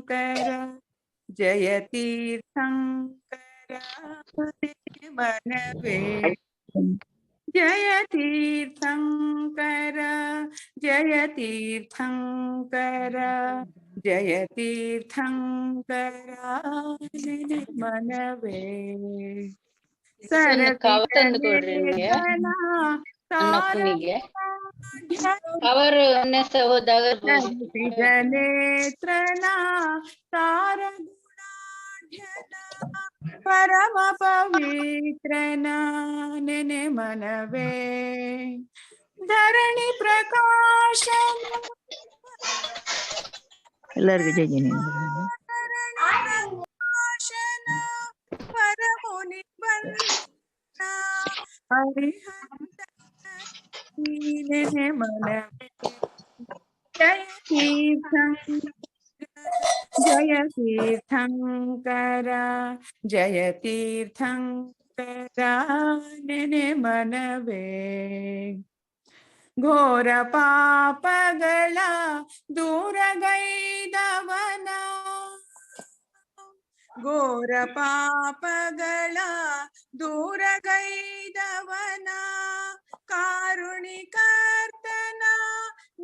तीर्थंकर जय तीर्थंकर मनवे जय तीर्थंकर जय तीर्थंकर जय तीर्थंकर मनवे ಕವರ್ ತಂದು ಕೊಡ್ರಿ ನಿಮ್ಗೆ ಅನ್ನಪ್ಪನಿಗೆ ಅವರು ಹೋದಾಗ ನೇತ್ರನಾ ತಾರಗುಣಾಢ್ಯನ ಪರಮ ಪವಿತ್ರನ ನೆನೆ ಮನವೇ ಧರಣಿ ಪ್ರಕಾಶನ ಎಲ್ಲರಿಗೂ ಜಯ ಜಿನೇಂದ್ರ. ಪರಮುನಿ ಬಂದ ಹರಿಹಂತ ನೆನೆ ಮನವೇ ಜಯ तीर्थंकर जय तीर्थंकर नेने मनवे घोर पापಗಳ ದೂರಗೈದವನ ಘೋರ ಪಾಪಗಳ ದೂರಗೈದವನ ಕಾರುಣಿಕರ್ತನ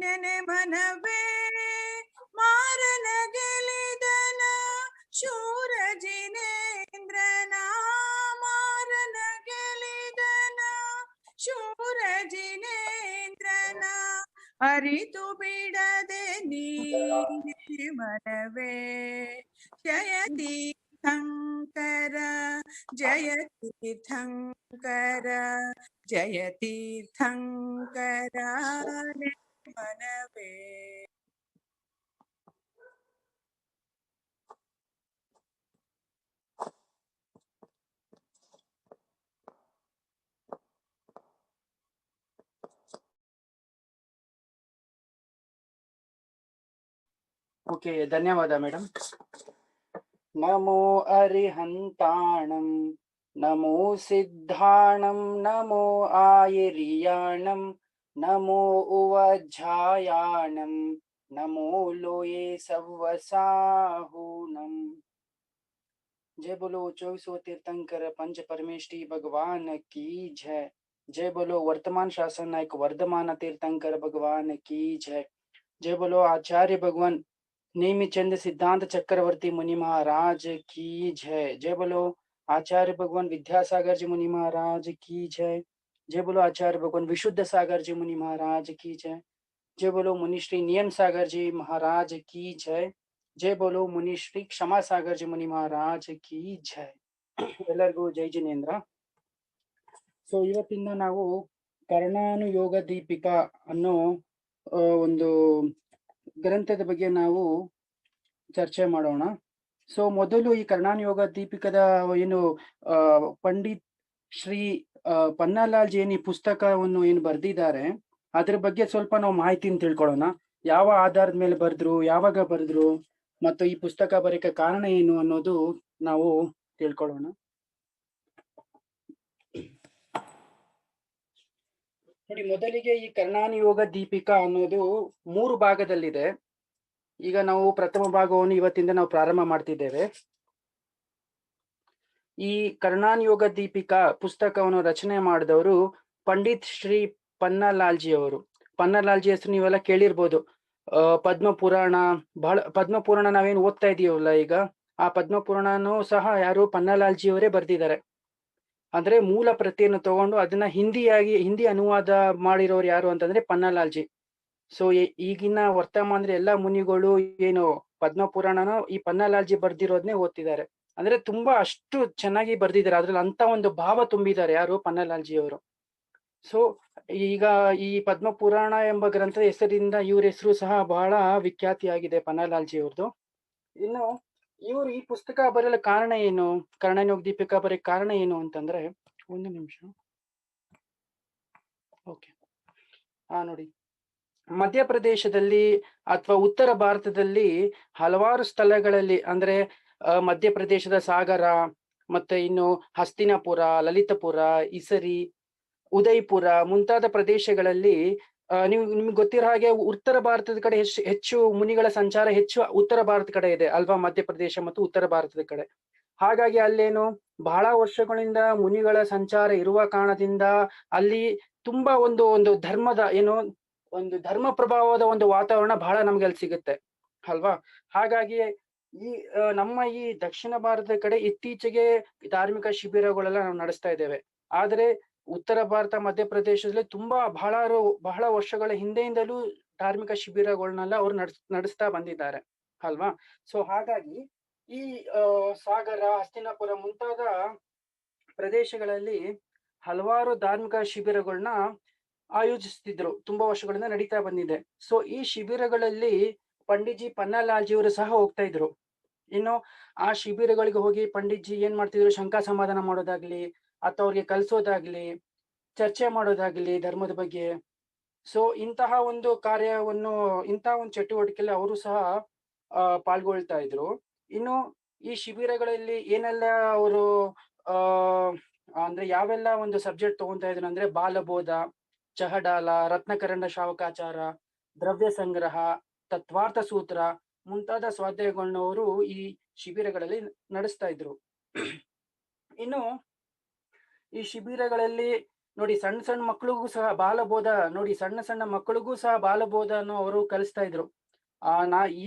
ನೆನೆ ಮನವೇ ಮಾರನ ಗೆಲಿದನ ಶೂರ ಜಿನೇಂದ್ರನ ಮಾರನ ಗೆಲಿದನ ಶೂರ ಜಿನೇಂದ್ರನ ಅರಿತು ಬಿಡದೆ ನೀ ಮನವೇ ಜಯ ತೀರ್ಥಂಕರ ಜಯ ತೀರ್ಥಂಕರ ಜಯ ತೀರ್ಥಂಕರ ಮನವೇ. ಓಕೆ, ಧನ್ಯವಾದ ಮೇಡಮ್. ನಮೋ ಅರಿಹಂತಾಣಂ ನಮೋ ಸಿದ್ಧಾಣಂ ನಮೋ ಆಯಿರಿಯಾಣಂ ನಮೋ ಉವಜ್ಜಾಯಾಣಂ ನಮೋ ಲೋಯೇ ಸವ್ವಸಾಹೂಣಂ. जय बोलो 24 तीर्थंकर पंच परमेष्ठी भगवान की जय. जय बोलो वर्तमान शासन नायक वर्धमान तीर्थंकर भगवान की जय. जय बोलो आचार्य भगवान नेमिचंद सिद्धांत चक्रवर्ती मुनि महाराज की जय. जय बोलो आचार्य भगवान विद्यासागर जी मुनि महाराज की जय. जय बोलो आचार्य भगवान विशुद्ध सागर जी मुनि महाराज की जय. जय बोलो मुनिश्री नियम सागर जी महाराज की जय. जय बोलो मुनिश्री क्षमा सागर जी मुनि महाराज की जय. ಎಲ್ಲರಿಗೂ ಜೈ ಜಿನೇಂದ್ರ. ಸೊ ಇವತ್ತಿಂದ ನಾವು ಕರ್ಣಾನುಯೋಗ ದೀಪಿಕಾ ಅನ್ನೋ ಒಂದು ಗ್ರಂಥದ ಬಗ್ಗೆ ನಾವು ಚರ್ಚೆ ಮಾಡೋಣ. ಸೊ ಮೊದಲು ಈ ಕರ್ಣಾನುಯೋಗ ದೀಪಿಕದ ಏನು ಪಂಡಿತ್ ಶ್ರೀ ಪನ್ನಲಾಲ್ ಜಿ ಈ ಪುಸ್ತಕವನ್ನು ಏನು ಬರೆದಿದ್ದಾರೆ ಅದ್ರ ಬಗ್ಗೆ ಸ್ವಲ್ಪ ನಾವು ಮಾಹಿತಿನ ತಿಳ್ಕೊಳ್ಳೋಣ. ಯಾವ ಆಧಾರದ ಮೇಲೆ ಬರೆದ್ರು, ಯಾವಾಗ ಬರೆದ್ರು, ಮತ್ತು ಈ ಪುಸ್ತಕ ಬರೆಯಕ್ಕೆ ಕಾರಣ ಏನು ಅನ್ನೋದು ನಾವು ತಿಳ್ಕೊಳ್ಳೋಣ. ನೋಡಿ, ಮೊದಲಿಗೆ ಈ ಕರ್ಣಾನುಯೋಗ ದೀಪಿಕಾ ಅನ್ನೋದು 3 ಭಾಗದಲ್ಲಿದೆ. ಈಗ ನಾವು ಪ್ರಥಮ ಭಾಗವನ್ನು ಇವತ್ತಿಂದ ನಾವು ಪ್ರಾರಂಭ ಮಾಡ್ತಿದ್ದೇವೆ. ಈ ಕರ್ಣಾನುಯೋಗ ದೀಪಿಕಾ ಪುಸ್ತಕವನ್ನು ರಚನೆ ಮಾಡಿದವರು ಪಂಡಿತ್ ಶ್ರೀ ಪನ್ನಲಾಲ್ಜಿ ಅವರು. ಪನ್ನಲಾಲ್ಜಿ ಹೆಸರು ನೀವೆಲ್ಲ ಕೇಳಿರ್ಬೋದು. ಪದ್ಮ ಪುರಾಣ ಪದ್ಮ ಪುರಾಣ ನಾವೇನು ಓದ್ತಾ ಇದೀವಲ್ಲ ಈಗ, ಆ ಪದ್ಮ ಪುರಾಣನೂ ಸಹ ಯಾರು ಪನ್ನಲಾಲ್ಜಿ ಅವರೇ ಬರ್ದಿದ್ದಾರೆ. ಅಂದ್ರೆ ಮೂಲ ಪ್ರತಿಯನ್ನು ತಗೊಂಡು ಅದನ್ನ ಹಿಂದಿ ಅನುವಾದ ಮಾಡಿರೋರು ಯಾರು ಅಂತಂದ್ರೆ ಪನ್ನಲಾಲ್ಜಿ. ಸೊ ಈಗಿನ ವರ್ತಮಾನದ ಎಲ್ಲಾ ಮುನಿಗಳು ಏನು ಪದ್ಮ ಪುರಾಣನ ಈ ಪನ್ನಲಾಲ್ಜಿ ಬರ್ದಿರೋದನ್ನೇ ಓದ್ತಿದ್ದಾರೆ. ಅಂದ್ರೆ ತುಂಬಾ ಅಷ್ಟು ಚೆನ್ನಾಗಿ ಬರ್ದಿದ್ದಾರೆ, ಅದ್ರಲ್ಲಿ ಅಂತ ಒಂದು ಭಾವ ತುಂಬಿದ್ದಾರೆ ಯಾರು ಪನ್ನಲಾಲ್ಜಿ ಅವರು. ಸೊ ಈಗ ಈ ಪದ್ಮ ಪುರಾಣ ಎಂಬ ಗ್ರಂಥದ ಹೆಸರಿಂದ ಇವ್ರ ಹೆಸರು ಸಹ ಬಹಳ ವಿಖ್ಯಾತಿಯಾಗಿದೆ, ಪನ್ನಲಾಲ್ಜಿ ಅವ್ರದ್ದು. ಇನ್ನು ಇವರು ಈ ಪುಸ್ತಕ ಬರೆಯಲು ಕಾರಣ ಏನು, ಕರ್ಣಾನುಯೋಗ ದೀಪಿಕಾ ಬರೆಯಕ್ಕೆ ಕಾರಣ ಏನು ಅಂತಂದ್ರೆ, ಒಂದು ನಿಮಿಷ. ಓಕೆ, ನೋಡಿ, ಮಧ್ಯಪ್ರದೇಶದಲ್ಲಿ ಅಥವಾ ಉತ್ತರ ಭಾರತದಲ್ಲಿ ಹಲವಾರು ಸ್ಥಳಗಳಲ್ಲಿ, ಅಂದ್ರೆ ಮಧ್ಯಪ್ರದೇಶದ ಸಾಗರ, ಮತ್ತೆ ಇನ್ನು ಹಸ್ತಿನಾಪುರ, ಲಲಿತಪುರ, ಇಸರಿ, ಉದಯ್ಪುರ ಮುಂತಾದ ಪ್ರದೇಶಗಳಲ್ಲಿ ನಿಮ್ಗೆ ಗೊತ್ತಿರೋ ಹಾಗೆ ಉತ್ತರ ಭಾರತದ ಕಡೆ ಹೆಚ್ಚು ಮುನಿಗಳ ಸಂಚಾರ ಹೆಚ್ಚು ಉತ್ತರ ಭಾರತದ ಕಡೆ ಇದೆ ಅಲ್ವಾ, ಮಧ್ಯಪ್ರದೇಶ ಮತ್ತು ಉತ್ತರ ಭಾರತದ ಕಡೆ. ಹಾಗಾಗಿ ಅಲ್ಲೇನು ಬಹಳ ವರ್ಷಗಳಿಂದ ಮುನಿಗಳ ಸಂಚಾರ ಇರುವ ಕಾರಣದಿಂದ ಅಲ್ಲಿ ತುಂಬಾ ಒಂದು ಧರ್ಮದ ಒಂದು ಧರ್ಮ ಪ್ರಭಾವದ ಒಂದು ವಾತಾವರಣ ಬಹಳ ನಮ್ಗೆ ಅಲ್ಲಿ ಸಿಗುತ್ತೆ ಅಲ್ವಾ. ಹಾಗಾಗಿ ಈ ನಮ್ಮ ಈ ದಕ್ಷಿಣ ಭಾರತದ ಕಡೆ ಇತ್ತೀಚೆಗೆ ಧಾರ್ಮಿಕ ಶಿಬಿರಗಳೆಲ್ಲ ನಾವು ನಡೆಸ್ತಾ ಇದ್ದೇವೆ. ಆದ್ರೆ ಉತ್ತರ ಭಾರತ ಮಧ್ಯಪ್ರದೇಶದಲ್ಲಿ ತುಂಬಾ ಬಹಳ ವರ್ಷಗಳ ಹಿಂದೆಯಿಂದಲೂ ಧಾರ್ಮಿಕ ಶಿಬಿರಗಳನ್ನೆಲ್ಲ ಅವ್ರು ನಡೆಸ್ತಾ ಬಂದಿದ್ದಾರೆ ಅಲ್ವಾ. ಸೊ ಹಾಗಾಗಿ ಈ ಸಾಗರ, ಹಸ್ತಿನಾಪುರ ಮುಂತಾದ ಪ್ರದೇಶಗಳಲ್ಲಿ ಹಲವಾರು ಧಾರ್ಮಿಕ ಶಿಬಿರಗಳನ್ನ ಆಯೋಜಿಸ್ತಿದ್ರು, ತುಂಬಾ ವರ್ಷಗಳಿಂದ ನಡೀತಾ ಬಂದಿದೆ. ಸೊ ಈ ಶಿಬಿರಗಳಲ್ಲಿ ಪಂಡಿತ್ಜಿ ಪನ್ನಲಾಲ್ಜಿಯವರು ಸಹ ಹೋಗ್ತಾ ಇದ್ರು. ಇನ್ನು ಆ ಶಿಬಿರಗಳಿಗೆ ಹೋಗಿ ಪಂಡಿತ್ಜಿ ಏನ್ ಮಾಡ್ತಿದ್ರು, ಶಂಕಾ ಸಮಾಧಾನ ಮಾಡೋದಾಗ್ಲಿ ಅಥವಾ ಅವ್ರಿಗೆ ಕಲಿಸೋದಾಗ್ಲಿ, ಚರ್ಚೆ ಮಾಡೋದಾಗ್ಲಿ ಧರ್ಮದ ಬಗ್ಗೆ. ಸೊ ಇಂತಹ ಒಂದು ಕಾರ್ಯವನ್ನು, ಇಂತಹ ಒಂದು ಚಟುವಟಿಕೆಯಲ್ಲಿ ಅವರು ಸಹ ಪಾಲ್ಗೊಳ್ತಾ ಇದ್ರು. ಇನ್ನು ಈ ಶಿಬಿರಗಳಲ್ಲಿ ಏನೆಲ್ಲ ಅವರು ಅಂದ್ರೆ ಯಾವೆಲ್ಲ ಒಂದು ಸಬ್ಜೆಕ್ಟ್ ತಗೊಂತಾ ಇದ್ರು ಅಂದ್ರೆ ಬಾಲಬೋಧ, ಚಹಡಾಲ, ರತ್ನಕರಂಡ ಶಾವಕಾಚಾರ, ದ್ರವ್ಯ ಸಂಗ್ರಹ, ತತ್ವಾರ್ಥ ಸೂತ್ರ ಮುಂತಾದ ಸ್ವಾಧ್ಯಾಯಗಳನ್ನ ಅವರು ಈ ಶಿಬಿರಗಳಲ್ಲಿ ನಡೆಸ್ತಾ ಇದ್ರು. ಇನ್ನು ಈ ಶಿಬಿರಗಳಲ್ಲಿ ನೋಡಿ ಸಣ್ಣ ಮಕ್ಕಳಿಗೂ ಸಹ ಬಾಲಬೋಧ, ನೋಡಿ ಸಣ್ಣ ಮಕ್ಕಳಿಗೂ ಸಹ ಬಾಲಬೋಧವನ್ನು ಅವರು ಕಲಿಸ್ತಾ ಇದ್ರು.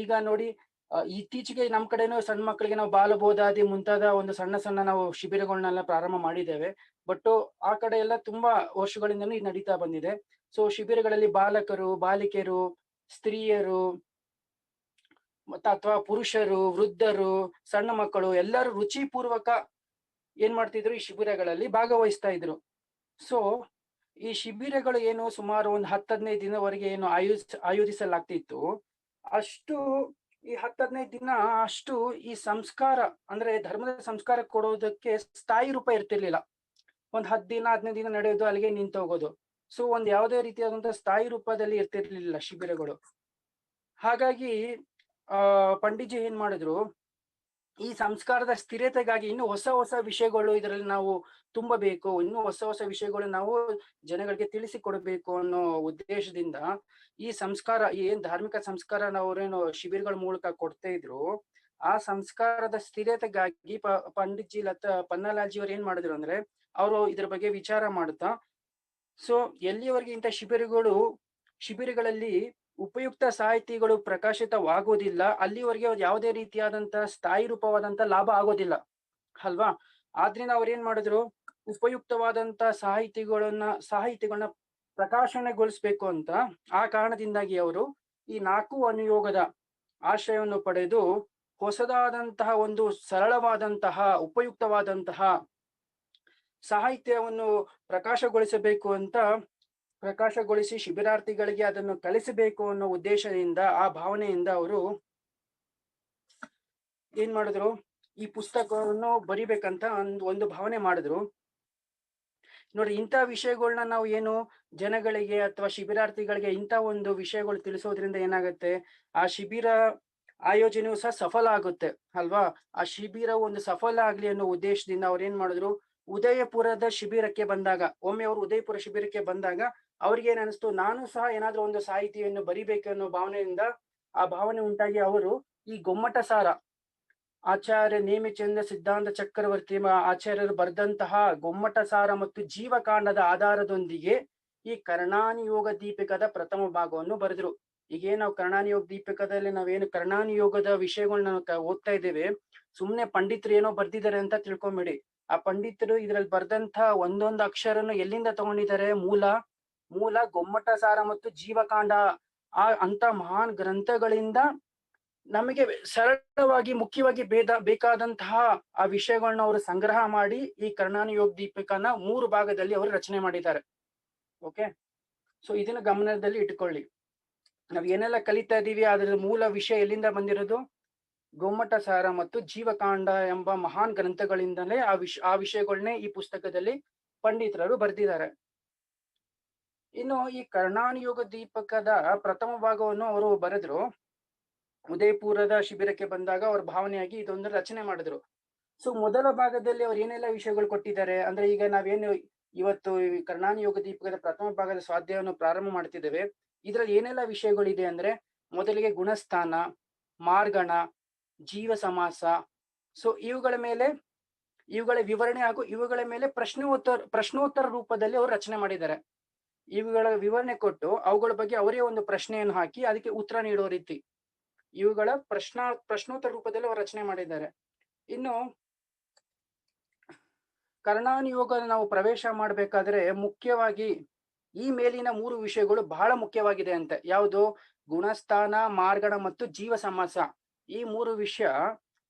ಈಗ ನೋಡಿ ಇತ್ತೀಚೆಗೆ ನಮ್ ಕಡೆನೂ ಸಣ್ಣ ಮಕ್ಕಳಿಗೆ ನಾವು ಬಾಲಬೋಧಾದಿ ಮುಂತಾದ ಒಂದು ಸಣ್ಣ ನಾವು ಶಿಬಿರಗಳನ್ನೆಲ್ಲ ಪ್ರಾರಂಭ ಮಾಡಿದ್ದೇವೆ. ಬಟ್ ಆ ಕಡೆ ಎಲ್ಲ ತುಂಬಾ ವರ್ಷಗಳಿಂದನೂ ಇದು ನಡೀತಾ ಬಂದಿದೆ. ಸೊ ಶಿಬಿರಗಳಲ್ಲಿ ಬಾಲಕರು, ಬಾಲಿಕೆಯರು, ಸ್ತ್ರೀಯರು ಅಥವಾ ಪುರುಷರು, ವೃದ್ಧರು, ಸಣ್ಣ ಮಕ್ಕಳು ಎಲ್ಲರೂ ರುಚಿಪೂರ್ವಕ ಏನ್ ಮಾಡ್ತಿದ್ರು, ಈ ಶಿಬಿರಗಳಲ್ಲಿ ಭಾಗವಹಿಸ್ತಾ ಇದ್ರು. ಸೊ ಈ ಶಿಬಿರಗಳು ಏನು ಸುಮಾರು ಒಂದು 10-15 ದಿನವರೆಗೆ ಏನು ಆಯೋಜಿಸಲಾಗ್ತಿತ್ತು, ಅಷ್ಟು ಈ 10-15 ದಿನ ಅಷ್ಟು ಈ ಸಂಸ್ಕಾರ ಅಂದ್ರೆ ಧರ್ಮದ ಸಂಸ್ಕಾರ ಕೊಡೋದಕ್ಕೆ ಸ್ಥಾಯಿ ರೂಪ ಇರ್ತಿರ್ಲಿಲ್ಲ. ಒಂದ್ 10 ದಿನ 15 ದಿನ ನಡೆಯೋದು, ಅಲ್ಲಿಗೆ ನಿಂತು ಹೋಗೋದು. ಸೊ ಒಂದ್ ಯಾವುದೇ ರೀತಿಯಾದಂತಹ ಸ್ಥಾಯಿ ರೂಪದಲ್ಲಿ ಇರ್ತಿರ್ಲಿಲ್ಲ ಶಿಬಿರಗಳು. ಹಾಗಾಗಿ ಪಂಡಿತ್ಜಿ ಏನ್ ಮಾಡಿದ್ರು, ಈ ಸಂಸ್ಕಾರದ ಸ್ಥಿರತೆಗಾಗಿ ಇನ್ನು ಹೊಸ ವಿಷಯಗಳು ಇದರಲ್ಲಿ ನಾವು ತುಂಬಬೇಕು, ಇನ್ನು ಹೊಸ ವಿಷಯಗಳು ನಾವು ಜನಗಳಿಗೆ ತಿಳಿಸಿಕೊಡ್ಬೇಕು ಅನ್ನೋ ಉದ್ದೇಶದಿಂದ ಈ ಸಂಸ್ಕಾರ, ಏನ್ ಧಾರ್ಮಿಕ ಸಂಸ್ಕಾರ ನಾವೇನು ಶಿಬಿರಗಳ ಮೂಲಕ ಕೊಡ್ತಾ ಇದ್ರು, ಆ ಸಂಸ್ಕಾರದ ಸ್ಥಿರತೆಗಾಗಿ ಪಂಡಿತ್ಜಿ ಪನ್ನಲಾಲ್ಜಿ ಅವ್ರು ಏನ್ ಮಾಡಿದ್ರು ಅಂದ್ರೆ, ಅವರು ಇದ್ರ ಬಗ್ಗೆ ವಿಚಾರ ಮಾಡ್ತಾ, ಸೊ ಎಲ್ಲಿವರೆಗೆ ಇಂಥ ಶಿಬಿರಗಳಲ್ಲಿ ಉಪಯುಕ್ತ ಸಾಹಿತಿಗಳು ಪ್ರಕಾಶಿತವಾಗೋದಿಲ್ಲ, ಅಲ್ಲಿವರೆಗೆ ಯಾವುದೇ ರೀತಿಯಾದಂತಹ ಸ್ಥಾಯಿ ರೂಪವಾದಂತ ಲಾಭ ಆಗೋದಿಲ್ಲ ಅಲ್ವಾ. ಆದ್ರಿಂದ ಅವ್ರು ಏನ್ ಮಾಡಿದ್ರು, ಉಪಯುಕ್ತವಾದಂತ ಸಾಹಿತಿಗಳನ್ನ ಪ್ರಕಾಶನಗೊಳಿಸ್ಬೇಕು ಅಂತ ಆ ಕಾರಣದಿಂದಾಗಿ ಅವರು ಈ 4 ಅನುಯೋಗದ ಆಶ್ರಯವನ್ನು ಪಡೆದು ಹೊಸದಾದಂತಹ ಒಂದು ಸರಳವಾದಂತಹ ಉಪಯುಕ್ತವಾದಂತಹ ಸಾಹಿತ್ಯವನ್ನು ಪ್ರಕಾಶಗೊಳಿಸಿ ಶಿಬಿರಾರ್ಥಿಗಳಿಗೆ ಅದನ್ನು ಕಲಿಸಬೇಕು ಅನ್ನೋ ಉದ್ದೇಶದಿಂದ, ಆ ಭಾವನೆಯಿಂದ ಅವರು ಏನ್ ಮಾಡಿದ್ರು, ಈ ಪುಸ್ತಕವನ್ನು ಬರಿಬೇಕಂತ ಒಂದು ಭಾವನೆ ಮಾಡಿದ್ರು. ನೋಡಿ, ಇಂಥ ವಿಷಯಗಳನ್ನ ನಾವು ಏನು ಜನಗಳಿಗೆ ಅಥವಾ ಶಿಬಿರಾರ್ಥಿಗಳಿಗೆ ಇಂಥ ಒಂದು ವಿಷಯಗಳು ತಿಳಿಸೋದ್ರಿಂದ ಏನಾಗುತ್ತೆ, ಆ ಶಿಬಿರ ಆಯೋಜನೆಯು ಸಹ ಸಫಲ ಆಗುತ್ತೆ ಅಲ್ವಾ. ಆ ಶಿಬಿರ ಒಂದು ಸಫಲ ಆಗ್ಲಿ ಅನ್ನೋ ಉದ್ದೇಶದಿಂದ ಅವ್ರು ಏನ್ ಮಾಡಿದ್ರು, ಉದಯಪುರದ ಶಿಬಿರಕ್ಕೆ ಬಂದಾಗ, ಒಮ್ಮೆ ಅವರು ಉದಯಪುರ ಶಿಬಿರಕ್ಕೆ ಬಂದಾಗ ಅವ್ರಿಗೆ ಏನ್ ಅನಿಸ್ತು, ನಾನು ಸಹ ಏನಾದ್ರೂ ಒಂದು ಸಾಹಿತಿಯನ್ನು ಬರಿಬೇಕು ಅನ್ನೋ ಭಾವನೆಯಿಂದ, ಆ ಭಾವನೆ ಉಂಟಾಗಿ ಅವರು ಈ ಗೊಮ್ಮಟ ಸಾರ, ಆಚಾರ್ಯ ನೇಮಿಚಂದ್ರ ಸಿದ್ಧಾಂತ ಚಕ್ರವರ್ತಿ ಆಚಾರ್ಯರು ಬರೆದಂತಹ ಗೊಮ್ಮಟ ಸಾರ ಮತ್ತು ಜೀವಕಾಂಡದ ಆಧಾರದೊಂದಿಗೆ ಈ ಕರ್ಣಾನಿಯೋಗ ದೀಪಿಕದ ಪ್ರಥಮ ಭಾಗವನ್ನು ಬರೆದ್ರು. ಈಗ ನಾವು ಕರ್ಣಾನಿಯೋಗ ದೀಪಿಕದಲ್ಲಿ ನಾವೇನು ಕರ್ಣಾನಿಯೋಗದ ವಿಷಯಗಳನ್ನ ಓದ್ತಾ ಇದ್ದೇವೆ, ಸುಮ್ನೆ ಪಂಡಿತರು ಏನೋ ಬರ್ದಿದ್ದಾರೆ ಅಂತ ತಿಳ್ಕೊಂಬೇಡಿ. ಆ ಪಂಡಿತರು ಇದ್ರಲ್ಲಿ ಬರ್ದಂತ ಒಂದೊಂದು ಅಕ್ಷರನು ಎಲ್ಲಿಂದ ತಗೊಂಡಿದ್ದಾರೆ, ಮೂಲ ಗೊಮ್ಮಟ ಸಾರ ಮತ್ತು ಜೀವಕಾಂಡ ಅಂತ ಮಹಾನ್ ಗ್ರಂಥಗಳಿಂದ ನಮಗೆ ಸರಳವಾಗಿ ಮುಖ್ಯವಾಗಿ ಬೇಕಾದಂತಹ ಆ ವಿಷಯಗಳನ್ನ ಅವರು ಸಂಗ್ರಹ ಮಾಡಿ ಈ ಕರ್ಣಾನಿಯೋಗ ದೀಪಿಕನ 3 ಭಾಗದಲ್ಲಿ ಅವರು ರಚನೆ ಮಾಡಿದ್ದಾರೆ. ಓಕೆ, ಸೊ ಇದನ್ನ ಗಮನದಲ್ಲಿ ಇಟ್ಕೊಳ್ಳಿ. ನಾವ್ ಏನೆಲ್ಲ ಕಲಿತಾ ಇದೀವಿ ಅದ್ರ ಮೂಲ ವಿಷಯ ಎಲ್ಲಿಂದ ಬಂದಿರೋದು, ಗೊಮ್ಮಟ ಸಾರ ಮತ್ತು ಜೀವಕಾಂಡ ಎಂಬ ಮಹಾನ್ ಗ್ರಂಥಗಳಿಂದಲೇ ಆ ವಿಷಯಗಳನ್ನೇ ಈ ಪುಸ್ತಕದಲ್ಲಿ ಪಂಡಿತರು ಬರ್ದಿದ್ದಾರೆ. ಇನ್ನು ಈ ಕರ್ಣಾನಿಯೋಗ ದೀಪಕದ ಪ್ರಥಮ ಭಾಗವನ್ನು ಅವರು ಬರೆದ್ರು. ಉದಯಪುರದ ಶಿಬಿರಕ್ಕೆ ಬಂದಾಗ ಅವ್ರ ಭಾವನೆಯಾಗಿ ಇದೊಂದು ರಚನೆ ಮಾಡಿದ್ರು. ಸೊ ಮೊದಲ ಭಾಗದಲ್ಲಿ ಅವ್ರು ಏನೆಲ್ಲ ವಿಷಯಗಳು ಕೊಟ್ಟಿದ್ದಾರೆ ಅಂದ್ರೆ, ಈಗ ನಾವೇನು ಇವತ್ತು ಈ ಕರ್ಣಾನ ಯೋಗ ದೀಪಕದ ಪ್ರಥಮ ಭಾಗದ ಸ್ವಾಧ್ಯಾಯವನ್ನು ಪ್ರಾರಂಭ ಮಾಡ್ತಿದ್ದೇವೆ. ಇದ್ರಲ್ಲಿ ಏನೆಲ್ಲ ವಿಷಯಗಳಿದೆ ಅಂದ್ರೆ, ಮೊದಲಿಗೆ ಗುಣಸ್ಥಾನ, ಮಾರ್ಗಣ, ಜೀವ ಸಮಾಸ. ಸೊ ಇವುಗಳ ವಿವರಣೆ ಹಾಗೂ ಇವುಗಳ ಮೇಲೆ ಪ್ರಶ್ನೋತ್ತರ ರೂಪದಲ್ಲಿ ಅವರು ರಚನೆ ಮಾಡಿದ್ದಾರೆ. ಇವುಗಳ ವಿವರಣೆ ಕೊಟ್ಟು ಅವುಗಳ ಬಗ್ಗೆ ಅವರೇ ಒಂದು ಪ್ರಶ್ನೆಯನ್ನು ಹಾಕಿ ಅದಕ್ಕೆ ಉತ್ತರ ನೀಡುವ ರೀತಿ ಇವುಗಳ ಪ್ರಶ್ನೋತ್ತರ ರೂಪದಲ್ಲಿ ಅವರು ರಚನೆ ಮಾಡಿದ್ದಾರೆ. ಇನ್ನು ಕರ್ಣಾನ ಯೋಗ ನಾವು ಪ್ರವೇಶ ಮಾಡ್ಬೇಕಾದ್ರೆ ಮುಖ್ಯವಾಗಿ ಈ ಮೇಲಿನ 3 ವಿಷಯಗಳು ಬಹಳ ಮುಖ್ಯವಾಗಿದೆ ಅಂತೆ. ಯಾವುದು? ಗುಣಸ್ಥಾನ, ಮಾರ್ಗಣ ಮತ್ತು ಜೀವ ಸಮಾಸ. ಈ 3 ವಿಷಯ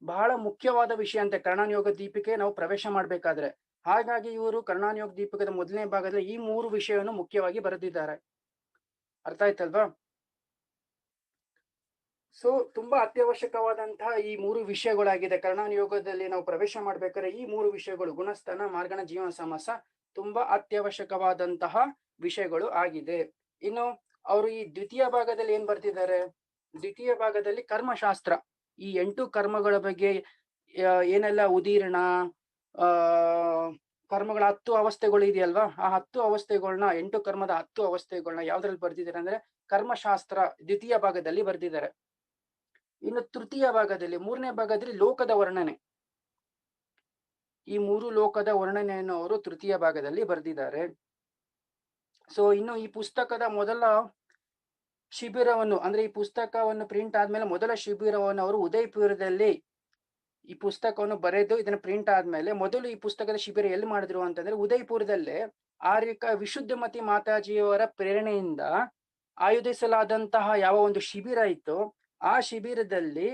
ಬಹಳ ಮುಖ್ಯವಾದ ವಿಷಯ ಅಂತೆ ಕರ್ಣಾನ ಯೋಗ ದೀಪಿಕೆ ನಾವು ಪ್ರವೇಶ ಮಾಡ್ಬೇಕಾದ್ರೆ. ಹಾಗಾಗಿ ಇವರು ಕರ್ಣಾನ ಯೋಗ ದೀಪಕದ ಮೊದಲನೇ ಭಾಗದಲ್ಲಿ ಈ 3 ವಿಷಯವನ್ನು ಮುಖ್ಯವಾಗಿ ಬರೆದಿದ್ದಾರೆ. ಅರ್ಥ ಆಯ್ತಲ್ವಾ? ಸೊ ತುಂಬಾ ಅತ್ಯವಶ್ಯಕವಾದಂತಹ ಈ 3 ವಿಷಯಗಳಾಗಿದೆ. ಕರ್ಣಾನ ಯೋಗದಲ್ಲಿ ನಾವು ಪ್ರವೇಶ ಮಾಡ್ಬೇಕಾದ್ರೆ ಈ 3 ವಿಷಯಗಳು ಗುಣಸ್ಥಾನ, ಮಾರ್ಗಣ, ಜೀವನ ಸಮಾಸ ತುಂಬಾ ಅತ್ಯವಶ್ಯಕವಾದಂತಹ ವಿಷಯಗಳು ಆಗಿದೆ. ಇನ್ನು ಅವರು ಈ ದ್ವಿತೀಯ ಭಾಗದಲ್ಲಿ ಏನ್ ಬರ್ತಿದ್ದಾರೆ? ದ್ವಿತೀಯ ಭಾಗದಲ್ಲಿ ಕರ್ಮಶಾಸ್ತ್ರ, ಈ 8 ಕರ್ಮಗಳ ಬಗ್ಗೆ ಏನೆಲ್ಲ ಉದೀರ್ಣ, ಕರ್ಮಗಳ 10 ಅವಸ್ಥೆಗಳು ಇದೆಯಲ್ವಾ, ಆ 10 ಅವಸ್ಥೆಗಳನ್ನ 8 ಕರ್ಮದ 10 ಅವಸ್ಥೆಗಳನ್ನ ಯಾವ್ದ್ರಲ್ಲಿ ಬರ್ದಿದ್ದಾರೆ ಅಂದ್ರೆ ಕರ್ಮಶಾಸ್ತ್ರ ದ್ವಿತೀಯ ಭಾಗದಲ್ಲಿ ಬರ್ದಿದ್ದಾರೆ. ಇನ್ನು ತೃತೀಯ ಭಾಗದಲ್ಲಿ, 3ನೇ ಭಾಗದಲ್ಲಿ ಲೋಕದ ವರ್ಣನೆ, ಈ 3 ಲೋಕದ ವರ್ಣನೆಯನ್ನು ಅವರು ತೃತೀಯ ಭಾಗದಲ್ಲಿ ಬರ್ದಿದ್ದಾರೆ. ಸೊ ಇನ್ನು ಈ ಪುಸ್ತಕದ ಮೊದಲ ಶಿಬಿರವನ್ನು ಅಂದ್ರೆ ಈ ಪುಸ್ತಕವನ್ನು ಪ್ರಿಂಟ್ ಆದ್ಮೇಲೆ ಮೊದಲ ಶಿಬಿರವನ್ನು ಅವರು ಉದಯಪುರದಲ್ಲಿ ಈ ಪುಸ್ತಕವನ್ನು ಬರೆದು ಇದನ್ನ ಪ್ರಿಂಟ್ ಆದ್ಮೇಲೆ ಮೊದಲು ಈ ಪುಸ್ತಕದ ಶಿಬಿರ ಎಲ್ಲಿ ಮಾಡಿದ್ರು ಅಂತಂದ್ರೆ ಉದಯಪುರದಲ್ಲೇ ಆರ್ಯಕ ವಿಶುದ್ಧಮತಿ ಮಾತಾಜಿಯವರ ಪ್ರೇರಣೆಯಿಂದ ಆಯೋಜಿಸಲಾದಂತಹ ಯಾವ ಒಂದು ಶಿಬಿರ ಇತ್ತು, ಆ ಶಿಬಿರದಲ್ಲಿ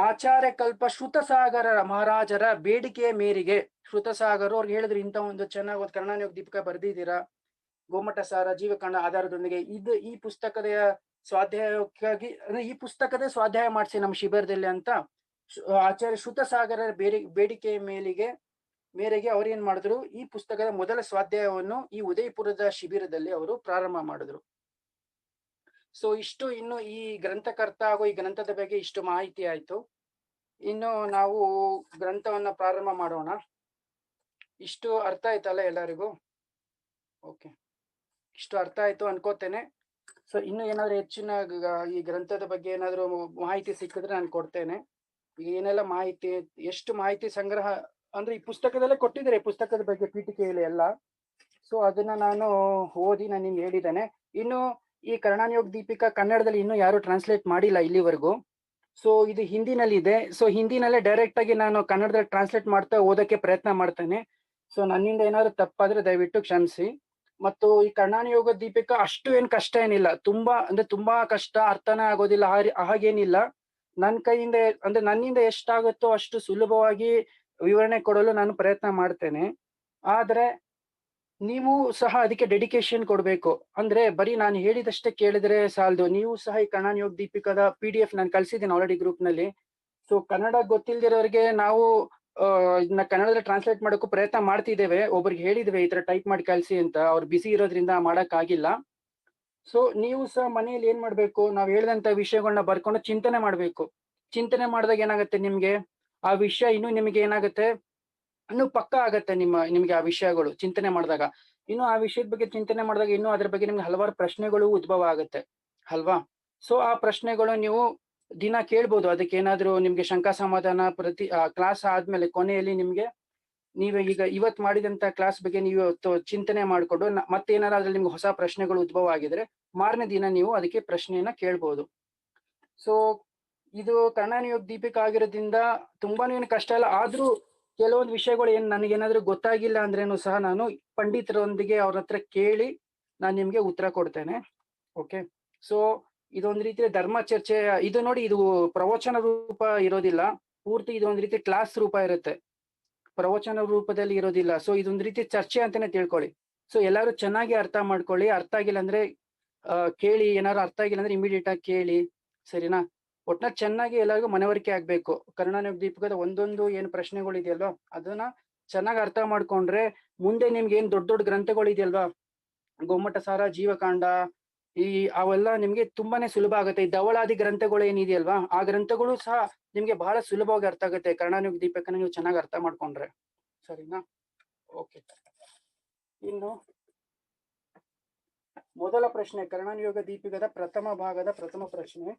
ಆಚಾರ್ಯ ಕಲ್ಪ ಶ್ರುತಸಾಗರ ಮಹಾರಾಜರ ಬೇಡಿಕೆಯ ಮೇರೆಗೆ, ಶ್ರುತಸಾಗರ್ ಅವ್ರಿಗೆ ಹೇಳಿದ್ರು ಇಂಥ ಒಂದು ಚೆನ್ನಾಗಿ ಒಂದು ಕರ್ಣಾನ ಯೋಗ ದೀಪಿಕ ಬರ್ದಿದ್ದೀರಾ, ಗೋಮಟ ಸಾರ, ಜೀವಕಾಂಡ ಆಧಾರದೊಂದಿಗೆ ಈ ಪುಸ್ತಕದ ಸ್ವಾಧ್ಯಾಯಕ್ಕಾಗಿ ಅಂದ್ರೆ ಈ ಪುಸ್ತಕದ ಸ್ವಾಧ್ಯಾಯ ಮಾಡಿಸಿ ನಮ್ಮ ಶಿಬಿರದಲ್ಲಿ ಅಂತ ಆಚಾರ್ಯ ಶ್ರುತಸಾಗರ ಬೇಡಿಕೆಯ ಮೇರೆಗೆ ಅವ್ರು ಏನ್ ಮಾಡಿದ್ರು, ಈ ಪುಸ್ತಕದ ಮೊದಲ ಸ್ವಾಧ್ಯಾಯವನ್ನು ಈ ಉದಯಪುರದ ಶಿಬಿರದಲ್ಲಿ ಅವರು ಪ್ರಾರಂಭ ಮಾಡಿದ್ರು. ಸೊ ಇಷ್ಟು ಇನ್ನು ಈ ಗ್ರಂಥಕರ್ತ ಹಾಗೂ ಈ ಗ್ರಂಥದ ಬಗ್ಗೆ ಇಷ್ಟು ಮಾಹಿತಿ ಆಯ್ತು. ಇನ್ನು ನಾವು ಗ್ರಂಥವನ್ನ ಪ್ರಾರಂಭ ಮಾಡೋಣ. ಇಷ್ಟು ಅರ್ಥ ಆಯ್ತಲ್ಲ ಎಲ್ಲರಿಗೂ? ಓಕೆ, ಇಷ್ಟು ಅರ್ಥ ಆಯ್ತು ಅನ್ಕೋತೇನೆ. ಸೊ ಇನ್ನು ಏನಾದ್ರು ಹೆಚ್ಚಿನ ಈ ಗ್ರಂಥದ ಬಗ್ಗೆ ಏನಾದ್ರು ಮಾಹಿತಿ ಸಿಕ್ಕಿದ್ರೆ ನಾನು ಕೊಡ್ತೇನೆ. ಈಗ ಏನೆಲ್ಲ ಮಾಹಿತಿ, ಎಷ್ಟು ಮಾಹಿತಿ ಸಂಗ್ರಹ ಅಂದ್ರೆ ಈ ಪುಸ್ತಕದಲ್ಲೇ ಕೊಟ್ಟಿದ್ದಾರೆ, ಪುಸ್ತಕದ ಬಗ್ಗೆ ಪೀಠಿಕೆಯಲ್ಲಿ ಎಲ್ಲ. ಸೊ ಅದನ್ನ ನಾನು ಓದಿ ನಾನು ನಿಮ್ಗೆ ಹೇಳಿದ್ದೇನೆ. ಇನ್ನು ಈ ಕರ್ಣಾನ ಯೋಗ ದೀಪಿಕಾ ಕನ್ನಡದಲ್ಲಿ ಇನ್ನೂ ಯಾರು ಟ್ರಾನ್ಸ್ಲೇಟ್ ಮಾಡಿಲ್ಲ ಇಲ್ಲಿವರೆಗೂ. ಸೊ ಇದು ಹಿಂದಿನಲ್ಲಿ ಇದೆ. ಸೊ ಹಿಂದಿನಲ್ಲೇ ಡೈರೆಕ್ಟ್ ಆಗಿ ನಾನು ಕನ್ನಡದಲ್ಲಿ ಟ್ರಾನ್ಸ್ಲೇಟ್ ಮಾಡ್ತಾ ಓದಕ್ಕೆ ಪ್ರಯತ್ನ ಮಾಡ್ತೇನೆ. ಸೊ ನನ್ನಿಂದ ಏನಾದ್ರು ತಪ್ಪಾದ್ರೆ ದಯವಿಟ್ಟು ಕ್ಷಮಿಸಿ. ಮತ್ತು ಈ ಕರ್ಣಾನ ಯೋಗ ದೀಪಿಕಾ ಅಷ್ಟು ಏನ್ ಕಷ್ಟ ಏನಿಲ್ಲ, ತುಂಬಾ ಕಷ್ಟ, ಅರ್ಥನೇ ಆಗೋದಿಲ್ಲ ಹಾಗೇನಿಲ್ಲ. ನನ್ನಿಂದ ಎಷ್ಟಾಗುತ್ತೋ ಅಷ್ಟು ಸುಲಭವಾಗಿ ವಿವರಣೆ ಕೊಡಲು ನಾನು ಪ್ರಯತ್ನ ಮಾಡ್ತೇನೆ. ಆದ್ರೆ ನೀವು ಸಹ ಅದಕ್ಕೆ ಡೆಡಿಕೇಶನ್ ಕೊಡ್ಬೇಕು. ಅಂದ್ರೆ ಬರೀ ನಾನು ಹೇಳಿದಷ್ಟೇ ಕೇಳಿದ್ರೆ ಸಾಲದು, ನೀವು ಸಹ ಈ ಕರ್ಣಾನ ಯೋಗ ದೀಪಿಕಾದ PDF ನಾನು ಕಳ್ಸಿದ್ದೀನಿ ಆಲ್ರೆಡಿ ಗ್ರೂಪ್ ನಲ್ಲಿ. ಸೊ ಕನ್ನಡ ಗೊತ್ತಿಲ್ದಿರೋರಿಗೆ ನಾವು ಇದನ್ನ ಕನ್ನಡದಲ್ಲಿ ಟ್ರಾನ್ಸ್ಲೇಟ್ ಮಾಡೋಕ್ಕೂ ಪ್ರಯತ್ನ ಮಾಡ್ತಿದ್ದೇವೆ. ಒಬ್ರಿಗೆ ಹೇಳಿದ್ವಿ ಈ ತರ ಟೈಪ್ ಮಾಡಿ ಕಳ್ಸಿ ಅಂತ, ಅವ್ರು ಬಿಸಿ ಇರೋದ್ರಿಂದ ಮಾಡಕ್ ಆಗಿಲ್ಲ. ಸೊ ನೀವು ಸಹ ಮನೆಯಲ್ಲಿ ಏನ್ ಮಾಡ್ಬೇಕು, ನಾವ್ ಹೇಳಿದಂತ ವಿಷಯಗಳನ್ನ ಬರ್ಕೊಂಡು ಚಿಂತನೆ ಮಾಡ್ಬೇಕು. ಚಿಂತನೆ ಮಾಡಿದಾಗ ಏನಾಗುತ್ತೆ, ನಿಮ್ಗೆ ಆ ವಿಷಯ ಇನ್ನು ನಿಮ್ಗೆ ಏನಾಗುತ್ತೆ, ಇನ್ನು ಪಕ್ಕ ಆಗತ್ತೆ ನಿಮ್ಗೆ ಆ ವಿಷಯಗಳು ಚಿಂತನೆ ಮಾಡಿದಾಗ. ಇನ್ನು ಆ ವಿಷಯದ ಬಗ್ಗೆ ಚಿಂತನೆ ಮಾಡಿದಾಗ ಇನ್ನು ಅದ್ರ ಬಗ್ಗೆ ನಿಮ್ಗೆ ಹಲವಾರು ಪ್ರಶ್ನೆಗಳು ಉದ್ಭವ ಆಗುತ್ತೆ ಅಲ್ವಾ? ಸೊ ಆ ಪ್ರಶ್ನೆಗಳು ನೀವು ದಿನ ಕೇಳ್ಬೋದು. ಅದಕ್ಕೆ ಏನಾದ್ರು ನಿಮ್ಗೆ ಶಂಕಾ ಸಮಾಧಾನ ಪ್ರತಿ ಕ್ಲಾಸ್ ಆದ್ಮೇಲೆ ಕೊನೆಯಲ್ಲಿ ನಿಮ್ಗೆ ನೀವು ಈಗ ಇವತ್ ಮಾಡಿದಂತ ಕ್ಲಾಸ್ ಬಗ್ಗೆ ನೀವು ಚಿಂತನೆ ಮಾಡ್ಕೊಂಡು ಮತ್ತೇನಾದ್ರು ಅದ್ರಲ್ಲಿ ನಿಮ್ಗೆ ಹೊಸ ಪ್ರಶ್ನೆಗಳು ಉದ್ಭವ ಆಗಿದ್ರೆ ಮಾರನೇ ದಿನ ನೀವು ಅದಕ್ಕೆ ಪ್ರಶ್ನೆಯನ್ನ ಕೇಳ್ಬೋದು. ಸೊ ಇದು ಕರ್ಣಾನ ಯೋಗ ದೀಪಿಕಾ ಆಗಿರೋದ್ರಿಂದ ತುಂಬಾನು ಏನು ಕಷ್ಟ ಇಲ್ಲ. ಆದ್ರೂ ಕೆಲವೊಂದು ವಿಷಯಗಳು ನನಗೇನಾದ್ರೂ ಗೊತ್ತಾಗಿಲ್ಲ ಅಂದ್ರೇನು ಸಹ ನಾನು ಪಂಡಿತರೊಂದಿಗೆ ಅವ್ರ ಹತ್ರ ಕೇಳಿ ನಾನು ನಿಮ್ಗೆ ಉತ್ತರ ಕೊಡ್ತೇನೆ. ಓಕೆ, ಸೊ ಇದೊಂದು ರೀತಿಯ ಧರ್ಮ ಚರ್ಚೆ. ಇದು ನೋಡಿ, ಇದು ಪ್ರವಚನ ರೂಪ ಇರೋದಿಲ್ಲ ಪೂರ್ತಿ, ಇದೊಂದು ರೀತಿ ಕ್ಲಾಸ್ ರೂಪ ಇರುತ್ತೆ, ಪ್ರವಚನ ರೂಪದಲ್ಲಿ ಇರೋದಿಲ್ಲ. ಸೊ ಇದೊಂದು ರೀತಿ ಚರ್ಚೆ ಅಂತಾನೆ ತಿಳ್ಕೊಳ್ಳಿ. ಸೊ ಎಲ್ಲಾರು ಚೆನ್ನಾಗಿ ಅರ್ಥ ಮಾಡ್ಕೊಳ್ಳಿ. ಅರ್ಥ ಆಗಿಲ್ಲ ಅಂದ್ರೆ ಕೇಳಿ, ಏನಾದ್ರು ಅರ್ಥ ಆಗಿಲ್ಲ ಅಂದ್ರೆ ಇಮಿಡಿಯೇಟ್ ಆಗಿ ಕೇಳಿ, ಸರಿನಾ? ಒಟ್ನಲ್ಲಿ ಚೆನ್ನಾಗಿ ಎಲ್ಲರಿಗೂ ಮನವರಿಕೆ ಆಗ್ಬೇಕು. ಕರ್ಣಾನ ಯೋಗ ದೀಪಿಕದ ಒಂದೊಂದು ಏನು ಪ್ರಶ್ನೆಗಳು ಇದೆಯಲ್ವಾ ಅದನ್ನ ಚೆನ್ನಾಗಿ ಅರ್ಥ ಮಾಡ್ಕೊಂಡ್ರೆ ಮುಂದೆ ನಿಮ್ಗೆ ಏನ್ ದೊಡ್ಡ ದೊಡ್ಡ ಗ್ರಂಥಗಳು ಇದೆಯಲ್ವಾ, ಗೋಮಟ ಸಾರ, ಜೀವಕಾಂಡ, ಅವೆಲ್ಲ ನಿಮ್ಗೆ ತುಂಬಾನೇ ಸುಲಭ ಆಗುತ್ತೆ. ಈ ಧವಳಾದಿ ಗ್ರಂಥಗಳು ಏನಿದೆಯಲ್ವಾ ಆ ಗ್ರಂಥಗಳು ಸಹ ನಿಮ್ಗೆ ಬಹಳ ಸುಲಭವಾಗಿ ಅರ್ಥ ಆಗುತ್ತೆ ಕರ್ಣಾನ ಯೋಗ ದೀಪಿಕನ ನೀವು ಚೆನ್ನಾಗಿ ಅರ್ಥ ಮಾಡ್ಕೊಂಡ್ರೆ, ಸರಿನಾ? ಓಕೆ, ಇನ್ನು ಮೊದಲ ಪ್ರಶ್ನೆ ಕರ್ಣಾನುಯೋಗ ದೀಪಿಕದ ಪ್ರಥಮ ಭಾಗದ ಪ್ರಥಮ ಪ್ರಶ್ನೆ.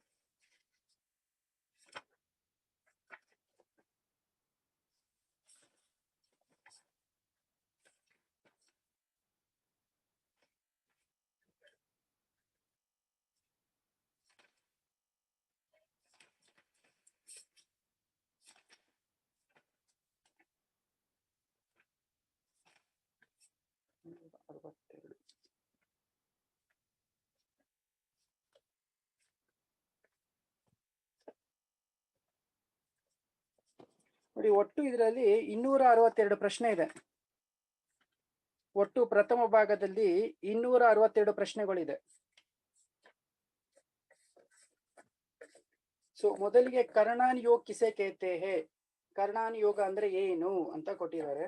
ನೋಡಿ, ಒಟ್ಟು ಇದರಲ್ಲಿ 262 ಪ್ರಶ್ನೆ ಇದೆ. ಒಟ್ಟು ಪ್ರಥಮ ಭಾಗದಲ್ಲಿ 262 ಪ್ರಶ್ನೆಗಳಿದೆ. ಸೊ ಮೊದಲಿಗೆ ಕರ್ಣಾನ್ ಯೋಗ ಕಿಸೆ ಕೇತೆ ಹೇ, ಕರ್ಣಾನ್ ಯೋಗ ಅಂದ್ರೆ ಏನು ಅಂತ ಕೊಟ್ಟಿದ್ದಾರೆ.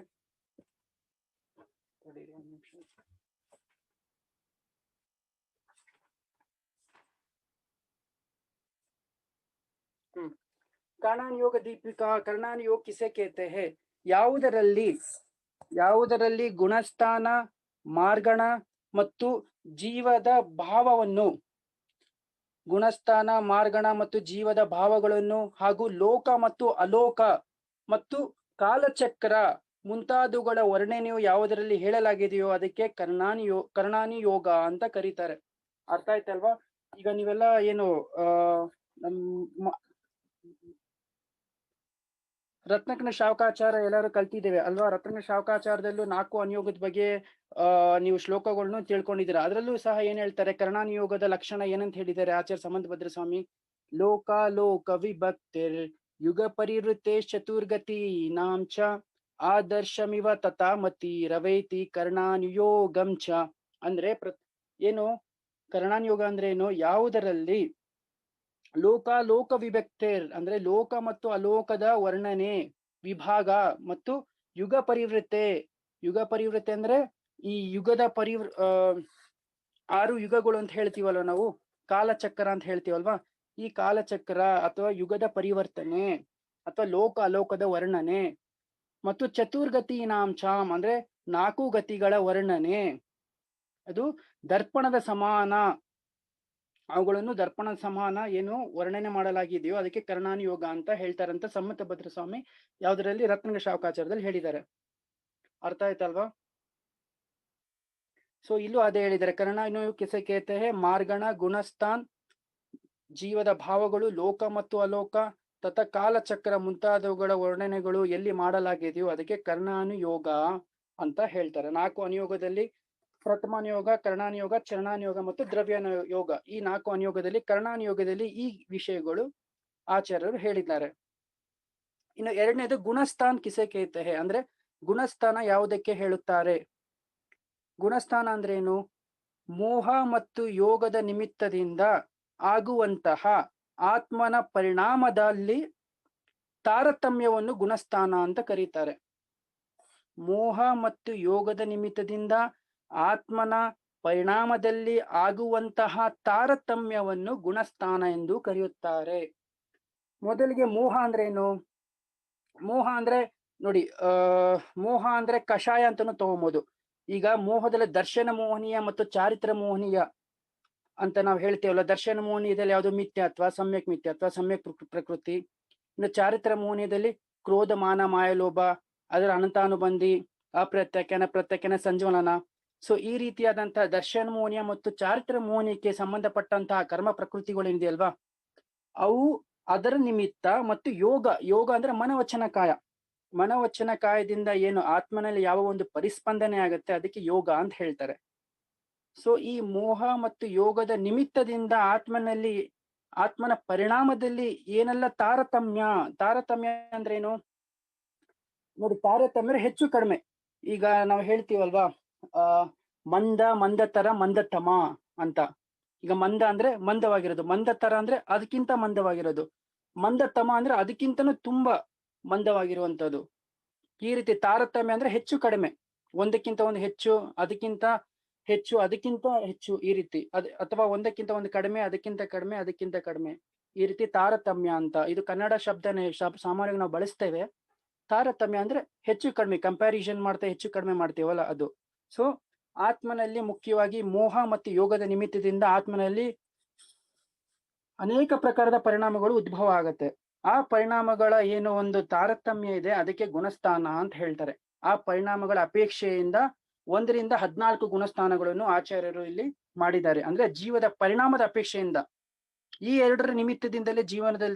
ಕರ್ಣಾನ್ ಯೋಗ ದೀಪಿಕಾ ಕರ್ಣಾನ್ ಯೋಗ ಕಿಸೆ ಕೇತೆ ಹೇ, ಯಾವುದರಲ್ಲಿ ಗುಣಸ್ಥಾನ, ಮಾರ್ಗಣ ಮತ್ತು ಜೀವದ ಭಾವವನ್ನು, ಗುಣಸ್ಥಾನ, ಮಾರ್ಗಣ ಮತ್ತು ಜೀವದ ಭಾವಗಳನ್ನು ಹಾಗೂ ಲೋಕ ಮತ್ತು ಅಲೋಕ ಮತ್ತು ಕಾಲಚಕ್ರ ಮುಂತಾದವುಗಳ ವರ್ಣನೆಯು ಯಾವುದರಲ್ಲಿ ಹೇಳಲಾಗಿದೆಯೋ ಅದಕ್ಕೆ ಕರ್ಣಾನಿ ಯೋಗ ಅಂತ ಕರೀತಾರೆ. ಅರ್ಥ ಆಯ್ತಲ್ವಾ? ಈಗ ನೀವೆಲ್ಲ ಏನು ನಮ್ಮ ರತ್ನಕನ ಶಾವಕಾಚಾರ ಎಲ್ಲರೂ ಕಲ್ತಿದ್ದೇವೆ ಅಲ್ವಾ? ರತ್ನಕನ ಶಾವಕಾಚಾರದಲ್ಲೂ 4 ಅನುಯೋಗದ ಬಗ್ಗೆ ನೀವು ಶ್ಲೋಕಗಳನ್ನು ತಿಳ್ಕೊಂಡಿದ್ದೀರಾ. ಅದರಲ್ಲೂ ಸಹ ಏನ್ ಹೇಳ್ತಾರೆ, ಕರ್ಣಾನುಯೋಗದ ಲಕ್ಷಣ ಏನಂತ ಹೇಳಿದ್ದಾರೆ ಆಚಾರ್ಯ ಸಂಬಂಧಭದ್ರ ಸ್ವಾಮಿ? ಲೋಕ ವಿಭಕ್ತಿರ್ ಯುಗ ಪರಿವೃತ್ತೆ ಚತುರ್ಗತಿ ನಾಂಚ ಆದರ್ಶಮಿವ ತಥಾಮತಿ ರವೈತಿ ಕರ್ಣಾನುಯೋಗಂ ಚ. ಅಂದ್ರೆ ಏನು ಕರ್ಣಾನುಯೋಗ ಅಂದ್ರೆ ಏನು? ಯಾವುದರಲ್ಲಿ ಲೋಕ ವಿಭಕ್ತಿರ್ ಅಂದ್ರೆ ಲೋಕ ಮತ್ತು ಅಲೋಕದ ವರ್ಣನೆ, ವಿಭಾಗ ಮತ್ತು ಯುಗ ಪರಿವೃತ್ತೆ ಅಂದ್ರೆ ಈ ಯುಗದ 6 ಯುಗಗಳು ಅಂತ ಹೇಳ್ತೀವಲ್ವ ನಾವು, ಕಾಲಚಕ್ರ ಅಂತ ಹೇಳ್ತೀವಲ್ವಾ? ಈ ಕಾಲಚಕ್ರ ಅಥವಾ ಯುಗದ ಪರಿವರ್ತನೆ ಅಥವಾ ಲೋಕ ಅಲೋಕದ ವರ್ಣನೆ ಮತ್ತು ಚತುರ್ಗತಿ ನಾಂಚಾಮ್ ಅಂದ್ರೆ 4 ಗತಿಗಳ ವರ್ಣನೆ, ಅದು ದರ್ಪಣದ ಸಮಾನ, ಅವುಗಳನ್ನು ದರ್ಪಣದ ಸಮಾನ ಏನು ವರ್ಣನೆ ಮಾಡಲಾಗಿದೆಯೋ ಅದಕ್ಕೆ ಕರ್ಣಾನುಯೋಗ ಅಂತ ಹೇಳ್ತಾರಂತ ಸಂಬಂಧಭದ್ರ ಸ್ವಾಮಿ ಯಾವ್ದ್ರಲ್ಲಿ? ರತ್ನಕ ಶಾವಕಾಚಾರದಲ್ಲಿ ಹೇಳಿದ್ದಾರೆ. ಅರ್ಥ ಆಯ್ತಲ್ವಾ? ಸೊ ಇಲ್ಲೂ ಅದೇ ಹೇಳಿದ್ದಾರೆ, ಕರ್ಣಾನುಯೋಗ ಕಿಸೆ ಕೇತೆ ಹೇ, ಮಾರ್ಗಣ, ಗುಣಸ್ಥಾನ್, ಜೀವದ ಭಾವಗಳು, ಲೋಕ ಮತ್ತು ಅಲೋಕ ತಥ ಕಾಲಚಕ್ರ ಮುಂತಾದವುಗಳ ವರ್ಣನೆಗಳು ಎಲ್ಲಿ ಮಾಡಲಾಗಿದೆಯೋ ಅದಕ್ಕೆ ಕರ್ಣಾನುಯೋಗ ಅಂತ ಹೇಳ್ತಾರೆ. 4 ಅನುಯೋಗದಲ್ಲಿ ಪ್ರಥಮಾನುಯೋಗ, ಕರ್ಣಾನುಯೋಗ, ಚರಣಾನುಯೋಗ ಮತ್ತು ದ್ರವ್ಯಾನುಯೋಗ, ಈ 4 ಅನುಯೋಗದಲ್ಲಿ ಕರ್ಣಾನುಯೋಗದಲ್ಲಿ ಈ ವಿಷಯಗಳು ಆಚಾರ್ಯರು ಹೇಳಿದ್ದಾರೆ. ಇನ್ನು ಎರಡನೇದು ಗುಣಸ್ಥಾನ್ ಕಿಸೆ ಕೇತೆ ಹೇ, ಅಂದ್ರೆ ಗುಣಸ್ಥಾನ ಯಾವುದಕ್ಕೆ ಹೇಳುತ್ತಾರೆ? ಗುಣಸ್ಥಾನ ಅಂದ್ರೆ ಏನು? ಮೋಹ ಮತ್ತು ಯೋಗದ ನಿಮಿತ್ತದಿಂದ ಆಗುವಂತಹ ಆತ್ಮನ ಪರಿಣಾಮದಲ್ಲಿ ತಾರತಮ್ಯವನ್ನು ಗುಣಸ್ಥಾನ ಅಂತ ಕರೀತಾರೆ. ಮೋಹ ಮತ್ತು ಯೋಗದ ನಿಮಿತ್ತದಿಂದ ಆತ್ಮನ ಪರಿಣಾಮದಲ್ಲಿ ಆಗುವಂತಹ ತಾರತಮ್ಯವನ್ನು ಗುಣಸ್ಥಾನ ಎಂದು ಕರೆಯುತ್ತಾರೆ. ಮೊದಲಿಗೆ ಮೋಹ ಅಂದ್ರೆ ಏನು? ಮೋಹ ಅಂದ್ರೆ ನೋಡಿ, ಮೋಹ ಅಂದ್ರೆ ಕಷಾಯ ಅಂತಾನು ತಗೊಬಹುದು. ಈಗ ಮೋಹದಲ್ಲಿ ದರ್ಶನ ಮೋಹನೀಯ ಮತ್ತು ಚಾರಿತ್ರ ಮೋಹನೀಯ ಅಂತ ನಾವು ಹೇಳ್ತೇವಲ್ಲ. ದರ್ಶನ ಮೋಹನೀಯದಲ್ಲಿ ಯಾವುದು? ಮಿಥ್ಯಾತ್ವ, ಸಮ್ಯಕ್ ಪ್ರಕೃತಿ. ಇನ್ನು ಚಾರಿತ್ರ ಮೋಹನೀಯದಲ್ಲಿ ಕ್ರೋಧ, ಮಾನ, ಮಾಯಲೋಭ, ಅದರ ಅನಂತಾನುಬಂಧಿ, ಪ್ರತ್ಯಕ್ಷನ ಸಂಜೀವನ. ಸೊ ಈ ರೀತಿಯಾದಂತಹ ದರ್ಶನ ಮೋಹನೀಯ ಮತ್ತು ಚಾರಿತ್ರ ಮೋಹನೀಯಕ್ಕೆ ಸಂಬಂಧಪಟ್ಟಂತಹ ಕರ್ಮ ಪ್ರಕೃತಿಗಳೇನಿದೆಯಲ್ವಾ, ಅವು ಅದರ ನಿಮಿತ್ತ. ಮತ್ತು ಯೋಗ ಅಂದ್ರೆ ಮನವಚನ ಕಾಯದಿಂದ ಏನು ಆತ್ಮನಲ್ಲಿ ಯಾವ ಒಂದು ಪರಿಸ್ಪಂದನೆ ಆಗುತ್ತೆ ಅದಕ್ಕೆ ಯೋಗ ಅಂತ ಹೇಳ್ತಾರೆ. ಸೊ ಈ ಮೋಹ ಮತ್ತು ಯೋಗದ ನಿಮಿತ್ತದಿಂದ ಆತ್ಮನ ಪರಿಣಾಮದಲ್ಲಿ ಏನೆಲ್ಲ ತಾರತಮ್ಯ ಅಂದ್ರೆ ಏನು ನೋಡಿ? ತಾರತಮ್ಯ ಹೆಚ್ಚು ಕಡಿಮೆ. ಈಗ ನಾವು ಹೇಳ್ತೀವಲ್ವಾ, ಮಂದತರ ಮಂದತಮ ಅಂತ. ಈಗ ಮಂದ ಅಂದ್ರೆ ಮಂದವಾಗಿರೋದು, ಮಂದತರ ಅಂದ್ರೆ ಅದಕ್ಕಿಂತ ಮಂದವಾಗಿರೋದು, ಮಂದತಮ ಅಂದ್ರೆ ಅದಕ್ಕಿಂತನೂ ತುಂಬಾ ಮಂದವಾಗಿರುವಂತದ್ದು. ಈ ರೀತಿ ತಾರತಮ್ಯ ಅಂದ್ರೆ ಹೆಚ್ಚು ಕಡಿಮೆ, ಒಂದಕ್ಕಿಂತ ಒಂದು ಹೆಚ್ಚು, ಅದಕ್ಕಿಂತ ಹೆಚ್ಚು, ಅದಕ್ಕಿಂತ ಹೆಚ್ಚು, ಈ ರೀತಿ. ಅಥವಾ ಒಂದಕ್ಕಿಂತ ಒಂದು ಕಡಿಮೆ, ಅದಕ್ಕಿಂತ ಕಡಿಮೆ, ಅದಕ್ಕಿಂತ ಕಡಿಮೆ, ಈ ರೀತಿ ತಾರತಮ್ಯ ಅಂತ. ಇದು ಕನ್ನಡ ಶಬ್ದನೇ, ಸಾಮಾನ್ಯವಾಗಿ ನಾವು ಬಳಸ್ತೇವೆ. ತಾರತಮ್ಯ ಅಂದ್ರೆ ಹೆಚ್ಚು ಕಡಿಮೆ, ಕಂಪ್ಯಾರಿಸನ್ ಮಾಡ್ತಾ ಹೆಚ್ಚು ಕಡಿಮೆ ಮಾಡ್ತೀವಲ್ಲ ಅದು. ಸೊ ಆತ್ಮನಲ್ಲಿ ಮುಖ್ಯವಾಗಿ ಮೋಹ ಮತ್ತು ಯೋಗದ ನಿಮಿತ್ತದಿಂದ ಆತ್ಮನಲ್ಲಿ ಅನೇಕ ಪ್ರಕಾರದ ಪರಿಣಾಮಗಳು ಉದ್ಭವ ಆಗತ್ತೆ. ಆ ಪರಿಣಾಮಗಳ ಏನು ಒಂದು ತಾರತಮ್ಯ ಇದೆ ಅದಕ್ಕೆ ಗುಣಸ್ಥಾನ ಅಂತ ಹೇಳ್ತಾರೆ. ಆ ಪರಿಣಾಮಗಳ ಅಪೇಕ್ಷೆಯಿಂದ 1ರಿಂದ 14 ಗುಣಸ್ಥಾನಗಳನ್ನು ಆಚಾರ್ಯರು ಇಲ್ಲಿ ಮಾಡಿದ್ದಾರೆ. ಅಂದ್ರೆ ಜೀವದ ಪರಿಣಾಮದ ಅಪೇಕ್ಷೆಯಿಂದ, ಈ 2ರ ನಿಮಿತ್ತದಿಂದಲೇ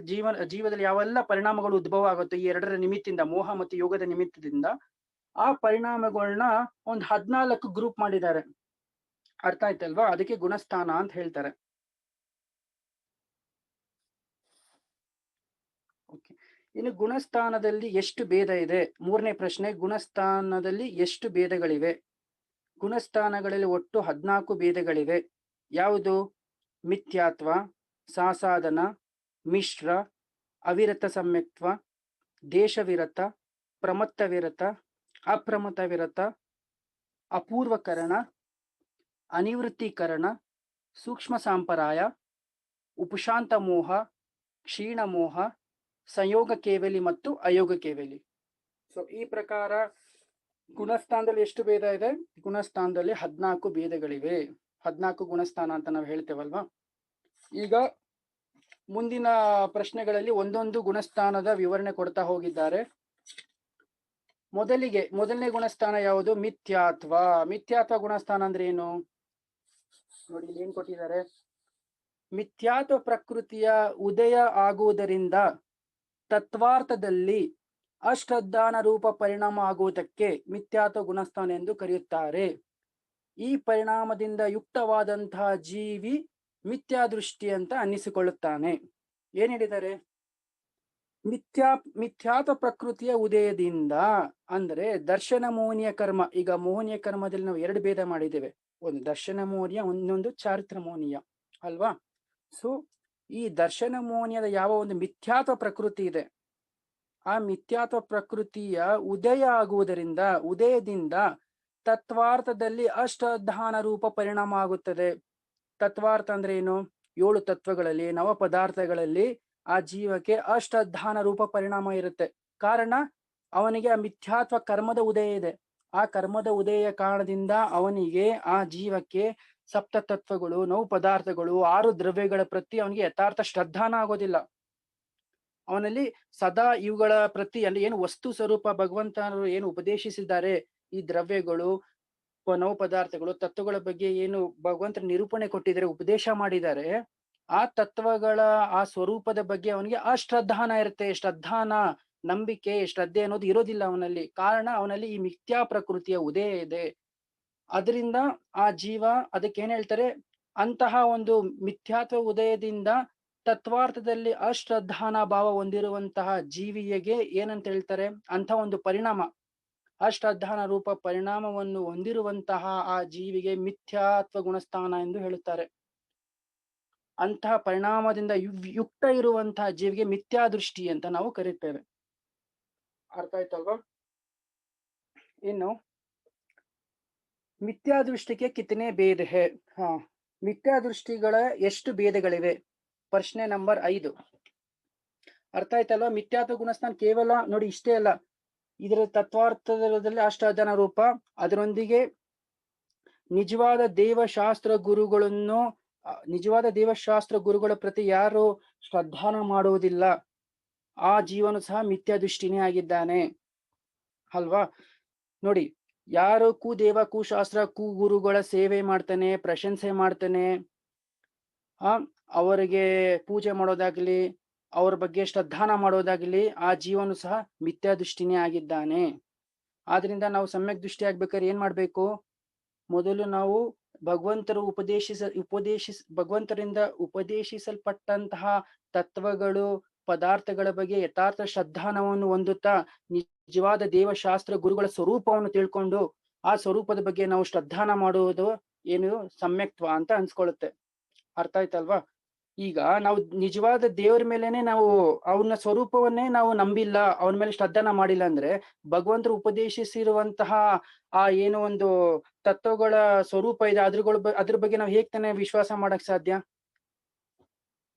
ಜೀವದಲ್ಲಿ ಯಾವೆಲ್ಲ ಪರಿಣಾಮಗಳು ಉದ್ಭವ ಆಗುತ್ತೋ ಈ 2ರ ನಿಮಿತ್ತಿಂದ, ಮೋಹ ಮತ್ತು ಯೋಗದ ನಿಮಿತ್ತದಿಂದ ಆ ಪರಿಣಾಮಗಳನ್ನ ಒಂದು 14 ಗ್ರೂಪ್ ಮಾಡಿದ್ದಾರೆ. ಅರ್ಥ ಆಯ್ತಲ್ವಾ? ಅದಕ್ಕೆ ಗುಣಸ್ಥಾನ ಅಂತ ಹೇಳ್ತಾರೆ. ಇನ್ನು ಗುಣಸ್ಥಾನದಲ್ಲಿ ಎಷ್ಟು ಭೇದ ಇದೆ? 3ನೇ ಪ್ರಶ್ನೆ, ಗುಣಸ್ಥಾನದಲ್ಲಿ ಎಷ್ಟು ಭೇದಗಳಿವೆ? ಗುಣಸ್ಥಾನಗಳಲ್ಲಿ ಒಟ್ಟು 14 ಭೇದಗಳಿವೆ. ಯಾವುದು? ಮಿಥ್ಯಾತ್ವ, ಸಾಸಾಧನ, ಮಿಶ್ರ, ಅವಿರತ ಸಮ್ಯಕ್ತ್ವ, ದೇಶವಿರತ, ಪ್ರಮತ್ತ ವಿರತ, ಅಪ್ರಮತ್ತ ವಿರತ, ಅಪೂರ್ವಕರಣ, ಅನಿವೃತ್ತೀಕರಣ, ಸೂಕ್ಷ್ಮ ಸಂಪರಾಯ, ಉಪಶಾಂತ ಮೋಹ, ಕ್ಷೀಣ ಮೋಹ, ಸಂಯೋಗ ಕೇವಲಿ ಮತ್ತು ಅಯೋಗ ಕೇವಲಿ. ಸೊ ಈ ಪ್ರಕಾರ ಗುಣಸ್ಥಾನದಲ್ಲಿ ಎಷ್ಟು ಭೇದ ಇದೆ? ಗುಣಸ್ಥಾನದಲ್ಲಿ 14 ಭೇದಗಳಿವೆ. 14 ಗುಣಸ್ಥಾನ ಅಂತ ನಾವು ಹೇಳ್ತೇವಲ್ವಾ. ಈಗ ಮುಂದಿನ ಪ್ರಶ್ನೆಗಳಲ್ಲಿ ಒಂದೊಂದು ಗುಣಸ್ಥಾನದ ವಿವರಣೆ ಕೊಡ್ತಾ ಹೋಗಿದ್ದಾರೆ. ಮೊದಲನೇ ಗುಣಸ್ಥಾನ ಯಾವುದು? ಮಿಥ್ಯಾತ್ವ. ಮಿಥ್ಯಾತ್ವ ಗುಣಸ್ಥಾನ ಅಂದ್ರೆ ಏನು ನೋಡಿ, ಏನ್ ಕೊಟ್ಟಿದ್ದಾರೆ? ಮಿಥ್ಯಾತ್ವ ಪ್ರಕೃತಿಯ ಉದಯ ಆಗುವುದರಿಂದ ತತ್ವಾರ್ಥದಲ್ಲಿ ಅಶ್ರದ್ಧಾನ ರೂಪ ಪರಿಣಾಮ ಆಗುವುದಕ್ಕೆ ಮಿಥ್ಯಾತ್ವ ಗುಣಸ್ಥಾನ ಎಂದು ಕರೆಯುತ್ತಾರೆ. ಈ ಪರಿಣಾಮದಿಂದ ಯುಕ್ತವಾದಂತಹ ಜೀವಿ ಮಿಥ್ಯಾದೃಷ್ಟಿ ಅಂತ ಅನ್ನಿಸಿಕೊಳ್ಳುತ್ತಾನೆ. ಏನ್ ಹೇಳಿದ್ದಾರೆ? ಮಿಥ್ಯಾತ್ವ ಪ್ರಕೃತಿಯ ಉದಯದಿಂದ ಅಂದ್ರೆ ದರ್ಶನ ಮೋಹನೀಯ ಕರ್ಮ. ಈಗ ಮೋಹನೀಯ ಕರ್ಮದಲ್ಲಿ ನಾವು 2 ಭೇದ ಮಾಡಿದ್ದೇವೆ, ಒಂದು ದರ್ಶನ ಮೋಹನೀಯ, ಇನ್ನೊಂದು ಚಾರಿತ್ರ ಮೋಹನೀಯ ಅಲ್ವಾ. ಸೊ ಈ ದರ್ಶನ ಮೋಹನೀಯದ ಯಾವ ಒಂದು ಮಿಥ್ಯಾತ್ವ ಪ್ರಕೃತಿ ಇದೆ, ಆ ಮಿಥ್ಯಾತ್ವ ಪ್ರಕೃತಿಯ ಉದಯದಿಂದ ತತ್ವಾರ್ಥದಲ್ಲಿ ಅಷ್ಟಾಧಾನ ರೂಪ ಪರಿಣಾಮ ಆಗುತ್ತದೆ. ತತ್ವಾರ್ಥ ಅಂದ್ರೆ ಏನು? 7 ತತ್ವಗಳಲ್ಲಿ, ನವ ಪದಾರ್ಥಗಳಲ್ಲಿ ಆ ಜೀವಕ್ಕೆ ಅಷ್ಟಾಧಾನ ರೂಪ ಪರಿಣಾಮ ಇರುತ್ತೆ. ಕಾರಣ ಅವನಿಗೆ ಆ ಮಿಥ್ಯಾತ್ವ ಕರ್ಮದ ಉದಯ ಇದೆ. ಆ ಕರ್ಮದ ಉದಯ ಕಾರಣದಿಂದ ಅವನಿಗೆ, ಆ ಜೀವಕ್ಕೆ ಸಪ್ತ ತತ್ವಗಳು, ನವ ಪದಾರ್ಥಗಳು, 6 ದ್ರವ್ಯಗಳ ಪ್ರತಿ ಅವನಿಗೆ ಯಥಾರ್ಥ ಶ್ರದ್ಧಾನ ಆಗೋದಿಲ್ಲ. ಅವನಲ್ಲಿ ಸದಾ ಇವುಗಳ ಪ್ರತಿ ಅಲ್ಲಿ ಏನು ವಸ್ತು ಸ್ವರೂಪ ಭಗವಂತರು ಏನು ಉಪದೇಶಿಸಿದ್ದಾರೆ, ಈ ದ್ರವ್ಯಗಳು, ನವ ಪದಾರ್ಥಗಳು, ತತ್ವಗಳ ಬಗ್ಗೆ ಏನು ಭಗವಂತರ ನಿರೂಪಣೆ ಕೊಟ್ಟಿದ್ದಾರೆ, ಉಪದೇಶ ಮಾಡಿದ್ದಾರೆ, ಆ ತತ್ವಗಳ ಆ ಸ್ವರೂಪದ ಬಗ್ಗೆ ಅವನಿಗೆ ಅಶ್ರದ್ಧಾನ ಇರುತ್ತೆ. ಶ್ರದ್ಧಾನ, ನಂಬಿಕೆ, ಶ್ರದ್ಧೆ ಅನ್ನೋದು ಇರೋದಿಲ್ಲ ಅವನಲ್ಲಿ. ಕಾರಣ ಅವನಲ್ಲಿ ಈ ಮಿಥ್ಯಾ ಪ್ರಕೃತಿಯ ಉದಯ ಇದೆ. ಅದರಿಂದ ಆ ಜೀವ, ಅದಕ್ಕೆ ಏನ್ ಹೇಳ್ತಾರೆ, ಅಂತಹ ಒಂದು ಮಿಥ್ಯಾತ್ವ ಉದಯದಿಂದ ತತ್ವಾರ್ಥದಲ್ಲಿ ಅಶ್ರದ್ಧಾನ ಭಾವ ಹೊಂದಿರುವಂತಹ ಜೀವಿಯಗೆ ಏನಂತ ಹೇಳ್ತಾರೆ? ಅಂತ ಒಂದು ಪರಿಣಾಮ, ಅಶ್ರದ್ಧಾನ ರೂಪ ಪರಿಣಾಮವನ್ನು ಹೊಂದಿರುವಂತಹ ಆ ಜೀವಿಗೆ ಮಿಥ್ಯಾತ್ವ ಗುಣಸ್ಥಾನ ಎಂದು ಹೇಳುತ್ತಾರೆ. ಅಂತಹ ಪರಿಣಾಮದಿಂದ ಯುಕ್ತ ಇರುವಂತಹ ಜೀವಿಗೆ ಮಿಥ್ಯಾದೃಷ್ಟಿ ಅಂತ ನಾವು ಕರೀತೇವೆ. ಅರ್ಥ ಆಯ್ತಲ್ವಾ? ಇನ್ನು ಮಿಥ್ಯಾದೃಷ್ಟಿಗೆ ಕಿತನೆ ಭೇದ ಹೇ? ಮಿಥ್ಯಾದೃಷ್ಟಿಗಳ ಎಷ್ಟು ಭೇದಗಳಿವೆ? ಪ್ರಶ್ನೆ ನಂಬರ್ 5. ಅರ್ಥ ಆಯ್ತಲ್ವಾ? ಮಿಥ್ಯಾತ್ವ ಗುಣಸ್ಥಾನ ಕೇವಲ ನೋಡಿ ಇಷ್ಟೇ ಅಲ್ಲ, ಇದರ ತತ್ವಾರ್ಥದಲ್ಲಿ ಅಷ್ಟಾಧಾನ ರೂಪ, ಅದರೊಂದಿಗೆ ನಿಜವಾದ ದೇವಶಾಸ್ತ್ರ ಗುರುಗಳ ಪ್ರತಿ ಯಾರು ಶ್ರದ್ಧಾನ ಮಾಡುವುದಿಲ್ಲ, ಆ ಜೀವನು ಸಹ ಮಿಥ್ಯಾದೃಷ್ಟಿನೇ ಆಗಿದ್ದಾನೆ ಅಲ್ವಾ. ನೋಡಿ, ಯಾರು ಕುದೇವ, ಕುಶಾಸ್ತ್ರ, ಗುರುಗಳ ಸೇವೆ ಮಾಡ್ತಾನೆ, ಪ್ರಶಂಸೆ ಮಾಡ್ತಾನೆ, ಅವರಿಗೆ ಪೂಜೆ ಮಾಡೋದಾಗ್ಲಿ, ಅವ್ರ ಬಗ್ಗೆ ಶ್ರದ್ಧಾನ ಮಾಡೋದಾಗ್ಲಿ, ಆ ಜೀವನು ಸಹ ಮಿಥ್ಯಾದೃಷ್ಟಿನೇ ಆಗಿದ್ದಾನೆ. ಆದ್ರಿಂದ ನಾವು ಸಮ್ಯಕ್ ದೃಷ್ಟಿ ಆಗ್ಬೇಕಾದ್ರೆ ಏನ್ ಮಾಡ್ಬೇಕು? ಮೊದಲು ನಾವು ಭಗವಂತರಿಂದ ಉಪದೇಶಿಸಲ್ಪಟ್ಟಂತಹ ತತ್ವಗಳು, ಪದಾರ್ಥಗಳ ಬಗ್ಗೆ ಯಥಾರ್ಥ ಶ್ರದ್ಧಾನವನ್ನು ಹೊಂದುತ್ತಾ ನಿಜವಾದ ದೇವಶಾಸ್ತ್ರ ಗುರುಗಳ ಸ್ವರೂಪವನ್ನು ತಿಳ್ಕೊಂಡು ಆ ಸ್ವರೂಪದ ಬಗ್ಗೆ ನಾವು ಶ್ರದ್ಧಾನ ಮಾಡುವುದು ಏನು ಸಮ್ಯಕ್ತ್ವ ಅಂತ ಅನ್ಸ್ಕೊಳ್ಳುತ್ತೆ. ಅರ್ಥ ಆಯ್ತಲ್ವಾ? ಈಗ ನಾವು ನಿಜವಾದ ದೇವರ ಮೇಲೆನೆ ನಾವು ಅವನ ಸ್ವರೂಪವನ್ನೇ ನಾವು ನಂಬಿಲ್ಲ, ಅವನ ಮೇಲೆ ಶ್ರದ್ಧಾನ ಮಾಡಿಲ್ಲ ಅಂದ್ರೆ ಭಗವಂತರು ಉಪದೇಶಿಸಿರುವಂತಹ ಆ ಏನು ಒಂದು ತತ್ವಗಳ ಸ್ವರೂಪ ಇದೆ ಅದ್ರ ಬಗ್ಗೆ ನಾವು ಹೇಗ್ ತಾನೇ ವಿಶ್ವಾಸ ಮಾಡಕ್ ಸಾಧ್ಯ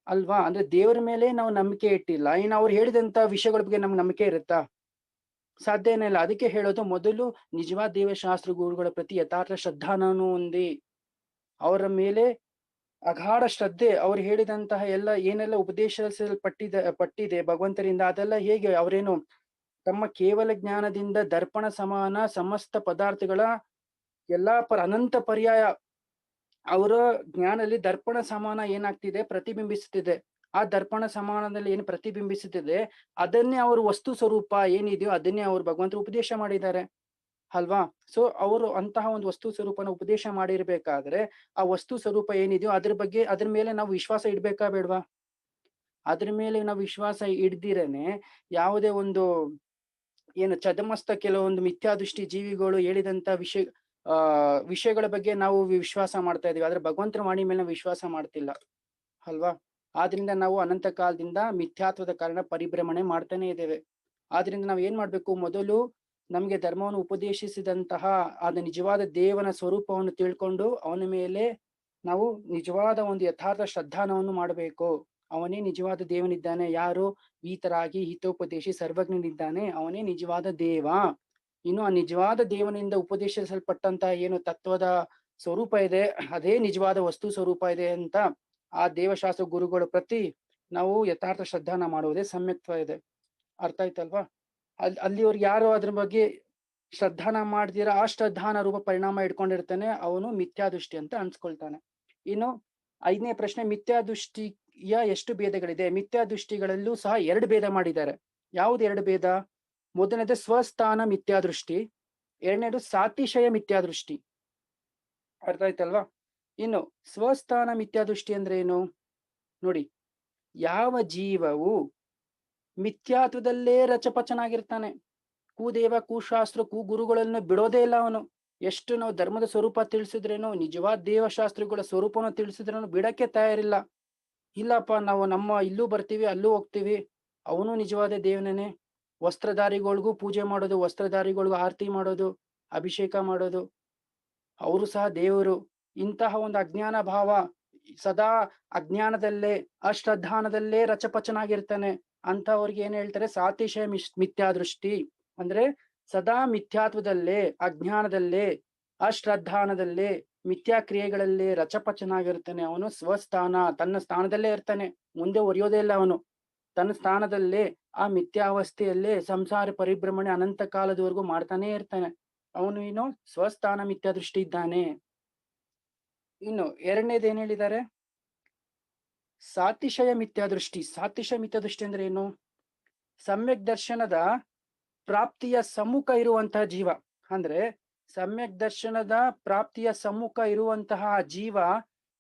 ಅಲ್ವಾ? ಅಂದ್ರೆ ದೇವರ ಮೇಲೆ ನಾವು ನಂಬಿಕೆ ಇಟ್ಟಿಲ್ಲ, ಇನ್ನು ಅವ್ರು ಹೇಳಿದಂತ ವಿಷಯಗಳ ಬಗ್ಗೆ ನಮ್ಗೆ ನಂಬಿಕೆ ಇರುತ್ತಾ? ಸಾಧ್ಯನೇ ಇಲ್ಲ. ಅದಕ್ಕೆ ಹೇಳೋದು, ಮೊದಲು ನಿಜವಾದ ದೇವಶಾಸ್ತ್ರ ಗುರುಗಳ ಪ್ರತಿ ಯಥಾರ್ಥ ಶ್ರದ್ಧಾನೂ ಹೊಂದಿ, ಅವರ ಮೇಲೆ ಅಗಾಢ ಶ್ರದ್ಧೆ, ಅವ್ರು ಹೇಳಿದಂತಹ ಎಲ್ಲ ಏನೆಲ್ಲ ಪಟ್ಟಿದೆ ಭಗವಂತರಿಂದ, ಅದೆಲ್ಲ ಹೇಗೆ ಅವರೇನು ತಮ್ಮ ಕೇವಲ ಜ್ಞಾನದಿಂದ ದರ್ಪಣ ಸಮಾನ ಸಮಸ್ತ ಪದಾರ್ಥಗಳ ಎಲ್ಲಾ ಅನಂತ ಪರ್ಯಾಯ ಅವರ ಜ್ಞಾನದಲ್ಲಿ ದರ್ಪಣ ಸಮಾನ ಏನಾಗ್ತಿದೆ, ಪ್ರತಿಬಿಂಬಿಸುತ್ತಿದೆ. ಆ ದರ್ಪಣ ಸಮಾನದಲ್ಲಿ ಏನು ಪ್ರತಿಬಿಂಬಿಸುತ್ತಿದೆ ಅದನ್ನೇ ಅವರು ವಸ್ತು ಸ್ವರೂಪ ಏನಿದೆಯೋ ಅದನ್ನೇ ಅವರು ಭಗವಂತರು ಉಪದೇಶ ಮಾಡಿದ್ದಾರೆ ಅಲ್ವಾ. ಸೊ ಅವರು ಅಂತಹ ಒಂದು ವಸ್ತು ಸ್ವರೂಪನ ಉಪದೇಶ ಮಾಡಿರ್ಬೇಕಾದ್ರೆ ಆ ವಸ್ತು ಸ್ವರೂಪ ಏನಿದೆಯೋ ಅದ್ರ ಮೇಲೆ ನಾವು ವಿಶ್ವಾಸ ಇಡ್ಬೇಕಾ ಬೇಡ್ವಾ? ಅದ್ರ ಮೇಲೆ ನಾವು ವಿಶ್ವಾಸ ಇಡ್ದಿರೇನೆ ಯಾವುದೇ ಒಂದು ಏನು ಚದಮಸ್ತ ಕೆಲವೊಂದು ಮಿಥ್ಯಾದೃಷ್ಟಿ ಜೀವಿಗಳು ಹೇಳಿದಂತ ವಿಷಯಗಳ ಬಗ್ಗೆ ನಾವು ವಿಶ್ವಾಸ ಮಾಡ್ತಾ ಇದೀವಿ, ಆದ್ರೆ ಭಗವಂತನ ವಾಣಿ ಮೇಲೆ ನಾವು ವಿಶ್ವಾಸ ಮಾಡ್ತಿಲ್ಲ ಅಲ್ವಾ. ಆದ್ರಿಂದ ನಾವು ಅನಂತ ಕಾಲದಿಂದ ಮಿಥ್ಯಾತ್ವದ ಕಾರಣ ಪರಿಭ್ರಮಣೆ ಮಾಡ್ತಾನೆ ಇದ್ದೇವೆ. ಆದ್ರಿಂದ ನಾವ್ ಏನ್ ಮಾಡ್ಬೇಕು, ಮೊದಲು ನಮ್ಗೆ ಧರ್ಮವನ್ನು ಉಪದೇಶಿಸಿದಂತಹ ಅದ ನಿಜವಾದ ದೇವನ ಸ್ವರೂಪವನ್ನು ತಿಳ್ಕೊಂಡು ಅವನ ಮೇಲೆ ನಾವು ನಿಜವಾದ ಒಂದು ಯಥಾರ್ಥ ಶ್ರದ್ಧಾನವನ್ನು ಮಾಡಬೇಕು. ಅವನೇ ನಿಜವಾದ ದೇವನಿದ್ದಾನೆ. ಯಾರು? ವೀತರಾಗಿ ಹಿತೋಪದೇಶಿ ಸರ್ವಜ್ಞನಿದ್ದಾನೆ, ಅವನೇ ನಿಜವಾದ ದೇವ. ಇನ್ನು ಆ ನಿಜವಾದ ದೇವನಿಂದ ಉಪದೇಶಿಸಲ್ಪಟ್ಟಂತಹ ಏನು ತತ್ವದ ಸ್ವರೂಪ ಇದೆ ಅದೇ ನಿಜವಾದ ವಸ್ತು ಸ್ವರೂಪ ಇದೆ ಅಂತ ಆ ದೇವಶಾಸ್ತ್ರ ಗುರುಗಳ ಪ್ರತಿ ನಾವು ಯಥಾರ್ಥ ಶ್ರದ್ಧಾನ ಮಾಡುವುದೇ ಸಮ್ಯಕ್ತ್ವ ಇದೆ. ಅರ್ಥ ಆಯ್ತಲ್ವಾ? ಅಲ್ಲಿವ್ರಿಗೆ ಯಾರು ಅದ್ರ ಬಗ್ಗೆ ಶ್ರದ್ಧಾನ ಮಾಡ್ದಿರ ಆ ಶ್ರದ್ಧಾನ ರೂಪ ಪರಿಣಾಮ ಇಟ್ಕೊಂಡಿರ್ತಾನೆ, ಅವನು ಮಿಥ್ಯಾದೃಷ್ಟಿ ಅಂತ ಅನ್ಸ್ಕೊಳ್ತಾನೆ. ಇನ್ನು 5ನೇ ಪ್ರಶ್ನೆ, ಮಿಥ್ಯಾದೃಷ್ಟಿಯ ಎಷ್ಟು ಭೇದಗಳಿದೆ? ಮಿಥ್ಯಾದೃಷ್ಟಿಗಳಲ್ಲೂ ಸಹ 2 ಭೇದ ಮಾಡಿದ್ದಾರೆ. ಯಾವ್ದು 2 ಭೇದ? ಮೊದಲನೇದು ಸ್ವಸ್ಥಾನ ಮಿಥ್ಯಾದೃಷ್ಟಿ, ಎರಡನೇದು ಸಾತಿಶಯ ಮಿಥ್ಯಾದೃಷ್ಟಿ. ಅರ್ಥ ಆಯ್ತಲ್ವಾ? ಇನ್ನು ಸ್ವಸ್ಥಾನ ಮಿಥ್ಯಾದೃಷ್ಟಿ ಅಂದ್ರೆ ಏನು ನೋಡಿ, ಯಾವ ಜೀವವು ಮಿಥ್ಯಾತ್ವದಲ್ಲೇ ರಚಪಚನಾಗಿರ್ತಾನೆ, ಕೂದೇವ ಕೂಶಾಸ್ತ್ರ ಗುರುಗಳನ್ನು ಬಿಡೋದೇ ಇಲ್ಲ ಅವನು. ಎಷ್ಟು ನಾವು ಧರ್ಮದ ಸ್ವರೂಪ ತಿಳಿಸಿದ್ರೇನು, ನಿಜವಾದ ದೇವಶಾಸ್ತ್ರಗಳ ಸ್ವರೂಪವನ್ನು ತಿಳಿಸಿದ್ರೇನು ಬಿಡಕ್ಕೆ ತಯಾರಿಲ್ಲ. ಇಲ್ಲಪ್ಪ ನಾವು ನಮ್ಮ ಇಲ್ಲೂ ಬರ್ತೀವಿ ಅಲ್ಲೂ ಹೋಗ್ತೀವಿ, ಅವನು ನಿಜವಾದ ದೇವನೇ. ವಸ್ತ್ರಧಾರಿಗಳಿಗೂ ಪೂಜೆ ಮಾಡೋದು, ವಸ್ತ್ರಧಾರಿಗಳಿಗೂ ಆರತಿ ಮಾಡೋದು, ಅಭಿಷೇಕ ಮಾಡೋದು, ಅವರು ಸಹ ದೇವರು. ಇಂತಹ ಒಂದು ಅಜ್ಞಾನ ಭಾವ, ಸದಾ ಅಜ್ಞಾನದಲ್ಲೇ ಅಶ್ರದ್ಧಾನದಲ್ಲೇ ರಚಪಚನಾಗಿರ್ತಾನೆ ಅಂತವ್ರಿಗೆ ಏನ್ ಹೇಳ್ತಾರೆ? ಸಾತಿಶಯ ಮಿಥ್ಯಾದೃಷ್ಟಿ. ಅಂದ್ರೆ ಸದಾ ಮಿಥ್ಯಾತ್ವದಲ್ಲೇ, ಅಜ್ಞಾನದಲ್ಲೇ, ಅಶ್ರದ್ಧಾನದಲ್ಲೇ, ಮಿಥ್ಯಾ ಕ್ರಿಯೆಗಳಲ್ಲೇ ರಚಪಚನಾಗಿರ್ತಾನೆ. ಅವನು ಸ್ವಸ್ಥಾನ, ತನ್ನ ಸ್ಥಾನದಲ್ಲೇ ಇರ್ತಾನೆ, ಮುಂದೆ ಒರೆಯೋದೇ ಇಲ್ಲ. ಅವನು ತನ್ನ ಸ್ಥಾನದಲ್ಲೇ ಆ ಮಿಥ್ಯಾವಸ್ಥೆಯಲ್ಲೇ ಸಂಸಾರ ಪರಿಭ್ರಮಣೆ ಅನಂತ ಕಾಲದವರೆಗೂ ಮಾಡ್ತಾನೆ ಇರ್ತಾನೆ. ಅವನು ಏನು ಸ್ವಸ್ಥಾನ ಮಿಥ್ಯಾದೃಷ್ಟಿ ಇದ್ದಾನೆ. ಇನ್ನು 2ನೇದು ಏನ್ ಹೇಳಿದ್ದಾರೆ? ಸಾತಿಶಯ ಮಿಥ್ಯಾದೃಷ್ಟಿ. ಸಾತಿಶಯ ಮಿಥ್ಯಾದೃಷ್ಟಿ ಅಂದ್ರೆ ಏನು? ಸಮ್ಯಕ್ ದರ್ಶನದ ಪ್ರಾಪ್ತಿಯ ಸಮ್ಮುಖ ಇರುವಂತಹ ಜೀವ, ಅಂದ್ರೆ ಸಮ್ಯಕ್ ದರ್ಶನದ ಪ್ರಾಪ್ತಿಯ ಸಮ್ಮುಖ ಇರುವಂತಹ ಜೀವ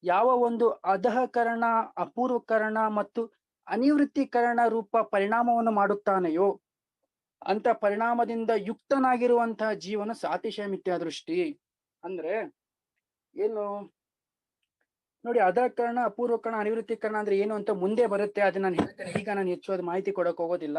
ಯಾವ ಒಂದು ಅಧಃಕರಣ, ಅಪೂರ್ವಕರಣ ಮತ್ತು ಅನಿವೃತ್ತೀಕರಣ ರೂಪ ಪರಿಣಾಮವನ್ನು ಮಾಡುತ್ತಾನೆಯೋ ಅಂತ ಪರಿಣಾಮದಿಂದ ಯುಕ್ತನಾಗಿರುವಂತಹ ಜೀವನ ಸಾತಿಶಯ ಮಿಥ್ಯಾದೃಷ್ಟಿ. ಅಂದ್ರೆ ಏನು ನೋಡಿ, ಅಧಃಕರಣ, ಅಪೂರ್ವಕರಣ, ಅನಿವೃತ್ತೀಕರಣ ಅಂದ್ರೆ ಏನು ಅಂತ ಮುಂದೆ ಬರುತ್ತೆ, ಅದನ್ನ ನಾನು ಹೇಳ್ತೇನೆ. ಈಗ ನಾನು ಹೆಚ್ಚು ಅದು ಮಾಹಿತಿ ಕೊಡಕ್ ಹೋಗೋದಿಲ್ಲ.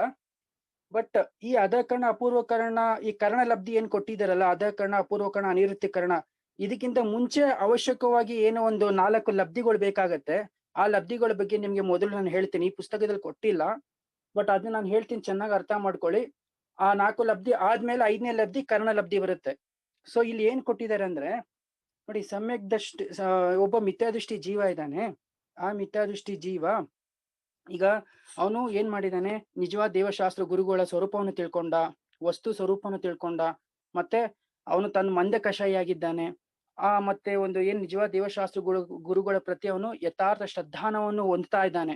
ಬಟ್ ಈ ಅಧಃಕರಣ, ಅಪೂರ್ವಕರಣ, ಈ ಕರ್ಣ ಲಬ್ಧಿ ಏನ್ ಕೊಟ್ಟಿದ್ದಾರಲ್ಲ, ಅಧಃಕರಣ, ಅಪೂರ್ವಕರಣ, ಅನಿವೃತ್ತೀಕರಣ, ಇದಕ್ಕಿಂತ ಮುಂಚೆ ಅವಶ್ಯಕವಾಗಿ ಏನೋ ಒಂದು 4 ಲಬ್ಧಿಗಳು ಬೇಕಾಗತ್ತೆ. ಆ ಲಬ್ಧಿಗಳ ಬಗ್ಗೆ ನಿಮ್ಗೆ ಮೊದಲು ನಾನು ಹೇಳ್ತೀನಿ. ಈ ಪುಸ್ತಕದಲ್ಲಿ ಕೊಟ್ಟಿಲ್ಲ, ಬಟ್ ಅದನ್ನ ನಾನು ಹೇಳ್ತೀನಿ, ಚೆನ್ನಾಗಿ ಅರ್ಥ ಮಾಡ್ಕೊಳ್ಳಿ. ಆ 4 ಲಬ್ಧಿ ಆದ್ಮೇಲೆ 5ನೇ ಲಬ್ಧಿ ಕರ್ಣ ಲಬ್ಧಿ ಬರುತ್ತೆ. ಸೊ ಇಲ್ಲಿ ಏನ್ ಕೊಟ್ಟಿದ್ದಾರೆ ಅಂದ್ರೆ ನೋಡಿ, ಸಮ್ಯಕ್ ದೃಷ್ಟಿ, ಒಬ್ಬ ಮಿಥ್ಯಾದೃಷ್ಟಿ ಜೀವ ಇದ್ದಾನೆ. ಆ ಮಿಥ್ಯಾದೃಷ್ಟಿ ಜೀವ ಈಗ ಅವನು ಏನ್ ಮಾಡಿದಾನೆ? ನಿಜವಾದ ದೇವಶಾಸ್ತ್ರ ಗುರುಗಳ ಸ್ವರೂಪವನ್ನು ತಿಳ್ಕೊಂಡ, ವಸ್ತು ಸ್ವರೂಪವನ್ನು ತಿಳ್ಕೊಂಡ, ಮತ್ತೆ ಅವನು ತನ್ನ ಮಂದ ಕಷಾಯಿಯಾಗಿದ್ದಾನೆ. ಮತ್ತೆ ಒಂದು ಏನ್ ನಿಜವಾದ ದೇವಶಾಸ್ತ್ರ ಗುರುಗಳ ಪ್ರತಿ ಅವನು ಯಥಾರ್ಥ ಶ್ರದ್ಧಾನವನ್ನು ಹೊಂದ್ತಾ ಇದ್ದಾನೆ.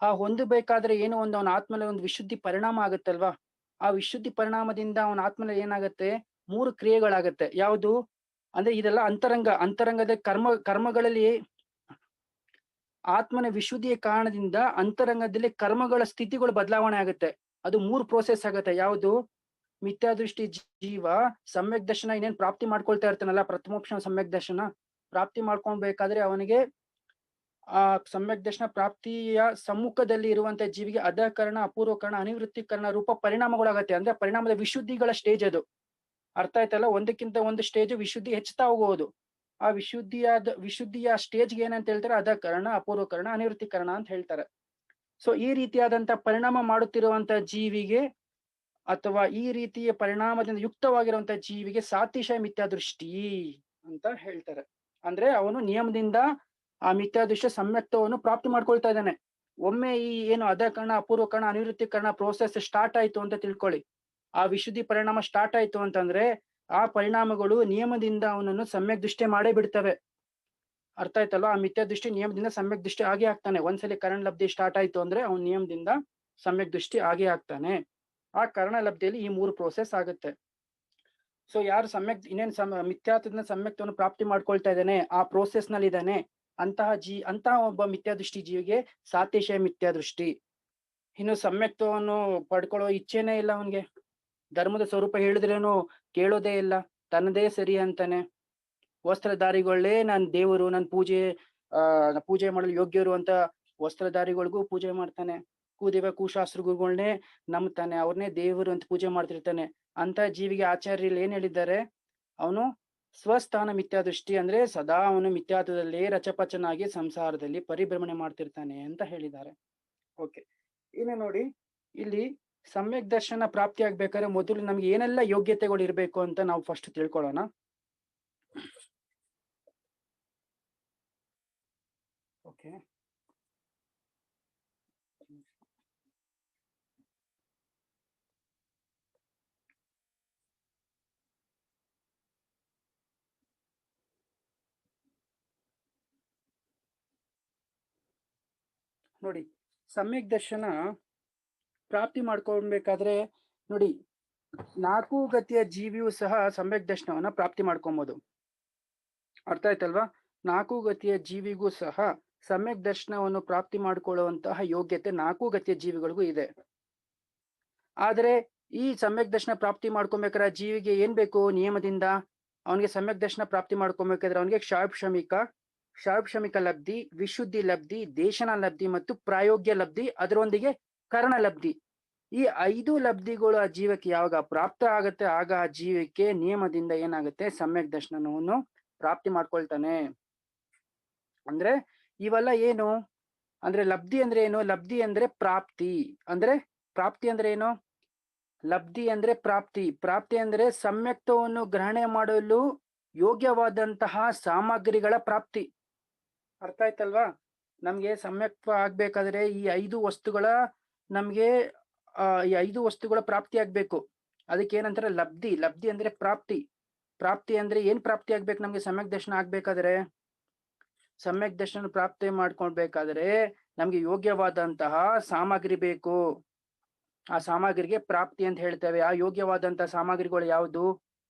ಆ ಹೊಂದಬೇಕಾದ್ರೆ ಏನು ಒಂದು ಅವನ ಆತ್ಮನಲ್ಲಿ ಒಂದು ವಿಶುದ್ಧಿ ಪರಿಣಾಮ ಆಗುತ್ತಲ್ವಾ? ಆ ವಿಶುದ್ಧಿ ಪರಿಣಾಮದಿಂದ ಅವನ ಆತ್ಮನಲ್ಲಿ ಏನಾಗತ್ತೆ? 3 ಕ್ರಿಯೆಗಳಾಗತ್ತೆ. ಯಾವುದು ಅಂದ್ರೆ ಇದೆಲ್ಲ ಅಂತರಂಗದ ಕರ್ಮಗಳಲ್ಲಿ ಆತ್ಮನ ವಿಶುದ್ಧಿಯ ಕಾರಣದಿಂದ ಅಂತರಂಗದಲ್ಲಿ ಕರ್ಮಗಳ ಸ್ಥಿತಿಗಳು ಬದಲಾವಣೆ ಆಗುತ್ತೆ. ಅದು 3 ಪ್ರೋಸೆಸ್ ಆಗುತ್ತೆ. ಯಾವುದು? ಮಿಥ್ಯಾದೃಷ್ಟಿ ಜೀವ ಸಮ್ಯಕ್ ದರ್ಶನ ಇನ್ನೇನ್ ಪ್ರಾಪ್ತಿ ಮಾಡ್ಕೊಳ್ತಾ ಇರ್ತಾನಲ್ಲ, ಪ್ರಥಮೋಪಶಮ ಸಮ್ಯಕ್ ದರ್ಶನ ಪ್ರಾಪ್ತಿ ಮಾಡ್ಕೊಳ್ಬೇಕಾದ್ರೆ ಅವನಿಗೆ ಆ ಸಮ್ಯಕ್ ದರ್ಶನ ಪ್ರಾಪ್ತಿಯ ಸಮ್ಮುಖದಲ್ಲಿ ಇರುವಂತ ಜೀವಿಗೆ ಅಧಃಕರಣ, ಅಪೂರ್ವಕರಣ, ಅನಿವೃತ್ತೀಕರಣ ರೂಪ ಪರಿಣಾಮಗಳಾಗತ್ತೆ. ಅಂದ್ರೆ ಪರಿಣಾಮದ ವಿಶುದ್ಧಿಗಳ ಸ್ಟೇಜ್ ಅದು. ಅರ್ಥ ಆಯ್ತಲ್ಲ? ಒಂದಕ್ಕಿಂತ ಒಂದು ಸ್ಟೇಜ್ ವಿಶುದ್ಧಿ ಹೆಚ್ಚುತ್ತಾ ಹೋಗುವುದು. ಆ ವಿಶುದ್ಧಿಯ ಸ್ಟೇಜ್ಗೆ ಏನಂತ ಹೇಳ್ತಾರೆ? ಅಧಃಕರಣ, ಅಪೂರ್ವಕರಣ, ಅನಿವೃತ್ತೀಕರಣ ಅಂತ ಹೇಳ್ತಾರೆ. ಸೊ ಈ ರೀತಿಯಾದಂತ ಪರಿಣಾಮ ಮಾಡುತ್ತಿರುವಂತ ಜೀವಿಗೆ ಅಥವಾ ಈ ರೀತಿಯ ಪರಿಣಾಮದಿಂದ ಯುಕ್ತವಾಗಿರುವಂತಹ ಜೀವಿಗೆ ಸಾತಿಶಯ ಮಿಥ್ಯಾದೃಷ್ಟಿ ಅಂತ ಹೇಳ್ತಾರೆ. ಅಂದ್ರೆ ಅವನು ನಿಯಮದಿಂದ ಆ ಮಿಥ್ಯಾದೃಷ್ಟಿ ಸಮ್ಯಕ್ತವನ್ನು ಪ್ರಾಪ್ತಿ ಮಾಡ್ಕೊಳ್ತಾ ಇದ್ದಾನೆ. ಒಮ್ಮೆ ಈ ಏನು ಅಧಕರಣ ಅಪೂರ್ವಕರಣ ಅನಿವೃತ್ತಿಕರಣ ಪ್ರೋಸೆಸ್ ಸ್ಟಾರ್ಟ್ ಆಯ್ತು ಅಂತ ತಿಳ್ಕೊಳ್ಳಿ, ಆ ವಿಶುದ್ಧಿ ಪರಿಣಾಮ ಸ್ಟಾರ್ಟ್ ಆಯ್ತು ಅಂತಂದ್ರೆ ಆ ಪರಿಣಾಮಗಳು ನಿಯಮದಿಂದ ಅವನನ್ನು ಸಮ್ಯಕ್ ದೃಷ್ಟಿ ಮಾಡೇ ಬಿಡ್ತವೆ. ಅರ್ಥ ಆಯ್ತಲ್ವಾ? ಆ ಮಿಥ್ಯಾ ದೃಷ್ಟಿ ನಿಯಮದಿಂದ ಸಮ್ಯಕ್ ದೃಷ್ಟಿ ಆಗೇ ಆಗ್ತಾನೆ. ಒಂದ್ಸಲಿ ಕರಣ ಲಬ್ಧಿ ಸ್ಟಾರ್ಟ್ ಆಯ್ತು ಅಂದ್ರೆ ಅವ್ನ ನಿಯಮದಿಂದ ಸಮ್ಯಕ್ ದೃಷ್ಟಿ ಆಗೇ ಆಗ್ತಾನೆ. ಆ ಕರ್ಣ ಲಬ್ಧಿಯಲ್ಲಿ ಈ 3 ಪ್ರೋಸೆಸ್ ಆಗುತ್ತೆ. ಸೊ ಯಾರು ಸಮ್ಯಕ್ ಮಿಥ್ಯಾತ್ವದಿಂದ ಸಮ್ಯಕ್ತವನ್ನು ಪ್ರಾಪ್ತಿ ಮಾಡ್ಕೊಳ್ತಾ ಇದ್ದಾನೆ, ಆ ಪ್ರೋಸೆಸ್ ನಲ್ಲಿ ಇದ್ದಾನೆ, ಅಂತಹ ಒಬ್ಬ ಮಿಥ್ಯಾದೃಷ್ಟಿ ಜೀವಿಗೆ ಸಾತಿಶಯ ಮಿಥ್ಯಾದೃಷ್ಟಿ. ಇನ್ನು ಸಮ್ಯಕ್ತವನ್ನು ಪಡ್ಕೊಳ್ಳೋ ಇಚ್ಛೆನೇ ಇಲ್ಲ ಅವನ್ಗೆ. ಧರ್ಮದ ಸ್ವರೂಪ ಹೇಳಿದ್ರೇನು ಕೇಳೋದೇ ಇಲ್ಲ, ತನ್ನದೇ ಸರಿ ಅಂತಾನೆ. ವಸ್ತ್ರಧಾರಿಗಳೇ ನಾನ್ ದೇವರು, ನನ್ ಪೂಜೆ ಮಾಡಲು ಯೋಗ್ಯರು ಅಂತ ವಸ್ತ್ರಧಾರಿಗಳಿಗೂ ಪೂಜೆ ಮಾಡ್ತಾನೆ. ಕುಶಾಸ್ತ್ರಗಳನ್ನೇ ನಂಬ್ತಾನೆ, ಅವ್ರನ್ನೇ ದೇವರು ಅಂತ ಪೂಜೆ ಮಾಡ್ತಿರ್ತಾನೆ. ಅಂತ ಜೀವಿಗೆ ಆಚಾರ್ಯರು ಏನ್ ಹೇಳಿದ್ದಾರೆ, ಅವನು ಸ್ವಸ್ಥಾನ ಮಿಥ್ಯಾದೃಷ್ಟಿ ಅಂದ್ರೆ ಸದಾ ಅವನು ಮಿಥ್ಯಾತ್ವದಲ್ಲೇ ರಚಪಚನಾಗಿ ಸಂಸಾರದಲ್ಲಿ ಪರಿಭ್ರಮಣೆ ಮಾಡ್ತಿರ್ತಾನೆ ಅಂತ ಹೇಳಿದ್ದಾರೆ. ಓಕೆ, ಇನ್ನು ನೋಡಿ, ಇಲ್ಲಿ ಸಮ್ಯಕ್ ದರ್ಶನ ಪ್ರಾಪ್ತಿ ಆಗ್ಬೇಕಾದ್ರೆ ಮೊದಲು ನಮ್ಗೆ ಏನೆಲ್ಲ ಯೋಗ್ಯತೆಗಳು ಇರ್ಬೇಕು ಅಂತ ನಾವು ಫಸ್ಟ್ ತಿಳ್ಕೊಳ್ಳೋಣ. ಓಕೆ, ನೋಡಿ, ಸಮ್ಯಕ್ ದರ್ಶನ ಪ್ರಾಪ್ತಿ ಮಾಡ್ಕೊಳ್ಬೇಕಾದ್ರೆ ನೋಡಿ 4 ಗತಿಯ ಜೀವಿಯು ಸಹ ಸಮ್ಯಕ್ ದರ್ಶನವನ್ನ ಪ್ರಾಪ್ತಿ ಮಾಡ್ಕೊಬಹುದು. ಅರ್ಥ ಆಯ್ತಲ್ವಾ? 4 ಗತಿಯ ಜೀವಿಗೂ ಸಹ ಸಮ್ಯಕ್ ದರ್ಶನವನ್ನು ಪ್ರಾಪ್ತಿ ಮಾಡ್ಕೊಳ್ಳುವಂತಹ ಯೋಗ್ಯತೆ 4 ಗತಿಯ ಜೀವಿಗಳಿಗೂ ಇದೆ. ಆದ್ರೆ ಈ ಸಮ್ಯಕ್ ದರ್ಶನ ಪ್ರಾಪ್ತಿ ಮಾಡ್ಕೊಬೇಕಾದ್ರೆ ಜೀವಿಗೆ ಏನ್ ಬೇಕು? ನಿಯಮದಿಂದ ಅವನಿಗೆ ಸಮ್ಯಕ್ ದರ್ಶನ ಪ್ರಾಪ್ತಿ ಮಾಡ್ಕೊಬೇಕಾದ್ರೆ ಅವನಿಗೆ ಕ್ಷಾಕ್ಷಮಿಕ ಲಬ್ಧಿ, ವಿಶುದ್ಧಿ ಲಬ್ಧಿ, ದೇಶನ ಲಬ್ಧಿ ಮತ್ತು ಪ್ರಾಯೋಗ್ಯ ಲಬ್ಧಿ, ಅದರೊಂದಿಗೆ ಕರ್ಣ ಲಬ್ಧಿ. ಈ 5 ಲಬ್ಧಿಗಳು ಆ ಜೀವಕ್ಕೆ ಯಾವಾಗ ಪ್ರಾಪ್ತ ಆಗುತ್ತೆ ಆಗ ಆ ಜೀವಕ್ಕೆ ನಿಯಮದಿಂದ ಏನಾಗುತ್ತೆ? ಸಮ್ಯಕ್ ದರ್ಶನವನ್ನು ಪ್ರಾಪ್ತಿ ಮಾಡ್ಕೊಳ್ತಾನೆ. ಅಂದ್ರೆ ಇವೆಲ್ಲ ಏನು ಅಂದ್ರೆ ಲಬ್ಧಿ ಅಂದ್ರೆ ಏನು? ಲಬ್ಧಿ ಅಂದ್ರೆ ಪ್ರಾಪ್ತಿ. ಅಂದ್ರೆ ಪ್ರಾಪ್ತಿ ಅಂದ್ರೆ ಏನು? ಲಬ್ಧಿ ಅಂದ್ರೆ ಪ್ರಾಪ್ತಿ ಅಂದ್ರೆ ಸಮ್ಯಕ್ತವನ್ನು ಗ್ರಹಣೆ ಮಾಡಲು ಯೋಗ್ಯವಾದಂತಹ ಸಾಮಗ್ರಿಗಳ ಪ್ರಾಪ್ತಿ. ಅರ್ಥ ಆಯ್ತಲ್ವಾ? ನಮ್ಗೆ ಸಮ್ಯಕ್ತ ಆಗ್ಬೇಕಾದ್ರೆ ಈ 5 ವಸ್ತುಗಳ ನಮ್ಗೆ ಈ 5 ವಸ್ತುಗಳ ಪ್ರಾಪ್ತಿ ಆಗ್ಬೇಕು. ಅದಕ್ಕೆ ಏನಂತಾರೆ? ಲಬ್ಧಿ ಅಂದ್ರೆ ಪ್ರಾಪ್ತಿ ಅಂದ್ರೆ ಏನ್ ಪ್ರಾಪ್ತಿ ಆಗ್ಬೇಕು ನಮ್ಗೆ? ಸಮ್ಯಕ್ ದರ್ಶನ ಆಗ್ಬೇಕಾದ್ರೆ, ಸಮ್ಯಕ್ ದರ್ಶನ ಪ್ರಾಪ್ತಿ ಮಾಡ್ಕೊಳ್ಬೇಕಾದ್ರೆ ನಮ್ಗೆ ಯೋಗ್ಯವಾದಂತಹ ಸಾಮಗ್ರಿ ಬೇಕು. ಆ ಸಾಮಗ್ರಿಗೆ ಪ್ರಾಪ್ತಿ ಅಂತ ಹೇಳ್ತೇವೆ. ಆ ಯೋಗ್ಯವಾದಂತಹ ಸಾಮಗ್ರಿಗಳು ಯಾವುದು?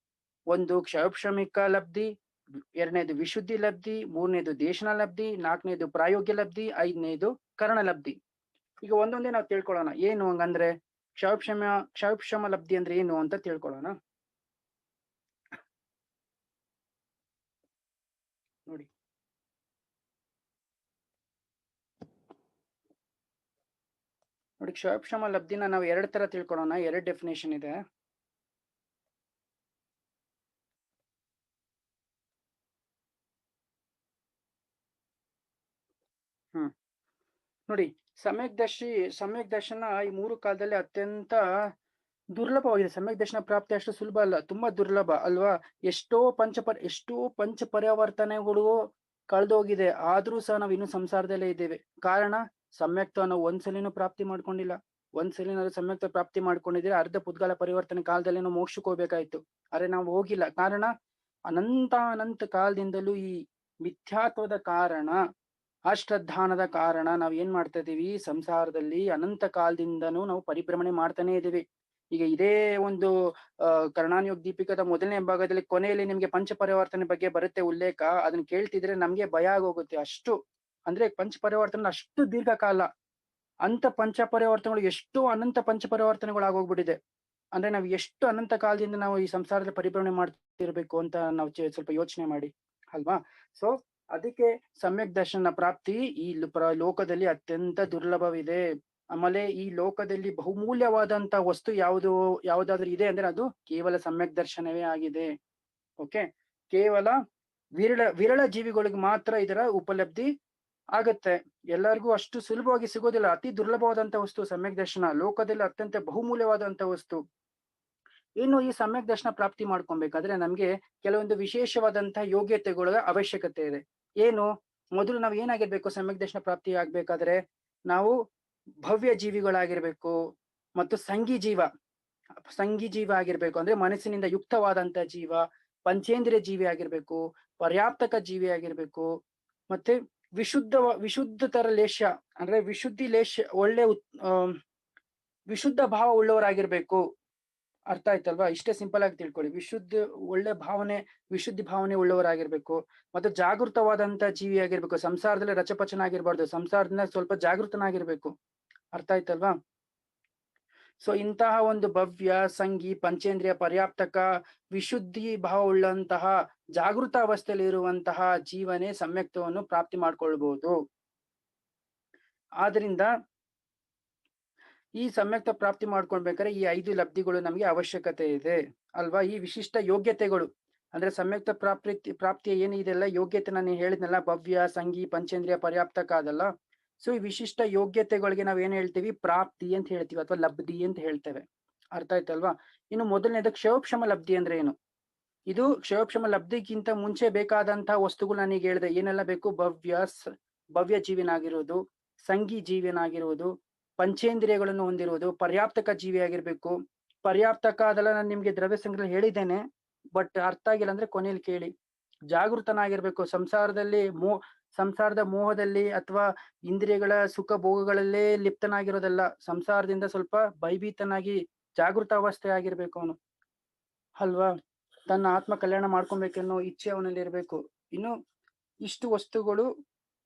1 ಕ್ಷೌಕ್ಷಮಿಕ ಲಬ್ಧಿ, 2ನೇದು ವಿಶುದ್ಧಿ ಲಬ್ಧಿ, 3ನೇದು ದೇಶನ ಲಬ್ಧಿ, 4ನೇದು ಪ್ರಾಯೋಗ್ಯ ಲಬ್ಧಿ, 5ನೇದು ಕರ್ಣ ಲಬ್ಧಿ. ಈಗ ಒಂದೊಂದೇ ನಾವು ತಿಳ್ಕೊಳ್ಳೋಣ. ಏನು ಹಂಗಂದ್ರೆ ಕ್ಷೌಕ್ಷಮ ಲಬ್ಧಿ ಅಂದ್ರೆ ಏನು ಅಂತ ತಿಳ್ಕೊಳ್ಳೋಣ. ನೋಡಿ, ಕ್ಷೌಕ್ಷಮ ಲಬ್ಧಿನ ನಾವು 2 ತರ ತಿಳ್ಕೊಳ್ಳೋಣ. 2 ಡೆಫಿನೇಷನ್ ಇದೆ. ನೋಡಿ, ಸಮ್ಯಕ್ ದರ್ಶನ ಈ 3 ಕಾಲದಲ್ಲಿ ಅತ್ಯಂತ ದುರ್ಲಭವಾಗಿದೆ. ಸಮ್ಯಕ್ ದರ್ಶನ ಪ್ರಾಪ್ತಿ ಅಷ್ಟು ಸುಲಭ ಅಲ್ಲ, ತುಂಬಾ ದುರ್ಲಭ ಅಲ್ವಾ? ಎಷ್ಟೋ ಪಂಚ ಪರಿವರ್ತನೆಗಳು ಕಳೆದೋಗಿದೆ, ಆದ್ರೂ ಸಹ ನಾವು ಇನ್ನು ಸಂಸಾರದಲ್ಲೇ ಇದ್ದೇವೆ. ಕಾರಣ, ಸಮ್ಯಕ್ತವನ್ನು ಒಂದ್ಸಲಿನೂ ಪ್ರಾಪ್ತಿ ಮಾಡ್ಕೊಂಡಿಲ್ಲ. ಒಂದ್ಸಲಿ ನಾವು ಸಮ್ಯಕ್ತ ಪ್ರಾಪ್ತಿ ಮಾಡ್ಕೊಂಡಿದ್ರೆ ಅರ್ಧ ಪುದ್ಗಲ ಪರಿವರ್ತನೆ ಕಾಲದಲ್ಲಿ ನಾವು ಮೋಕ್ಷಕ್ಕೆ ಹೋಗ್ಬೇಕಾಯ್ತು. ಆದ್ರೆ ನಾವು ಹೋಗಿಲ್ಲ. ಕಾರಣ, ಅನಂತ ಕಾಲದಿಂದಲೂ ಈ ಮಿಥ್ಯಾತ್ವದ ಕಾರಣ, ಅಶ್ರದ್ಧಾನದ ಕಾರಣ ನಾವ್ ಏನ್ ಮಾಡ್ತಾ ಇದೀವಿ? ಸಂಸಾರದಲ್ಲಿ ಅನಂತ ಕಾಲದಿಂದನೂ ನಾವು ಪರಿಭ್ರಮಣೆ ಮಾಡ್ತಾನೆ ಇದೀವಿ. ಈಗ ಇದೇ ಒಂದು ಕರ್ಣಾನ್ಯೋಗ ದೀಪಿಕದ 1ನೇ ಭಾಗದಲ್ಲಿ ಕೊನೆಯಲ್ಲಿ ನಿಮ್ಗೆ ಪಂಚ ಪರಿವರ್ತನೆ ಬಗ್ಗೆ ಬರುತ್ತೆ ಉಲ್ಲೇಖ. ಅದನ್ನ ಕೇಳ್ತಿದ್ರೆ ನಮ್ಗೆ ಭಯ ಆಗೋಗುತ್ತೆ. ಅಷ್ಟು ಅಂದ್ರೆ ಪಂಚ ಪರಿವರ್ತನೆ ಅಷ್ಟು ದೀರ್ಘಕಾಲ, ಅಂತ ಪಂಚ ಪರಿವರ್ತನೆಗಳು ಎಷ್ಟು ಅನಂತ ಪಂಚ ಪರಿವರ್ತನೆಗಳು ಆಗೋಗ್ಬಿಟ್ಟಿದೆ. ಅಂದ್ರೆ ನಾವು ಎಷ್ಟು ಅನಂತ ಕಾಲದಿಂದ ನಾವು ಈ ಸಂಸಾರದ ಪರಿಭ್ರಮಣೆ ಮಾಡ್ತಿರ್ಬೇಕು ಅಂತ ನಾವು ಸ್ವಲ್ಪ ಯೋಚನೆ ಮಾಡಿ ಅಲ್ವಾ? ಸೊ ಅದಕ್ಕೆ ಸಮ್ಯಕ್ ದರ್ಶನ ಪ್ರಾಪ್ತಿ ಈ ಲೋಕದಲ್ಲಿ ಅತ್ಯಂತ ದುರ್ಲಭವಿದೆ. ಆಮೇಲೆ ಈ ಲೋಕದಲ್ಲಿ ಬಹುಮೂಲ್ಯವಾದಂತ ವಸ್ತು ಯಾವುದಾದ್ರೂ ಇದೆ ಅಂದ್ರೆ ಅದು ಕೇವಲ ಸಮ್ಯಕ್ ದರ್ಶನವೇ ಆಗಿದೆ. ಓಕೆ, ಕೇವಲ ವಿರಳ ಜೀವಿಗಳಿಗೆ ಮಾತ್ರ ಇದರ ಉಪಲಬ್ಧಿ ಆಗತ್ತೆ. ಎಲ್ಲರಿಗೂ ಅಷ್ಟು ಸುಲಭವಾಗಿ ಸಿಗೋದಿಲ್ಲ. ಅತಿ ದುರ್ಲಭವಾದಂತ ವಸ್ತು ಸಮ್ಯಕ್ ದರ್ಶನ. ಲೋಕದಲ್ಲಿ ಅತ್ಯಂತ ಬಹುಮೂಲ್ಯವಾದಂತ ವಸ್ತು. ಇನ್ನು ಈ ಸಮ್ಯಕ್ ದರ್ಶನ ಪ್ರಾಪ್ತಿ ಮಾಡ್ಕೊಬೇಕಾದ್ರೆ ನಮ್ಗೆ ಕೆಲವೊಂದು ವಿಶೇಷವಾದಂತಹ ಯೋಗ್ಯತೆಗಳ ಅವಶ್ಯಕತೆ ಇದೆ. ಏನು? ಮೊದಲು ನಾವು ಏನಾಗಿರ್ಬೇಕು ಸಮ್ಯಕ್ ದರ್ಶನ ಪ್ರಾಪ್ತಿ ಆಗ್ಬೇಕಾದ್ರೆ? ನಾವು ಭವ್ಯ ಜೀವಿಗಳಾಗಿರ್ಬೇಕು ಮತ್ತು ಸಂಘಿ ಜೀವ ಆಗಿರ್ಬೇಕು. ಅಂದ್ರೆ ಮನಸ್ಸಿನಿಂದ ಯುಕ್ತವಾದಂತ ಜೀವ, ಪಂಚೇಂದ್ರಿಯ ಜೀವಿ ಆಗಿರ್ಬೇಕು, ಪರ್ಯಾಪ್ತಕ ಜೀವಿ ಆಗಿರ್ಬೇಕು, ಮತ್ತೆ ವಿಶುದ್ಧತರ ಲೇಷ್ಯ ಅಂದ್ರೆ ವಿಶುದ್ಧಿ ಲೇಷ್ಯ ವಿಶುದ್ಧ ಭಾವ ಉಳ್ಳವರಾಗಿರ್ಬೇಕು. ಅರ್ಥ ಆಯ್ತಲ್ವಾ? ಇಷ್ಟೇ ಸಿಂಪಲ್ ಆಗಿ ತಿಳ್ಕೊಳ್ಳಿ. ವಿಶುದ್ಧಿ ಭಾವನೆ ಉಳ್ಳವರಾಗಿರ್ಬೇಕು ಮತ್ತು ಜಾಗೃತವಾದಂತ ಜೀವಿ ಆಗಿರ್ಬೇಕು. ಸಂಸಾರದಲ್ಲಿ ರಚಪಚನ ಆಗಿರ್ಬಾರ್ದು, ಸಂಸಾರದಿಂದ ಸ್ವಲ್ಪ ಜಾಗೃತನಾಗಿರ್ಬೇಕು. ಅರ್ಥ ಆಯ್ತಲ್ವಾ? ಸೊ ಇಂತಹ ಒಂದು ಭವ್ಯ, ಸಂಘಿ, ಪಂಚೇಂದ್ರಿಯ, ಪರ್ಯಾಪ್ತಕ, ವಿಶುದ್ಧಿ ಭಾವ ಉಳ್ಳಂತಹ ಜಾಗೃತ ಅವಸ್ಥೆಯಲ್ಲಿ ಇರುವಂತಹ ಜೀವನೇ ಸಮ್ಯಕ್ತವನ್ನು ಪ್ರಾಪ್ತಿ ಮಾಡ್ಕೊಳ್ಬಹುದು. ಆದ್ರಿಂದ ಈ ಸಮ್ಯಕ್ತ ಪ್ರಾಪ್ತಿ ಮಾಡ್ಕೊಳ್ಬೇಕಾದ್ರೆ ಈ 5 ಲಬ್ಧಿಗಳು ನಮ್ಗೆ ಅವಶ್ಯಕತೆ ಇದೆ ಅಲ್ವಾ? ಈ ವಿಶಿಷ್ಟ ಯೋಗ್ಯತೆಗಳು ಅಂದ್ರೆ ಸಮ್ಯಕ್ತ ಪ್ರಾಪ್ತಿಯ ಏನಿದೆಲ್ಲ ಯೋಗ್ಯತೆ ನಾನು ಹೇಳಿದ್ನಲ್ಲ, ಭವ್ಯ, ಸಂಘಿ, ಪಂಚೇಂದ್ರಿಯ, ಪರ್ಯಾಪ್ತಕ ಅದಲ್ಲ. ಸೊ ಈ ವಿಶಿಷ್ಟ ಯೋಗ್ಯತೆಗಳಿಗೆ ನಾವ್ ಏನ್ ಹೇಳ್ತೀವಿ? ಪ್ರಾಪ್ತಿ ಅಂತ ಹೇಳ್ತೀವಿ ಅಥವಾ ಲಬ್ಧಿ ಅಂತ ಹೇಳ್ತೇವೆ. ಅರ್ಥ ಆಯ್ತಲ್ವಾ? ಇನ್ನು ಮೊದಲನೇದು ಕ್ಷಯೋಕ್ಷಮ ಲಬ್ಧಿ ಅಂದ್ರೆ ಏನು? ಇದು ಕ್ಷಯೋಕ್ಷಮ ಲಬ್ಧಿಗಿಂತ ಮುಂಚೆ ಬೇಕಾದಂತಹ ವಸ್ತುಗಳು ನಾನೀಗ ಹೇಳಿದೆ. ಏನೆಲ್ಲ ಬೇಕು? ಭವ್ಯ ಜೀವಿನಾಗಿರುವುದು, ಸಂಘಿ ಜೀವಿನಾಗಿರುವುದು, ಪಂಚೇಂದ್ರಿಯಗಳನ್ನು ಹೊಂದಿರುವುದು, ಪರ್ಯಾಪ್ತಕ ಜೀವಿ ಆಗಿರ್ಬೇಕು. ಪರ್ಯಾಪ್ತಕ ಅದೆಲ್ಲ ನಾನು ನಿಮ್ಗೆ ದ್ರವ್ಯ ಸಂಗ್ರಹ ಹೇಳಿದ್ದೇನೆ, ಬಟ್ ಅರ್ಥ ಆಗಿಲ್ಲ ಅಂದ್ರೆ ಕೊನೆಯಲ್ಲಿ ಕೇಳಿ. ಜಾಗೃತನಾಗಿರ್ಬೇಕು. ಸಂಸಾರದ ಮೋಹದಲ್ಲಿ ಅಥವಾ ಇಂದ್ರಿಯಗಳ ಸುಖ ಭೋಗಗಳಲ್ಲೇ ಲಿಪ್ತನಾಗಿರೋದಲ್ಲ. ಸಂಸಾರದಿಂದ ಸ್ವಲ್ಪ ಭಯಭೀತನಾಗಿ ಜಾಗೃತ ಅವಸ್ಥೆ ಆಗಿರ್ಬೇಕು ಅವನು ಅಲ್ವಾ? ತನ್ನ ಆತ್ಮ ಕಲ್ಯಾಣ ಮಾಡ್ಕೊಬೇಕೆನ್ನೋ ಇಚ್ಛೆ ಅವನಲ್ಲಿ ಇರ್ಬೇಕು. ಇನ್ನು ಇಷ್ಟು ವಸ್ತುಗಳು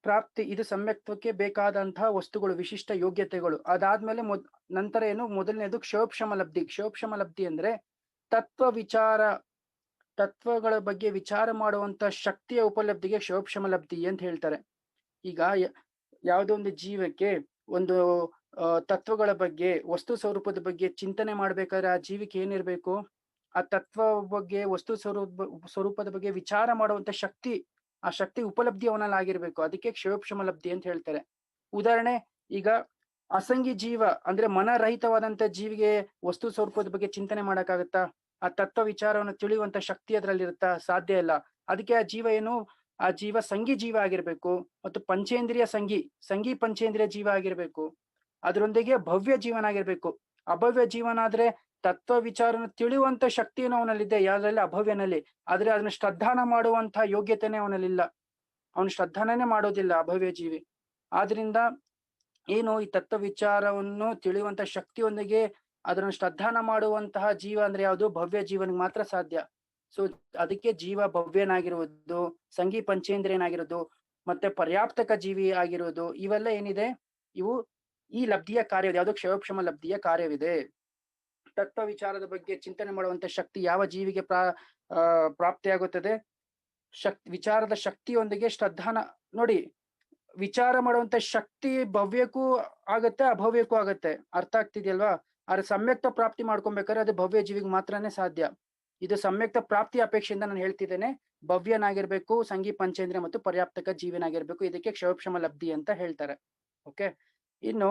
ಪ್ರಾಪ್ತಿ, ಇದು ಸಮ್ಯಕ್ತಕ್ಕೆ ಬೇಕಾದಂತಹ ವಸ್ತುಗಳು, ವಿಶಿಷ್ಟ ಯೋಗ್ಯತೆಗಳು. ಅದಾದ್ಮೇಲೆ ನಂತರ ಏನು? ಮೊದಲನೇದು ಕ್ಷಯೋಕ್ಷಮ ಲಬ್ಧಿ. ಕ್ಷಯೋಕ್ಷಮ ಲಬ್ಧಿ ಅಂದ್ರೆ ತತ್ವಗಳ ಬಗ್ಗೆ ವಿಚಾರ ಮಾಡುವಂತ ಶಕ್ತಿಯ ಉಪಲಬ್ಧಿಗೆ ಕ್ಷಯೋಕ್ಷಮ ಲಬ್ಧಿ ಅಂತ ಹೇಳ್ತಾರೆ. ಈಗ ಯಾವುದೋ ಒಂದು ಜೀವಕ್ಕೆ ಒಂದು ತತ್ವಗಳ ಬಗ್ಗೆ, ವಸ್ತು ಸ್ವರೂಪದ ಬಗ್ಗೆ ಚಿಂತನೆ ಮಾಡ್ಬೇಕಾದ್ರೆ ಆ ಜೀವಿಗೆ ಏನಿರ್ಬೇಕು? ಆ ತತ್ವ ಬಗ್ಗೆ, ವಸ್ತು ಸ್ವರೂಪದ ಬಗ್ಗೆ ವಿಚಾರ ಮಾಡುವಂತ ಶಕ್ತಿ, ಆ ಶಕ್ತಿ ಉಪಲಬ್ಧಿ ಅವನಲ್ಲಿ ಆಗಿರ್ಬೇಕು. ಅದಕ್ಕೆ ಕ್ಷಯೋಕ್ಷಮ ಲಬ್ಧಿ ಅಂತ ಹೇಳ್ತಾರೆ. ಉದಾಹರಣೆ, ಈಗ ಅಸಂಗಿ ಜೀವ ಅಂದ್ರೆ ಮನರಹಿತವಾದಂತ ಜೀವಿಗೆ ವಸ್ತು ಸ್ವರೂಪದ ಬಗ್ಗೆ ಚಿಂತನೆ ಮಾಡಕ್ಕಾಗತ್ತಾ? ಆ ತತ್ವ ವಿಚಾರವನ್ನು ತಿಳಿಯುವಂತ ಶಕ್ತಿ ಅದ್ರಲ್ಲಿರುತ್ತಾ? ಸಾಧ್ಯ ಇಲ್ಲ. ಅದಕ್ಕೆ ಆ ಜೀವ ಸಂಘಿ ಜೀವ ಆಗಿರ್ಬೇಕು ಮತ್ತು ಸಂಘಿ ಪಂಚೇಂದ್ರಿಯ ಜೀವ ಆಗಿರ್ಬೇಕು. ಅದರೊಂದಿಗೆ ಭವ್ಯ ಜೀವನ ಆಗಿರ್ಬೇಕು. ಅಭವ್ಯ ಜೀವನ ಆದ್ರೆ ತತ್ವ ವಿಚಾರನ ತಿಳಿಯುವಂತ ಶಕ್ತಿಯನ್ನು ಅವನಲ್ಲಿದೆ, ಯಾವ್ದ್ರಲ್ಲಿ? ಅಭವ್ಯನಲ್ಲಿ. ಆದ್ರೆ ಅದನ್ನ ಶ್ರದ್ಧಾನ ಮಾಡುವಂತಹ ಯೋಗ್ಯತೆನೇ ಅವನಲ್ಲಿಲ್ಲ. ಅವನು ಶ್ರದ್ಧಾನೇ ಮಾಡೋದಿಲ್ಲ ಅಭವ್ಯ ಜೀವಿ. ಆದ್ರಿಂದ ಏನು? ಈ ತತ್ವ ವಿಚಾರವನ್ನು ತಿಳಿಯುವಂತ ಶಕ್ತಿಯೊಂದಿಗೆ ಅದನ್ನು ಶ್ರದ್ಧಾನ ಮಾಡುವಂತಹ ಜೀವ ಅಂದ್ರೆ ಯಾವುದು? ಭವ್ಯ ಜೀವನಿಗೆ ಮಾತ್ರ ಸಾಧ್ಯ. ಸೊ ಅದಕ್ಕೆ ಜೀವ ಭವ್ಯನಾಗಿರುವುದು, ಸಂಘಿ ಪಂಚೇಂದ್ರಿಯನಾಗಿರೋದು, ಮತ್ತೆ ಪರ್ಯಾಪ್ತಕ ಜೀವಿ ಆಗಿರೋದು, ಇವೆಲ್ಲ ಏನಿದೆ? ಇವು ಈ ಲಬ್ಧಿಯ ಕಾರ್ಯವಿದೆ. ಯಾವುದು? ಕ್ಷಯೋಕ್ಷಮ ಲಬ್ಧಿಯ ಕಾರ್ಯವಿದೆ. ತತ್ವ ವಿಚಾರದ ಬಗ್ಗೆ ಚಿಂತನೆ ಮಾಡುವಂತ ಶಕ್ತಿ ಯಾವ ಜೀವಿಗೆ ಪ್ರಾಪ್ತಿಯಾಗುತ್ತದೆ? ವಿಚಾರದ ಶಕ್ತಿಯೊಂದಿಗೆ ಶ್ರದ್ಧಾನ. ನೋಡಿ, ವಿಚಾರ ಮಾಡುವಂತ ಶಕ್ತಿ ಭವ್ಯಕ್ಕೂ ಆಗತ್ತೆ, ಅಭವ್ಯಕ್ಕೂ ಆಗತ್ತೆ. ಅರ್ಥ ಆಗ್ತಿದೆಯಲ್ವಾ? ಆದ್ರೆ ಸಮ್ಯಕ್ತ ಪ್ರಾಪ್ತಿ ಮಾಡ್ಕೊಬೇಕಾದ್ರೆ ಅದು ಭವ್ಯ ಜೀವಿಗೆ ಮಾತ್ರನೇ ಸಾಧ್ಯ. ಇದು ಸಮ್ಯಕ್ತ ಪ್ರಾಪ್ತಿ ಅಪೇಕ್ಷೆಯಿಂದ ನಾನು ಹೇಳ್ತಿದ್ದೇನೆ. ಭವ್ಯನಾಗಿರ್ಬೇಕು, ಸಂಘಿ ಪಂಚೇಂದ್ರಿಯ ಮತ್ತು ಪರ್ಯಾಪ್ತಕ ಜೀವನಾಗಿರ್ಬೇಕು. ಇದಕ್ಕೆ ಕ್ಷಯೋಕ್ಷಮ ಲಬ್ಧಿ ಅಂತ ಹೇಳ್ತಾರೆ. ಓಕೆ. ಇನ್ನು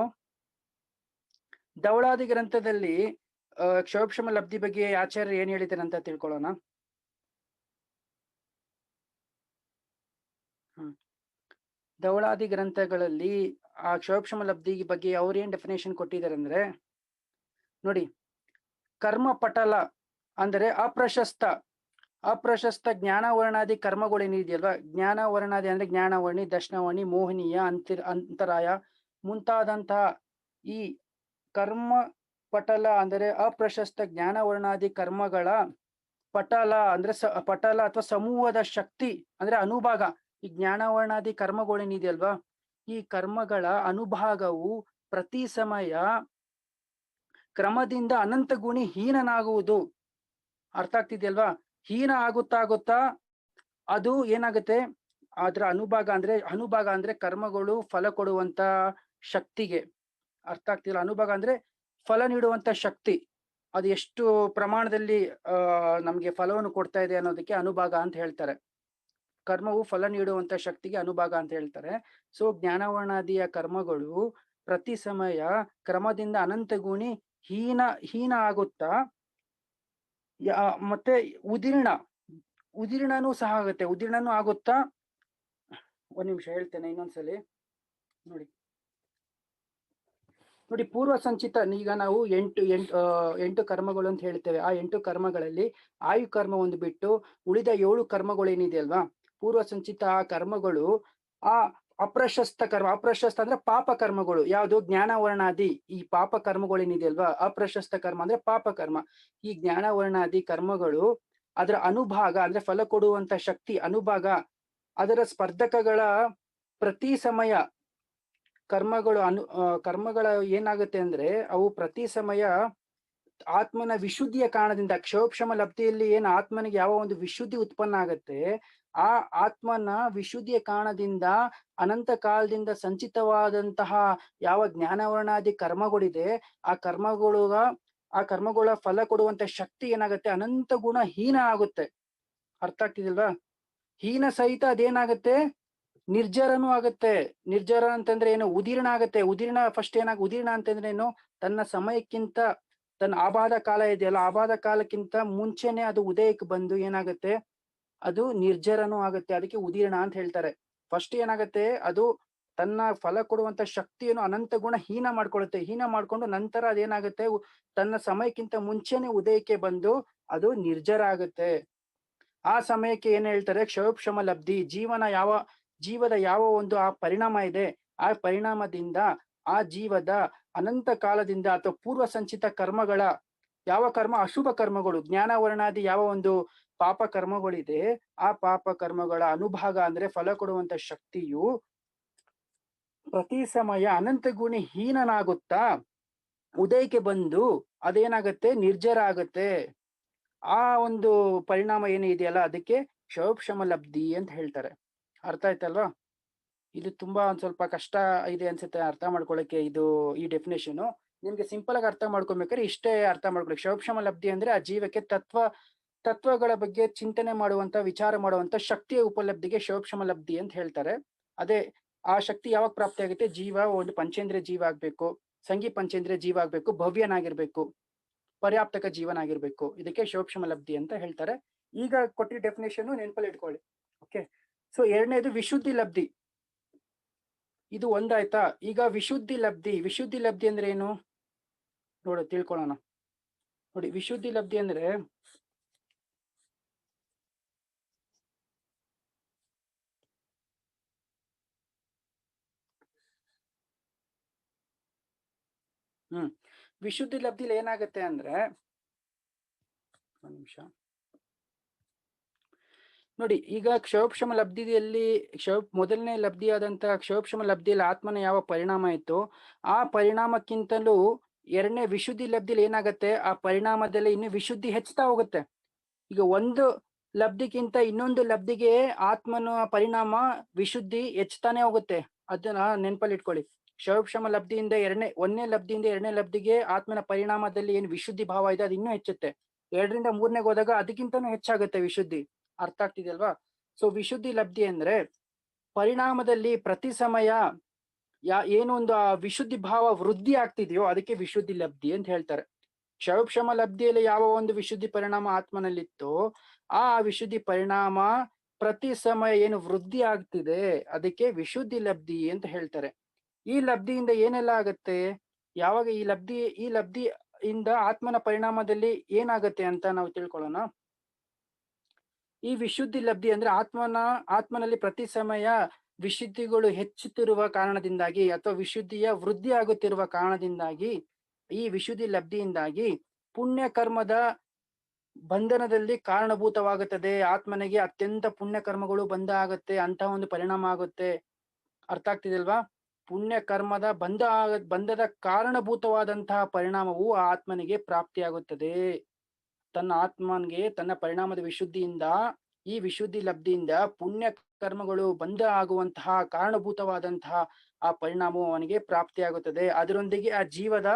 ಧವಳಾದಿ ಗ್ರಂಥದಲ್ಲಿ ಕ್ಷಯೋಕ್ಷಮ ಲಬ್ಧಿ ಬಗ್ಗೆ ಆಚಾರ್ಯ ಏನ್ ಹೇಳಿದ್ದಾರೆ ಅಂತ ತಿಳ್ಕೊಳ್ಳೋಣ. ಧವಳಾದಿ ಗ್ರಂಥಗಳಲ್ಲಿ ಆ ಕ್ಷಯೋಕ್ಷಮ ಲಬ್ಧಿ ಬಗ್ಗೆ ಅವ್ರೇನ್ ಡೆಫಿನೇಷನ್ ಕೊಟ್ಟಿದ್ದಾರೆ ಅಂದ್ರೆ, ನೋಡಿ, ಕರ್ಮ ಪಟಲ ಅಂದ್ರೆ ಅಪ್ರಶಸ್ತ ಜ್ಞಾನ ವರ್ಣಾದಿ ಕರ್ಮಗಳೇನಿದೆಯಲ್ವಾ? ಜ್ಞಾನ ವರ್ಣಾದಿ ಅಂದ್ರೆ ಜ್ಞಾನವರ್ಣಿ, ದರ್ಶನವರ್ಣಿ, ಮೋಹನೀಯ, ಅಂತರಾಯ ಮುಂತಾದಂತಹ ಈ ಕರ್ಮ ಪಟಲ ಅಂದರೆ ಅಪ್ರಶಸ್ತ ಜ್ಞಾನ ವರ್ಣಾದಿ ಕರ್ಮಗಳ ಪಟಲ ಅಂದ್ರೆ ಪಟಲ ಅಥವಾ ಸಮೂಹದ ಶಕ್ತಿ ಅಂದ್ರೆ ಅನುಭಾಗ. ಈ ಜ್ಞಾನ ವರ್ಣಾದಿ ಕರ್ಮಗಳೇನಿದೆಯಲ್ವಾ? ಈ ಕರ್ಮಗಳ ಅನುಭಾಗವು ಪ್ರತಿ ಸಮಯ ಕ್ರಮದಿಂದ ಅನಂತ ಗುಣಿ ಹೀನನಾಗುವುದು. ಅರ್ಥ ಆಗ್ತಿದೆಯಲ್ವಾ? ಹೀನ ಆಗುತ್ತಾ ಅದು ಏನಾಗುತ್ತೆ? ಅದ್ರ ಅನುಭಾಗ ಅಂದ್ರೆ ಕರ್ಮಗಳು ಫಲ ಕೊಡುವಂತ ಶಕ್ತಿಗೆ. ಅರ್ಥ ಆಗ್ತಿಲ್ಲ? ಅನುಭಾಗ ಅಂದ್ರೆ ಫಲ ನೀಡುವಂತ ಶಕ್ತಿ. ಅದು ಎಷ್ಟು ಪ್ರಮಾಣದಲ್ಲಿ ನಮ್ಗೆ ಫಲವನ್ನು ಕೊಡ್ತಾ ಇದೆ ಅನ್ನೋದಕ್ಕೆ ಅನುಭಾಗ ಅಂತ ಹೇಳ್ತಾರೆ. ಕರ್ಮವು ಫಲ ನೀಡುವಂತ ಶಕ್ತಿಗೆ ಅನುಭಾಗ ಅಂತ ಹೇಳ್ತಾರೆ. ಸೊ ಜ್ಞಾನವರ್ಣಾದಿಯ ಕರ್ಮಗಳು ಪ್ರತಿ ಸಮಯ ಕ್ರಮದಿಂದ ಅನಂತ ಗುಣಿ ಹೀನ ಆಗುತ್ತಾ ಮತ್ತೆ ಉದೀರ್ಣನೂ ಸಹ ಆಗುತ್ತೆ. ಉದೀರ್ಣನೂ ಆಗುತ್ತಾ? ಒಂದ್ ನಿಮಿಷ ಹೇಳ್ತೇನೆ ಇನ್ನೊಂದ್ಸಲಿ ನೋಡಿ. ಪೂರ್ವ ಸಂಚಿತ, ಈಗ ನಾವು ಎಂಟು ಕರ್ಮಗಳು ಅಂತ ಹೇಳ್ತೇವೆ. ಆ 8 ಕರ್ಮಗಳಲ್ಲಿ ಆಯು ಕರ್ಮ ಒಂದು ಬಿಟ್ಟು ಉಳಿದ 7 ಕರ್ಮಗಳು ಏನಿದೆಯಲ್ವಾ, ಪೂರ್ವ ಸಂಚಿತ ಆ ಕರ್ಮಗಳು ಆ ಅಪ್ರಶಸ್ತ ಕರ್ಮ. ಅಪ್ರಶಸ್ತ ಅಂದ್ರೆ ಪಾಪ ಕರ್ಮಗಳು. ಯಾವುದು? ಜ್ಞಾನ ವರ್ಣಾದಿ ಈ ಪಾಪ ಕರ್ಮಗಳು ಏನಿದೆಯಲ್ವಾ, ಅಪ್ರಶಸ್ತ ಕರ್ಮ ಅಂದ್ರೆ ಪಾಪ ಕರ್ಮ. ಈ ಜ್ಞಾನ ವರ್ಣಾದಿ ಕರ್ಮಗಳು ಅದರ ಅನುಭಾಗ ಅಂದ್ರೆ ಫಲ ಕೊಡುವಂತ ಶಕ್ತಿ ಅನುಭಾಗ, ಅದರ ಸ್ಪರ್ಧಕಗಳ ಪ್ರತಿ ಸಮಯ ಕರ್ಮಗಳು ಕರ್ಮಗಳ ಏನಾಗುತ್ತೆ ಅಂದ್ರೆ ಅವು ಪ್ರತಿ ಸಮಯ ಆತ್ಮನ ವಿಶುದ್ಧಿಯ ಕಾರಣದಿಂದ, ಕ್ಷೋಕ್ಷಮ ಲಬ್ಧಿಯಲ್ಲಿ ಏನು ಆತ್ಮನಿಗೆ ಯಾವ ಒಂದು ವಿಶುದ್ಧಿ ಉತ್ಪನ್ನ ಆಗತ್ತೆ, ಆ ಆತ್ಮನ ವಿಶುದ್ಧಿಯ ಕಾರಣದಿಂದ ಅನಂತ ಕಾಲದಿಂದ ಸಂಚಿತವಾದಂತಹ ಯಾವ ಜ್ಞಾನವರ್ಣಾದಿ ಕರ್ಮಗಳಿದೆ, ಆ ಕರ್ಮಗಳ ಫಲ ಕೊಡುವಂತ ಶಕ್ತಿ ಏನಾಗುತ್ತೆ, ಅನಂತ ಗುಣ ಹೀನ ಆಗುತ್ತೆ. ಅರ್ಥ ಆಗ್ತಿದಿಲ್ವಾ? ಹೀನ ಸಹಿತ ಅದೇನಾಗತ್ತೆ, ನಿರ್ಜರನೂ ಆಗತ್ತೆ. ನಿರ್ಜರ ಅಂತಂದ್ರೆ ಏನು? ಉದೀರ್ಣ ಆಗತ್ತೆ. ಉದೀರ್ಣ ಫಸ್ಟ್ ಉದೀರ್ಣ ಅಂತಂದ್ರೆ ಏನು? ತನ್ನ ಸಮಯಕ್ಕಿಂತ, ತನ್ನ ಆಬಾಧ ಕಾಲ ಇದೆಯಲ್ಲ, ಆಬಾಧ ಕಾಲಕ್ಕಿಂತ ಮುಂಚೆನೆ ಅದು ಉದಯಕ್ಕೆ ಬಂದು ಏನಾಗತ್ತೆ, ಅದು ನಿರ್ಜರನೂ ಆಗತ್ತೆ. ಅದಕ್ಕೆ ಉದೀರ್ಣ ಅಂತ ಹೇಳ್ತಾರೆ. ಫಸ್ಟ್ ಏನಾಗತ್ತೆ, ಅದು ತನ್ನ ಫಲ ಕೊಡುವಂತ ಶಕ್ತಿಯನ್ನು ಅನಂತ ಗುಣ ಹೀನ ಮಾಡ್ಕೊಳುತ್ತೆ. ಹೀನ ಮಾಡ್ಕೊಂಡು ನಂತರ ಅದೇನಾಗುತ್ತೆ, ತನ್ನ ಸಮಯಕ್ಕಿಂತ ಮುಂಚೆನೆ ಉದಯಕ್ಕೆ ಬಂದು ಅದು ನಿರ್ಜರ ಆಗತ್ತೆ. ಆ ಸಮಯಕ್ಕೆ ಏನ್ ಹೇಳ್ತಾರೆ? ಕ್ಷೋಕ್ಷಮ ಲಬ್ಧಿ. ಜೀವದ ಯಾವ ಒಂದು ಆ ಪರಿಣಾಮ ಇದೆ, ಆ ಪರಿಣಾಮದಿಂದ ಆ ಜೀವದ ಅನಂತ ಕಾಲದಿಂದ ಅಥವಾ ಪೂರ್ವ ಸಂಚಿತ ಕರ್ಮಗಳ ಯಾವ ಕರ್ಮ, ಅಶುಭ ಕರ್ಮಗಳು, ಜ್ಞಾನ ವರ್ಣಾದಿ ಯಾವ ಒಂದು ಪಾಪ ಕರ್ಮಗಳಿದೆ, ಆ ಪಾಪ ಕರ್ಮಗಳ ಅನುಭಾಗ ಅಂದ್ರೆ ಫಲ ಕೊಡುವಂತ ಶಕ್ತಿಯು ಪ್ರತಿ ಸಮಯ ಅನಂತ ಗುಣಿ ಹೀನನಾಗುತ್ತಾ ಉದಯಕ್ಕೆ ಬಂದು ಅದೇನಾಗತ್ತೆ, ನಿರ್ಜರ ಆಗತ್ತೆ. ಆ ಒಂದು ಪರಿಣಾಮ ಏನಿದೆಯಲ್ಲ ಅದಕ್ಕೆ ಕ್ಷೋಕ್ಷಮ ಲಬ್ಧಿ ಅಂತ ಹೇಳ್ತಾರೆ. ಅರ್ಥ ಆಯ್ತಲ್ವಾ? ಇದು ತುಂಬಾ ಒಂದ್ ಸ್ವಲ್ಪ ಕಷ್ಟ ಇದೆ ಅನ್ಸುತ್ತೆ ಅರ್ಥ ಮಾಡ್ಕೊಳಕ್ಕೆ. ಈ ಡೆಫಿನೇಷನ್ ನಿಮ್ಗೆ ಸಿಂಪಲ್ ಆಗಿ ಅರ್ಥ ಮಾಡ್ಕೊಬೇಕಾದ್ರೆ ಇಷ್ಟೇ ಅರ್ಥ ಮಾಡ್ಕೊಳ್ಳಿ. ಕ್ಷೋಕ್ಷಮ ಲಬ್ಧಿ ಅಂದ್ರೆ ಆ ಜೀವಕ್ಕೆ ತತ್ವಗಳ ಬಗ್ಗೆ ಚಿಂತನೆ ಮಾಡುವಂತ, ವಿಚಾರ ಮಾಡುವಂತ ಶಕ್ತಿಯ ಉಪಲಬ್ಧಿಗೆ ಕ್ಷೋಕ್ಷಮ ಲಬ್ಧಿ ಅಂತ ಹೇಳ್ತಾರೆ. ಅದೇ ಆ ಶಕ್ತಿ ಯಾವಾಗ ಪ್ರಾಪ್ತಿ ಆಗುತ್ತೆ? ಜೀವ ಒಂದು ಪಂಚೇಂದ್ರಿಯ ಜೀವ ಆಗ್ಬೇಕು, ಸಂಘಿ ಪಂಚೇಂದ್ರಿಯ ಜೀವ ಆಗ್ಬೇಕು, ಭವ್ಯನಾಗಿರ್ಬೇಕು, ಪರ್ಯಾಪ್ತಕ ಜೀವನ ಆಗಿರ್ಬೇಕು. ಇದಕ್ಕೆ ಕ್ಷೋಕ್ಷಮ ಲಬ್ಧಿ ಅಂತ ಹೇಳ್ತಾರೆ. ಈಗ ಕೊಟ್ಟಿ ಡೆಫಿನೇಷನ್ ನೆನಪಲ್ಲಿ ಇಟ್ಕೊಳ್ಳಿ. ಓಕೆ. ಸೊ ಎರಡನೇದು ವಿಶುದ್ಧಿ ಲಬ್ಧಿ. ಇದು ಒಂದಾಯ್ತಾ? ಈಗ ವಿಶುದ್ಧಿ ಲಬ್ಧಿ ಅಂದ್ರೆ ಏನು ತಿಳ್ಕೊಳ್ಳೋಣ. ನೋಡಿ, ವಿಶುದ್ಧಿ ಲಬ್ಧಿ ಅಂದ್ರೆ ವಿಶುದ್ಧಿ ಲಬ್ಧಿಲಿ ಏನಾಗುತ್ತೆ ಅಂದ್ರೆ, ಒಂದು ನಿಮಿಷ ನೋಡಿ, ಈಗ ಕ್ಷೋಕ್ಷಮ ಲಬ್ಧಿಯಲ್ಲಿ ಮೊದಲನೇ ಲಬ್ಧಿಯಾದಂತಹ ಕ್ಷೋಕ್ಷಮ ಲಬ್ಧಿಯಲ್ಲಿ ಆತ್ಮನ ಯಾವ ಪರಿಣಾಮ ಇತ್ತು, ಆ ಪರಿಣಾಮಕ್ಕಿಂತಲೂ ಎರಡನೇ ವಿಶುದ್ಧಿ ಲಬ್ಧಿಲಿ ಏನಾಗುತ್ತೆ, ಆ ಪರಿಣಾಮದಲ್ಲಿ ಇನ್ನು ವಿಶುದ್ಧಿ ಹೆಚ್ಚುತ್ತಾ ಹೋಗುತ್ತೆ. ಈಗ ಒಂದು ಲಬ್ಧಿಗಿಂತ ಇನ್ನೊಂದು ಲಬ್ಧಿಗೆ ಆತ್ಮನ ಪರಿಣಾಮ ವಿಶುದ್ಧಿ ಹೆಚ್ಚುತ್ತಾನೆ ಹೋಗುತ್ತೆ. ಅದನ್ನ ನೆನಪಲ್ಲಿ ಇಟ್ಕೊಳ್ಳಿ. ಕ್ಷೋಕ್ಷಮ ಲಬ್ಧಿಯಿಂದ ಒಂದನೇ ಲಬ್ಧಿಯಿಂದ ಎರಡನೇ ಲಬ್ಧಿಗೆ ಆತ್ಮನ ಪರಿಣಾಮದಲ್ಲಿ ಏನು ವಿಶುದ್ಧಿ ಭಾವ ಇದೆ ಅದು ಇನ್ನೂ ಹೆಚ್ಚುತ್ತೆ. 2ರಿಂದ 3ನೇಗೆ ಹೋದಾಗ ಅದಕ್ಕಿಂತನೂ ಹೆಚ್ಚಾಗುತ್ತೆ ವಿಶುದ್ಧಿ. ಅರ್ಥ ಆಗ್ತಿದೆಯಲ್ವಾ? ಸೊ ವಿಶುದ್ಧಿ ಲಬ್ಧಿ ಅಂದ್ರೆ ಪರಿಣಾಮದಲ್ಲಿ ಪ್ರತಿ ಸಮಯ ಏನೊಂದು ಆ ವಿಶುದ್ಧಿ ಭಾವ ವೃದ್ಧಿ ಆಗ್ತಿದೆಯೋ ಅದಕ್ಕೆ ವಿಶುದ್ಧಿ ಲಬ್ಧಿ ಅಂತ ಹೇಳ್ತಾರೆ. ಕ್ಷೋಕ್ಷಮ ಲಬ್ಧಿಯಲ್ಲಿ ಯಾವ ಒಂದು ವಿಶುದ್ಧಿ ಪರಿಣಾಮ ಆತ್ಮನಲ್ಲಿತ್ತೋ ಆ ವಿಶುದ್ಧಿ ಪರಿಣಾಮ ಪ್ರತಿ ಸಮಯ ಏನು ವೃದ್ಧಿ ಆಗ್ತಿದೆ ಅದಕ್ಕೆ ವಿಶುದ್ಧಿ ಲಬ್ಧಿ ಅಂತ ಹೇಳ್ತಾರೆ. ಈ ಲಬ್ಧಿಯಿಂದ ಏನೆಲ್ಲ ಆಗತ್ತೆ, ಯಾವಾಗ ಈ ಲಬ್ಧಿಯಿಂದ ಆತ್ಮನ ಪರಿಣಾಮದಲ್ಲಿ ಏನಾಗತ್ತೆ ಅಂತ ನಾವು ತಿಳ್ಕೊಳ್ಳೋಣ. ಈ ವಿಶುದ್ಧಿ ಲಬ್ಧಿ ಅಂದ್ರೆ ಆತ್ಮನಲ್ಲಿ ಪ್ರತಿ ಸಮಯ ವಿಶುದ್ಧಿಗಳು ಹೆಚ್ಚುತ್ತಿರುವ ಕಾರಣದಿಂದಾಗಿ ಅಥವಾ ವಿಶುದ್ಧಿಯ ವೃದ್ಧಿ ಆಗುತ್ತಿರುವ ಕಾರಣದಿಂದಾಗಿ, ಈ ವಿಶುದ್ಧಿ ಲಬ್ಧಿಯಿಂದಾಗಿ ಪುಣ್ಯ ಕರ್ಮದ ಬಂಧನದಲ್ಲಿ ಕಾರಣಭೂತವಾಗುತ್ತದೆ. ಆತ್ಮನಿಗೆ ಅತ್ಯಂತ ಪುಣ್ಯ ಕರ್ಮಗಳು ಬಂಧ ಅಂತ ಒಂದು ಪರಿಣಾಮ ಆಗುತ್ತೆ. ಅರ್ಥ ಆಗ್ತಿದೆಯಲ್ವಾ? ಪುಣ್ಯ ಕರ್ಮದ ಬಂಧದ ಕಾರಣಭೂತವಾದಂತಹ ಪರಿಣಾಮವು ಆ ಆತ್ಮನಿಗೆ ಪ್ರಾಪ್ತಿಯಾಗುತ್ತದೆ. ತನ್ನ ಆತ್ಮನಿಗೆ ತನ್ನ ಪರಿಣಾಮದ ವಿಶುದ್ಧಿಯಿಂದ, ಈ ವಿಶುದ್ಧಿ ಲಬ್ಧಿಯಿಂದ ಪುಣ್ಯ ಕರ್ಮಗಳು ಬಂಧ ಆಗುವಂತಹ ಕಾರಣಭೂತವಾದಂತಹ ಆ ಪರಿಣಾಮವು ಅವನಿಗೆ ಪ್ರಾಪ್ತಿಯಾಗುತ್ತದೆ. ಅದರೊಂದಿಗೆ ಆ ಜೀವದ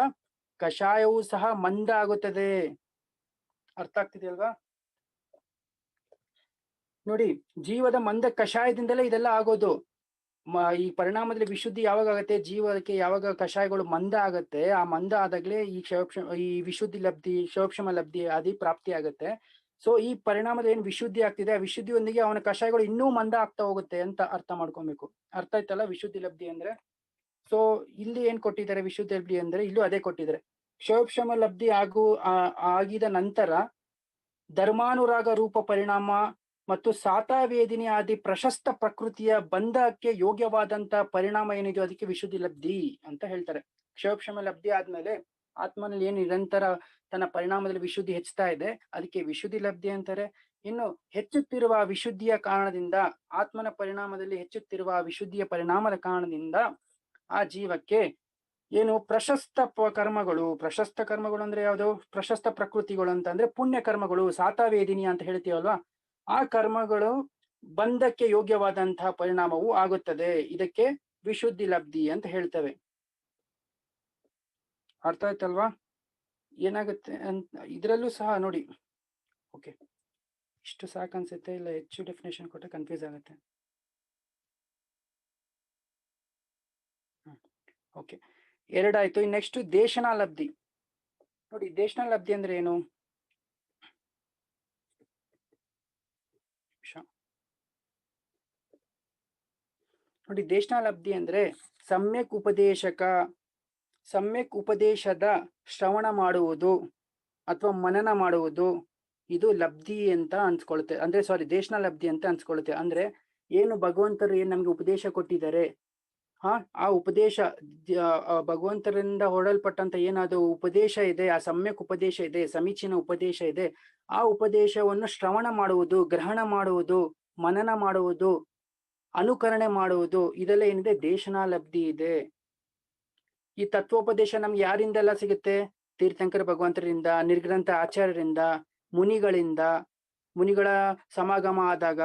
ಕಷಾಯವೂ ಸಹ ಮಂದ ಆಗುತ್ತದೆ. ಅರ್ಥ ಆಗ್ತಿದೆಯಲ್ವಾ? ನೋಡಿ, ಜೀವದ ಮಂದ ಕಷಾಯದಿಂದಲೇ ಇದೆಲ್ಲ ಆಗೋದು. ಈ ಪರಿಣಾಮದಲ್ಲಿ ವಿಶುದ್ಧಿ ಯಾವಾಗ ಆಗುತ್ತೆ, ಜೀವಕ್ಕೆ ಯಾವಾಗ ಕಷಾಯಗಳು ಮಂದ ಆಗತ್ತೆ, ಆ ಮಂದ ಆದಾಗ್ಲೇ ಈ ವಿಶುದ್ಧಿ ಲಬ್ಧಿ, ಕ್ಷೋಕ್ಷಮ ಲಬ್ಧಿ ಆದಿ ಪ್ರಾಪ್ತಿ ಆಗುತ್ತೆ. ಸೊ ಈ ಪರಿಣಾಮದ ಏನ್ ವಿಶುದ್ಧಿ ಆಗ್ತಿದೆ, ಆ ವಿಶುದ್ಧಿಯೊಂದಿಗೆ ಅವನ ಕಷಾಯಗಳು ಇನ್ನೂ ಮಂದ ಆಗ್ತಾ ಹೋಗುತ್ತೆ ಅಂತ ಅರ್ಥ ಮಾಡ್ಕೊಬೇಕು. ಅರ್ಥ ಆಯ್ತಲ್ಲ ವಿಶುದ್ಧಿ ಲಬ್ಧಿ ಅಂದ್ರೆ. ಸೊ ಇಲ್ಲಿ ಏನ್ ಕೊಟ್ಟಿದ್ದಾರೆ ವಿಶುದ್ಧಿ ಲಬ್ಧಿ ಅಂದ್ರೆ, ಇಲ್ಲೂ ಅದೇ ಕೊಟ್ಟಿದ್ದಾರೆ. ಕ್ಷೋಕ್ಷಮ ಲಬ್ಧಿ ಆಗಿದ ನಂತರ ಧರ್ಮಾನುರಾಗ ರೂಪ ಪರಿಣಾಮ ಮತ್ತು ಸಾತಾವೇದಿನಿ ಆದಿ ಪ್ರಶಸ್ತ ಪ್ರಕೃತಿಯ ಬಂಧಕ್ಕೆ ಯೋಗ್ಯವಾದಂತ ಪರಿಣಾಮ ಏನಿದೆಯೋ ಅದಕ್ಕೆ ವಿಶುದ್ಧಿ ಲಬ್ಧಿ ಅಂತ ಹೇಳ್ತಾರೆ. ಕ್ಷೋಕ್ಷಮ ಲಬ್ಧಿ ಆದ್ಮೇಲೆ ಆತ್ಮನಲ್ಲಿ ಏನು ನಿರಂತರ ತನ್ನ ಪರಿಣಾಮದಲ್ಲಿ ವಿಶುದ್ಧಿ ಹೆಚ್ಚುತ್ತಾ ಇದೆ, ಅದಕ್ಕೆ ವಿಶುದ್ಧಿ ಲಬ್ಧಿ ಅಂತಾರೆ. ಇನ್ನು ಹೆಚ್ಚುತ್ತಿರುವ ವಿಶುದ್ಧಿಯ ಕಾರಣದಿಂದ, ಆತ್ಮನ ಪರಿಣಾಮದಲ್ಲಿ ಹೆಚ್ಚುತ್ತಿರುವ ವಿಶುದ್ಧಿಯ ಪರಿಣಾಮದ ಕಾರಣದಿಂದ ಆ ಜೀವಕ್ಕೆ ಏನು ಪ್ರಶಸ್ತ ಕರ್ಮಗಳು ಅಂದ್ರೆ ಯಾವುದು, ಪ್ರಶಸ್ತ ಪ್ರಕೃತಿಗಳು ಅಂತ ಅಂದ್ರೆ ಪುಣ್ಯ ಕರ್ಮಗಳು, ಸಾತಾವೇದಿನಿ ಅಂತ ಹೇಳ್ತೀವಲ್ವಾ, ಆ ಕರ್ಮಗಳು ಬಂಧಕ್ಕೆ ಯೋಗ್ಯವಾದಂತಹ ಪರಿಣಾಮವು ಆಗುತ್ತದೆ. ಇದಕ್ಕೆ ವಿಶುದ್ಧಿ ಲಬ್ಧಿ ಅಂತ ಹೇಳ್ತೇವೆ. ಅರ್ಥ ಆಯ್ತಲ್ವಾ? ಏನಾಗುತ್ತೆ ಅಂತ ಇದ್ರಲ್ಲೂ ಸಹ ನೋಡಿ. ಓಕೆ, ಇಷ್ಟು ಸಾಕನ್ಸುತ್ತೆ, ಇಲ್ಲ ಹೆಚ್ಚು ಡೆಫಿನೇಷನ್ ಕೊಟ್ಟರೆ ಕನ್ಫ್ಯೂಸ್ ಆಗುತ್ತೆ. ಓಕೆ, ಎರಡಾಯ್ತು. ನೆಕ್ಸ್ಟ್ ದೇಶನಾ ಲಬ್ಧಿ. ನೋಡಿ, ದೇಶನಾ ಲಬ್ಧಿ ಅಂದ್ರೆ ಏನು? ನೋಡಿ, ದೇಶನಾ ಲಬ್ಧಿ ಅಂದ್ರೆ ಸಮ್ಯಕ್ ಉಪದೇಶದ ಶ್ರವಣ ಮಾಡುವುದು ಅಥವಾ ಮನನ ಮಾಡುವುದು, ಇದು ಲಬ್ಧಿ ಅಂತ ಅನ್ಸ್ಕೊಳುತ್ತೆ. ಅಂದ್ರೆ ದೇಶನಾ ಲಬ್ಧಿ ಅಂತ ಅನ್ಸ್ಕೊಳುತ್ತೆ. ಅಂದ್ರೆ ಏನು ಭಗವಂತರು ಏನ್ ನಮ್ಗೆ ಉಪದೇಶ ಕೊಟ್ಟಿದ್ದಾರೆ, ಆ ಉಪದೇಶ ಭಗವಂತರಿಂದ ಹೊರಡಲ್ಪಟ್ಟಂತ ಏನಾದ್ರು ಉಪದೇಶ ಇದೆ, ಆ ಸಮ್ಯಕ್ ಉಪದೇಶ ಇದೆ, ಸಮೀಚೀನ ಉಪದೇಶ ಇದೆ, ಆ ಉಪದೇಶವನ್ನು ಶ್ರವಣ ಮಾಡುವುದು, ಗ್ರಹಣ ಮಾಡುವುದು, ಮನನ ಮಾಡುವುದು, ಅನುಕರಣೆ ಮಾಡುವುದು, ಇದೆಲ್ಲ ಏನಿದೆ ದೇಶನಾ ಲಬ್ಧಿ ಇದೆ. ಈ ತತ್ವೋಪದೇಶ ನಮ್ಗೆ ಯಾರಿಂದೆಲ್ಲ ಸಿಗುತ್ತೆ? ತೀರ್ಥಂಕರ ಭಗವಂತರಿಂದ, ನಿರ್ಗ್ರಂಥ ಆಚಾರ್ಯರಿಂದ, ಮುನಿಗಳ ಸಮಾಗಮ ಆದಾಗ,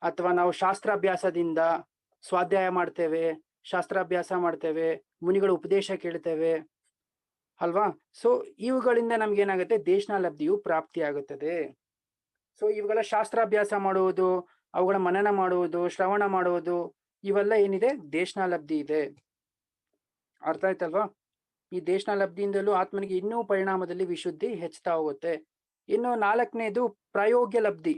ಅಥವಾ ನಾವು ಶಾಸ್ತ್ರಾಭ್ಯಾಸದಿಂದ ಸ್ವಾಧ್ಯಾಯ ಮಾಡ್ತೇವೆ, ಶಾಸ್ತ್ರಾಭ್ಯಾಸ ಮಾಡ್ತೇವೆ, ಮುನಿಗಳ ಉಪದೇಶ ಕೇಳ್ತೇವೆ ಅಲ್ವಾ. ಸೊ ಇವುಗಳಿಂದ ನಮ್ಗೆ ಏನಾಗುತ್ತೆ, ದೇಶನಾ ಲಬ್ಧಿಯು ಪ್ರಾಪ್ತಿ ಆಗುತ್ತದೆ. ಸೊ ಇವುಗಳ ಶಾಸ್ತ್ರಾಭ್ಯಾಸ ಮಾಡುವುದು, ಅವುಗಳ ಮನನ ಮಾಡುವುದು, ಶ್ರವಣ ಮಾಡುವುದು, ಇವೆಲ್ಲ ಏನಿದೆ ದೇಶನಾ ಲಬ್ಧಿ ಇದೆ. ಅರ್ಥ ಆಯ್ತಲ್ವಾ? ಈ ದೇಶನಾ ಲಬ್ಧಿಯಿಂದಲೂ ಆತ್ಮನಿಗೆ ಇನ್ನೂ ಪರಿಣಾಮದಲ್ಲಿ ವಿಶುದ್ಧಿ ಹೆಚ್ಚುತ್ತಾ ಹೋಗುತ್ತೆ. ಇನ್ನು ನಾಲ್ಕನೇದು ಪ್ರಾಯೋಗ್ಯ ಲಬ್ಧಿ.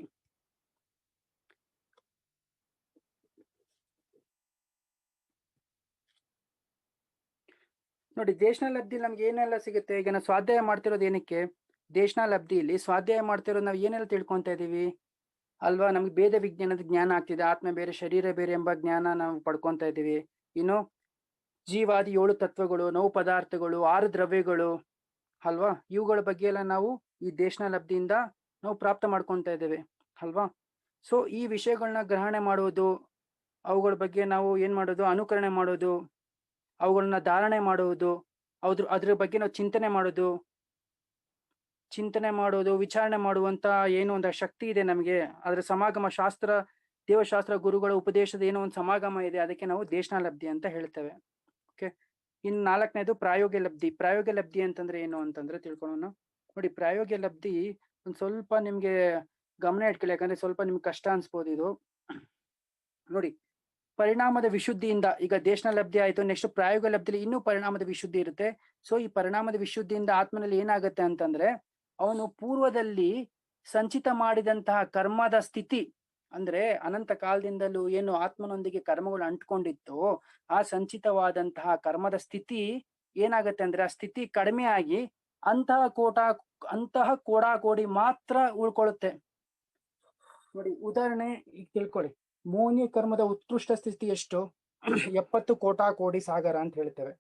ನೋಡಿ, ದೇಶನಾ ಲಬ್ಧಿ ನಮ್ಗೆ ಏನೆಲ್ಲ ಸಿಗುತ್ತೆ? ಈಗ ನಾವು ಸ್ವಾಧ್ಯಾಯ ಮಾಡ್ತಿರೋದು ಏನಕ್ಕೆ? ದೇಶನಾ ಲಬ್ಧಿಯಲ್ಲಿ ಸ್ವಾಧ್ಯಾಯ ಮಾಡ್ತಿರೋದು ನಾವು ಏನೆಲ್ಲ ತಿಳ್ಕೊಂತ ಇದೀವಿ ಅಲ್ವಾ? ನಮ್ಗೆ ಭೇದ ವಿಜ್ಞಾನದ ಜ್ಞಾನ ಆಗ್ತಿದೆ, ಆತ್ಮ ಬೇರೆ ಶರೀರ ಬೇರೆ ಎಂಬ ಜ್ಞಾನ ನಾವು ಪಡ್ಕೊಂತ ಇದೀವಿ. ಇನ್ನು ಜೀವಾದಿ 7 ತತ್ವಗಳು, 9 ಪದಾರ್ಥಗಳು, 6 ದ್ರವ್ಯಗಳು ಅಲ್ವಾ, ಇವುಗಳ ಬಗ್ಗೆ ಎಲ್ಲ ನಾವು ಈ ದೇಶನಾ ಲಬ್ಧಿಯಿಂದ ನಾವು ಪ್ರಾಪ್ತ ಮಾಡ್ಕೊಂತ ಇದ್ದೇವೆ ಅಲ್ವಾ. ಸೊ ಈ ವಿಷಯಗಳನ್ನ ಗ್ರಹಣೆ ಮಾಡುವುದು, ಅವುಗಳ ಬಗ್ಗೆ ನಾವು ಏನ್ ಮಾಡೋದು, ಅನುಕರಣೆ ಮಾಡೋದು, ಅವುಗಳನ್ನ ಧಾರಣೆ ಮಾಡುವುದು, ಅದ್ರ ಬಗ್ಗೆ ನಾವು ಚಿಂತನೆ ಮಾಡೋದು, ವಿಚಾರಣೆ ಮಾಡುವಂತ ಏನೋ ಒಂದು ಶಕ್ತಿ ಇದೆ ನಮಗೆ. ಅದ್ರ ಸಮಾಗಮ, ದೇವಶಾಸ್ತ್ರ ಗುರುಗಳ ಉಪದೇಶದ ಏನೋ ಒಂದು ಸಮಾಗಮ ಇದೆ, ಅದಕ್ಕೆ ನಾವು ದೇಶನಾ ಲಬ್ಧಿ ಅಂತ ಹೇಳ್ತೇವೆ. ಓಕೆ, ಇನ್ನು ನಾಲ್ಕನೇದು ಪ್ರಾಯೋಗ್ಯ ಲಬ್ಧಿ. ಪ್ರಾಯೋಗ್ಯ ಲಬ್ಧಿ ಅಂತಂದ್ರೆ ಏನು ಅಂತಂದ್ರೆ ತಿಳ್ಕೊಳ್ಳೋಣ. ನೋಡಿ, ಪ್ರಾಯೋಗ್ಯ ಲಬ್ಧಿ ಒಂದ್ ಸ್ವಲ್ಪ ನಿಮ್ಗೆ ಗಮನ ಇಟ್ಕೊಳ್ಳಿ, ಯಾಕಂದ್ರೆ ಸ್ವಲ್ಪ ನಿಮ್ಗೆ ಕಷ್ಟ ಅನ್ಸ್ಬೋದು ಇದು. ನೋಡಿ, ಪರಿಣಾಮದ ವಿಶುದ್ಧಿಯಿಂದ ಈಗ ದೇಶನಾ ಲಬ್ಧಿ ಆಯ್ತು, ನೆಕ್ಸ್ಟ್ ಪ್ರಾಯೋಗ್ಯ ಲಬ್ಧಿಲಿ ಇನ್ನೂ ಪರಿಣಾಮದ ವಿಶುದ್ಧಿ ಇರುತ್ತೆ. ಸೊ ಈ ಪರಿಣಾಮದ ವಿಶುದ್ಧಿಯಿಂದ ಆತ್ಮನಲ್ಲಿ ಏನಾಗುತ್ತೆ ಅಂತಂದ್ರೆ, ಅವನು ಪೂರ್ವದಲ್ಲಿ ಸಂಚಿತ ಮಾಡಿದಂತಹ ಕರ್ಮದ ಸ್ಥಿತಿ, ಅಂದ್ರೆ ಅನಂತ ಕಾಲದಿಂದಲೂ ಏನು ಆತ್ಮನೊಂದಿಗೆ ಕರ್ಮಗಳು ಅಂಟ್ಕೊಂಡಿತ್ತು, ಆ ಸಂಚಿತವಾದಂತಹ ಕರ್ಮದ ಸ್ಥಿತಿ ಏನಾಗತ್ತೆ ಅಂದ್ರೆ, ಆ ಸ್ಥಿತಿ ಕಡಿಮೆ ಆಗಿ ಅಂತಹ ಕೋಡಿ ಮಾತ್ರ ಉಳ್ಕೊಳ್ಳುತ್ತೆ. ನೋಡಿ, ಉದಾಹರಣೆ ಈಗ ತಿಳ್ಕೊಳ್ಳಿ. ಮೌನ್ಯ ಕರ್ಮದ ಉತ್ಕೃಷ್ಟ ಸ್ಥಿತಿ ಎಷ್ಟು? 70 ಕೋಟಿ ಸಾಗರ ಅಂತ ಹೇಳ್ತೇವೆ.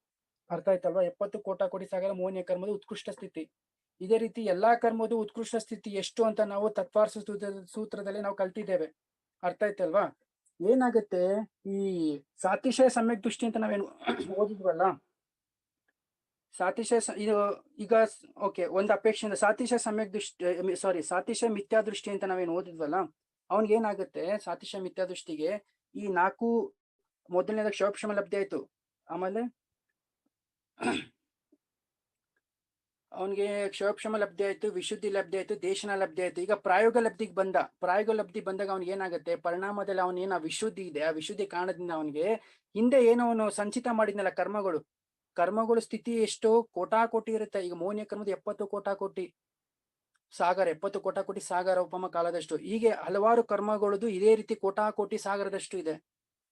ಅರ್ಥ ಆಯ್ತಲ್ವಾ? 70 ಕೋಟಿ ಸಾಗರ ಮೌನ್ಯ ಕರ್ಮದ ಉತ್ಕೃಷ್ಟ ಸ್ಥಿತಿ. ಇದೇ ರೀತಿ ಎಲ್ಲಾ ಕರ್ಮದ ಉತ್ಕೃಷ್ಟ ಸ್ಥಿತಿ ಎಷ್ಟು ಅಂತ ನಾವು ತತ್ವಾರ್ಥ ಸೂತ್ರದಲ್ಲಿ ನಾವು ಕಲ್ತಿದ್ದೇವೆ. ಅರ್ಥ ಆಯ್ತಲ್ವಾ? ಏನಾಗುತ್ತೆ, ಈ ಸಾತಿಶಯ ಸಮ್ಯಕ್ ದೃಷ್ಟಿ ಅಂತ ನಾವೇನು ಓದಿದ್ವಲ್ಲ, ಇದು ಈಗ ಓಕೆ, ಒಂದು ಅಪೇಕ್ಷೆಯಿಂದ ಸಾತಿಶಯ ಮಿಥ್ಯಾ ದೃಷ್ಟಿ ಅಂತ ನಾವೇನು ಓದಿದ್ವಲ್ಲ, ಅವನ್ಗೆ ಏನಾಗುತ್ತೆ, ಸಾತಿಶಯ ಮಿಥ್ಯಾ ದೃಷ್ಟಿಗೆ ಈ 4 ಮೊದಲನೇದಾಗ ಕ್ಷೋಕ್ಷಮ ಲಬ್ಧಿ ಆಯ್ತು, ಆಮೇಲೆ ಅವನಿಗೆ ಕ್ಷೋಕ್ಷಮ ಲಬ್ಧಿ ಆಯ್ತು, ವಿಶುದ್ಧಿ ಲಬ್ಧಿ ಆಯ್ತು, ದೇಶನ ಲಬ್ಧಿ ಆಯ್ತು. ಈಗ ಪ್ರಾಯೋಗ ಲಬ್ಧಿಗೆ ಬಂದ. ಪ್ರಾಯೋಗ ಲಬ್ಧಿ ಬಂದಾಗ ಅವ್ನಿಗೆ ಏನಾಗುತ್ತೆ, ಪರಿಣಾಮದಲ್ಲಿ ಅವನೇನು ಆ ವಿಶುದ್ಧಿ ಇದೆ, ಆ ವಿಶುದ್ಧಿ ಕಾರಣದಿಂದ ಅವನಿಗೆ ಹಿಂದೆ ಏನೋ ಅವನು ಸಂಚಿತ ಮಾಡಿದ್ನಲ್ಲ ಕರ್ಮಗಳು ಸ್ಥಿತಿ ಎಷ್ಟು ಕೋಟಿ ಇರುತ್ತೆ. ಈಗ ಮೌನ್ಯ ಕರ್ಮದ 70 ಕೋಟಿ ಸಾಗರ, 70 ಕೋಟಿ ಸಾಗರ ಉಪಮ ಕಾಲದಷ್ಟು. ಹೀಗೆ ಹಲವಾರು ಕರ್ಮಗಳದು ಇದೇ ರೀತಿ ಕೋಟಿ ಸಾಗರದಷ್ಟು ಇದೆ.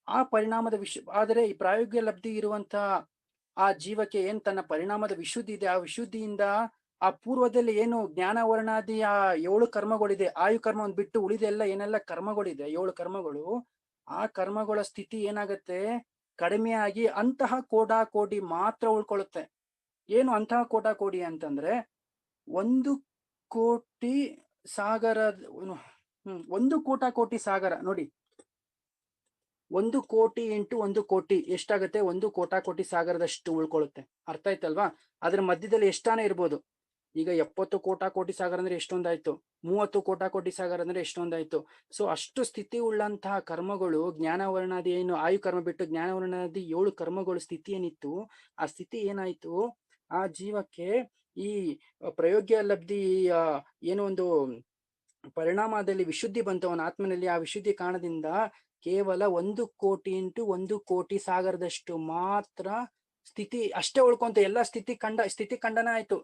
ಆ ಪರಿಣಾಮದ ಆದರೆ ಈ ಪ್ರಾಯೋಗಿಕ ಲಬ್ಧಿ ಇರುವಂತ ಆ ಜೀವಕ್ಕೆ ಏನ್ ತನ್ನ ಪರಿಣಾಮದ ವಿಶುದ್ಧಿ ಇದೆ, ಆ ವಿಶುದ್ಧಿಯಿಂದ ಆ ಪೂರ್ವದಲ್ಲಿ ಏನು ಜ್ಞಾನ ವರ್ಣಾದಿ ಆ 7 ಕರ್ಮಗಳಿದೆ, ಆಯು ಕರ್ಮವನ್ನು ಬಿಟ್ಟು ಉಳಿದೆಲ್ಲ ಏನೆಲ್ಲ ಕರ್ಮಗಳಿದೆ 7 ಕರ್ಮಗಳು, ಆ ಕರ್ಮಗಳ ಸ್ಥಿತಿ ಏನಾಗತ್ತೆ, ಕಡಿಮೆಯಾಗಿ ಅಂತಹ ಕೋಟಿ ಮಾತ್ರ ಉಳ್ಕೊಳ್ಳುತ್ತೆ. ಏನು ಅಂತಹ ಕೋಟಿ ಅಂತಂದ್ರೆ 1 ಕೋಟಿ ಸಾಗರ, 1 ಕೋಟಿ ಸಾಗರ ನೋಡಿ. 1 ಕೋಟಿ ಇಂಟು 1 ಕೋಟಿ ಎಷ್ಟಾಗುತ್ತೆ, 1 ಕೋಟಿ ಸಾಗರದಷ್ಟು ಉಳ್ಕೊಳ್ಳುತ್ತೆ. ಅರ್ಥ ಆಯ್ತಲ್ವಾ? ಅದ್ರ ಮಧ್ಯದಲ್ಲಿ ಎಷ್ಟಾನ ಇರ್ಬೋದು. ಈಗ 70 ಕೋಟಿ ಸಾಗರ ಅಂದ್ರೆ ಎಷ್ಟೊಂದಾಯ್ತು, 30 ಕೋಟಿ ಸಾಗರ ಅಂದ್ರೆ ಎಷ್ಟೊಂದಾಯ್ತು. ಸೊ ಅಷ್ಟು ಸ್ಥಿತಿ ಉಳ್ಳಂತಹ ಕರ್ಮಗಳು, ಜ್ಞಾನವರ್ಣಾದಿ ಏನು ಆಯು ಕರ್ಮ ಬಿಟ್ಟು ಜ್ಞಾನವರ್ಣಾದಿ 7 ಕರ್ಮಗಳು ಸ್ಥಿತಿ ಏನಿತ್ತು, ಆ ಸ್ಥಿತಿ ಏನಾಯ್ತು, ಆ ಜೀವಕ್ಕೆ ಈ ಪ್ರಯೋಗ್ಯ ಲಬ್ಧಿ ಏನೋ ಒಂದು ಪರಿಣಾಮದಲ್ಲಿ ವಿಶುದ್ಧಿ ಬಂತು ಅವನ ಆತ್ಮನಲ್ಲಿ. ಆ ವಿಶುದ್ಧಿ ಕಾರಣದಿಂದ ಕೇವಲ 1 ಕೋಟಿ ಇಂಟು 1 ಕೋಟಿ ಸಾಗರದಷ್ಟು ಮಾತ್ರ ಸ್ಥಿತಿ ಅಷ್ಟೇ ಉಳ್ಕೊಂತ. ಎಲ್ಲ ಸ್ಥಿತಿ ಖಂಡನ ಆಯ್ತು.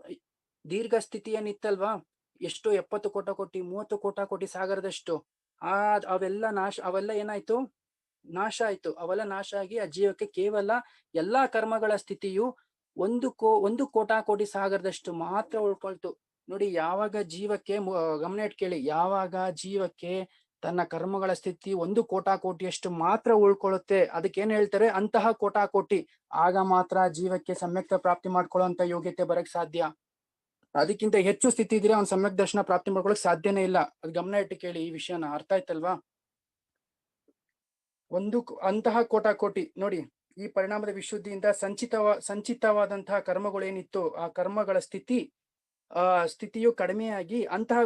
ದೀರ್ಘ ಸ್ಥಿತಿ ಏನಿತ್ತಲ್ವಾ, ಎಷ್ಟು 70 ಕೋಟಿ 30 ಕೋಟಿ ಸಾಗರದಷ್ಟು ಅವೆಲ್ಲ ಏನಾಯ್ತು, ನಾಶ ಆಯ್ತು. ಅವೆಲ್ಲ ನಾಶ ಆಗಿ ಆ ಜೀವಕ್ಕೆ ಕೇವಲ ಎಲ್ಲಾ ಕರ್ಮಗಳ ಸ್ಥಿತಿಯು 1 ಕೋಟಿ ಸಾಗರದಷ್ಟು ಮಾತ್ರ ಉಳ್ಕೊಳ್ತು. ನೋಡಿ, ಯಾವಾಗ ಜೀವಕ್ಕೆ ಗಮನ ಇಟ್ಟು ಕೇಳಿ, ಯಾವಾಗ ಜೀವಕ್ಕೆ ತನ್ನ ಕರ್ಮಗಳ ಸ್ಥಿತಿ 1 ಕೋಟಿಯಷ್ಟು ಮಾತ್ರ ಉಳ್ಕೊಳ್ಳುತ್ತೆ, ಅದಕ್ಕೇನ್ ಹೇಳ್ತಾರೆ, ಅಂತಹ ಕೋಟಿ, ಆಗ ಮಾತ್ರ ಜೀವಕ್ಕೆ ಸಮ್ಯಕ್ತ ಪ್ರಾಪ್ತಿ ಮಾಡ್ಕೊಳ್ಳುವಂತ ಯೋಗ್ಯತೆ ಬರಕ್ ಸಾಧ್ಯ. ಅದಕ್ಕಿಂತ ಹೆಚ್ಚು ಸ್ಥಿತಿ ಇದ್ರೆ ಅವ್ನು ಸಮ್ಯಕ್ ದರ್ಶನ ಪ್ರಾಪ್ತಿ ಮಾಡ್ಕೊಳಕ್ ಸಾಧ್ಯನೇ ಇಲ್ಲ. ಅದು ಗಮನ ಇಟ್ಟು ಕೇಳಿ ಈ ವಿಷಯನ. ಅರ್ಥ ಆಯ್ತಲ್ವಾ? ಅಂತಹ ಕೋಟಿ ನೋಡಿ, ಈ ಪರಿಣಾಮದ ವಿಶುದ್ಧಿಯಿಂದ ಸಂಚಿತವಾದಂತಹ ಕರ್ಮಗಳೇನಿತ್ತು, ಆ ಕರ್ಮಗಳ ಸ್ಥಿತಿಯು ಕಡಿಮೆಯಾಗಿ ಅಂತಹ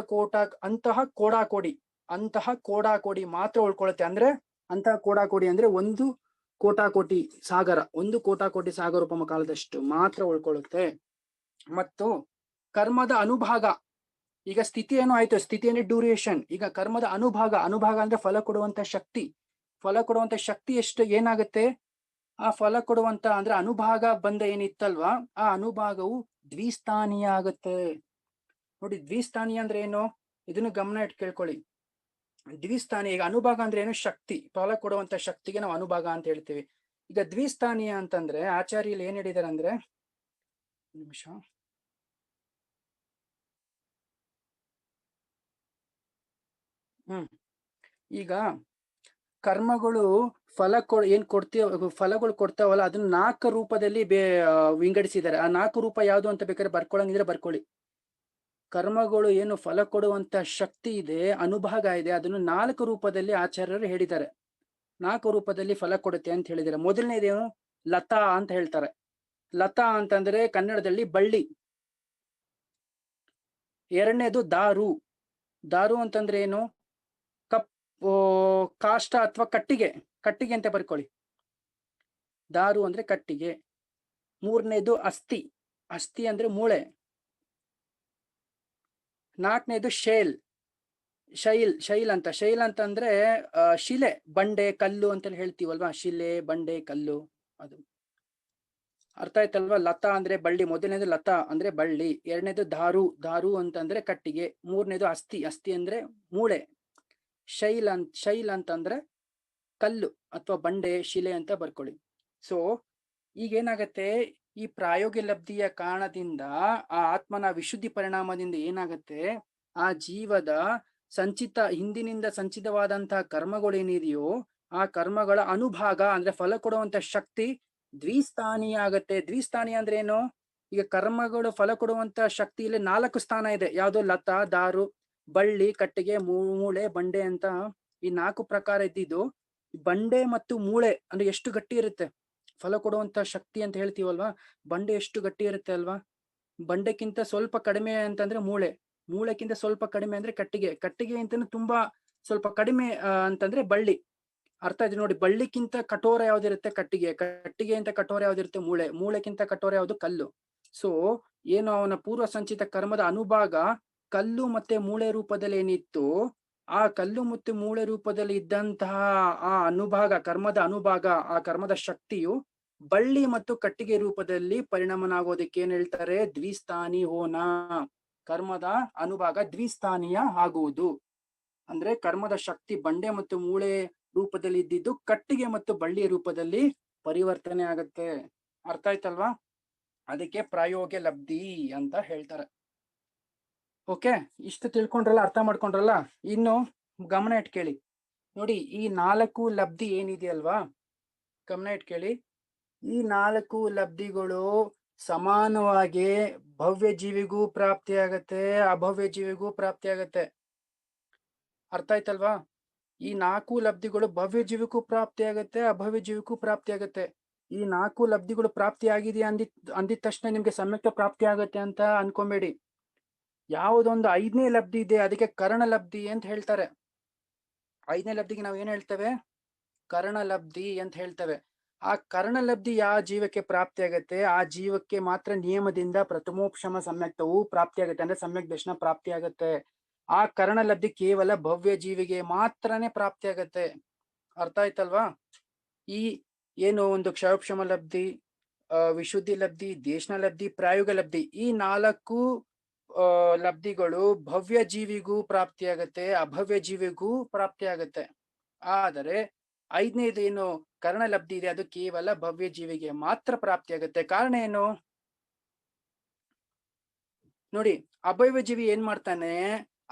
ಕೋಡಿ ಮಾತ್ರ ಉಳ್ಕೊಳ್ಳುತ್ತೆ. ಅಂದ್ರೆ ಅಂತಹ ಕೋಡಿ ಅಂದ್ರೆ 1 ಕೋಟಿ ಸಾಗರ, 1 ಕೋಟಿ ಸಾಗರ ಉಪಮ ಕಾಲದಷ್ಟು ಮಾತ್ರ ಉಳ್ಕೊಳ್ಳುತ್ತೆ. ಮತ್ತು ಕರ್ಮದ ಅನುಭಾಗ, ಈಗ ಸ್ಥಿತಿ ಏನೋ ಆಯ್ತು, ಸ್ಥಿತಿಯಲ್ಲಿ ಡ್ಯೂರೇಷನ್. ಈಗ ಕರ್ಮದ ಅನುಭಾಗ ಅಂದ್ರೆ ಫಲ ಕೊಡುವಂತ ಶಕ್ತಿ ಎಷ್ಟು ಏನಾಗುತ್ತೆ, ಆ ಫಲ ಕೊಡುವಂತ ಅಂದ್ರೆ ಅನುಭಾಗ ಬಂದ ಏನಿತ್ತಲ್ವಾ, ಆ ಅನುಭಾಗವು ದ್ವಿಸ್ಥಾನೀಯ ಆಗುತ್ತೆ. ನೋಡಿ, ದ್ವಿಸ್ಥಾನೀಯ ಅಂದ್ರೆ ಏನು, ಇದನ್ನು ಗಮನ ಇಟ್ಟು ಕೇಳ್ಕೊಳ್ಳಿ. ದ್ವಿಸ್ಥಾನೀಯ, ಈಗ ಅನುಭಾಗ ಅಂದ್ರೆ ಏನು, ಶಕ್ತಿ, ಫಲ ಕೊಡುವಂತ ಶಕ್ತಿಗೆ ನಾವು ಅನುಭಾಗ ಅಂತ ಹೇಳ್ತೀವಿ. ಈಗ ದ್ವಿಸ್ಥಾನೀಯ ಅಂತಂದ್ರೆ ಆಚಾರ್ಯರು ಏನ್ ಹೇಳಿದಾರೆ ಅಂದ್ರೆ, ನಿಮಿಷ, ಈಗ ಕರ್ಮಗಳು ಫಲಗಳು ಕೊಡ್ತಾವಲ್ಲ, ಅದನ್ನ 4 ರೂಪದಲ್ಲಿ ವಿಂಗಡಿಸಿದ್ದಾರೆ. ಆ 4 ರೂಪ ಯಾವ್ದು ಅಂತ ಬೇಕಾದ್ರೆ ಬರ್ಕೊಳಂಗಿದ್ರೆ ಬರ್ಕೊಳ್ಳಿ. ಕರ್ಮಗಳು ಏನು ಫಲ ಕೊಡುವಂತ ಶಕ್ತಿ ಇದೆ, ಅನುಭಾಗ ಇದೆ, ಅದನ್ನು 4 ರೂಪದಲ್ಲಿ ಆಚಾರ್ಯರು ಹೇಳಿದ್ದಾರೆ. 4 ರೂಪದಲ್ಲಿ ಫಲ ಕೊಡುತ್ತೆ ಅಂತ ಹೇಳಿದ್ದಾರೆ. ಮೊದಲನೇದೇನು, ಲತಾ ಅಂತ ಹೇಳ್ತಾರೆ. ಲತಾ ಅಂತಂದ್ರೆ ಕನ್ನಡದಲ್ಲಿ ಬಳ್ಳಿ. ಎರಡನೇದು ದಾರು ಅಂತಂದ್ರೆ ಏನು, ಕಾಷ್ಟ ಅಥವಾ ಕಟ್ಟಿಗೆ ಅಂತ ಬರ್ಕೊಳ್ಳಿ. ದಾರು ಅಂದ್ರೆ ಕಟ್ಟಿಗೆ. ಮೂರನೇದು ಅಸ್ಥಿ ಅಂದ್ರೆ ಮೂಳೆ. 4ನೇದು ಶೈಲ್ ಅಂತಂದ್ರೆ ಶಿಲೆ, ಬಂಡೆ, ಕಲ್ಲು ಅಂತ ಹೇಳ್ತೀವಲ್ವಾ, ಶಿಲೆ, ಬಂಡೆ, ಕಲ್ಲು, ಅದು ಅರ್ಥ ಆಯ್ತಲ್ವಾ? ಲತಾ ಅಂದ್ರೆ ಬಳ್ಳಿ, ಮೊದಲನೇದು ಲತಾ ಅಂದ್ರೆ ಬಳ್ಳಿ, ಎರಡನೇದು ದಾರು ಅಂತಂದ್ರೆ ಕಟ್ಟಿಗೆ, ಮೂರನೇದು ಅಸ್ಥಿ ಅಂದ್ರೆ ಮೂಳೆ, ಶೈಲ್ ಅಂತಂದ್ರೆ ಕಲ್ಲು ಅಥವಾ ಬಂಡೆ, ಶಿಲೆ ಅಂತ ಬರ್ಕೊಳ್ಳಿ. ಸೊ ಈಗೇನಾಗತ್ತೆ, ಈ ಪ್ರಾಯೋಗಿಕ ಲಬ್ಧಿಯ ಕಾರಣದಿಂದ ಆ ಆತ್ಮನ ವಿಶುದ್ಧಿ ಪರಿಣಾಮದಿಂದ ಏನಾಗತ್ತೆ, ಆ ಜೀವದ ಹಿಂದಿನಿಂದ ಸಂಚಿತವಾದಂತಹ ಕರ್ಮಗಳೇನಿದೆಯೋ ಆ ಕರ್ಮಗಳ ಅನುಭಾಗ ಅಂದ್ರೆ ಫಲ ಕೊಡುವಂತ ಶಕ್ತಿ ದ್ವಿಸ್ಥಾನೀಯ ಆಗತ್ತೆ. ದ್ವಿಸ್ಥಾನೀಯ ಅಂದ್ರೆ ಏನು, ಈಗ ಕರ್ಮಗಳು ಫಲ ಕೊಡುವಂತ ಶಕ್ತಿಯಲ್ಲಿ 4 ಸ್ಥಾನ ಇದೆ. ಯಾವ್ದು, ಲತಾ, ದಾರು, ಬಳ್ಳಿ, ಕಟ್ಟಿಗೆ, ಮೂಳೆ, ಬಂಡೆ ಅಂತ ಈ 4 ಪ್ರಕಾರ ಇದ್ದಿದ್ದು. ಬಂಡೆ ಮತ್ತು ಮೂಳೆ ಅಂದ್ರೆ ಎಷ್ಟು ಗಟ್ಟಿ ಇರುತ್ತೆ, ಫಲ ಕೊಡುವಂತ ಶಕ್ತಿ ಅಂತ ಹೇಳ್ತೀವಲ್ವಾ, ಬಂಡೆ ಎಷ್ಟು ಗಟ್ಟಿ ಇರುತ್ತೆ ಅಲ್ವಾ. ಬಂಡೆಕ್ಕಿಂತ ಸ್ವಲ್ಪ ಕಡಿಮೆ ಅಂತಂದ್ರೆ ಮೂಳೆಕ್ಕಿಂತ ಸ್ವಲ್ಪ ಕಡಿಮೆ ಅಂದ್ರೆ ಕಟ್ಟಿಗೆ ಅಂತ ತುಂಬಾ ಸ್ವಲ್ಪ ಕಡಿಮೆ ಅಂತಂದ್ರೆ ಬಳ್ಳಿ. ಅರ್ಥ ಇದೆ ನೋಡಿ, ಬಳ್ಳಿಕ್ಕಿಂತ ಕಠೋರ ಯಾವ್ದಿರುತ್ತೆ ಕಟ್ಟಿಗೆ ಅಂತ ಕಠೋರ ಯಾವ್ದಿರುತ್ತೆ ಮೂಳೆಕ್ಕಿಂತ ಕಠೋರ ಯಾವ್ದು ಕಲ್ಲು. ಸೊ ಏನು ಅವನ ಪೂರ್ವ ಸಂಚಿತ ಕರ್ಮದ ಅನುಭಾಗ ಕಲ್ಲು ಮತ್ತೆ ಮೂಳೆ ರೂಪದಲ್ಲಿ ಏನಿತ್ತು, ಆ ಕಲ್ಲು ಮತ್ತು ಮೂಳೆ ರೂಪದಲ್ಲಿ ಇದ್ದಂತಹ ಆ ಅನುಭಾಗ, ಕರ್ಮದ ಅನುಭಾಗ, ಆ ಕರ್ಮದ ಶಕ್ತಿಯು ಬಳ್ಳಿ ಮತ್ತು ಕಟ್ಟಿಗೆ ರೂಪದಲ್ಲಿ ಪರಿಣಾಮನಾಗೋದಕ್ಕೆ ಏನ್ ಹೇಳ್ತಾರೆ, ದ್ವಿಸ್ಥಾನಿ ಹೋನ. ಕರ್ಮದ ಅನುಭಾಗ ದ್ವಿಸ್ಥಾನೀಯ ಆಗುವುದು ಅಂದ್ರೆ ಕರ್ಮದ ಶಕ್ತಿ ಬಂಡೆ ಮತ್ತು ಮೂಳೆ ರೂಪದಲ್ಲಿ ಇದ್ದಿದ್ದು ಕಟ್ಟಿಗೆ ಮತ್ತು ಬಳ್ಳಿಯ ರೂಪದಲ್ಲಿ ಪರಿವರ್ತನೆ ಆಗತ್ತೆ. ಅರ್ಥ ಆಯ್ತಲ್ವಾ? ಅದಕ್ಕೆ ಪ್ರಾಯೋಗ್ಯ ಲಬ್ಧಿ ಅಂತ ಹೇಳ್ತಾರೆ. ಓಕೆ, ಇಷ್ಟು ತಿಳ್ಕೊಂಡ್ರಲ್ಲ, ಅರ್ಥ ಮಾಡ್ಕೊಂಡ್ರಲ್ಲ. ಇನ್ನು ಗಮನ ಇಟ್ ಕೇಳಿ ನೋಡಿ, ಈ 4 ಲಬ್ಧಿ ಏನಿದೆಯಲ್ವಾ, ಗಮನ ಇಟ್ ಕೇಳಿ. ಈ 4 ಲಬ್ಧಿಗಳು ಸಮಾನವಾಗಿ ಭವ್ಯ ಜೀವಿಗೂ ಪ್ರಾಪ್ತಿ ಆಗತ್ತೆ, ಅಭವ್ಯ ಜೀವಿಗೂ ಪ್ರಾಪ್ತಿ ಆಗತ್ತೆ. ಅರ್ಥ ಆಯ್ತಲ್ವಾ? ಈ 4 ಲಬ್ಧಿಗಳು ಭವ್ಯ ಜೀವಿಗೂ ಪ್ರಾಪ್ತಿ ಆಗತ್ತೆ, ಅಭವ್ಯ ಜೀವಿಗೂ ಪ್ರಾಪ್ತಿ ಆಗತ್ತೆ. ಈ 4 ಲಬ್ಧಿಗಳು ಪ್ರಾಪ್ತಿ ಆಗಿದೆ ಅಂದಿದ ತಕ್ಷಣ ನಿಮ್ಗೆ ಸಮ್ಯಕ್ತ ಪ್ರಾಪ್ತಿ ಆಗತ್ತೆ ಅಂತ ಅನ್ಕೊಂಬೇಡಿ. ಯಾವುದೊಂದು 5ನೇ ಲಬ್ಧಿ ಇದೆ ಅದಕ್ಕೆ ಕರ್ಣ ಲಬ್ಧಿ ಅಂತ ಹೇಳ್ತಾರೆ. 5ನೇ ಲಬ್ಧಿಗೆ ನಾವು ಏನ್ ಹೇಳ್ತೇವೆ, ಕರ್ಣ ಲಬ್ಧಿ ಅಂತ ಹೇಳ್ತೇವೆ. ಆ ಕರ್ಣ ಲಬ್ಧಿ ಯಾವ ಜೀವಕ್ಕೆ ಪ್ರಾಪ್ತಿ ಆಗತ್ತೆ, ಆ ಜೀವಕ್ಕೆ ಮಾತ್ರ ನಿಯಮದಿಂದ ಪ್ರಥಮೋಪಶಮ ಸಮ್ಯಕ್ತವು ಪ್ರಾಪ್ತಿ ಆಗತ್ತೆ, ಅಂದ್ರೆ ಸಮ್ಯಕ್ ದರ್ಶನ ಪ್ರಾಪ್ತಿ ಆಗತ್ತೆ. ಆ ಕರ್ಣ ಲಬ್ಧಿ ಕೇವಲ ಭವ್ಯ ಜೀವಿಗೆ ಮಾತ್ರನೇ ಪ್ರಾಪ್ತಿ ಆಗತ್ತೆ. ಅರ್ಥ ಆಯ್ತಲ್ವಾ? ಈ ಏನು ಒಂದು ಕ್ಷಯೋಪಶಮ ಲಬ್ಧಿ, ವಿಶುದ್ಧಿ ಲಬ್ಧಿ, ದೇಶನ ಲಬ್ಧಿ, ಪ್ರಾಯೋಗ ಲಬ್ಧಿ, ಈ 4 ಲಬ್ಧಿಗಳು ಭವ್ಯ ಜೀವಿಗೂ ಪ್ರಾಪ್ತಿ ಆಗತ್ತೆ, ಅಭವ್ಯ ಜೀವಿಗೂ ಪ್ರಾಪ್ತಿ ಆಗತ್ತೆ. ಆದರೆ 5ನೇದು ಏನು ಕರ್ಣ ಲಬ್ಧಿ ಇದೆ ಅದು ಕೇವಲ ಭವ್ಯ ಜೀವಿಗೆ ಮಾತ್ರ ಪ್ರಾಪ್ತಿ ಆಗತ್ತೆ. ಕಾರಣ ಏನು ನೋಡಿ, ಅಭವ್ಯ ಜೀವಿ ಏನ್ ಮಾಡ್ತಾನೆ,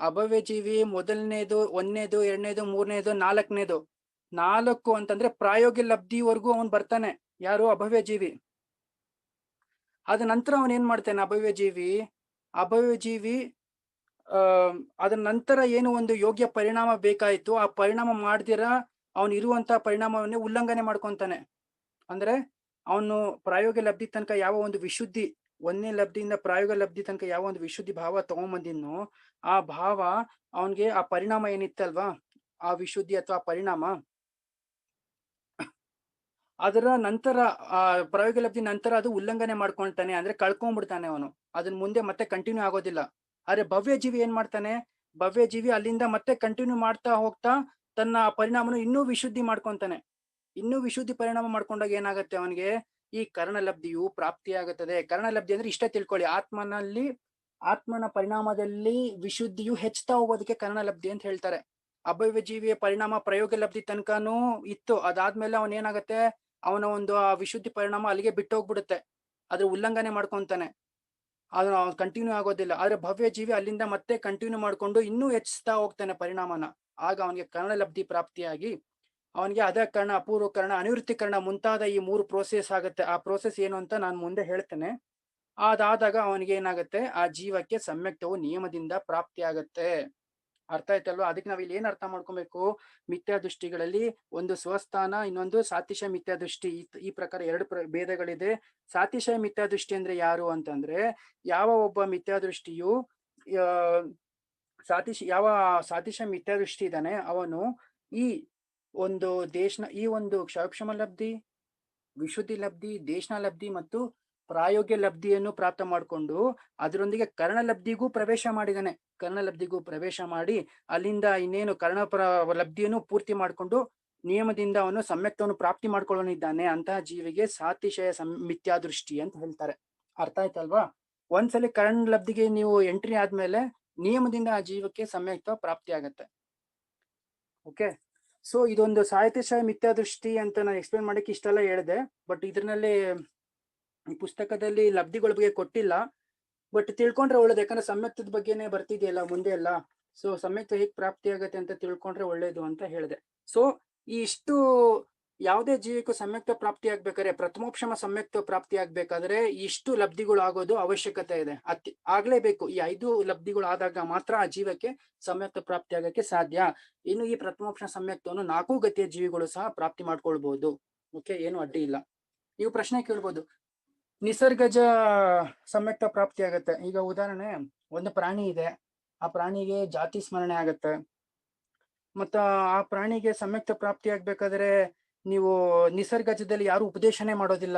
ಅಭವ್ಯ ಜೀವಿ ಮೊದಲನೇದು 1ನೇದು 2ನೇದು 3ನೇದು 4ನೇದು 4 ಅಂತಂದ್ರೆ ಪ್ರಾಯೋಗ್ಯ ಲಬ್ಧಿವರೆಗೂ ಅವನ್ ಬರ್ತಾನೆ. ಯಾರು? ಅಭವ್ಯ ಜೀವಿ. ಅದ ನಂತರ ಅವನ್ ಏನ್ ಮಾಡ್ತಾನೆ, ಅಭವ್ಯ ಜೀವಿ ಅದ ನಂತರ ಏನು ಒಂದು ಯೋಗ್ಯ ಪರಿಣಾಮ ಬೇಕಾಯ್ತು, ಆ ಪರಿಣಾಮ ಮಾಡ್ದಿರ ಅವನು ಇರುವಂತಹ ಪರಿಣಾಮವನ್ನೇ ಉಲ್ಲಂಘನೆ ಮಾಡ್ಕೊಂತಾನೆ. ಅಂದ್ರೆ ಅವನು ಪ್ರಾಯೋಗ್ಯ ಲಬ್ಧಿ ತನಕ ಯಾವ ಒಂದು ವಿಶುದ್ಧಿ, 1ನೇ ಲಬ್ಧಿಯಿಂದ ಪ್ರಾಯೋಗ ಲಬ್ಧಿ ತನಕ ಯಾವ ಒಂದು ವಿಶುದ್ಧಿ ಭಾವ ತಗೊಂಬಂದಿದ್ನೋ, ಆ ಭಾವ ಅವನ್ಗೆ ಆ ಪರಿಣಾಮ ಏನಿತ್ತಲ್ವಾ, ಆ ವಿಶುದ್ಧಿ ಅಥವಾ ಪರಿಣಾಮ, ಅದರ ನಂತರ ಆ ಪ್ರಾಯೋಗ ಲಬ್ಧಿ ನಂತರ ಅದು ಉಲ್ಲಂಘನೆ ಮಾಡ್ಕೊಳ್ತಾನೆ, ಅಂದ್ರೆ ಕಳ್ಕೊಂಡ್ಬಿಡ್ತಾನೆ ಅವನು. ಅದನ್ನ ಮುಂದೆ ಮತ್ತೆ ಕಂಟಿನ್ಯೂ ಆಗೋದಿಲ್ಲ. ಆದ್ರೆ ಭವ್ಯ ಜೀವಿ ಏನ್ ಮಾಡ್ತಾನೆ, ಭವ್ಯ ಜೀವಿ ಅಲ್ಲಿಂದ ಮತ್ತೆ ಕಂಟಿನ್ಯೂ ಮಾಡ್ತಾ ಹೋಗ್ತಾ ತನ್ನ ಪರಿಣಾಮನು ಇನ್ನೂ ವಿಶುದ್ಧಿ ಮಾಡ್ಕೊಂತಾನೆ. ಇನ್ನೂ ವಿಶುದ್ಧಿ ಪರಿಣಾಮ ಮಾಡ್ಕೊಂಡಾಗ ಏನಾಗತ್ತೆ, ಅವನಿಗೆ ಈ ಕರ್ಣಲಬ್ಧಿಯು ಪ್ರಾಪ್ತಿಯಾಗುತ್ತದೆ. ಕರ್ಣಲಬ್ಧಿ ಅಂದ್ರೆ ಇಷ್ಟೇ ತಿಳ್ಕೊಳ್ಳಿ, ಆತ್ಮನ ಪರಿಣಾಮದಲ್ಲಿ ವಿಶುದ್ಧಿಯು ಹೆಚ್ಚುತ್ತಾ ಹೋಗೋದಕ್ಕೆ ಕರ್ಣಲಬ್ಧಿ ಅಂತ ಹೇಳ್ತಾರೆ. ಅಭವ್ಯ ಜೀವಿಯ ಪರಿಣಾಮ ಪ್ರಯೋಗ ಲಬ್ಧಿ ತನಕನೂ ಇತ್ತು, ಅದಾದ್ಮೇಲೆ ಅವನ್ ಏನಾಗತ್ತೆ, ಅವನ ಒಂದು ಆ ವಿಶುದ್ಧಿ ಪರಿಣಾಮ ಅಲ್ಲಿಗೆ ಬಿಟ್ಟೋಗ್ಬಿಡುತ್ತೆ, ಅದ್ರ ಉಲ್ಲಂಘನೆ ಮಾಡ್ಕೊಂತಾನೆ, ಅದನ್ನ ಕಂಟಿನ್ಯೂ ಆಗೋದಿಲ್ಲ. ಆದ್ರೆ ಭವ್ಯ ಜೀವಿ ಅಲ್ಲಿಂದ ಮತ್ತೆ ಕಂಟಿನ್ಯೂ ಮಾಡ್ಕೊಂಡು ಇನ್ನೂ ಹೆಚ್ಚಿಸ್ತಾ ಹೋಗ್ತಾನೆ ಪರಿಣಾಮನ. ಆಗ ಅವನಿಗೆ ಕರ್ಣಲಬ್ಧಿ ಪ್ರಾಪ್ತಿಯಾಗಿ ಅವನಿಗೆ ಅಧಕರಣ, ಅಪೂರ್ವಕರಣ, ಅನಿವೃತ್ತಿಕರಣ ಮುಂತಾದ ಈ 3 ಪ್ರೋಸೆಸ್ ಆಗುತ್ತೆ. ಆ ಪ್ರೋಸೆಸ್ ಏನು ಅಂತ ನಾನು ಮುಂದೆ ಹೇಳ್ತೇನೆ. ಅದಾದಾಗ ಅವನಿಗೆ ಏನಾಗುತ್ತೆ, ಆ ಜೀವಕ್ಕೆ ಸಮ್ಯಕ್ತವು ನಿಯಮದಿಂದ ಪ್ರಾಪ್ತಿ ಆಗತ್ತೆ. ಅರ್ಥ ಆಯ್ತಲ್ವಾ? ಅದಕ್ಕೆ ನಾವ್ ಇಲ್ಲಿ ಏನ್ ಅರ್ಥ ಮಾಡ್ಕೊಬೇಕು, ಮಿಥ್ಯಾ ದೃಷ್ಟಿಗಳಲ್ಲಿ ಒಂದು ಸ್ವಸ್ಥಾನ, ಇನ್ನೊಂದು ಸಾತಿಶಯ ಮಿಥ್ಯಾ ದೃಷ್ಟಿ. ಈ ಪ್ರಕಾರ 2 ಭೇದಗಳಿದೆ. ಸಾತಿಶಯ ಮಿಥ್ಯಾ ದೃಷ್ಟಿ ಅಂದ್ರೆ ಯಾರು ಅಂತಂದ್ರೆ, ಯಾವ ಒಬ್ಬ ಮಿಥ್ಯಾ ದೃಷ್ಟಿಯು ಯಾವ ಸಾತಿಶಯ ಮಿಥ್ಯಾ ದೃಷ್ಟಿ ಇದ್ದಾನೆ, ಅವನು ಈ ಒಂದು ಈ ಒಂದು ಕ್ಷಯೋಪಶಮ ಲಬ್ಧಿ, ವಿಶುದ್ಧಿ ಲಬ್ಧಿ, ದೇಶನ ಲಬ್ಧಿ ಮತ್ತು ಪ್ರಾಯೋಗ್ಯ ಲಬ್ಧಿಯನ್ನು ಪ್ರಾಪ್ತ ಮಾಡಿಕೊಂಡು ಅದರೊಂದಿಗೆ ಕರ್ಣ ಲಬ್ಧಿಗೂ ಪ್ರವೇಶ ಮಾಡಿದಾನೆ. ಕರ್ಣ ಲಬ್ಧಿಗೂ ಪ್ರವೇಶ ಮಾಡಿ ಅಲ್ಲಿಂದ ಇನ್ನೇನು ಕರ್ಣ ಲಬ್ಧಿಯನ್ನು ಪೂರ್ತಿ ಮಾಡಿಕೊಂಡು ನಿಯಮದಿಂದ ಅವನು ಸಮ್ಯಕ್ತವನ್ನು ಪ್ರಾಪ್ತಿ ಮಾಡ್ಕೊಳ್ಳೋನಿದ್ದಾನೆ. ಅಂತಹ ಜೀವಿಗೆ ಸಾತಿಶಯ ಮಿಥ್ಯಾ ದೃಷ್ಟಿ ಅಂತ ಹೇಳ್ತಾರೆ. ಅರ್ಥ ಆಯ್ತಲ್ವಾ? ಒಂದ್ಸಲಿ ಕರ್ಣ ಲಬ್ಧಿಗೆ ನೀವು ಎಂಟ್ರಿ ಆದ್ಮೇಲೆ ನಿಯಮದಿಂದ ಆ ಜೀವಕ್ಕೆ ಸಮ್ಯಕ್ತ ಪ್ರಾಪ್ತಿ ಆಗತ್ತೆ. ಓಕೆ, ಸೊ ಇದೊಂದು ಸಾಹಿತ್ಯಶಯ ಮಿಥ್ಯಾ ದೃಷ್ಟಿ ಅಂತ ನಾನು ಎಕ್ಸ್ಪ್ಲೇನ್ ಮಾಡಕ್ಕೆ ಇಷ್ಟೆಲ್ಲ ಹೇಳಿದೆ. ಬಟ್ ಇದ್ರಲ್ಲಿ ಈ ಪುಸ್ತಕದಲ್ಲಿ ಲಬ್ಧಿಗಳ ಬಗ್ಗೆ ಕೊಟ್ಟಿಲ್ಲ, ಬಟ್ ತಿಳ್ಕೊಂಡ್ರೆ ಒಳ್ಳೇದು. ಯಾಕಂದ್ರೆ ಸಮ್ಯಕ್ತದ ಬಗ್ಗೆನೇ ಬರ್ತಿದೆಯಲ್ಲ ಮುಂದೆ ಎಲ್ಲ. ಸೊ ಸಮ್ಯಕ್ತ ಹೇಗ್ ಪ್ರಾಪ್ತಿ ಆಗತ್ತೆ ಅಂತ ತಿಳ್ಕೊಂಡ್ರೆ ಒಳ್ಳೇದು ಅಂತ ಹೇಳಿದೆ. ಸೊ ಇಷ್ಟು ಯಾವುದೇ ಜೀವಿಗೂ ಸಮ್ಯಕ್ತ ಪ್ರಾಪ್ತಿ ಆಗ್ಬೇಕಾದ್ರೆ, ಪ್ರಥಮೋಪಶಮ ಸಮ್ಯಕ್ತ ಪ್ರಾಪ್ತಿ ಆಗ್ಬೇಕಾದ್ರೆ ಇಷ್ಟು ಲಬ್ಧಿಗಳು ಆಗೋದು ಅವಶ್ಯಕತೆ ಇದೆ. ಆಗ್ಲೇಬೇಕು. ಈ 5 ಲಬ್ಧಿಗಳು ಆದಾಗ ಮಾತ್ರ ಆ ಜೀವಕ್ಕೆ ಸಮ್ಯಕ್ತ ಪ್ರಾಪ್ತಿ ಆಗಕ್ಕೆ ಸಾಧ್ಯ. ಇನ್ನು ಈ ಪ್ರಥಮೋಪಶಮ ಸಮ್ಯಕ್ತವನ್ನು 4 ಗತಿಯ ಜೀವಿಗಳು ಸಹ ಪ್ರಾಪ್ತಿ ಮಾಡ್ಕೊಳ್ಬಹುದು. ಓಕೆ, ಏನು ಅಡ್ಡಿ ಇಲ್ಲ. ನೀವು ಪ್ರಶ್ನೆ ಕೇಳ್ಬೋದು, ನಿಸರ್ಗಜ ಸಮ್ಯಕ್ತ ಪ್ರಾಪ್ತಿ ಆಗತ್ತೆ. ಈಗ ಉದಾಹರಣೆ, ಒಂದು ಪ್ರಾಣಿ ಇದೆ, ಆ ಪ್ರಾಣಿಗೆ ಜಾತಿ ಸ್ಮರಣೆ ಆಗತ್ತೆ, ಮತ್ತ ಆ ಪ್ರಾಣಿಗೆ ಸಮ್ಯಕ್ತ ಪ್ರಾಪ್ತಿ ಆಗ್ಬೇಕಾದ್ರೆ ನೀವು ನಿಸರ್ಗಜದಲ್ಲಿ ಯಾರು ಉಪದೇಶನೇ ಮಾಡೋದಿಲ್ಲ,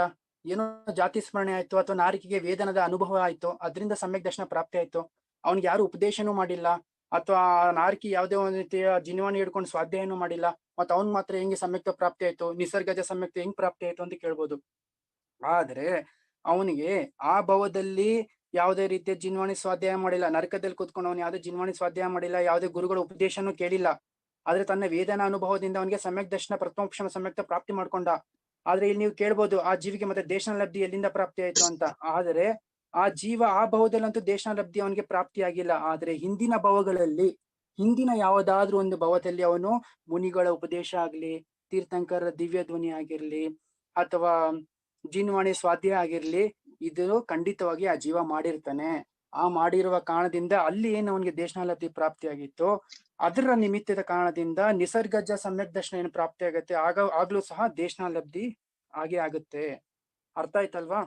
ಏನೋ ಜಾತಿ ಸ್ಮರಣೆ ಆಯ್ತು ಅಥವಾ ನಾರಿಕೆಗೆ ವೇದನದ ಅನುಭವ ಆಯ್ತು, ಅದರಿಂದ ಸಮ್ಯಕ್ ದರ್ಶನ ಪ್ರಾಪ್ತಿ ಆಯ್ತು. ಅವ್ನಿಗೆ ಯಾರು ಉಪದೇಶನೂ ಮಾಡಿಲ್ಲ, ಅಥವಾ ನಾರಿಕೆ ಯಾವುದೇ ಒಂದು ರೀತಿಯ ಜಿನವಾಣಿ ಹಿಡ್ಕೊಂಡು ಸ್ವಾಧ್ಯಾಯನೂ ಮಾಡಿಲ್ಲ, ಮತ್ತೆ ಅವ್ನ್ ಮಾತ್ರ ಹೆಂಗೆ ಸಮ್ಯಕ್ತ ಪ್ರಾಪ್ತಿ ಆಯ್ತು, ನಿಸರ್ಗಜ ಸಮ್ಯಕ್ತ ಹೆಂಗ್ ಪ್ರಾಪ್ತಿ ಆಯ್ತು ಅಂತ ಕೇಳ್ಬೋದು. ಆದ್ರೆ ಅವನಿಗೆ ಆ ಭವದಲ್ಲಿ ಯಾವುದೇ ರೀತಿಯ ಜಿನ್ವಾಣಿ ಸ್ವಾಧ್ಯಾಯ ಮಾಡಿಲ್ಲ, ನರಕದಲ್ಲಿ ಕೂತ್ಕೊಂಡು ಅವನು ಯಾವುದೇ ಜಿನ್ವಾಣಿ ಸ್ವಾಧ್ಯಾಯ ಮಾಡಿಲ್ಲ, ಯಾವುದೇ ಗುರುಗಳ ಉಪದೇಶನೂ ಕೇಳಿಲ್ಲ. ಆದ್ರೆ ತನ್ನ ವೇದನ ಅನುಭವದಿಂದ ಅವನಿಗೆ ಸಮ್ಯಕ್ ದರ್ಶನ ಪ್ರಥಮೋಪಶಮ ಸಮ್ಯಕ್ತ ಪ್ರಾಪ್ತಿ ಮಾಡ್ಕೊಂಡ. ಆದ್ರೆ ಇಲ್ಲಿ ನೀವು ಕೇಳ್ಬೋದು ಆ ಜೀವಿಗೆ ಮತ್ತೆ ದೇಶನ ಲಬ್ಧಿ ಎಲ್ಲಿಂದ ಪ್ರಾಪ್ತಿ ಆಯ್ತು ಅಂತ. ಆದ್ರೆ ಆ ಜೀವ ಆ ಭವದಲ್ಲಂತೂ ದೇಶನ ಲಬ್ಧಿ ಅವನಿಗೆ ಪ್ರಾಪ್ತಿ ಆಗಿಲ್ಲ. ಆದ್ರೆ ಹಿಂದಿನ ಭವಗಳಲ್ಲಿ, ಹಿಂದಿನ ಯಾವುದಾದ್ರೂ ಒಂದು ಭವದಲ್ಲಿ ಅವನು ಮುನಿಗಳ ಉಪದೇಶ ಆಗ್ಲಿ, ತೀರ್ಥಂಕರ ದಿವ್ಯ ಧ್ವನಿ ಆಗಿರ್ಲಿ, ಅಥವಾ ಜಿನ್ವಾಣಿ ಸ್ವಾಧ್ಯಾಯ ಆಗಿರ್ಲಿ, ಇದು ಖಂಡಿತವಾಗಿ ಆ ಜೀವ ಮಾಡಿರ್ತಾನೆ. ಆ ಮಾಡಿರುವ ಕಾರಣದಿಂದ ಅಲ್ಲಿ ಏನು ಅವನಿಗೆ ದೇಶನ ಲಬ್ಧಿ ಪ್ರಾಪ್ತಿ ಆಗಿತ್ತು, ಅದರ ನಿಮಿತ್ತದ ಕಾರಣದಿಂದ ನಿಸರ್ಗಜ ಸಮ್ಯಕ್ ದರ್ಶನ ಏನು ಪ್ರಾಪ್ತಿ ಆಗುತ್ತೆ, ಆಗ್ಲೂ ಸಹ ದೇಶನ ಲಬ್ಧಿ ಹಾಗೆ ಆಗುತ್ತೆ. ಅರ್ಥ ಆಯ್ತಲ್ವಾ?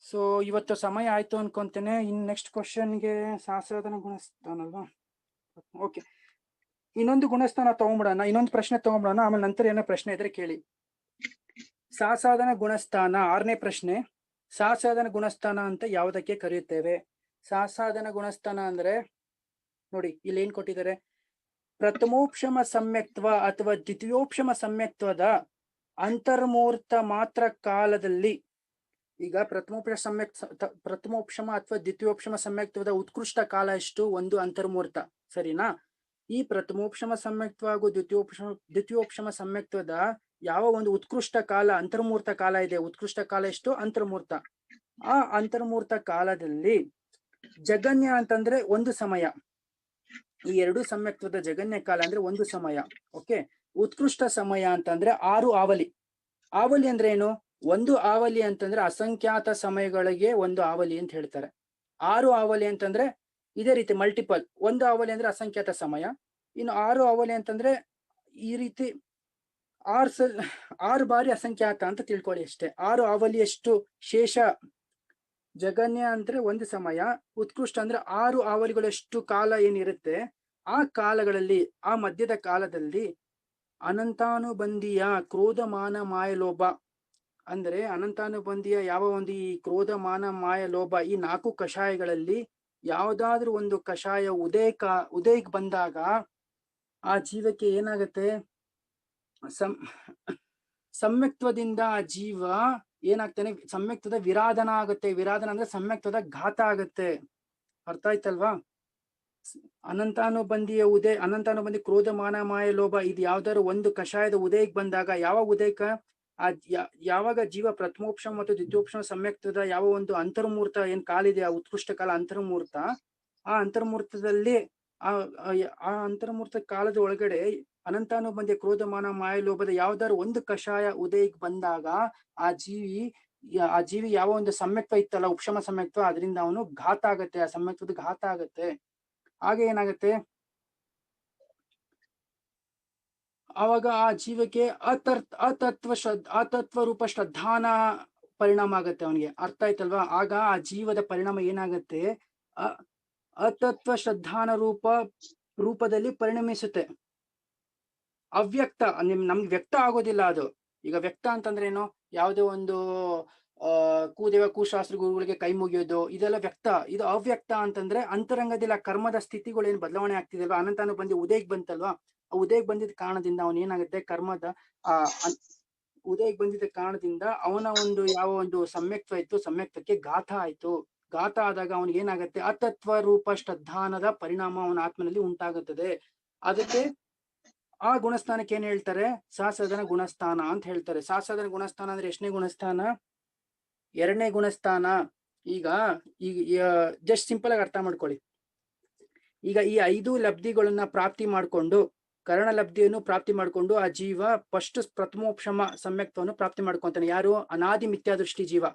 ಸೊ ಇವತ್ತು ಸಮಯ ಆಯ್ತು ಅನ್ಕೊಂತೇನೆ. ಇನ್ ನೆಕ್ಸ್ಟ್ ಕ್ವಶನ್ಗೆ ಸಾಸಾಧನ ಗುಣಸ್ಥಾನಲ್ವಾ? ಓಕೆ, ಇನ್ನೊಂದು ಗುಣಸ್ಥಾನ ತಗೊಂಡ್ಬಿಡೋಣ, ಇನ್ನೊಂದು ಪ್ರಶ್ನೆ ತಗೊಂಡ್ಬಿಡೋಣ, ಆಮೇಲೆ ನಂತರ ಏನೋ ಪ್ರಶ್ನೆ ಇದ್ರೆ ಕೇಳಿ. ಸಾಸಾಧನ ಗುಣಸ್ಥಾನ 6ನೇ ಪ್ರಶ್ನೆ. ಸಾಸಾಧನ ಗುಣಸ್ಥಾನ ಅಂತ ಯಾವುದಕ್ಕೆ ಕರೆಯುತ್ತೇವೆ? ಸಾಸಾಧನ ಗುಣಸ್ಥಾನ ಅಂದ್ರೆ ನೋಡಿ ಇಲ್ಲಿ ಏನ್ ಕೊಟ್ಟಿದ್ದಾರೆ, ಪ್ರಥಮೋಪಶಮ ಸಮ್ಯಕ್ತ್ವ ಅಥವಾ ದ್ವಿತೀಯೋಪಶಮ ಸಮ್ಯಕ್ತ್ವದ ಅಂತರ್ಮೂರ್ತ ಮಾತ್ರ ಕಾಲದಲ್ಲಿ. ಈಗ ಪ್ರಥಮೋಪಶಮ ಅಥವಾ ದ್ವಿತೀಯೋಪಶಮ ಸಮ್ಯಕ್ತ್ವದ ಉತ್ಕೃಷ್ಟ ಕಾಲ ಎಷ್ಟು? ಒಂದು ಅಂತರ್ಮೂರ್ತ, ಸರಿನಾ? ಈ ಪ್ರಥಮೋಪಶಮ ಸಮ್ಯಕ್ತ್ವ ಹಾಗೂ ದ್ವಿತೀಯೋಪಶಮ ಸಮ್ಯಕ್ತ್ವದ ಯಾವ ಒಂದು ಉತ್ಕೃಷ್ಟ ಕಾಲ, ಅಂತರ್ಮೂರ್ತ ಕಾಲ ಇದೆ. ಉತ್ಕೃಷ್ಟ ಕಾಲ ಎಷ್ಟು? ಅಂತರ್ಮೂರ್ತ. ಆ ಅಂತರ್ಮೂರ್ತ ಕಾಲದಲ್ಲಿ ಜಗನ್ಯ ಅಂತಂದ್ರೆ ಒಂದು ಸಮಯ. ಈ ಎರಡು ಸಮ್ಯಕ್ತ್ವದ ಜಗನ್ಯ ಕಾಲ ಅಂದ್ರೆ ಒಂದು ಸಮಯ. ಓಕೆ, ಉತ್ಕೃಷ್ಟ ಸಮಯ ಅಂತಂದ್ರೆ 6 ಆವಲಿ. ಆವಲಿ ಅಂದ್ರೆ ಏನು? ಒಂದು ಆವಲಿ ಅಂತಂದ್ರೆ ಅಸಂಖ್ಯಾತ ಸಮಯಗಳಿಗೆ ಒಂದು ಆವಲಿ ಅಂತ ಹೇಳ್ತಾರೆ. 6 ಆವಲಿ ಅಂತಂದ್ರೆ ಇದೇ ರೀತಿ ಮಲ್ಟಿಪಲ್. ಒಂದು ಆವಲಿ ಅಂದ್ರೆ ಅಸಂಖ್ಯಾತ ಸಮಯ, ಇನ್ನು 6 ಆವಲಿ ಅಂತಂದ್ರೆ ಈ ರೀತಿ 6 ಬಾರಿ ಅಸಂಖ್ಯಾತ ಅಂತ ತಿಳ್ಕೊಳ್ಳಿ ಅಷ್ಟೇ. 6 ಆವಲಿಯಷ್ಟು ಶೇಷ. ಜಗನ್ಯ ಅಂದ್ರೆ ಒಂದು ಸಮಯ, ಉತ್ಕೃಷ್ಟ ಅಂದ್ರೆ 6 ಆವಲಿಗಳಷ್ಟು ಕಾಲ ಏನಿರುತ್ತೆ, ಆ ಕಾಲಗಳಲ್ಲಿ, ಆ ಮಧ್ಯದ ಕಾಲದಲ್ಲಿ ಅನಂತಾನುಬಂಧಿಯ ಕ್ರೋಧ ಮಾನ ಮಾಯ ಲೋಭ ಅಂದ್ರೆ ಅನಂತಾನುಬಂಧಿಯ ಯಾವ ಒಂದು ಈ ಕ್ರೋಧ ಮಾನ ಮಾಯ ಲೋಭ ಈ 4 ಕಷಾಯಗಳಲ್ಲಿ ಯಾವ್ದಾದ್ರೂ ಒಂದು ಕಷಾಯ ಉದಯಕ್ಕೆ ಬಂದಾಗ ಆ ಜೀವಕ್ಕೆ ಏನಾಗತ್ತೆ, ಸಮ್ಯಕ್ತ್ವದಿಂದ ಆ ಜೀವ ಏನಾಗ್ತಾನೆ, ಸಮ್ಯಕ್ತ್ವದ ವಿರಾಧನ ಆಗುತ್ತೆ. ವಿರಾಧನ ಅಂದ್ರೆ ಸಮ್ಯಕ್ತ್ವದ ಘಾತ ಆಗತ್ತೆ. ಅರ್ಥ ಆಯ್ತಲ್ವಾ? ಅನಂತಾನುಬಂಧಿ ಕ್ರೋಧ ಮಾನ ಮಾಯ ಲೋಭ ಇದು ಯಾವ್ದಾದ್ರು ಒಂದು ಕಷಾಯದ ಉದಯಕ್ಕೆ ಬಂದಾಗ, ಯಾವ ಉದಯಕ ಯಾವಾಗ ಜೀವ ಪ್ರಥಮೋಪಶಮ ಮತ್ತು ದ್ವಿತೀಯೋಪಶಮ ಸಮ್ಯಕ್ತ್ವದ ಯಾವ ಒಂದು ಅಂತರ್ಮೂರ್ತ ಏನ್ ಕಾಲಿದೆ, ಆ ಉತ್ಕೃಷ್ಟ ಕಾಲ ಅಂತರ್ಮೂರ್ತ, ಆ ಅಂತರ್ಮೂರ್ತದಲ್ಲಿ ಆ ಅಂತರ್ಮೂರ್ತ ಕಾಲದ ಒಳಗಡೆ ಅನಂತಾನುಬಂಧಿಯ ಕ್ರೋಧ ಮಾನ ಮಾಯ ಲೋಭದ ಯಾವ್ದಾದ್ರು ಒಂದು ಕಷಾಯ ಉದಯಕ್ಕೆ ಬಂದಾಗ ಆ ಜೀವಿ ಯಾವ ಒಂದು ಸಮ್ಯಕ್ತ್ವ ಇತ್ತಲ್ಲ, ಉಪಶಮ ಸಮ್ಯಕ್ತ್ವ, ಅದರಿಂದ ಅವನು ಘಾತ ಆಗತ್ತೆ, ಆ ಸಮ್ಯಕ್ತ್ವದ ಘಾತ ಆಗತ್ತೆ. ಹಾಗೆ ಏನಾಗತ್ತೆ, ಆವಾಗ ಆ ಜೀವಕ್ಕೆ ಅತತ್ವ ರೂಪ ಶ್ರದ್ಧಾನ ಪರಿಣಾಮ ಆಗತ್ತೆ ಅವನಿಗೆ. ಅರ್ಥ ಆಯ್ತಲ್ವಾ? ಆಗ ಆ ಜೀವದ ಪರಿಣಾಮ ಏನಾಗತ್ತೆ, ಅತತ್ವ ಶ್ರದ್ಧಾನ ರೂಪದಲ್ಲಿ ಪರಿಣಮಿಸುತ್ತೆ. ಅವ್ಯಕ್ತ ನಮ್ಗೆ ವ್ಯಕ್ತ ಆಗೋದಿಲ್ಲ ಅದು. ಈಗ ವ್ಯಕ್ತ ಅಂತಂದ್ರೆ ಏನು, ಯಾವುದೋ ಒಂದು ಕೂಶಾಸ್ತ್ರ ಗುರುಗಳಿಗೆ ಕೈ ಮುಗಿಯೋದು, ಇದೆಲ್ಲ ವ್ಯಕ್ತ. ಇದು ಅವ್ಯಕ್ತ ಅಂತಂದ್ರೆ ಅಂತರಂಗದಲ್ಲಿ ಆ ಕರ್ಮದ ಸ್ಥಿತಿಗಳು ಏನ್ ಬದಲಾವಣೆ ಆಗ್ತಿದಲ್ವಾ, ಅನಂತಾನುಬಂಧಿ ಉದಯಕ್ಕೆ ಬಂತಲ್ವಾ, ಆ ಉದಯಕ್ಕೆ ಬಂದಿದ್ದ ಕಾರಣದಿಂದ ಅವನ್ ಏನಾಗುತ್ತೆ, ಕರ್ಮದ ಉದಯಕ್ಕೆ ಬಂದಿದ್ದ ಕಾರಣದಿಂದ ಅವನ ಒಂದು ಯಾವ ಒಂದು ಸಮ್ಯಕ್ತ್ವ ಇತ್ತು, ಸಮ್ಯಕ್ತ್ವಕ್ಕೆ ಘಾತ ಆಯ್ತು. ಘಾತ ಆದಾಗ ಅವನಿಗೆ ಏನಾಗುತ್ತೆ, ಅತತ್ವ ರೂಪ ಶ್ರದ್ಧಾನದ ಪರಿಣಾಮ ಅವನ ಆತ್ಮನಲ್ಲಿ ಉಂಟಾಗುತ್ತದೆ. ಅದಕ್ಕೆ ಆ ಗುಣಸ್ಥಾನಕ್ಕೆ ಏನ್ ಹೇಳ್ತಾರೆ, ಸಾಸಾಧನ ಗುಣಸ್ಥಾನ ಅಂತ ಹೇಳ್ತಾರೆ. ಸಾಸಾಧನ ಗುಣಸ್ಥಾನ ಅಂದ್ರೆ ಎಷ್ಟನೇ ಗುಣಸ್ಥಾನ? 2ನೇ ಗುಣಸ್ಥಾನ. ಈಗ ಜಸ್ಟ್ ಸಿಂಪಲ್ ಆಗಿ ಅರ್ಥ ಮಾಡ್ಕೊಳ್ಳಿ. ಈಗ ಈ 5 ಲಬ್ಧಿಗಳನ್ನ ಪ್ರಾಪ್ತಿ ಮಾಡ್ಕೊಂಡು, ಕರ್ಣ ಲಬ್ಧಿಯನ್ನು ಪ್ರಾಪ್ತಿ ಮಾಡ್ಕೊಂಡು ಆ ಜೀವ ಫಸ್ಟ್ ಪ್ರಥಮೋಪಶಮ ಸಮ್ಯಕ್ತ್ವವನ್ನು ಪ್ರಾಪ್ತಿ ಮಾಡ್ಕೊಂತಾನೆ. ಯಾರು? ಅನಾದಿ ಮಿಥ್ಯಾದೃಷ್ಟಿ ಜೀವ.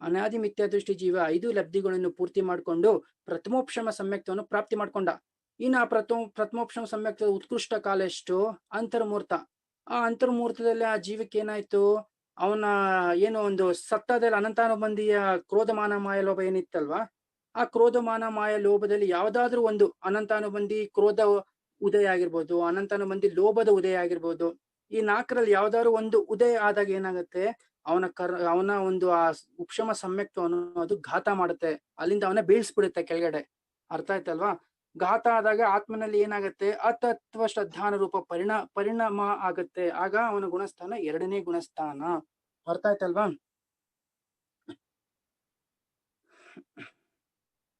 ಅನಾದಿ ಮಿಥ್ಯಾದೃಷ್ಟಿ ಜೀವ 5 ಲಬ್ಧಿಗಳನ್ನು ಪೂರ್ತಿ ಮಾಡ್ಕೊಂಡು ಪ್ರಥಮೋಪಶಮ ಸಮ್ಯಕ್ತ್ವವನ್ನು ಪ್ರಾಪ್ತಿ ಮಾಡ್ಕೊಂಡ. ಇನ್ನು ಆ ಪ್ರಥಮೋಪಶಮ ಸಮ್ಯಕ್ತ್ವದ ಉತ್ಕೃಷ್ಟ ಕಾಲ ಎಷ್ಟು? ಅಂತರ್ಮೂರ್ತ. ಆ ಅಂತರ್ಮೂರ್ತದಲ್ಲಿ ಆ ಜೀವಕ್ಕೆ ಏನಾಯ್ತು, ಅವನ ಏನೋ ಒಂದು ಸತ್ತದಲ್ಲಿ ಅನಂತಾನುಬಂಧಿಯ ಕ್ರೋಧಮಾನ ಮಾಯ ಲೋಭ ಏನಿತ್ತಲ್ವಾ, ಆ ಕ್ರೋಧಮಾನ ಮಾಯ ಲೋಭದಲ್ಲಿ ಯಾವ್ದಾದ್ರು ಒಂದು ಅನಂತಾನುಬಂಧಿ ಕ್ರೋಧ ಉದಯ ಆಗಿರ್ಬೋದು, ಅನಂತಾನುಬಂಧಿ ಲೋಭದ ಉದಯ ಆಗಿರ್ಬೋದು, ಈ 4ರಲ್ಲಿ ಯಾವ್ದಾದ್ರು ಒಂದು ಉದಯ ಆದಾಗ ಏನಾಗುತ್ತೆ, ಅವನ ಒಂದು ಆ ಉಪಶಮ ಸಮ್ಯಕ್ತವನ್ನು ಅದು ಘಾತ ಮಾಡುತ್ತೆ, ಅಲ್ಲಿಂದ ಅವನ ಬೀಳ್ಸ್ಬಿಡುತ್ತೆ ಕೆಳಗಡೆ. ಅರ್ಥ ಆಯ್ತಲ್ವಾ? ಘಾತ ಆದಾಗ ಆತ್ಮನಲ್ಲಿ ಏನಾಗುತ್ತೆ, ಅತತ್ವ ಶ್ರದ್ಧಾನುರೂಪ ಪರಿಣಾಮ ಆಗುತ್ತೆ. ಆಗ ಅವನ ಗುಣಸ್ಥಾನ 2ನೇ ಗುಣಸ್ಥಾನ. ಅರ್ಥ ಆಯ್ತಲ್ವಾ?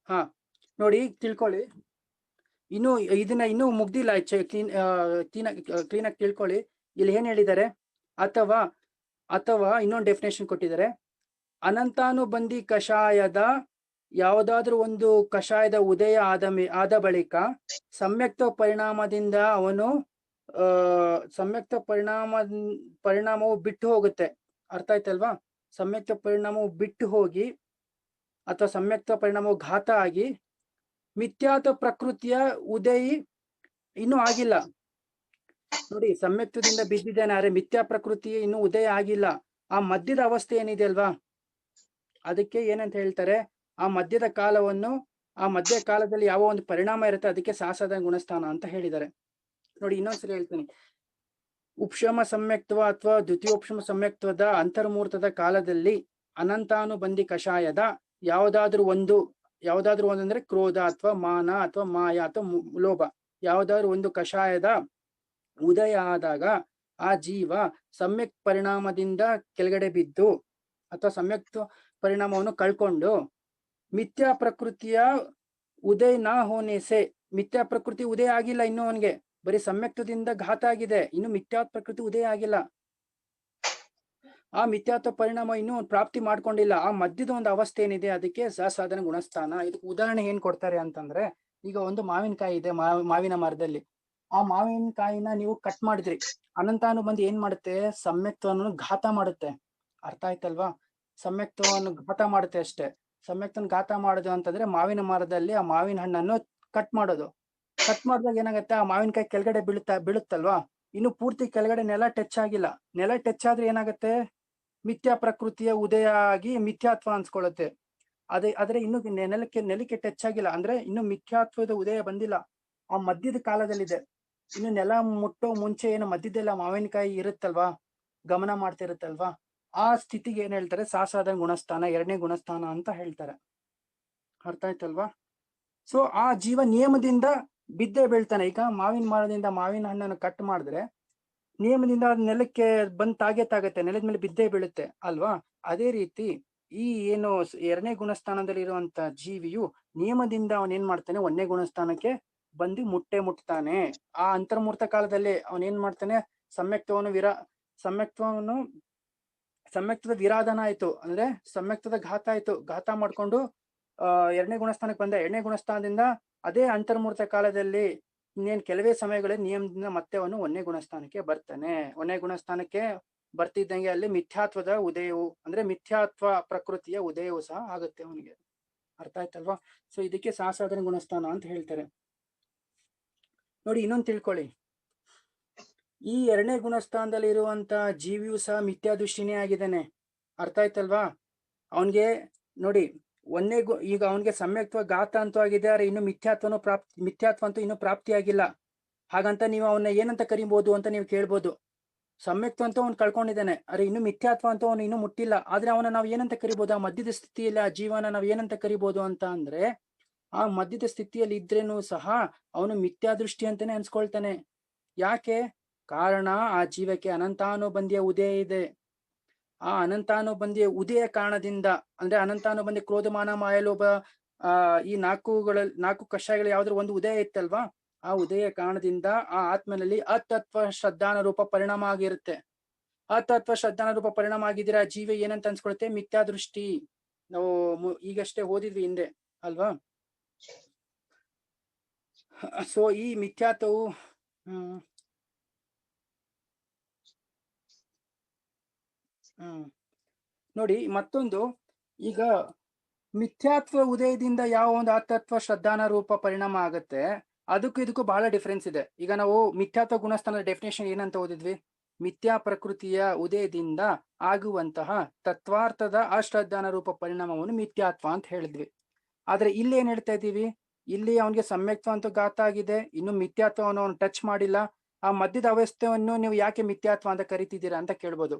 ಹಾ ನೋಡಿ, ತಿಳ್ಕೊಳ್ಳಿ. ಇದನ್ನ ಇನ್ನೂ ಮುಗ್ದಿಲ್ಲ, ಕ್ಲೀನಾಗಿ ತಿಳ್ಕೊಳ್ಳಿ. ಇಲ್ಲಿ ಏನ್ ಹೇಳಿದ್ದಾರೆ, ಅಥವಾ ಇನ್ನೊಂದು ಡೆಫಿನೇಷನ್ ಕೊಟ್ಟಿದ್ದಾರೆ. ಅನಂತಾನುಬಂಧಿ ಕಷಾಯದ ಯಾವುದಾದ್ರೂ ಒಂದು ಕಷಾಯದ ಉದಯ ಆದ ಬಳಿಕ ಸಮ್ಯಕ್ತ ಪರಿಣಾಮದಿಂದ ಅವನು ಸಮ್ಯಕ್ತ ಪರಿಣಾಮವು ಬಿಟ್ಟು ಹೋಗುತ್ತೆ. ಅರ್ಥ ಆಯ್ತಲ್ವಾ? ಸಮ್ಯಕ್ತ ಪರಿಣಾಮವು ಬಿಟ್ಟು ಹೋಗಿ ಅಥವಾ ಸಮ್ಯಕ್ತ ಪರಿಣಾಮವು ಘಾತ ಆಗಿ ಮಿಥ್ಯಾತ್ವ ಪ್ರಕೃತಿಯ ಉದಯಿ ಇನ್ನೂ ಆಗಿಲ್ಲ. ನೋಡಿ, ಸಮ್ಯಕ್ತದಿಂದ ಬಿದ್ದಿದ್ದಾನೆ, ಆದ್ರೆ ಮಿಥ್ಯಾ ಪ್ರಕೃತಿ ಇನ್ನೂ ಉದಯ ಆಗಿಲ್ಲ. ಆ ಮಧ್ಯದ ಅವಸ್ಥೆ ಏನಿದೆ ಅಲ್ವಾ, ಅದಕ್ಕೆ ಏನಂತ ಹೇಳ್ತಾರೆ, ಆ ಮಧ್ಯದ ಕಾಲವನ್ನು, ಆ ಮಧ್ಯ ಕಾಲದಲ್ಲಿ ಯಾವ ಒಂದು ಪರಿಣಾಮ ಇರುತ್ತೆ ಅದಕ್ಕೆ ಸಾಸಾಧಾರಣ ಗುಣಸ್ಥಾನ ಅಂತ ಹೇಳಿದ್ದಾರೆ. ನೋಡಿ, ಇನ್ನೊಂದ್ಸರಿ ಹೇಳ್ತೀನಿ. ಉಪಶಮ ಸಮ್ಯಕ್ತ್ವ ಅಥವಾ ದ್ವಿತೀಯೋಪಶಮ ಸಮ್ಯಕ್ತ್ವದ ಅಂತರ್ಮೂರ್ತದ ಕಾಲದಲ್ಲಿ ಅನಂತಾನುಬಂಧಿ ಕಷಾಯದ ಯಾವುದಾದ್ರೂ ಒಂದು ಅಂದ್ರೆ ಕ್ರೋಧ ಅಥವಾ ಮಾನ ಅಥವಾ ಮಾಯ ಅಥವಾ ಲೋಭ, ಯಾವುದಾದ್ರೂ ಒಂದು ಕಷಾಯದ ಉದಯ ಆದಾಗ ಆ ಜೀವ ಸಮ್ಯಕ್ ಪರಿಣಾಮದಿಂದ ಕೆಳಗಡೆ ಬಿದ್ದು ಅಥವಾ ಸಮ್ಯಕ್ತ ಪರಿಣಾಮವನ್ನು ಕಳ್ಕೊಂಡು ಮಿಥ್ಯಾ ಪ್ರಕೃತಿಯ ಉದಯ ನಾ ಹೋನೆಸೆ, ಮಿಥ್ಯಾ ಪ್ರಕೃತಿ ಉದಯ ಆಗಿಲ್ಲ ಇನ್ನು, ಅವನಿಗೆ ಬರೀ ಸಮ್ಯಕ್ತದಿಂದ ಘಾತ ಆಗಿದೆ, ಇನ್ನು ಮಿಥ್ಯಾ ಪ್ರಕೃತಿ ಉದಯ ಆಗಿಲ್ಲ. ಆ ಮಿಥ್ಯಾತ್ವ ಪರಿಣಾಮ ಇನ್ನೂ ಪ್ರಾಪ್ತಿ ಮಾಡ್ಕೊಂಡಿಲ್ಲ. ಆ ಮಧ್ಯದ ಒಂದು ಅವಸ್ಥೆ ಏನಿದೆ ಅದಕ್ಕೆ ಸಾಧಾರಣ ಗುಣಸ್ಥಾನ. ಇದಕ್ಕೆ ಉದಾಹರಣೆ ಏನ್ ಕೊಡ್ತಾರೆ ಅಂತಂದ್ರೆ, ಈಗ ಒಂದು ಮಾವಿನಕಾಯಿ ಇದೆ, ಮಾವಿನ ಮರದಲ್ಲಿ. ಆ ಮಾವಿನಕಾಯಿನ ನೀವು ಕಟ್ ಮಾಡಿದ್ರಿ, ಅನಂತಾನುಬಂಧಿ ಏನ್ ಮಾಡುತ್ತೆ, ಸಮ್ಯಕ್ತವನ್ನು ಘಾತ ಮಾಡುತ್ತೆ. ಅರ್ಥ ಆಯ್ತಲ್ವಾ? ಸಮ್ಯಕ್ತವನ್ನು ಘಾತ ಮಾಡುತ್ತೆ ಅಷ್ಟೇ. ಸಮ್ಯಕ್ತವನ್ನು ಘಾತ ಮಾಡೋದು ಅಂತಂದ್ರೆ ಮಾವಿನ ಮರದಲ್ಲಿ ಆ ಮಾವಿನ ಹಣ್ಣನ್ನು ಕಟ್ ಮಾಡೋದು. ಕಟ್ ಮಾಡಿದಾಗ ಏನಾಗುತ್ತೆ, ಆ ಮಾವಿನಕಾಯಿ ಕೆಳಗಡೆ ಬೀಳುತ್ತಲ್ವಾ, ಇನ್ನು ಪೂರ್ತಿ ಕೆಳಗಡೆ ನೆಲ ಟಚ್ ಆಗಿಲ್ಲ. ನೆಲ ಟಚ್ ಆದ್ರೆ ಏನಾಗುತ್ತೆ, ಮಿಥ್ಯಾ ಪ್ರಕೃತಿಯ ಉದಯ ಆಗಿ ಮಿಥ್ಯಾತ್ವ ಅನ್ಸ್ಕೊಳ್ಳುತ್ತೆ. ಆದ್ರೆ ಇನ್ನು ನೆಲಕ್ಕೆ ಟಚ್ ಆಗಿಲ್ಲ, ಅಂದ್ರೆ ಇನ್ನು ಮಿಥ್ಯಾತ್ವದ ಉದಯ ಬಂದಿಲ್ಲ, ಆ ಮಧ್ಯದ ಕಾಲದಲ್ಲಿದೆ. ಇನ್ನು ನೆಲ ಮುಟ್ಟೋ ಮುಂಚೆ ಏನು ಮಧ್ಯದೆಲ್ಲ ಮಾವಿನಕಾಯಿ ಇರುತ್ತಲ್ವಾ, ಗಮನ ಮಾಡ್ತಿರುತ್ತಲ್ವಾ, ಆ ಸ್ಥಿತಿಗೆ ಏನ್ ಹೇಳ್ತಾರೆ, ಸಾಸಾಧಾರಣ ಗುಣಸ್ಥಾನ, 2ನೇ ಗುಣಸ್ಥಾನ ಅಂತ ಹೇಳ್ತಾರೆ. ಅರ್ಥ ಆಯ್ತಲ್ವಾ? ಸೊ ಆ ಜೀವ ನಿಯಮದಿಂದ ಬಿದ್ದೇ ಬೀಳ್ತಾನೆ. ಈಗ ಮಾವಿನ ಮರದಿಂದ ಮಾವಿನ ಹಣ್ಣನ್ನು ಕಟ್ ಮಾಡಿದ್ರೆ ನಿಯಮದಿಂದ ಅದ್ ನೆಲಕ್ಕೆ ಬಂದ್ ತಾಗತ್ತೆ, ನೆಲದ ಮೇಲೆ ಬಿದ್ದೇ ಬೀಳುತ್ತೆ ಅಲ್ವಾ? ಅದೇ ರೀತಿ ಈ ಏನು 2ನೇ ಗುಣಸ್ಥಾನದಲ್ಲಿ ಇರುವಂತ ಜೀವಿಯು ನಿಯಮದಿಂದ ಅವನ್ ಏನ್ ಮಾಡ್ತಾನೆ, 1ನೇ ಗುಣಸ್ಥಾನಕ್ಕೆ ಬಂದು ಮುಟ್ತಾನೆ. ಆ ಅಂತರ್ಮೂರ್ತ ಕಾಲದಲ್ಲಿ ಅವನ್ ಏನ್ ಮಾಡ್ತಾನೆ, ಸಮ್ಯಕ್ತದ ವಿರಾಧನ ಆಯ್ತು, ಅಂದ್ರೆ ಸಮ್ಯಕ್ತದ ಘಾತ ಆಯ್ತು, ಘಾತ ಮಾಡ್ಕೊಂಡು 2ನೇ ಗುಣಸ್ಥಾನಕ್ಕೆ ಬಂದ. 2ನೇ ಗುಣಸ್ಥಾನದಿಂದ ಅದೇ ಅಂತರ್ಮೂರ್ತ ಕಾಲದಲ್ಲಿ ಇನ್ನೇನ್ ಕೆಲವೇ ಸಮಯಗಳಲ್ಲಿ ನಿಯಮದಿಂದ ಮತ್ತೆ ಅವನು 1ನೇ ಗುಣಸ್ಥಾನಕ್ಕೆ ಬರ್ತಾನೆ. 1ನೇ ಗುಣಸ್ಥಾನಕ್ಕೆ ಬರ್ತಿದ್ದಂಗೆ ಅಲ್ಲಿ ಮಿಥ್ಯಾತ್ವದ ಉದಯವು, ಅಂದ್ರೆ ಮಿಥ್ಯಾತ್ವ ಪ್ರಕೃತಿಯ ಉದಯವು ಸಹ ಆಗುತ್ತೆ ಅವನಿಗೆ. ಅರ್ಥ ಆಯ್ತಲ್ವಾ? ಸೊ ಇದಕ್ಕೆ ಸಾಸಾಧಾರಣ ಗುಣಸ್ಥಾನ ಅಂತ ಹೇಳ್ತಾರೆ. ನೋಡಿ, ಇನ್ನೊಂದು ತಿಳ್ಕೊಳ್ಳಿ, ಈ 2ನೇ ಗುಣಸ್ಥಾನದಲ್ಲಿ ಇರುವಂತ ಜೀವಿಯು ಸಹ ಮಿಥ್ಯಾ ದೃಷ್ಟಿನೇ ಆಗಿದ್ದಾನೆ. ಅರ್ಥ ಆಯ್ತಲ್ವಾ? ಅವನ್ಗೆ ನೋಡಿ, ಈಗ ಅವನಿಗೆ ಸಮ್ಯಕ್ತ್ವ ಘಾತ ಅಂತೂ ಆಗಿದೆ, ಆದ್ರೆ ಇನ್ನು ಮಿಥ್ಯಾತ್ವ ಅಂತೂ ಇನ್ನೂ ಪ್ರಾಪ್ತಿಯಾಗಿಲ್ಲ. ಹಾಗಂತ ನೀವು ಅವನ್ನ ಏನಂತ ಕರಿಬಹುದು ಅಂತ ನೀವು ಕೇಳ್ಬೋದು. ಸಮ್ಯಕ್ತ್ವ ಅಂತೂ ಅವ್ನು ಕಳ್ಕೊಂಡಿದ್ದಾನೆ, ಆದ್ರೆ ಇನ್ನು ಮಿಥ್ಯಾತ್ವ ಅಂತೂ ಅವನು ಇನ್ನೂ ಮುಟ್ಟಿಲ್ಲ. ಆದ್ರೆ ಅವನ ನಾವು ಏನಂತ ಕರಿಬಹುದು, ಆ ಮಧ್ಯದ ಸ್ಥಿತಿಯಲ್ಲಿ ಆ ಜೀವನ ನಾವು ಏನಂತ ಕರಿಬಹುದು ಅಂತ ಅಂದ್ರೆ, ಆ ಮಧ್ಯದ ಸ್ಥಿತಿಯಲ್ಲಿ ಇದ್ರೇನು ಸಹ ಅವನು ಮಿಥ್ಯಾದೃಷ್ಟಿ ಅಂತಾನೆ ಅನ್ಸ್ಕೊಳ್ತಾನೆ. ಯಾಕೆ? ಕಾರಣ ಆ ಜೀವಕ್ಕೆ ಅನಂತಾನುಬಂಧಿಯ ಉದಯ ಇದೆ. ಆ ಅನಂತಾನುಬಂಧಿಯ ಉದಯ ಕಾರಣದಿಂದ, ಅಂದ್ರೆ ಅನಂತಾನುಬಂಧಿ ಕ್ರೋಧ ಮಾನ ಮಾಯಲೋಭ, ಈ 4 ಕಷಾಯಗಳು ಯಾವ್ದಾದ್ರು ಒಂದು ಉದಯ ಇತ್ತಲ್ವಾ, ಆ ಉದಯ ಕಾರಣದಿಂದ ಆ ಆತ್ಮನಲ್ಲಿ ಅತತ್ವ ಶ್ರದ್ಧಾನ ರೂಪ ಪರಿಣಾಮ ಆಗಿರುತ್ತೆ. ಅತತ್ವ ಶ್ರದ್ಧಾನ ರೂಪ ಪರಿಣಾಮ ಆಗಿದ್ರೆ ಆ ಜೀವ ಏನಂತ ಅನ್ಸ್ಕೊಳುತ್ತೆ, ಮಿಥ್ಯಾದೃಷ್ಟಿ. ನಾವು ಈಗಷ್ಟೇ ಓದಿದ್ವಿ ಹಿಂದೆ ಅಲ್ವಾ? ಸೊ ಈ ಮಿಥ್ಯಾತ್ವವು ನೋಡಿ, ಮತ್ತೊಂದು, ಈಗ ಮಿಥ್ಯಾತ್ವ ಉದಯದಿಂದ ಯಾವ ಒಂದು ಆತತ್ವ ಶ್ರದ್ಧಾನ ರೂಪ ಪರಿಣಾಮ ಆಗುತ್ತೆ, ಅದಕ್ಕೂ ಇದಕ್ಕೂ ಬಹಳ ಡಿಫ್ರೆನ್ಸ್ ಇದೆ. ಈಗ ನಾವು ಮಿಥ್ಯಾತ್ವ ಗುಣಸ್ಥಾನದ ಡೆಫಿನೇಷನ್ ಏನಂತ ಓದಿದ್ವಿ, ಮಿಥ್ಯಾ ಪ್ರಕೃತಿಯ ಉದಯದಿಂದ ಆಗುವಂತಹ ತತ್ವಾರ್ಥದ ಅಶ್ರದ್ಧಾನ ರೂಪ ಪರಿಣಾಮವನ್ನು ಮಿಥ್ಯಾತ್ವ ಅಂತ ಹೇಳಿದ್ವಿ. ಆದ್ರೆ ಇಲ್ಲಿ ಏನ್ ಹೇಳ್ತಾ ಇದ್ದೀವಿ, ಇಲ್ಲಿ ಅವನಿಗೆ ಸಮ್ಯಕ್ತ್ವ ಅಂತೂ ಘಾತ ಆಗಿದೆ, ಇನ್ನು ಮಿಥ್ಯಾತ್ವವನ್ನು ಅವನು ಟಚ್ ಮಾಡಿಲ್ಲ. ಆ ಮಧ್ಯದ ಅವಸ್ಥೆಯನ್ನು ನೀವು ಯಾಕೆ ಮಿಥ್ಯಾತ್ವ ಅಂತ ಕರಿತಿದ್ದೀರಾ ಅಂತ ಕೇಳ್ಬೋದು.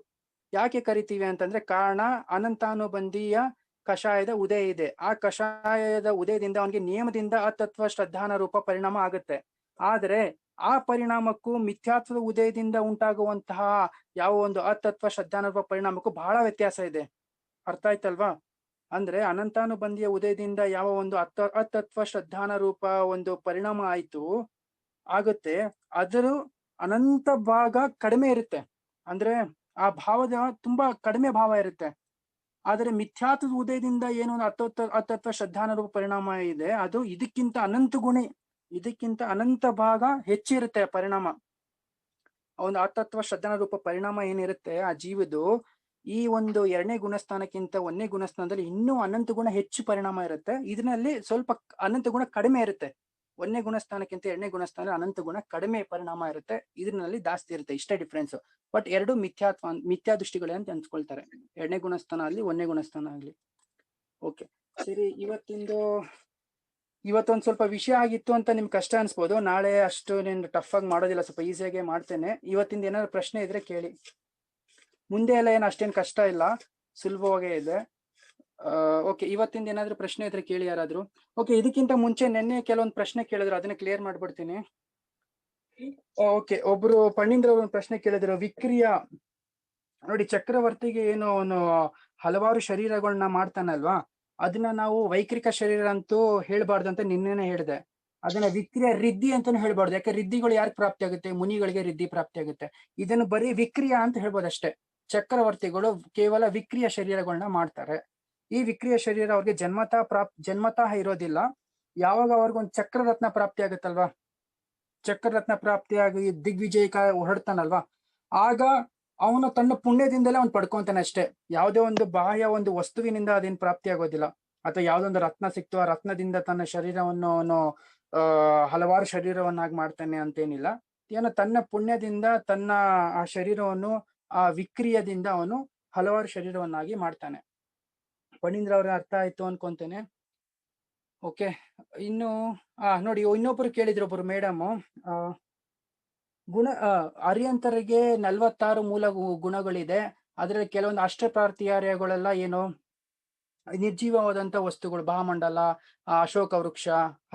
ಯಾಕೆ ಕರಿತೀವಿ ಅಂತಂದ್ರೆ ಕಾರಣ ಅನಂತಾನುಬಂಧೀಯ ಕಷಾಯದ ಉದಯ ಇದೆ. ಆ ಕಷಾಯದ ಉದಯದಿಂದ ಅವನಿಗೆ ನಿಯಮದಿಂದ ಅತತ್ವ ಶ್ರದ್ಧಾನ ರೂಪ ಪರಿಣಾಮ ಆಗುತ್ತೆ. ಆದರೆ ಆ ಪರಿಣಾಮಕ್ಕೂ ಮಿಥ್ಯಾತ್ವದ ಉದಯದಿಂದ ಉಂಟಾಗುವಂತಹ ಯಾವ ಒಂದು ಅತತ್ವ ಶ್ರದ್ಧಾನ ರೂಪ ಪರಿಣಾಮಕ್ಕೂ ಬಹಳ ವ್ಯತ್ಯಾಸ ಇದೆ. ಅರ್ಥ ಆಯ್ತಲ್ವಾ? ಅಂದ್ರೆ ಅನಂತಾನುಬಂಧಿಯ ಉದಯದಿಂದ ಯಾವ ಒಂದು ಅತತ್ವ ಶ್ರದ್ಧಾನ ರೂಪ ಒಂದು ಪರಿಣಾಮ ಆಗುತ್ತೆ, ಅದರ ಅನಂತ ಭಾಗ ಕಡಿಮೆ ಇರುತ್ತೆ. ಅಂದ್ರೆ ಆ ಭಾವದ ತುಂಬಾ ಕಡಿಮೆ ಭಾವ ಇರುತ್ತೆ. ಆದರೆ ಮಿಥ್ಯಾತ್ವದ ಉದಯದಿಂದ ಏನು ಅತತ್ವ ಶ್ರದ್ಧಾನ ರೂಪ ಪರಿಣಾಮ ಇದೆ, ಅದು ಇದಕ್ಕಿಂತ ಅನಂತ ಭಾಗ ಹೆಚ್ಚಿರುತ್ತೆ ಪರಿಣಾಮ. ಒಂದು ಅತತ್ವ ಶ್ರದ್ಧಾನ ರೂಪ ಪರಿಣಾಮ ಏನಿರುತ್ತೆ ಆ ಜೀವದು, ಈ ಒಂದು 2ನೇ ಗುಣಸ್ಥಾನಕ್ಕಿಂತ 1ನೇ ಗುಣಸ್ಥಾನದಲ್ಲಿ ಇನ್ನೂ ಅನಂತ ಗುಣ ಹೆಚ್ಚು ಪರಿಣಾಮ ಇರುತ್ತೆ. ಇದರಲ್ಲಿ ಸ್ವಲ್ಪ ಅನಂತ ಗುಣ ಕಡಿಮೆ ಇರುತ್ತೆ. 1ನೇ ಗುಣಸ್ಥಾನಕ್ಕಿಂತ 2ನೇ ಗುಣಸ್ಥಾನ ಅನಂತ ಗುಣ ಕಡಿಮೆ ಪರಿಣಾಮ ಇರುತ್ತೆ, ಇದರಲ್ಲಿ ಜಾಸ್ತಿ ಇರುತ್ತೆ. ಇಷ್ಟೇ ಡಿಫ್ರೆನ್ಸ್. ಬಟ್ ಎರಡು ಮಿಥ್ಯಾ ದೃಷ್ಟಿಗಳೇ ಅಂತ ಅನ್ಸ್ಕೊಳ್ತಾರೆ, 2ನೇ ಗುಣಸ್ಥಾನ ಆಗ್ಲಿ 1ನೇ ಗುಣಸ್ಥಾನ ಆಗ್ಲಿ. ಓಕೆ ಸರಿ, ಇವತ್ತೊಂದು ಸ್ವಲ್ಪ ವಿಷಯ ಆಗಿತ್ತು ಅಂತ ನಿಮ್ಗೆ ಕಷ್ಟ ಅನ್ಸ್ಬೋದು. ನಾಳೆ ಅಷ್ಟು నేను ಟಫ್ ಆಗಿ ಮಾಡೋದಿಲ್ಲ, ಸ್ವಲ್ಪ ಈಸಿಯಾಗೆ ಮಾಡ್ತೇನೆ. ಇವತ್ತಿಂದ ಏನಾದ್ರು ಪ್ರಶ್ನೆ ಇದ್ರೆ ಕೇಳಿ. ಮುಂದೆ ಎಲ್ಲ ಏನು ಅಷ್ಟೇನು ಕಷ್ಟ ಇಲ್ಲ, ಸುಲಭವಾಗೇ ಇದೆ. ಓಕೆ, ಇವತ್ತಿಂದ ಏನಾದ್ರು ಪ್ರಶ್ನೆ ಇದ್ರೆ ಕೇಳಿ ಯಾರಾದ್ರು. ಓಕೆ, ಇದಕ್ಕಿಂತ ಮುಂಚೆ ನಿನ್ನೆ ಕೆಲವೊಂದು ಪ್ರಶ್ನೆ ಕೇಳಿದ್ರು, ಅದನ್ನ ಕ್ಲಿಯರ್ ಮಾಡ್ಬಿಡ್ತೀನಿ. ಓಕೆ, ಒಬ್ರು ಪಣ್ಣೀಂದ್ರ ಒಂದು ಪ್ರಶ್ನೆ ಕೇಳಿದ್ರು, ವಿಕ್ರಿಯ ನೋಡಿ ಚಕ್ರವರ್ತಿಗೆ ಏನು ಅವನು ಹಲವಾರು ಶರೀರಗಳನ್ನ ಮಾಡ್ತಾನಲ್ವಾ, ಅದನ್ನ ನಾವು ವೈಕ್ರಿಕ ಶರೀರ ಅಂತೂ ಹೇಳ್ಬಾರ್ದು ಅಂತ ನಿನ್ನೆನೆ ಹೇಳಿದೆ. ಅದನ್ನ ವಿಕ್ರಿಯ ರಿದ್ಧಿ ಅಂತಾನು ಹೇಳ್ಬಾರ್ದು. ಯಾಕೆ ರಿದ್ಧಿಗಳು ಯಾರಿಗೆ ಪ್ರಾಪ್ತಿ ಆಗುತ್ತೆ? ಮುನಿಗಳಿಗೆ ರಿದ್ಧಿ ಪ್ರಾಪ್ತಿ ಆಗುತ್ತೆ. ಇದನ್ನು ಬರೀ ವಿಕ್ರಿಯ ಅಂತ ಹೇಳ್ಬೋದು ಅಷ್ಟೇ. ಚಕ್ರವರ್ತಿಗಳು ಕೇವಲ ವಿಕ್ರಿಯ ಶರೀರಗಳನ್ನ ಮಾಡ್ತಾರೆ. ಈ ವಿಕ್ರಿಯ ಶರೀರ ಅವ್ರಿಗೆ ಜನ್ಮತಃ ಇರೋದಿಲ್ಲ. ಯಾವಾಗ ಅವ್ರಿಗೊಂದು ಚಕ್ರರತ್ನ ಪ್ರಾಪ್ತಿ ಆಗುತ್ತಲ್ವಾ, ಚಕ್ರರತ್ನ ಪ್ರಾಪ್ತಿಯಾಗಿ ದಿಗ್ವಿಜಯಕ ಹೊರಡ್ತಾನಲ್ವಾ, ಆಗ ಅವನು ತನ್ನ ಪುಣ್ಯದಿಂದಲೇ ಅವ್ನು ಪಡ್ಕೊಂತಾನೆ ಅಷ್ಟೇ. ಯಾವುದೇ ಒಂದು ಬಾಹ್ಯ ಒಂದು ವಸ್ತುವಿನಿಂದ ಅದೇನು ಪ್ರಾಪ್ತಿ ಆಗೋದಿಲ್ಲ. ಅಥವಾ ಯಾವ್ದೊಂದು ರತ್ನ ಸಿಕ್ತು, ಆ ರತ್ನದಿಂದ ತನ್ನ ಶರೀರವನ್ನು ಅವನು ಹಲವಾರು ಶರೀರವನ್ನಾಗಿ ಮಾಡ್ತಾನೆ ಅಂತೇನಿಲ್ಲ. ಏನೋ ತನ್ನ ಪುಣ್ಯದಿಂದ ತನ್ನ ಆ ಶರೀರವನ್ನು ಆ ವಿಕ್ರಿಯದಿಂದ ಅವನು ಹಲವಾರು ಶರೀರವನ್ನಾಗಿ ಮಾಡ್ತಾನೆ. ಪಣ್ಣೀಂದ್ರ ಅವ್ರ ಅರ್ಥ ಆಯ್ತು ಅನ್ಕೊಂತೇನೆ. ಓಕೆ, ಇನ್ನು ನೋಡಿ ಇನ್ನೊಬ್ರು ಕೇಳಿದ್ರು, ಒಬ್ರು ಮೇಡಮ್, ಅರಿಯಂತರಿಗೆ 46 ಮೂಲ ಗುಣಗಳಿದೆ. ಅದರಲ್ಲಿ ಕೆಲವೊಂದು ಅಷ್ಟಪ್ರಾರ್ತಿಯಾರ್ಯಗಳೆಲ್ಲ ಏನು ನಿರ್ಜೀವವಾದಂತ ವಸ್ತುಗಳು, ಭಾಮಂಡಲ, ಅಶೋಕ ವೃಕ್ಷ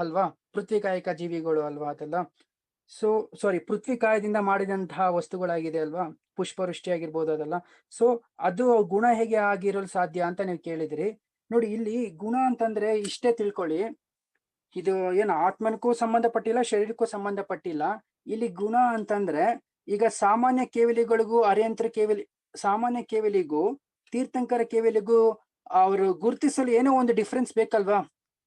ಅಲ್ವಾ, ಪೃಥ್ವಿಕಾಯಕ ಜೀವಿಗಳು ಅಲ್ವಾ, ಅದೆಲ್ಲ ಪೃಥ್ವಿಕಾಯದಿಂದ ಮಾಡಿದಂತಹ ವಸ್ತುಗಳಾಗಿದೆ ಅಲ್ವಾ, ಪುಷ್ಪವೃಷ್ಟಿ ಆಗಿರ್ಬೋದು ಅದೆಲ್ಲ. ಸೊ ಅದು ಗುಣ ಹೇಗೆ ಆಗಿರಲು ಸಾಧ್ಯ ಅಂತ ನೀವು ಕೇಳಿದ್ರಿ. ನೋಡಿ, ಇಲ್ಲಿ ಗುಣ ಅಂತಂದ್ರೆ ಇಷ್ಟೇ ತಿಳ್ಕೊಳ್ಳಿ, ಇದು ಏನು ಆತ್ಮನಿಗೂ ಸಂಬಂಧಪಟ್ಟಿಲ್ಲ, ಶರೀರಕ್ಕೂ ಸಂಬಂಧಪಟ್ಟಿಲ್ಲ. ಇಲ್ಲಿ ಗುಣ ಅಂತಂದ್ರೆ ಈಗ ಸಾಮಾನ್ಯ ಕೇವಲಿಗಳಿಗೂ ಸಾಮಾನ್ಯ ಕೇವಲಿಗೂ ತೀರ್ಥಂಕರ ಕೇವಲಿಗೂ ಅವರು ಗುರುತಿಸಲು ಏನೋ ಒಂದು ಡಿಫ್ರೆನ್ಸ್ ಬೇಕಲ್ವಾ.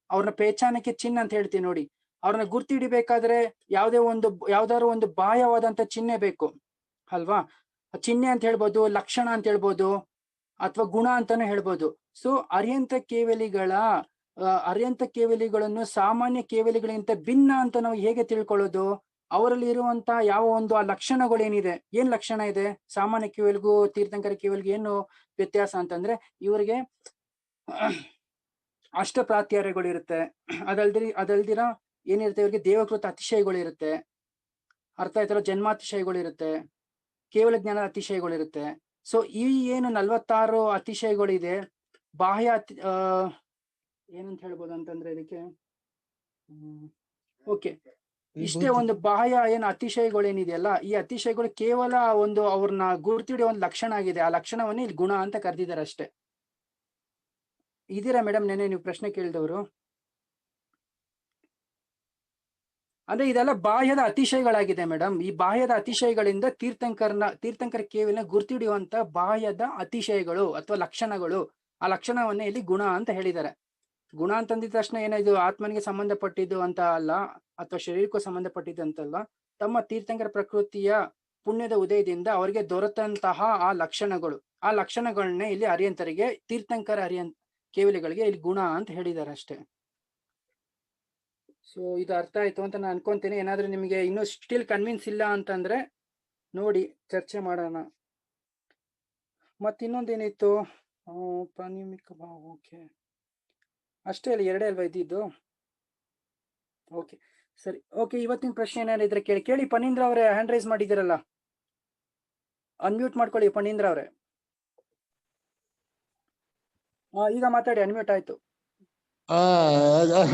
ಅವ್ರನ್ನ ಪೇಚಾನಕ್ಕೆ ಚಿಹ್ನೆ ಅಂತ ಹೇಳ್ತೀವಿ ನೋಡಿ. ಅವ್ರನ್ನ ಗುರ್ತಿ ಹಿಡಿಬೇಕಾದ್ರೆ ಯಾವ್ದಾದ್ರು ಒಂದು ಬಾಹ್ಯವಾದಂತ ಚಿಹ್ನೆ ಬೇಕು ಅಲ್ವಾ. ಚಿಹ್ನೆ ಅಂತ ಹೇಳ್ಬೋದು, ಲಕ್ಷಣ ಅಂತ ಹೇಳ್ಬೋದು, ಅಥವಾ ಗುಣ ಅಂತಾನೆ ಹೇಳ್ಬೋದು. ಸೊ ಅರ್ಯಂತ ಕೇವಲಿಗಳನ್ನು ಸಾಮಾನ್ಯ ಕೇವಲಿಗಳಿಗಿಂತ ಭಿನ್ನ ಅಂತ ನಾವು ಹೇಗೆ ತಿಳ್ಕೊಳ್ಳೋದು? ಅವರಲ್ಲಿ ಇರುವಂತ ಯಾವ ಒಂದು ಆ ಲಕ್ಷಣಗಳೇನಿದೆ, ಏನ್ ಲಕ್ಷಣ ಇದೆ ಸಾಮಾನ್ಯ ಕೇವಲಿಗೂ ತೀರ್ಥಂಕರ ಕೇವಲಿಗೂ ಏನು ವ್ಯತ್ಯಾಸ ಅಂತಂದ್ರೆ, ಇವರಿಗೆ ಅಷ್ಟಪ್ರಾತ್ಯಾರ್ಯಗಳು ಇರುತ್ತೆ. ಅದಲ್ದಿರ ಏನಿರುತ್ತೆ, ಇವರಿಗೆ ದೇವಕೃತ ಅತಿಶಯಗಳು ಇರುತ್ತೆ. ಅರ್ಥ ಆಯ್ತಲ್ಲ, ಜನ್ಮಾತಿಶಯಗಳು ಇರುತ್ತೆ, ಕೇವಲ ಜ್ಞಾನದ ಅತಿಶಯಗಳು ಇರುತ್ತೆ. ಸೊ ಈ ಏನು 46 ಅತಿಶಯಗಳಿದೆ, ಬಾಹ್ಯ ಏನಂತ ಹೇಳ್ಬೋದು ಅಂತಂದ್ರೆ ಇದಕ್ಕೆ ಓಕೆ, ಇಷ್ಟೇ ಒಂದು ಬಾಹ್ಯ ಏನು ಅತಿಶಯಗಳೇನಿದೆಯಲ್ಲ, ಈ ಅತಿಶಯಗಳು ಕೇವಲ ಒಂದು ಅವ್ರನ್ನ ಗುರ್ತಿಡಿಯೋ ಒಂದು ಲಕ್ಷಣ ಆಗಿದೆ. ಆ ಲಕ್ಷಣವನ್ನೇ ಇಲ್ಲಿ ಗುಣ ಅಂತ ಕರೆದಿದ್ದಾರೆ ಅಷ್ಟೇ. ಇದೀರಾ ಮೇಡಮ್ ನೆನೆ ನೀವು ಪ್ರಶ್ನೆ ಕೇಳಿದವರು? ಅಂದ್ರೆ ಇದೆಲ್ಲ ಬಾಹ್ಯದ ಅತಿಶಯಗಳಾಗಿದೆ ಮೇಡಮ್. ಈ ಬಾಹ್ಯದ ಅತಿಶಯಗಳಿಂದ ತೀರ್ಥಂಕರ ಕೇವಲ ಗುರ್ತಿಡಿಯುವಂತ ಬಾಹ್ಯದ ಅತಿಶಯಗಳು ಅಥವಾ ಲಕ್ಷಣಗಳು, ಆ ಲಕ್ಷಣವನ್ನೇ ಇಲ್ಲಿ ಗುಣ ಅಂತ ಹೇಳಿದ್ದಾರೆ. ಗುಣ ಅಂತಂದಿದ ತಕ್ಷಣ ಏನಿದು ಆತ್ಮನಿಗೆ ಸಂಬಂಧಪಟ್ಟಿದ್ದು ಅಂತ ಅಲ್ಲ, ಅಥವಾ ಶರೀರಕ್ಕೂ ಸಂಬಂಧಪಟ್ಟಿದ್ದು ಅಂತಲ್ಲ. ತಮ್ಮ ತೀರ್ಥಂಕರ ಪ್ರಕೃತಿಯ ಪುಣ್ಯದ ಉದಯದಿಂದ ಅವರಿಗೆ ದೊರೆತಂತಹ ಆ ಲಕ್ಷಣಗಳನ್ನೇ ಇಲ್ಲಿ ಅರಿಯಂತರಿಗೆ, ತೀರ್ಥಂಕರ ಕೇವಲಿಗಳಿಗೆ ಇಲ್ಲಿ ಗುಣ ಅಂತ ಹೇಳಿದ್ದಾರೆ ಅಷ್ಟೇ. ಸೊ ಇದು ಅರ್ಥ ಆಯ್ತು ಅಂತ ನಾನು ಅನ್ಕೊಂತೀನಿ. ಏನಾದ್ರೂ ನಿಮಗೆ ಇನ್ನೂ ಸ್ಟಿಲ್ ಕನ್ವಿನ್ಸ್ ಇಲ್ಲ ಅಂತಂದ್ರೆ ನೋಡಿ, ಚರ್ಚೆ ಮಾಡೋಣ. ಮತ್ತಿನ್ನೊಂದೇನಿತ್ತು, ಪ್ರಾಣಿಮಿಕ ಭಾವ. ಓಕೆ, ಅಷ್ಟೇ ಅಲ್ಲ, 2 ಅಲ್ವಾ ಇದ್ದಿದ್ದು? ಓಕೆ ಸರಿ. ಓಕೆ, ಇವತ್ತಿನ ಪ್ರಶ್ನೆ ಏನಾರಿದ್ರೆ ಕೇಳಿ. ಪಣ್ಣೀಂದ್ರ ಅವರೇ ಹ್ಯಾಂಡ್ ರೈಸ್ ಮಾಡಿದಿರಲ್ಲ, ಅನ್ಮ್ಯೂಟ್ ಮಾಡ್ಕೊಳ್ಳಿ ಪಣ್ಣೀಂದ್ರ ಅವರೇ. ಈಗ ಮಾತಾಡಿ, ಅನ್ಮ್ಯೂಟ್ ಆಯ್ತು.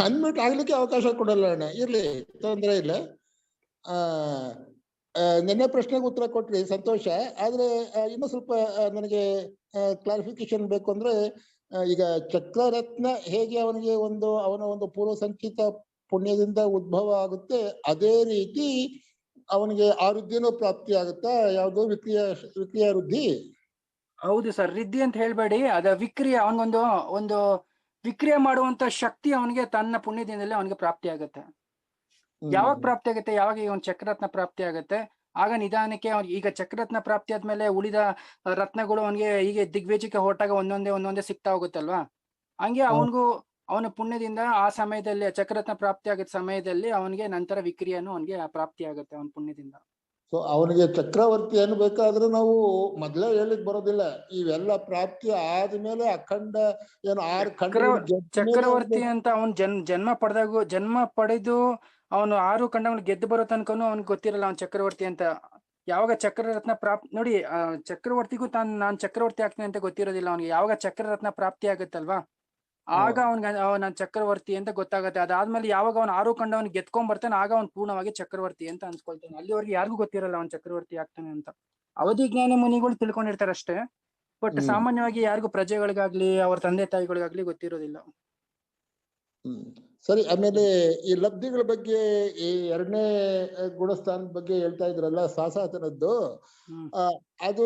ಅನ್ಮ್ಯೂಟ್ ಆಗ್ಲಿಕ್ಕೆ ಅವಕಾಶ ಕೊಡಲ್ಲ ಅಣ್ಣ. ಇರ್ಲಿ, ತೊಂದರೆ ಇಲ್ಲ. ನಿನ್ನೆ ಪ್ರಶ್ನೆಗೆ ಉತ್ತರ ಕೊಟ್ರಿ, ಸಂತೋಷ. ಆದ್ರೆ ಇನ್ನೂ ಸ್ವಲ್ಪ ನನಗೆ ಕ್ಲಾರಿಫಿಕೇಶನ್ ಬೇಕು. ಅಂದ್ರೆ ಈಗ ಚಕ್ರರತ್ನ ಹೇಗೆ ಅವನಿಗೆ ಅವನ ಒಂದು ಪೂರ್ವ ಸಂಚಿತ ಪುಣ್ಯದಿಂದ ಉದ್ಭವ ಆಗುತ್ತೆ, ಅದೇ ರೀತಿ ಅವನಿಗೆ ಆ ವೃದ್ಧಿನೂ ಪ್ರಾಪ್ತಿ ಆಗುತ್ತಾ? ಯಾವುದು ವಿಕ್ರಿಯ ವೃದ್ಧಿ? ಹೌದು ಸರ್, ರಿದ್ಧಿ ಅಂತ ಹೇಳ್ಬೇಡಿ, ಅದ ವಿಕ್ರಿಯೆ. ಒಂದು ವಿಕ್ರಿಯೆ ಮಾಡುವಂತ ಶಕ್ತಿ ಅವನಿಗೆ ತನ್ನ ಪುಣ್ಯದಿಂದಲೇ ಅವನಿಗೆ ಪ್ರಾಪ್ತಿ ಆಗುತ್ತೆ. ಯಾವಾಗ ಪ್ರಾಪ್ತಿ ಆಗುತ್ತೆ? ಯಾವಾಗ ಈ ಒಂದು ಚಕ್ರರತ್ನ ಪ್ರಾಪ್ತಿ ಆಗುತ್ತೆ, ಆಗ ನಿಧಾನಕ್ಕೆ ಅವ್ನಿಗೆ, ಈಗ ಚಕ್ರರತ್ನ ಪ್ರಾಪ್ತಿ ಆದ್ಮೇಲೆ ಉಳಿದ ರತ್ನಗಳು ಅವನಿಗೆ ಹೀಗೆ ದಿಗ್ವಿಜಯಕ್ಕೆ ಹೊರಟಾಗ ಒಂದೊಂದೇ ಸಿಗ್ತಾ ಹೋಗುತ್ತಲ್ವಾ, ಹಂಗೆ ಅವನಿಗೂ ಅವನ ಪುಣ್ಯದಿಂದ ಆ ಸಮಯದಲ್ಲಿ ಚಕ್ರರತ್ನ ಪ್ರಾಪ್ತಿ ಆಗೋ ಸಮಯದಲ್ಲಿ ಅವನಿಗೆ ನಂತರ ವಿಕ್ರಿಯನು ಅವನಿಗೆ ಪ್ರಾಪ್ತಿ ಆಗುತ್ತೆ ಅವನ ಪುಣ್ಯದಿಂದ. ಸೊ ಅವನಿಗೆ ಚಕ್ರವರ್ತಿ ಅನ್ಬೇಕಾದ್ರೆ ನಾವು ಮೊದ್ಲೇ ಹೇಳಿಕ್ ಬರೋದಿಲ್ಲ. ಇವೆಲ್ಲ ಪ್ರಾಪ್ತಿ ಆದ್ಮೇಲೆ ಅಖಂಡ ಏನು 6 ಖಂಡ ಚಕ್ರವರ್ತಿ ಅಂತ ಅವನ್ ಜನ್ಮ ಪಡೆದು ಅವನು 6 ಖಂಡಗಳು ಗೆದ್ದು ಬರೋ ತನಕನು ಅವ್ನಿಗೆ ಗೊತ್ತಿರಲ್ಲ ಅವನ್ ಚಕ್ರವರ್ತಿ ಅಂತ. ಯಾವಾಗ ಚಕ್ರರತ್ನ ನೋಡಿ, ಚಕ್ರವರ್ತಿಗೂ ನಾನ್ ಚಕ್ರವರ್ತಿ ಆಗ್ತೀನಿ ಅಂತ ಗೊತ್ತಿರೋದಿಲ್ಲ ಅವನಿಗೆ. ಯಾವಾಗ ಚಕ್ರರತ್ನ ಪ್ರಾಪ್ತಿ ಆಗುತ್ತಲ್ವಾ, ಆಗ ಅವನ ಚಕ್ರವರ್ತಿ ಅಂತ ಗೊತ್ತಾಗತ್ತೆ. ಅದಾದ್ಮೇಲೆ ಯಾವಾಗ ಅವ್ನ 6 ಖಂಡವನ್ನ ಗೆದ್ಕೊಂಡ್ ಬರ್ತಾನೆ, ಆಗ ಅವ್ನ್ ಪೂರ್ಣವಾಗಿ ಚಕ್ರವರ್ತಿ ಅಂತ ಅನ್ಸ್ಕೊಳ್ತಾನೆ. ಅಲ್ಲಿವರೆಗೆ ಯಾರಿಗೂ ಗೊತ್ತಿರಲ್ಲ ಅವ್ನ್ ಚಕ್ರವರ್ತಿ ಆಗ್ತಾನೆ ಅಂತ. ಅವಧಿ ಜ್ಞಾನಿ ಮುನಿಗಳು ತಿಳ್ಕೊಂಡಿರ್ತಾರೆ ಅಷ್ಟೇ, ಬಟ್ ಸಾಮಾನ್ಯವಾಗಿ ಯಾರಿಗೂ ಪ್ರಜೆಗಳಿಗಾಗ್ಲಿ ಅವ್ರ ತಂದೆ ತಾಯಿಗಳಿಗಾಗ್ಲಿ ಗೊತ್ತಿರೋದಿಲ್ಲ. ಸರಿ. ಆಮೇಲೆ ಈ ಲಬ್ಧಿಗಳ ಬಗ್ಗೆ, ಈ 2ನೇ ಗುಣಸ್ಥಾನದ ಬಗ್ಗೆ ಹೇಳ್ತಾ ಇದ್ರಲ್ಲ, ಸಾಸಾತನದ್ದು, ಅದು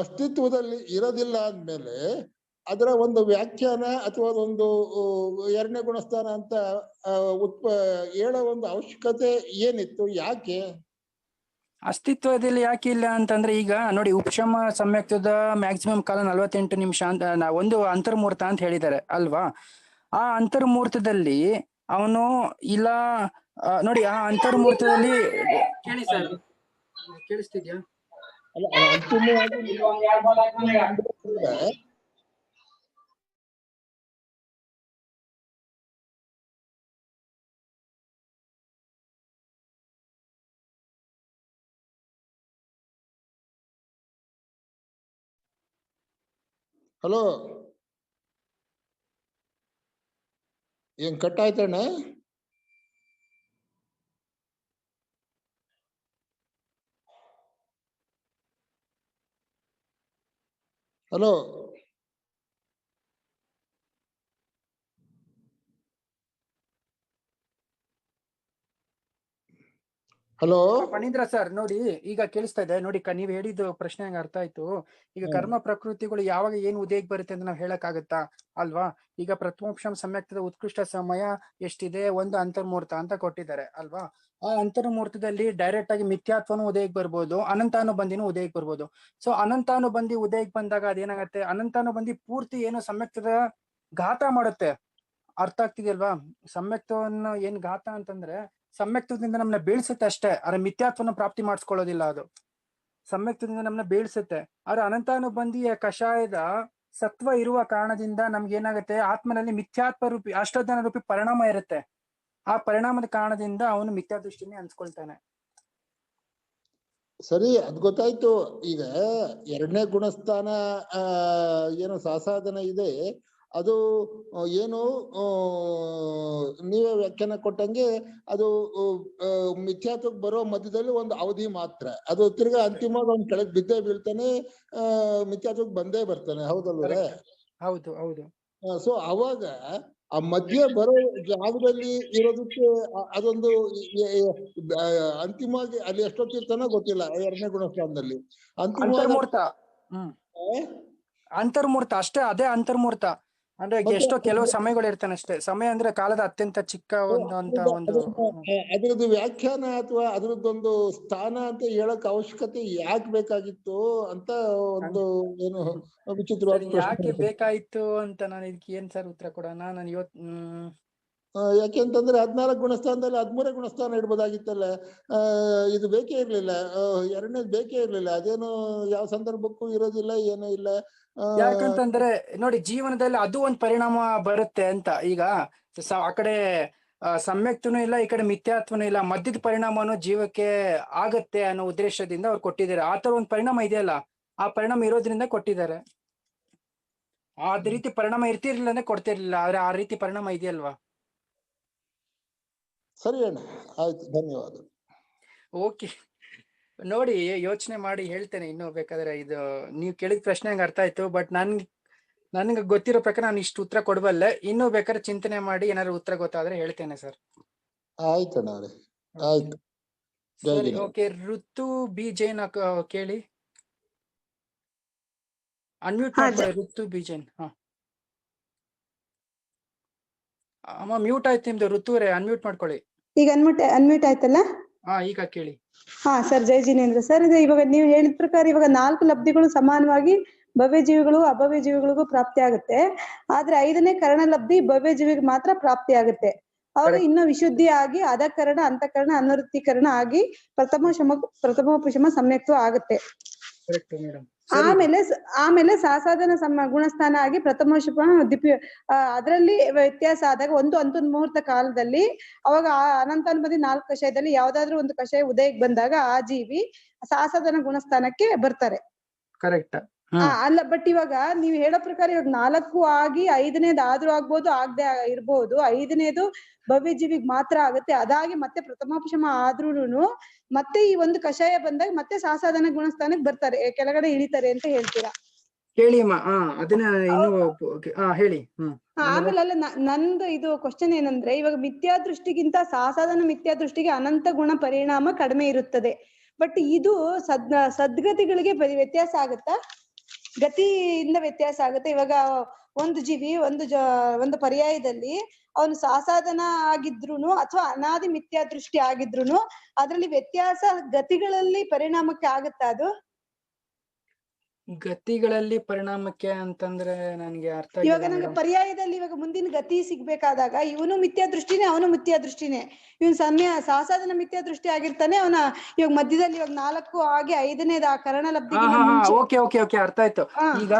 ಅಸ್ತಿತ್ವದಲ್ಲಿ ಇರೋದಿಲ್ಲ ಅಂದ್ಮೇಲೆ ಅದರ ಒಂದು ವ್ಯಾಖ್ಯಾನ ಅಥವಾ ಒಂದು 2ನೇ ಗುಣಸ್ಥಾನ ಅಂತ ಹೇಳೋ ಒಂದು ಅವಶ್ಯಕತೆ ಏನಿತ್ತು? ಯಾಕೆ ಅಸ್ತಿತ್ವದಲ್ಲಿ ಯಾಕೆ ಇಲ್ಲ ಅಂತಂದ್ರೆ, ಈಗ ನೋಡಿ, ಉಪಶಮ ಸಮ್ಯಕ್ತದ ಮ್ಯಾಕ್ಸಿಮಮ್ ಕಾಲ 48 ನಿಮಿಷ ಅಂತ ಒಂದು ಅಂತರ್ಮುಹೂರ್ತ ಅಂತ ಹೇಳಿದ್ದಾರೆ ಅಲ್ವಾ. ಆ ಅಂತರ್ಮುಹೂರ್ತದಲ್ಲಿ ಅವನು ಇಲ್ಲ ನೋಡಿ, ಆ ಅಂತರ್ಮುಹೂರ್ತದಲ್ಲಿ ಕೇಳಿ ಸರ್, ಕೇಳಿಸ್ತಿದ್ಯಾ? ಹಲೋ, ಏನ್ ಕಟ್ ಆಯ್ತಣ್ಣ? ಹಲೋ, ಹಲೋ ಫಣೀಂದ್ರ ಸರ್, ನೋಡಿ ಈಗ ಕೇಳಿಸ್ತಾ ಇದೆ ನೋಡಿ. ನೀವ್ ಹೇಳಿದ್ದು ಪ್ರಶ್ನೆ ಹಂಗ ಅರ್ಥ ಆಯ್ತು. ಈಗ ಕರ್ಮ ಪ್ರಕೃತಿಗಳು ಯಾವಾಗ ಏನು ಉದಯಕ್ಕೆ ಬರುತ್ತೆ ಅಂತ ನಾವ್ ಹೇಳಕ್ ಆಗತ್ತಾ ಅಲ್ವಾ? ಈಗ ಪ್ರಥಮೋಪಶಮ ಸಮ್ಯಕ್ತದ ಉತ್ಕೃಷ್ಟ ಸಮಯ ಎಷ್ಟಿದೆ? ಒಂದು ಅಂತರ್ಮುಹೂರ್ತ ಅಂತ ಕೊಟ್ಟಿದ್ದಾರೆ ಅಲ್ವಾ. ಆ ಅಂತರ್ಮುಹೂರ್ತದಲ್ಲಿ ಡೈರೆಕ್ಟ್ ಆಗಿ ಮಿಥ್ಯಾತ್ವನು ಉದಯಕ್ಕೆ ಬರ್ಬೋದು, ಅನಂತಾನುಬಂಧಿನೂ ಉದಯಕ್ಕೆ ಬರ್ಬೋದು. ಸೊ ಅನಂತಾನುಬಂಧಿ ಉದಯಕ್ಕೆ ಬಂದಾಗ ಅದೇನಾಗತ್ತೆ, ಅನಂತಾನುಬಂಧಿ ಪೂರ್ತಿ ಏನು ಸಮ್ಯಕ್ತದ ಘಾತ ಮಾಡುತ್ತೆ. ಅರ್ಥ ಆಗ್ತಿದೆಯಲ್ವಾ? ಸಮ್ಯಕ್ತವನ್ನು ಏನ್ ಘಾತ ಅಂತಂದ್ರೆ, ಸಮ್ಯಕ್ತದಿಂದ ನಮ್ಮನ್ನ ಬೀಳ್ಸುತ್ತೆ ಅಷ್ಟೇ, ಆದ್ರೆ ಮಿಥ್ಯಾತ್ವನ ಪ್ರಾಪ್ತಿ ಮಾಡಿಸ್ಕೊಳ್ಳೋದಿಲ್ಲ. ಅದು ಸಮ್ಯಕ್ತದಿಂದ ನಮ್ಮನ್ನ ಬೀಳ್ಸುತ್ತೆ. ಆದ್ರೆ ಅನಂತಾನುಬಂಧಿಯ ಕಷಾಯದ ಸತ್ವ ಇರುವ ಕಾರಣದಿಂದ ನಮ್ಗೆ ಏನಾಗುತ್ತೆ, ಆತ್ಮನಲ್ಲಿ ಮಿಥ್ಯಾತ್ವ ರೂಪಿ ಅಷ್ಟೋಜ್ಞಾನ ರೂಪಿ ಪರಿಣಾಮ ಇರುತ್ತೆ. ಆ ಪರಿಣಾಮದ ಕಾರಣದಿಂದ ಅವನು ಮಿಥ್ಯಾ ದೃಷ್ಟಿನೇ ಅನ್ಸ್ಕೊಳ್ತಾನೆ. ಸರಿ, ಅದ್ ಗೊತ್ತಾಯ್ತು. ಈಗ 2ನೇ ಗುಣಸ್ಥಾನ ಏನು ಸಾಸಾಧನ ಇದೆ, ಅದು ಏನು ನೀವೇ ವ್ಯಾಖ್ಯಾನ ಕೊಟ್ಟಂಗೆ ಅದು ಮಿಥ್ಯಾತ್ವಕ್ಕೆ ಬರೋ ಮಧ್ಯದಲ್ಲಿ ಒಂದು ಅವಧಿ ಮಾತ್ರ. ಅದು ತಿರ್ಗಾ ಅಂತಿಮವಾಗಿ ಅವ್ನು ಕೆಳಗೆ ಬಿದ್ದೇ ಬೀಳ್ತಾನೆ, ಮಿಥ್ಯಾತ್ವಕ್ಕೆ ಬಂದೇ ಬರ್ತಾನೆ. ಹೌದಲ್ವೇ? ಹೌದು ಹೌದು. ಸೊ ಅವಾಗ ಆ ಮಧ್ಯೆ ಬರೋ ಜಾಗದಲ್ಲಿ ಇರೋದಕ್ಕೆ ಅದೊಂದು ಅಂತಿಮವಾಗಿ ಅಲ್ಲಿ ಎಷ್ಟೊತ್ತಿರ್ತಾನೋ ಗೊತ್ತಿಲ್ಲ 2ನೇ ಗುಣಸ್ಥಾನದಲ್ಲಿ. ಅಂತರ್ಮೂರ್ತ ಅಂತರ್ಮೂರ್ತ ಅಷ್ಟೇ, ಅದೇ ಅಂತರ್ಮೂರ್ತ ಅಂದ್ರೆ ಎಷ್ಟೋ ಕೆಲವು ಸಮಯಗಳು ಇರ್ತಾನೆ ಅಷ್ಟೇ. ಸಮಯ ಅಂದ್ರೆ ಕಾಲದ ಅತ್ಯಂತ ಚಿಕ್ಕ ಒಂದು ಅದ್ರದ್ದು ವ್ಯಾಖ್ಯಾನ ಅಥವಾ ಅದ್ರದ್ದೊಂದು ಸ್ಥಾನ ಅಂತ ಹೇಳಕ್ ಅವಶ್ಯಕತೆ ಯಾಕೆ ಬೇಕಾಗಿತ್ತು ಅಂತ ಒಂದು ಏನು ವಿಚಿತ್ರವಾದ ಯಾಕೆ ಬೇಕಾಯ್ತು ಅಂತ ನಾನು ಇದಕ್ಕೆ ಏನ್ ಸರ್ ಉತ್ತರ ಕೊಡೋಣ? ನಾನು ಯಾಕೆಂತಂದ್ರೆ 14 ಗುಣಸ್ಥಾನದಲ್ಲಿ 13 ಗುಣಸ್ಥಾನ ಇಡ್ಬೋದಾಗಿತ್ತಲ್ಲ. ಇದು ಬೇಕೇ ಇರ್ಲಿಲ್ಲ, 2ನೇದು ಬೇಕೇ ಇರ್ಲಿಲ್ಲ. ಅದೇನು ಯಾವ ಸಂದರ್ಭಕ್ಕೂ ಇರೋದಿಲ್ಲ, ಏನೂ ಇಲ್ಲ. ಯಾಕಂತಂದ್ರೆ ನೋಡಿ, ಜೀವನದಲ್ಲಿ ಅದು ಒಂದ್ ಪರಿಣಾಮ ಬರುತ್ತೆ ಅಂತ. ಈಗ ಆ ಕಡೆ ಸಮ್ಯಕ್ತನೂ ಇಲ್ಲ, ಈ ಕಡೆ ಮಿಥ್ಯಾತ್ವನೂ ಇಲ್ಲ, ಮಧ್ಯದ ಪರಿಣಾಮನು ಜೀವಕ್ಕೆ ಆಗತ್ತೆ ಅನ್ನೋ ಉದ್ದೇಶದಿಂದ ಅವ್ರು ಕೊಟ್ಟಿದ್ದಾರೆ. ಆ ತರ ಒಂದ್ ಪರಿಣಾಮ ಇದೆಯಲ್ಲ, ಆ ಪರಿಣಾಮ ಇರೋದ್ರಿಂದ ಕೊಟ್ಟಿದ್ದಾರೆ. ಅದ್ ರೀತಿ ಪರಿಣಾಮ ಇರ್ತಿರ್ಲಿಲ್ಲ ಅಂದ್ರೆ ಕೊಡ್ತಿರ್ಲಿಲ್ಲ, ಆದ್ರೆ ಆ ರೀತಿ ಪರಿಣಾಮ ಇದೆಯಲ್ವಾ? ಸರಿ ಅಣ್ಣ, ಆಯ್ತು, ಧನ್ಯವಾದ. ಓಕೆ, ನೋಡಿ ಯೋಚನೆ ಮಾಡಿ ಹೇಳ್ತೇನೆ ಇನ್ನು ಬೇಕಾದ್ರೆ. ಇದು ನೀವು ಕೇಳಿದ ಪ್ರಶ್ನೆ ನಂಗೆ ಅರ್ಥ ಆಯ್ತು, ಬಟ್ ನನ್ಗೆ ಗೊತ್ತಿರೋ ಪ್ರಕಾರ ನಾನು ಇಷ್ಟು ಉತ್ತರ ಕೊಡಬಲ್ಲೆ. ಇನ್ನೂ ಬೇಕಾದ್ರೆ ಚಿಂತನೆ ಮಾಡಿ ಏನಾದ್ರು ಉತ್ತರ ಗೊತ್ತಾದ್ರೆ ಹೇಳ್ತೇನೆ ಸರ್. ಆಯ್ತಣ್ಣ ಅವರೇ, ಆಯ್ತು. ಜೈ ಸರಿ, ಜಿನೇಂದ್ರ. ಓಕೆ. ಋತು ಬಿ ಜೈನ್ ಕೇಳಿ, ಅನ್ಮ್ಯೂಟ್ ಮಾಡ್ಕೊಳ್ಳಿ. ಋತು ಬಿ ಜೈನ್. ಅಮ್ಮ ಮ್ಯೂಟ್ ಆಯ್ತು ನಿಮ್ದು. ಋತುರೇ ಅನ್ಮ್ಯೂಟ್ ಮಾಡ್ಕೊಳ್ಳಿ. ಈಗ ಅನ್ಮ್ಯೂಟ್ ಆಯ್ತಲ್ಲ? ಈಗ ಕೇಳಿ. ಸರ್, ಜೈ ಜಿನೇಂದ್ರ ಸರ್. ಇದು ಇವಾಗ ನೀವು ಹೇಳಿದ ಪ್ರಕಾರ ಇವಾಗ 4 ಲಬ್ಧಿಗಳು ಸಮಾನವಾಗಿ ಭವ್ಯ ಜೀವಿಗಳು ಅಭವ್ಯ ಜೀವಿಗಳಿಗೂ ಪ್ರಾಪ್ತಿ ಆಗುತ್ತೆ. ಆದ್ರೆ 5ನೇ ಕರಣ ಲಬ್ಧಿ ಭವ್ಯ ಜೀವಿಗೆ ಮಾತ್ರ ಪ್ರಾಪ್ತಿ ಆಗುತ್ತೆ. ಅವಾಗ ಇನ್ನು ವಿಶುದ್ಧಿ ಆಗಿ ಅಧಕರಣ, ಅಂತಃಕರಣ, ಅನುವೃತ್ತೀಕರಣ ಆಗಿ ಪ್ರಥಮೋಪಶಮ ಸಮ್ಯಕ್ತ್ವ ಆಗುತ್ತೆ. ಆಮೇಲೆ ಸಾಸಾಧನ ಗುಣಸ್ಥಾನ ಆಗಿ ಪ್ರಥಮೋಪಶಮ ಅದರಲ್ಲಿ ವ್ಯತ್ಯಾಸ ಆದಾಗ ಒಂದು ಮುಹೂರ್ತ ಕಾಲದಲ್ಲಿ ಅವಾಗ ಅನಂತಾನುಮತಿ 4 ಕಷಾಯದಲ್ಲಿ ಯಾವ್ದಾದ್ರು ಒಂದು ಕಷಾಯ ಉದಯಕ್ಕೆ ಬಂದಾಗ ಆ ಜೀವಿ ಸಾಸಾಧನ ಗುಣಸ್ಥಾನಕ್ಕೆ ಬರ್ತಾರೆ. ಕರೆಕ್ಟ್. ಅಲ್ಲ, ಬಟ್ ಇವಾಗ ನೀವು ಹೇಳೋ ಪ್ರಕಾರ ಇವಾಗ 4 ಆಗಿ 5ನೇದು ಆದ್ರೂ ಆಗ್ಬೋದು, ಆಗದೆ ಇರ್ಬೋದು. 5ನೇದು ಭವ್ಯ ಜೀವಿಗೆ ಮಾತ್ರ ಆಗುತ್ತೆ. ಅದಾಗಿ ಮತ್ತೆ ಪ್ರಥಮೋಪಶಮ ಆದ್ರೂನು ಮತ್ತೆ ಈ ಒಂದು ಕಷಾಯ ಬಂದಾಗ ಮತ್ತೆ ಸಾಸಾಧನ ಗುಣಸ್ಥಾನಕ್ಕೆ ಬರ್ತಾರೆ, ಕೆಳಗಡೆ ಇಳಿತಾರೆ ಅಂತ ಹೇಳ್ತೀರಾ? ಹೇಳಿ ಅಮ್ಮ. ಅದನ್ನ ಇನ್ನು ಹೇಳಿ. ಆಮೇಲೆ ಅಲ್ಲ, ನಂದು ಇದು ಕ್ವಶನ್ ಏನಂದ್ರೆ, ಇವಾಗ ಮಿಥ್ಯಾ ದೃಷ್ಟಿಗಿಂತ ಸಾಸಾಧನ ಮಿಥ್ಯಾ ದೃಷ್ಟಿಗೆ ಅನಂತ ಗುಣ ಪರಿಣಾಮ ಕಡಿಮೆ ಇರುತ್ತದೆ. ಬಟ್ ಇದು ಸದ್ಗತಿಗಳಿಗೆ ವ್ಯತ್ಯಾಸ ಆಗುತ್ತಾ? ಗತಿಯಿಂದ ವ್ಯತ್ಯಾಸ ಆಗುತ್ತೆ. ಇವಾಗ ಒಂದು ಜೀವಿ ಒಂದು ಪರ್ಯಾಯದಲ್ಲಿ ಅವನು ಸಾಸಾಧನ ಆಗಿದ್ರುನು ಅಥವಾ ಅನಾದಿ ಮಿಥ್ಯಾ ದೃಷ್ಟಿ ಆಗಿದ್ರುನು ಅದ್ರಲ್ಲಿ ವ್ಯತ್ಯಾಸ ಗತಿಗಳಲ್ಲಿ ಪರಿಣಾಮಕ್ಕೆ ಆಗುತ್ತಾ? ಅದು ಗತಿಗಳಲ್ಲಿ ಪರಿಣಾಮಕ್ಕೆ ಅಂತಂದ್ರೆ ನನಗೆ ಅರ್ಥ ಆಗಿಲ್ಲ. ಇವಾಗ ನಂಗೆ ಪರ್ಯಾಯದಲ್ಲಿ ಇವಾಗ ಮುಂದಿನ ಗತಿ ಸಿಗ್ಬೇಕಾದಾಗ ಇವನು ಮಿಥ್ಯಾ ದೃಷ್ಟಿನೇ, ಅವನು ಮಿಥ್ಯಾ ದೃಷ್ಟಿನೇ. ಇವನ್ ಸಾಸಾಧನ ಮಿಥ್ಯಾ ದೃಷ್ಟಿ ಆಗಿರ್ತಾನೆ. ಅವನ ಇವಾಗ ಮಧ್ಯದಲ್ಲಿ ಇವಾಗ 4 ಆಗಿ 5ನೇದ ಆ ಕರಣ ಲಬ್ಧಿ. ಓಕೆ, ಅರ್ಥ ಆಯ್ತು. ಈಗ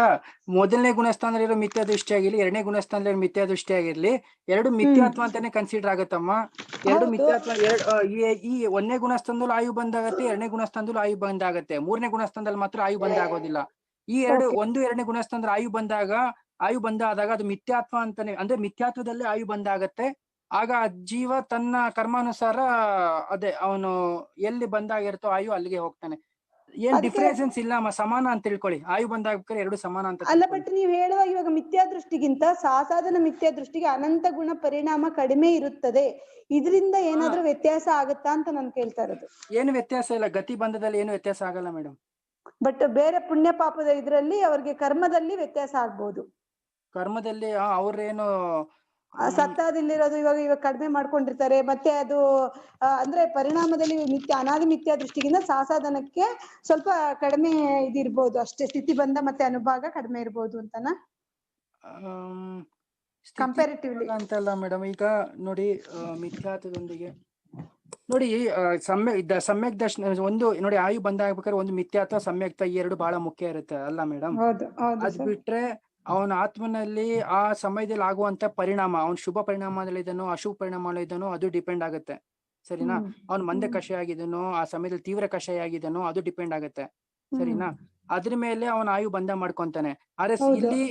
ಮೊದಲನೇ ಗುಣಸ್ಥಾನದಲ್ಲಿ ಇರೋ ಮಿಥ್ಯಾ ದೃಷ್ಟಿ ಆಗಿರ್ಲಿ, 2ನೇ ಗುಣಸ್ಥಾನದಲ್ಲಿ ಮಿಥ್ಯಾ ದೃಷ್ಟಿ ಆಗಿರ್ಲಿ, ಎರಡು ಮಿಥ್ಯಾತ್ವ ಅಂತಾನೆ ಕನ್ಸಿಡರ್ ಆಗತ್ತಮ್ಮ. ಎರಡು ಮಿಥ್ಯಾತ್ವ. ಈ 1ನೇ ಗುಣಸ್ಥಾನದಲ್ಲೂ ಆಯು ಬಂದಾಗತ್ತೆ, 2ನೇ ಗುಣಸ್ಥಾನದಲ್ಲೂ ಆಯು ಬಂದಾಗತ್ತೆ. 3ನೇ ಗುಣಸ್ಥಾನದಲ್ಲಿ ಮಾತ್ರ ಆಯು ಬಂದಾಗೋದಿಲ್ಲ. ಈ 2ನೇ ಗುಣಸ್ಥಾನದಲ್ಲಿ ಆಯು ಬಂದಾದಾಗ ಅದು ಮಿಥ್ಯಾತ್ವ ಅಂತಾನೆ, ಅಂದ್ರೆ ಮಿಥ್ಯಾತ್ವದಲ್ಲೇ ಆಯು ಬಂದಾಗತ್ತೆ. ಆಗ ಆ ಜೀವ ತನ್ನ ಕರ್ಮಾನುಸಾರ ಅದೇ ಅವನು ಎಲ್ಲಿ ಬಂದಾಗಿರ್ತೋ ಆಯು ಅಲ್ಲಿಗೆ ಹೋಗ್ತಾನೆ. ಏನ್ ಡಿಫ್ರೆನ್ಸ್ ಇಲ್ಲ, ಸಮಾನ ಅಂತ ತಿಳ್ಕೊಳ್ಳಿ. ಆಯು ಬಂದಾಗ 2 ಸಮಾನ ಅಂತ ಅಲ್ಲ. ಬಟ್ ನೀವು ಹೇಳುವಾಗ ಇವಾಗ ಮಿಥ್ಯಾ ದೃಷ್ಟಿಗಿಂತ ಸಾಸಾಧನ ಮಿಥ್ಯಾ ದೃಷ್ಟಿಗೆ ಅನಂತ ಗುಣ ಪರಿಣಾಮ ಕಡಿಮೆ ಇರುತ್ತದೆ. ಇದರಿಂದ ಏನಾದ್ರೂ ವ್ಯತ್ಯಾಸ ಆಗುತ್ತಾ ಅಂತ ನಾನು ಕೇಳ್ತಾ ಇರೋದು. ಏನು ವ್ಯತ್ಯಾಸ ಇಲ್ಲ, ಗತಿ ಬಂಧದಲ್ಲಿ ಏನು ವ್ಯತ್ಯಾಸ ಆಗಲ್ಲ ಮೇಡಮ್. ಬಟ್ ಬೇರೆ ಪುಣ್ಯ ಪಾಪದ ಇದ್ರಲ್ಲಿ ಅವ್ರಿಗೆ ಕರ್ಮದಲ್ಲಿ ವ್ಯತ್ಯಾಸ ಆಗ್ಬೋದು. ಕರ್ಮದಲ್ಲಿ ಅವ್ರೇನು ಸತ್ತಾದಿಲ್ಲಿರೋದು ಇವಾಗ ಕಡಿಮೆ ಮಾಡ್ಕೊಂಡಿರ್ತಾರೆ. ಮತ್ತೆ ಅದು ಅಂದ್ರೆ ಪರಿಣಾಮದಲ್ಲಿ ಅನಾದಿ ಮಿಥ್ಯಾ ದೃಷ್ಟಿಗಿಂತ ಸಾಸಾಧನಕ್ಕೆ ಸ್ವಲ್ಪ ಕಡಿಮೆ ಇದಿರ್ಬೋದು ಅಷ್ಟೇ. ಸ್ಥಿತಿ ಬಂದ ಮತ್ತೆ ಅನುಭಾಗ ಕಡಿಮೆ ಇರ್ಬೋದು ಅಂತನಾ ಕಂಪ್ಯಾರಿಟಿವ್ಲಿ ಅಂತಲ್ಲ ಮೇಡಮ್. ಈಗ ನೋಡಿ, ಮಿಥ್ಯಾತ್ವದೊಂದಿಗೆ ನೋಡಿ ಸಮ್ಯಕ್ ದರ್ಶನ ಒಂದು ನೋಡಿ, ಆಯು ಬಂದಾಗ್ಬೇಕಾದ್ರೆ ಒಂದು ಮಿಥ್ಯಾತ್ವ ಸಮ್ಯಕ್ತ, ಈ 2 ಬಹಳ ಮುಖ್ಯ ಇರುತ್ತೆ ಅಲ್ಲ ಮೇಡಮ್. ಅದ್ ಬಿಟ್ರೆ ಅವನ ಆತ್ಮನಲ್ಲಿ ಆ ಸಮಯದಲ್ಲಿ ಆಗುವಂತ ಪರಿಣಾಮ, ಅವನ್ ಶುಭ ಪರಿಣಾಮದಲ್ಲಿದ್ದನೋ ಅಶುಭ ಪರಿಣಾಮದಲ್ಲಿದ್ದನೋ ಅದು ಡಿಪೆಂಡ್ ಆಗುತ್ತೆ. ಸರಿನಾ? ಅವ್ನ್ ಮಂದ ಕಷಾಯ ಆಗಿದನೋ ಆ ಸಮಯದಲ್ಲಿ ತೀವ್ರ ಕಷಾಯ ಆಗಿದನೋ ಅದು ಡಿಪೆಂಡ್ ಆಗುತ್ತೆ. ಸರಿನಾ? ಅದ್ರ ಮೇಲೆ ಅವನ ಆಯು ಬಂಧ ಮಾಡ್ಕೊಂತಾನೆ. ಆದ್ರೆ ಇಲ್ಲಿ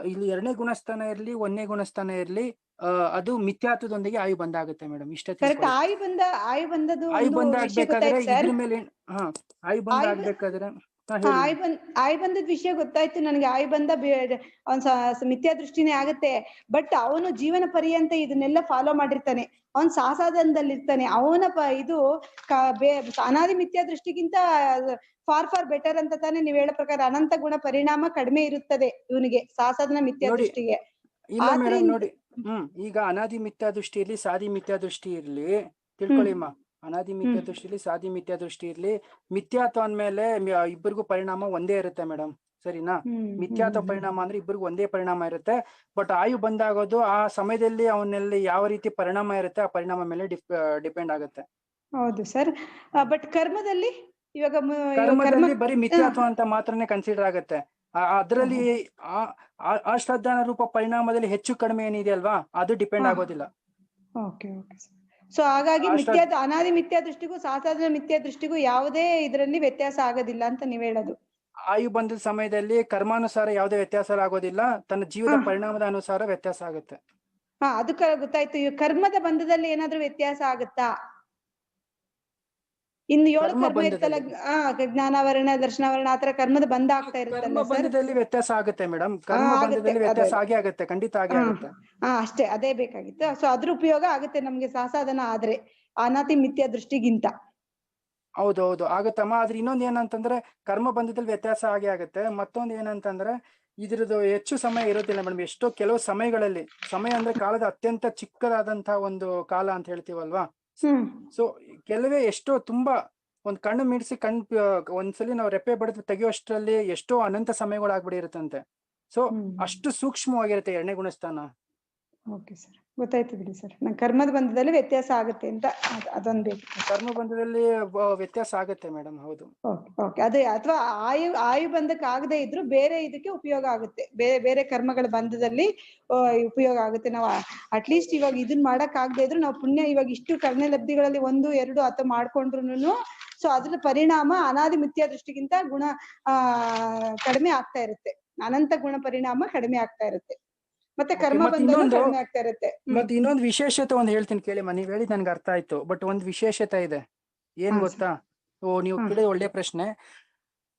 ಇಲ್ಲಿ 2ನೇ ಗುಣಸ್ಥಾನ ಇರ್ಲಿ 1ನೇ ಗುಣಸ್ಥಾನ ಇರ್ಲಿ ಅದು ಮಿಥ್ಯಾತ್ವದೊಂದಿಗೆ ಆಯು ಬಂದ ಆಗುತ್ತೆ ಮೇಡಮ್. ಇಷ್ಟ ಆಯು ಬಂದ ಆಗ್ಬೇಕಾದ್ರೆ ಇದ್ರ ಮೇಲೆ ಆಯು ಬಂದ ಆಗ್ಬೇಕಾದ್ರೆ ಆಯು ಬಂದದ ವಿಷಯ ಗೊತ್ತಾಯ್ತು ನನಗೆ. ಆಯು ಬಂದ ಅವನ್ ಮಿಥ್ಯಾ ದೃಷ್ಟಿನೇ ಆಗತ್ತೆ. ಬಟ್ ಅವನು ಜೀವನ ಪರ್ಯಂತ ಇದನ್ನೆಲ್ಲ ಫಾಲೋ ಮಾಡಿರ್ತಾನೆ. ಅವನ್ ಸಾಸಾಧನದಲ್ಲಿರ್ತಾನೆ. ಅವನ ಇದು ಅನಾದಿ ಮಿಥ್ಯಾ ದೃಷ್ಟಿಗಿಂತ ಫಾರ್ ಬೆಟರ್ ಅಂತ ತಾನೇ ನೀವ್ ಹೇಳೋ ಪ್ರಕಾರ. ಅನಂತ ಗುಣ ಪರಿಣಾಮ ಕಡಿಮೆ ಇರುತ್ತದೆ ಇವನಿಗೆ ಸಾಸಾಧನ ಮಿಥ್ಯಾ ದೃಷ್ಟಿಗೆ. ಇಲ್ಲ ಮೇಡಮ್ ನೋಡಿ, ಈಗ ಅನಾದಿ ಮಿಥ್ಯಾ ದೃಷ್ಟಿ ಇರ್ಲಿ ಸಾದಿ ಮಿಥ್ಯಾ ದೃಷ್ಟಿ ಇರ್ಲಿ, ತಿಳ್ಕೊಳ್ಳಿಮ್ಮ. ಅನಾದಿ ಮಿಥ್ಯಾ ದೃಷ್ಟಿ ಇರ್ಲಿ ಸಾದಿ ಮಿಥ್ಯಾ ದೃಷ್ಟಿ ಇರ್ಲಿ, ಮಿಥ್ಯಾತ್ವ ಅಂದ್ಮೇಲೆ ಇಬ್ಬರಿಗೂ ಪರಿಣಾಮ ಒಂದೇ ಇರುತ್ತೆ ಮೇಡಮ್. ಸರಿನಾ? ಮಿಥ್ಯಾತ್ವ ಪರಿಣಾಮ ಅಂದ್ರೆ ಇಬ್ಬರಿಗೂ ಒಂದೇ ಪರಿಣಾಮ ಇರುತ್ತೆ. ಬಟ್ ಆಯು ಬಂದಾಗೋದು ಆ ಸಮಯದಲ್ಲಿ ಅವನಲ್ಲಿ ಯಾವ ರೀತಿ ಪರಿಣಾಮ ಇರುತ್ತೆ ಆ ಪರಿಣಾಮ ಮೇಲೆ ಡಿಪೆಂಡ್ ಆಗುತ್ತೆ. ಹೌದು ಸರ್. ಬಟ್ ಕರ್ಮದಲ್ಲಿ ಇವಾಗ ಕರ್ಮದಲ್ಲಿ ಬರೀ ಮಿಥ್ಯಾತ್ವ ಅಂತ ಮಾತ್ರನೇ ಕನ್ಸಿಡರ್ ಆಗುತ್ತೆ. ಅದರಲ್ಲಿ ಅಶ್ರದ್ಧಾನ ರೂಪ ಪರಿಣಾಮದಲ್ಲಿ ಹೆಚ್ಚು ಕಡಿಮೆ ಏನಿದೆ ಅಲ್ವಾ, ಅದು ಡಿಪೆಂಡ್ ಆಗೋದಿಲ್ಲ. ಸೊ ಹಾಗಾಗಿ ಅನಾದಿ ಮಿಥ್ಯಾ ದೃಷ್ಟಿಗೂ ಸಾಸಾಧನ ಮಿಥ್ಯಾ ದೃಷ್ಟಿಗೂ ಯಾವುದೇ ಇದರಲ್ಲಿ ವ್ಯತ್ಯಾಸ ಆಗೋದಿಲ್ಲ ಅಂತ ನೀವ್ ಹೇಳೋದು. ಆಯು ಬಂದ ಸಮಯದಲ್ಲಿ ಕರ್ಮಾನುಸಾರ ಯಾವುದೇ ವ್ಯತ್ಯಾಸ ಆಗೋದಿಲ್ಲ, ತನ್ನ ಜೀವದ ಪರಿಣಾಮದ ಅನುಸಾರ ವ್ಯತ್ಯಾಸ ಆಗುತ್ತೆ. ಹಾ ಅದು ಗೊತ್ತಾಯ್ತು. ಈ ಕರ್ಮದ ಬಂಧದಲ್ಲಿ ಏನಾದ್ರೂ ವ್ಯತ್ಯಾಸ ಆಗುತ್ತಾ? ಇನ್ನು 7 ಕರ್ಮ ಕರ್ಮ ಇರ್ತಲ್ಲ, ಜ್ಞಾನಾವರಣ, ದರ್ಶನಾವರಣ, ಆತರ ಕರ್ಮದ ಬಂಧ ಆಗ್ತಾ ಕರ್ಮ ಇರುತ್ತಲ್ಲ ಸರ್. ಬಂಧದಲ್ಲಿ ವ್ಯತ್ಯಾಸ ಆಗುತ್ತೆ ಮೇಡಮ್, ಕರ್ಮ ಬಂಧದಲ್ಲಿ ವ್ಯತ್ಯಾಸ ಆಗೇ ಆಗುತ್ತೆ, ಖಂಡಿತ ಆಗೇ ಆಗುತ್ತೆ. ಅಷ್ಟೇ, ಅದೇ ಬೇಕಾಗಿತ್ತು. ಸೊ ಅದ್ರ ಉಪಯೋಗ ಆಗುತ್ತೆ ನಮ್ಗೆ ಸಾಸಾಧನ ಆದ್ರೆ, ಅನಾದಿ ಮಿಥ್ಯಾ ದೃಷ್ಟಿಗಿಂತ. ಹೌದೌದು ಆಗುತ್ತಮ್ಮ. ಆದ್ರೆ ಇನ್ನೊಂದ್ ಏನಂತಂದ್ರೆ ಕರ್ಮ ಬಂಧದಲ್ಲಿ ವ್ಯತ್ಯಾಸ ಆಗೇ ಆಗುತ್ತೆ. ಮತ್ತೊಂದು ಏನಂತಂದ್ರೆ ಇದ್ರದ್ದು ಹೆಚ್ಚು ಸಮಯ ಇರೋದಿಲ್ಲ ಮೇಡಮ್. ಎಷ್ಟೋ ಕೆಲವು ಸಮಯಗಳಲ್ಲಿ, ಸಮಯ ಅಂದ್ರೆ ಕಾಲದ ಅತ್ಯಂತ ಚಿಕ್ಕದಾದಂತಹ ಒಂದು ಕಾಲ ಅಂತ ಹೇಳ್ತೀವಲ್ವಾ. ಸೊ ಕೆಲವೇ ಎಷ್ಟೋ ತುಂಬಾ ಒಂದ್ ಕಣ್ಣು ಮಿಡಿಸಿ ಒಂದ್ಸಲಿ ನಾವು ರೆಪ್ಪೆ ಬಡಿದು ತೆಗೆಯುವಷ್ಟರಲ್ಲಿ ಎಷ್ಟೋ ಅನಂತ ಸಮಯಗಳಾಗ್ಬಿಟ್ಟಿರುತ್ತಂತೆ. ಸೊ ಅಷ್ಟು ಸೂಕ್ಷ್ಮವಾಗಿರುತ್ತೆ 2ನೇ ಗುಣಸ್ಥಾನ. ಓಕೆ ಸರ್, ಗೊತ್ತಾಯ್ತು ಬಿಡಿ ಸರ್. ನಂಗೆ ಕರ್ಮದ ಬಂಧದಲ್ಲಿ ವ್ಯತ್ಯಾಸ ಆಗುತ್ತೆ ಅಂತ ಅದೊಂದು ಬೇಕು. ಕರ್ಮ ಬಂಧದಲ್ಲಿ ವ್ಯತ್ಯಾಸ ಆಗುತ್ತೆ ಮೇಡಮ್, ಹೌದು. ಓಕೆ, ಅದೇ ಅಥವಾ ಆಯು ಬಂಧಕ್ಕೆ ಆಗದೆ ಇದ್ರು ಬೇರೆ ಇದಕ್ಕೆ ಉಪಯೋಗ ಆಗುತ್ತೆ, ಬೇರೆ ಬೇರೆ ಕರ್ಮಗಳ ಬಂಧದಲ್ಲಿ ಉಪಯೋಗ ಆಗುತ್ತೆ. ನಾವು ಅಟ್ಲೀಸ್ಟ್ ಇವಾಗ ಇದನ್ನ ಮಾಡಕ್ ಆಗದೆ ಇದ್ರು ನಾವು ಪುಣ್ಯ ಇವಾಗ ಇಷ್ಟು ಕರ್ಣ ಲಬ್ಧಿಗಳಲ್ಲಿ 1, 2 ಅಥವಾ ಮಾಡ್ಕೊಂಡ್ರು ಸೊ ಅದ್ರ ಪರಿಣಾಮ ಅನಾದಿ ಮಿಥ್ಯಾ ದೃಷ್ಟಿಗಿಂತ ಗುಣ ಕಡಿಮೆ ಆಗ್ತಾ ಇರುತ್ತೆ. ಅನಂತ ಗುಣ ಪರಿಣಾಮ ಕಡಿಮೆ ಆಗ್ತಾ ಇರುತ್ತೆ. ಮತ್ತೆ ಕರ್ಮ ಬಂಧನೂ ಕಡಿಮೆ ಆಗ್ತಾ ಇರುತ್ತೆ. ಮತ್ತೆ ಇನ್ನೊಂದು ವಿಶೇಷತೆ ಒಂದ್ ಹೇಳ್ತೀನಿ ಕೇಳಿಮ್ಮ. ನೀವ್ ಹೇಳಿದ್ ನನ್ಗೆ ಅರ್ಥ ಆಯ್ತು, ಬಟ್ ಒಂದ್ ವಿಶೇಷತೆ ಇದೆ. ಏನ್ ಗೊತ್ತಾ? ನೀವು ಕೇಳಿದ ಒಳ್ಳೆ ಪ್ರಶ್ನೆ.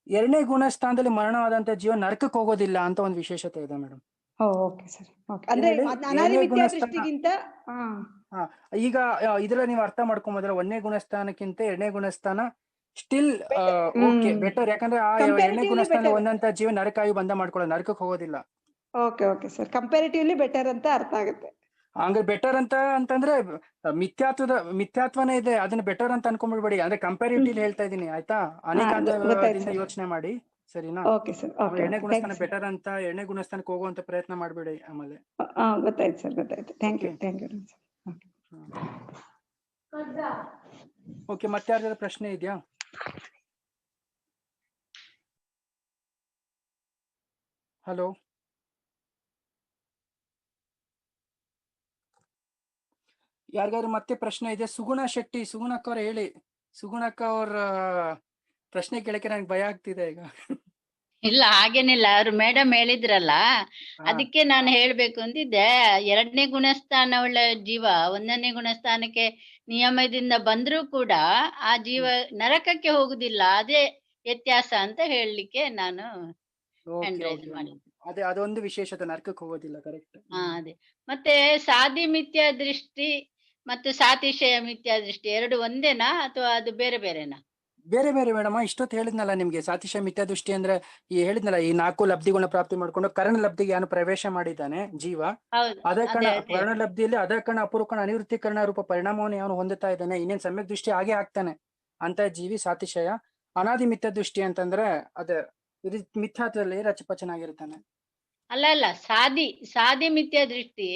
2ನೇ ಗುಣಸ್ಥಾನದಲ್ಲಿ ಮರಣವಾದಂತ ಜೀವ ನರಕಕ್ಕೆ ಹೋಗೋದಿಲ್ಲ ಅಂತ ಒಂದು ವಿಶೇಷತೆ ಇದೆ ಮೇಡಮ್. Okay sir. ಅಂದ್ರೆ ಅನಾದಿ ಮಿಥ್ಯಾ ದೃಷ್ಟಿಗಿಂತ ಈಗ ಇದ್ರಲ್ಲಿ ನೀವು ಅರ್ಥ ಮಾಡ್ಕೊಂಬೋದ್ರ 1ನೇ ಗುಣಸ್ಥಾನಕ್ಕಿಂತ 2ನೇ ಗುಣಸ್ಥಾನ ಸ್ಟಿಲ್ ಓಕೆ ಬೆಟರ್. ಯಾಕಂದ್ರೆ ಆ 2ನೇ ಗುಣಸ್ಥಾನ ಒಂದಂತ ಜೀವ ನರಕಾಯು ಬಂಧ ಮಾಡ್ಕೊಳ್ಳೋ, ನರಕಕ್ಕೆ ಹೋಗೋದಿಲ್ಲ. ಓಕೆ ಸರ್, ಕಂಪ್ಯಾರಿಟಿವ್ಲಿ ಬೆಟರ್ ಅಂತ ಅರ್ಥ ಆಗುತ್ತೆ. ಹಂಗ ಬೆಟರ್ ಅಂತಂದ್ರೆ ಮಿಥ್ಯಾತ್ವನೇ ಇದೆ, ಅದನ್ನ ಬೆಟರ್ ಅಂತ ಅನ್ಕೊಂಡ್ಬಿಡ್ಬೇಡಿ. ಅಂದ್ರೆ ಕಂಪ್ಯಾರಿಟಿವ್ ಹೇಳ್ತಾ ಇದೀನಿ, ಆಯ್ತಾ? ಅನೇಕಾಂತದಿಂದ ಯೋಚನೆ ಮಾಡಿ, ಸರಿನಾ? Okay sir. 2ನೇ ಗುಣಸ್ಥಾನ ಬೆಟರ್ ಅಂತ 2ನೇ ಗುಣಸ್ಥಾನಕ್ಕೆ ಹೋಗುವಂತ ಪ್ರಯತ್ನ ಮಾಡ್ಬೇಡಿ ಆಮೇಲೆ. ಗೊತ್ತಾಯ್ತು ಸರ್, ಗೊತ್ತಾಯ್ತು. Thank you. ಓಕೆ, ಮತ್ತೆ ಯಾರ್ದಾದ್ರು ಪ್ರಶ್ನೆ ಇದೆಯಾ? ಹಲೋ, ಯಾರಿಗಾದ್ರು ಮತ್ತೆ ಪ್ರಶ್ನೆ ಇದೆ? ಸುಗುಣ ಶೆಟ್ಟಿ, ಸುಗುಣಕ್ಕ ಅವ್ರ ಹೇಳಿ. ಸುಗುಣಕ್ಕ ಅವ್ರ ಪ್ರಶ್ನೆ ಕೇಳಕ್ಕೆ ನಂಗೆ ಭಯ ಆಗ್ತಿದೆ ಈಗ. ಇಲ್ಲ ಹಾಗೇನಿಲ್ಲ, ಅವ್ರು ಮೇಡಮ್ ಹೇಳಿದ್ರಲ್ಲ, ಅದಕ್ಕೆ ನಾನು ಹೇಳ್ಬೇಕು ಅಂತಿದ್ದೆ. 2ನೇ ಗುಣಸ್ಥಾನ ಉಳ್ಳ ಜೀವ 1ನೇ ಗುಣಸ್ಥಾನಕ್ಕೆ ನಿಯಮದಿಂದ ಬಂದ್ರೂ ಕೂಡ ಆ ಜೀವ ನರಕಕ್ಕೆ ಹೋಗುದಿಲ್ಲ, ಅದೇ ವ್ಯತ್ಯಾಸ ಅಂತ ಹೇಳಲಿಕ್ಕೆ ನಾನು ಮಾಡಿದ್ದೆ. ಅದೇ ಅದೊಂದು ವಿಶೇಷತೆ, ನರಕಕ್ಕೆ ಹೋಗೋದಿಲ್ಲ. ಕರೆಕ್ಟ್. ಅದೇ. ಮತ್ತೆ ಸಾಧಿ ಮಿಥ್ಯಾ ದೃಷ್ಟಿ ಮತ್ತು ಸಾತಿಶಯ ಮಿಥ್ಯಾ ದೃಷ್ಟಿ ಎರಡು ಒಂದೇನಾ ಅಥವಾ ಅದು ಬೇರೆ ಬೇರೆನಾ? ಬೇರೆ ಬೇರೆ ಮೇಡಮ್. ಇಷ್ಟೊತ್ತು ಹೇಳಿದ್ನಲ್ಲ ನಿಮ್ಗೆ, ಸಾತಿಶಯ ಮಿಥ್ಯಾ ದೃಷ್ಟಿ ಅಂದ್ರೆ ಹೇಳಿದ್ನಲ್ಲ, ಈ 4 ಲಬ್ಧಿಗಳನ್ನ ಪ್ರಾಪ್ತಿ ಮಾಡ್ಕೊಂಡು ಕರ್ಣ ಲಬ್ಧಿಗೆ ಏನು ಪ್ರವೇಶ ಮಾಡಿದ್ದಾನೆ ಜೀವ, ಅದೇ ಕರ್ಣ ಲಬ್ಧಿಯಲ್ಲಿ ಅದೇ ಕಣ ಅಪೂರ್ವಕಣ ಅನಿವೃತ್ತೀಕರಣ ರೂಪ ಪರಿಣಾಮವನ್ನು ಅವನು ಹೊಂದುತ್ತಾ ಇದ್ದಾನೆ, ಇನ್ನೇನ್ ಸಮ್ಯಕ್ ದೃಷ್ಟಿ ಹಾಗೆ ಆಗ್ತಾನೆ ಅಂತ ಜೀವಿ ಸಾತಿಶಯ. ಅನಾದಿ ಮಿಥ್ಯಾ ದೃಷ್ಟಿ ಅಂತಂದ್ರೆ ಅದೇ ಮಿಥ್ಯಾತ್ವದಲ್ಲಿ ರಚಪಚನಾಗಿರ್ತಾನೆ. ಅಲ್ಲ, ಸಾಧಿ ಮಿಥ್ಯಾ ದೃಷ್ಟಿ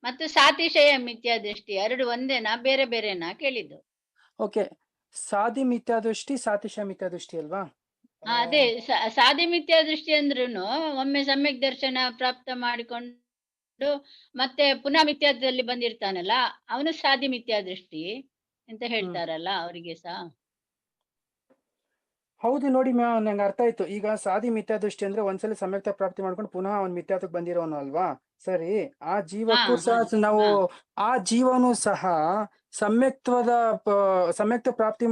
ಮತ್ತು ಸಾತಿಶಯ ಮಿಥ್ಯಾ ದೃಷ್ಟಿ ಎರಡು ಒಂದೇನಾ ಬೇರೆ ಬೇರೆನಾ ಕೇಳಿದ್ದು? ಓಕೆ, ಸಾಧಿ ಮಿಥ್ಯಾ ದೃಷ್ಟಿ ಸಾತಿಶಯ ಮಿಥ್ಯಾ ದೃಷ್ಟಿ ಅಲ್ವಾ? ಅದೇ ಸಾಧಿ ಮಿಥ್ಯಾ ದೃಷ್ಟಿ ಅಂದ್ರೂನು ಒಮ್ಮೆ ಸಮ್ಯಕ್ ದರ್ಶನ ಪ್ರಾಪ್ತ ಮಾಡಿಕೊಂಡು ಮತ್ತೆ ಪುನಃ ಮಿಥ್ಯಾದಲ್ಲಿ ಬಂದಿರ್ತಾನಲ್ಲ, ಅವನು ಸಾಧಿ ಮಿಥ್ಯಾ ದೃಷ್ಟಿ ಅಂತ ಹೇಳ್ತಾರಲ್ಲ, ಅವರಿಗೆ ಸಹ. ಹೌದು ನೋಡಿ ಮ್ಯಾಮ್, ನಂಗೆ ಅರ್ಥ ಆಯ್ತು. ಈಗ ಸಾಧಿ ಮಿಥ್ಯಾ ದೃಷ್ಟಿ ಅಂದ್ರೆ ಒಂದ್ಸಲ ಸಮ್ಯಕ್ತ ಪ್ರಾಪ್ತಿ ಮಾಡ್ಕೊಂಡು ಪುನಃ ಅವ್ನ್ ಮಿಥ್ಯಾತ್ವಕ್ಕೆ ಬಂದಿರೋನು ಅಲ್ವಾ? ಸರಿ, ಆ ಜೀವಕ್ಕೂ ಸಹ ನಾವು ಆ ಜೀವನು ಸಹ ಸಮ್ಯಕ್ತ ಪ್ರಾಪ್ತಿ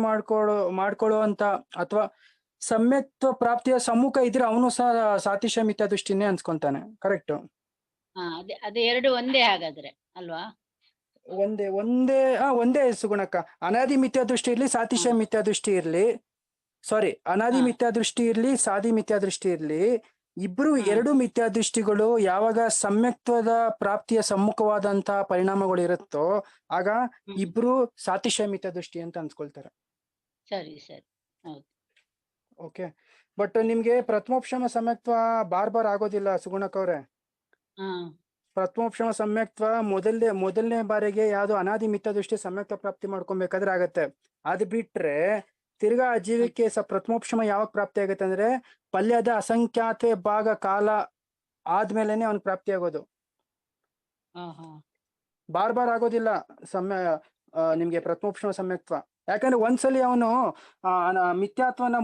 ಮಾಡ್ಕೊಳ್ಳುವಂತ ಅಥವಾ ಸಮ್ಯಕ್ತ ಪ್ರಾಪ್ತಿಯ ಸಮ್ಮುಖ ಇದ್ರೆ ಅವನು ಸಹ ಸಾತಿಶಯ ಮಿಥ್ಯಾ ದೃಷ್ಟಿನೇ ಅನ್ಸ್ಕೊಂತಾನೆ. ಕರೆಕ್ಟ್? ಅದೇ ಎರಡು ಒಂದೇ ಹಾಗಾದ್ರೆ ಅಲ್ವಾ? ಒಂದೇ ಸುಗುಣಕ್ಕ. ಅನಾದಿ ಮಿಥ್ಯಾ ದೃಷ್ಟಿ ಇರ್ಲಿ, ಸಾತಿಶಯ ಮಿಥ್ಯಾ ದೃಷ್ಟಿ ಇರ್ಲಿ, ಅನಾದಿ ಮಿಥ್ಯಾ ದೃಷ್ಟಿ ಇರ್ಲಿ, ಸಾಧಿ ಮಿಥ್ಯಾ ದೃಷ್ಟಿ ಇರ್ಲಿ, ಇಬ್ರು 2 ಮಿಥ್ಯಾ ದೃಷ್ಟಿಗಳು ಯಾವಾಗ ಸಮ್ಯಕ್ತ್ವದ ಪ್ರಾಪ್ತಿಯ ಸಮ್ಮುಖವಾದಂತಹ ಪರಿಣಾಮಗಳು ಇರುತ್ತೋ ಆಗ ಇಬ್ರು ಸಾತಿಶಯ ಮಿಥ್ಯಾ ದೃಷ್ಟಿ ಅಂತ ಅನ್ಸ್ಕೊಳ್ತಾರೆ. ಸರಿ ಸರಿ, ಹೌದು. ಓಕೆ, ಬಟ್ ನಿಮ್ಗೆ ಪ್ರಥಮೋಪಶಮ ಸಮ್ಯಕ್ತ್ವ ಬಾರ್ ಆಗೋದಿಲ್ಲ ಸುಗುಣಕ್ ಅವ್ರೆ. ಪ್ರಥಮೋಪಶಮ ಸಮ್ಯಕ್ತ್ವ ಮೊದಲನೇ ಬಾರಿಗೆ ಯಾವ್ದು ಅನಾದಿ ಮಿಥ್ಯಾ ದೃಷ್ಟಿ ಸಮ್ಯಕ್ತ ಪ್ರಾಪ್ತಿ ಮಾಡ್ಕೊಬೇಕಾದ್ರೆ ಆಗತ್ತೆ. ಅದ್ ಬಿಟ್ರೆ ತಿರ್ಗಾ ಆ ಜೀವಕ್ಕೆ ಪ್ರಥಮೋಪಶಮ ಯಾವಾಗ ಪ್ರಾಪ್ತಿ ಆಗತ್ತೆ ಅಂದ್ರೆ ಪಲ್ಯದ ಅಸಂಖ್ಯಾತ ಭಾಗ ಕಾಲ ಆದ್ಮೇಲೆನೆ ಅವ್ನ್ ಪ್ರಾಪ್ತಿ ಆಗೋದು. ಬಾರ್ ಆಗೋದಿಲ್ಲ ನಿಮ್ಗೆ ಪ್ರಥಮೋಪಶಮ ಸಮ್ಯಕ್ತ್ವ. ಯಾಕಂದ್ರೆ ಒಂದ್ಸಲಿ ಅವನು ಮಿಥ್ಯಾತ್ವನ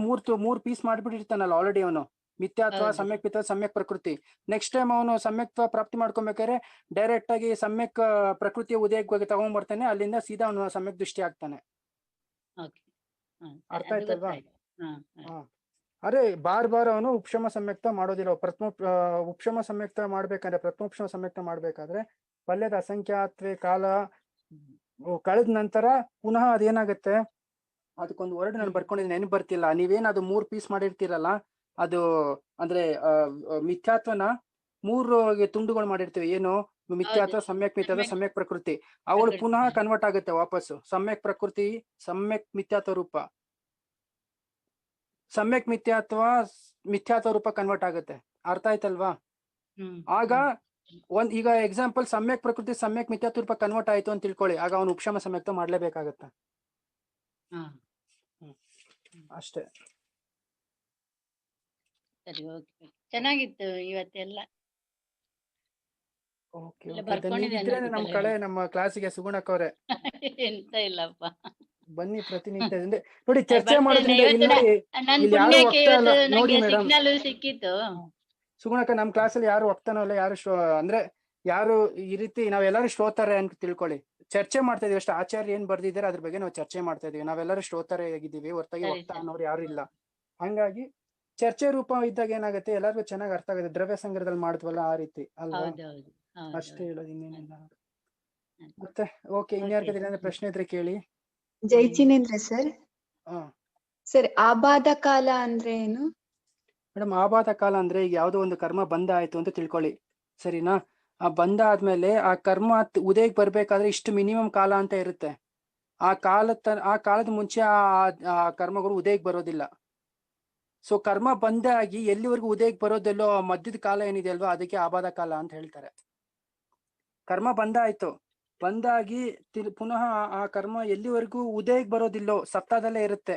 ಮೂರ್ ಪೀಸ್ ಮಾಡ್ಬಿಟ್ಟಿರ್ತಾನಲ್ಲ ಆಲ್ರೆಡಿ ಅವನು. ಮಿಥ್ಯಾತ್ವ, ಹೌದು. ಸಮ್ಯಕ್ ಮಿಥ್ಯ, ಸಮ್ಯಕ್ ಪ್ರಕೃತಿ. ನೆಕ್ಸ್ಟ್ ಟೈಮ್ ಅವನು ಸಮ್ಯಕ್ತ್ವ ಪ್ರಾಪ್ತಿ ಮಾಡ್ಕೊಬೇಕಾದ್ರೆ ಡೈರೆಕ್ಟ್ ಆಗಿ ಸಮ್ಯಕ್ ಪ್ರಕೃತಿಯ ಉದಯಕ್ಕೆ ತಗೊಂಡ್ ಬರ್ತಾನೆ, ಅಲ್ಲಿಂದ ಸೀದಾ ಅವನು ಸಮ್ಯಕ್ ದೃಷ್ಟಿ ಆಗ್ತಾನೆ. ಓಕೆ. ಅರ್ಥ ಆಯ್ತಲ್ವಾ? ಹಾ. ಅರೆ ಬಾರ್ ಅವನು ಉಪಶಮ ಸಮ್ಯಕ್ತ ಮಾಡೋದಿಲ್ಲ. ಉಪಶಮ ಸಮ್ಯಕ್ತ ಮಾಡ್ಬೇಕಂದ್ರೆ, ಪ್ರಥಮೋಪಶಮ ಸಮ್ಯಕ್ತ ಮಾಡ್ಬೇಕಾದ್ರೆ ಪಲ್ಯದ ಅಸಂಖ್ಯಾತ್ವೆ ಕಾಲ ಕಳೆದ ನಂತರ ಪುನಃ ಅದೇನಾಗುತ್ತೆ, ಅದಕ್ಕೊಂದು ವರ್ಡ್ ನಾನು ಬರ್ಕೊಂಡಿದ್ದೀನಿ, ನೆನಪು ಬರ್ತಿಲ್ಲ. ನೀವೇನ್ ಅದು 3 ಪೀಸ್ ಮಾಡಿರ್ತೀರಲ್ಲ, ಅದು ಅಂದ್ರೆ ಮಿಥ್ಯಾತ್ವನ 3 ತುಂಡುಗಳು ಮಾಡಿರ್ತೀವಿ. ಏನು, ಮಿಥ್ಯಾತ್ವ, ಸಮ್ಯಕ್ ಮಿಥ್ಯಾತ್ವ, ಸಮ್ಯಕ್ ಪ್ರಕೃತಿ. ಅವಳು ಪುನಃ ಕನ್ವರ್ಟ್ ಆಗುತ್ತೆ ವಾಪಸ್ಸು. ಸಮ್ಯಕ್ ಪ್ರಕೃತಿ, ಸಮ್ಯಕ್ ಮಿಥ್ಯಾತ್ವ ರೂಪ, ಸಮ್ಯಕ್ ಮಿಥ್ಯಾತ್ವ ರೂಪ ಕನ್ವರ್ಟ್ ಆಗುತ್ತೆ. ಅರ್ಥ ಆಯ್ತಲ್ವಾ? ಆಗ ಈಗ ಎಕ್ಸಾಂಪಲ್ ಸಮ್ಯಕ್ ಪ್ರಕೃತಿ ಸಮ್ಯಕ್ ಮಿಥ್ಯಾತ್ವ ರೂಪ ಕನ್ವರ್ಟ್ ಆಯ್ತು ಅಂತ ತಿಳ್ಕೊಳ್ಳಿ, ಆಗ ಅವನು ಉಪಶಮ ಸಮ್ಯಕ್ತ ಮಾಡ್ಲೇಬೇಕಾಗತ್ತೆ. ಅಷ್ಟೇ. ಸರಿ, ಓಕೆ. ಚೆನ್ನಾಗಿತ್ತು ಇವತ್ತೆಲ್ಲ. ನಮ್ಮ ಕಡೆ ನಮ್ಮ ಕ್ಲಾಸಿಗೆ ಸುಗುಣಕ್ ಅವ್ರೆ ಎಂತ ಇಲ್ಲಪ್ಪ, ಬನ್ನಿ ಪ್ರತಿನಿತ್ಯ ನೋಡಿ ಚರ್ಚೆ ಮಾಡೋದ್ರಿಂದ. ನೋಡಿ ಮೇಡಮ್, ಸಿಕ್ಕಿತ್ತು ಸುಗುಣಕ್ಕ ನಮ್ ಕ್ಲಾಸಲ್ಲಿ ಯಾರು ಒಪ್ತಾನೋ ಇಲ್ಲ, ಅಂದ್ರೆ ಯಾರು ಈ ರೀತಿ ನಾವೆಲ್ಲರೂ ಶ್ರೋತಾರೆ ಅಂತ ತಿಳ್ಕೊಳ್ಳಿ. ಚರ್ಚೆ ಮಾಡ್ತಾ ಇದೀವಿ ಅಷ್ಟೇ. ಆಚಾರ್ಯ ಏನ್ ಬರ್ದಿದ್ದಾರೆ ಅದ್ರ ಬಗ್ಗೆ ನಾವು ಚರ್ಚೆ ಮಾಡ್ತಾ ಇದೀವಿ. ನಾವೆಲ್ಲರೂ ಶ್ರೋತಾರೆ ಆಗಿದ್ದೀವಿ, ಹೊರತಾಗಿ ವಕ್ತ ಅನ್ನೋರು ಯಾರು ಇಲ್ಲ. ಹಂಗಾಗಿ ಚರ್ಚೆ ರೂಪ ಇದ್ದಾಗ ಏನಾಗುತ್ತೆ, ಎಲ್ಲರಿಗೂ ಚೆನ್ನಾಗಿ ಅರ್ಥ ಆಗುತ್ತೆ. ದ್ರವ್ಯ ಸಂಗ್ರಹದಲ್ಲಿ ಮಾಡಿದ್ವಲ್ಲ ಆ ರೀತಿ ಅಲ್ವಾ? ಅಷ್ಟೇ ಹೇಳೋದು, ಇನ್ನೇನಿಲ್ಲ. ಮತ್ತೆ ಓಕೆ, ಇನ್ಯಾರ್ಗದ್ರೆ ಪ್ರಶ್ನೆ ಇದ್ರೆ ಕೇಳಿ. ಜೈ ಜಿನೇಂದ್ರ ಸರ್. ಸರ್, ಆಬಾಧ ಕಾಲ ಅಂದ್ರೆ ಏನು? ಮೇಡಮ್, ಆಬಾಧ ಕಾಲ ಅಂದ್ರೆ ಈಗ ಯಾವ್ದೋ ಒಂದು ಕರ್ಮ ಬಂದ ಆಯ್ತು ಅಂತ ತಿಳ್ಕೊಳ್ಳಿ, ಸರಿನಾ? ಆ ಬಂದ ಆದ್ಮೇಲೆ ಆ ಕರ್ಮ ಉದಯಕ್ಕೆ ಬರ್ಬೇಕಾದ್ರೆ ಇಷ್ಟು ಮಿನಿಮಮ್ ಕಾಲ ಅಂತ ಇರುತ್ತೆ. ಆ ಕಾಲದ ಮುಂಚೆ ಆ ಕರ್ಮಗಳು ಉದಯಕ್ಕೆ ಬರೋದಿಲ್ಲ. ಸೊ ಕರ್ಮ ಬಂದ ಆಗಿ ಎಲ್ಲಿವರೆಗೂ ಉದಯಕ್ಕೆ ಬರೋದಿಲ್ಲೋ ಮಧ್ಯದ ಕಾಲ ಏನಿದೆ ಅಲ್ವಾ, ಅದಕ್ಕೆ ಆಬಾಧ ಕಾಲ ಅಂತ ಹೇಳ್ತಾರೆ. ಕರ್ಮ ಬಂದ ಆಯ್ತು, ಬಂದಾಗಿ ಪುನಃ ಆ ಕರ್ಮ ಎಲ್ಲಿವರೆಗೂ ಉದಯಕ್ಕೆ ಬರೋದಿಲ್ಲೋ, ಸತ್ತದಲ್ಲೇ ಇರುತ್ತೆ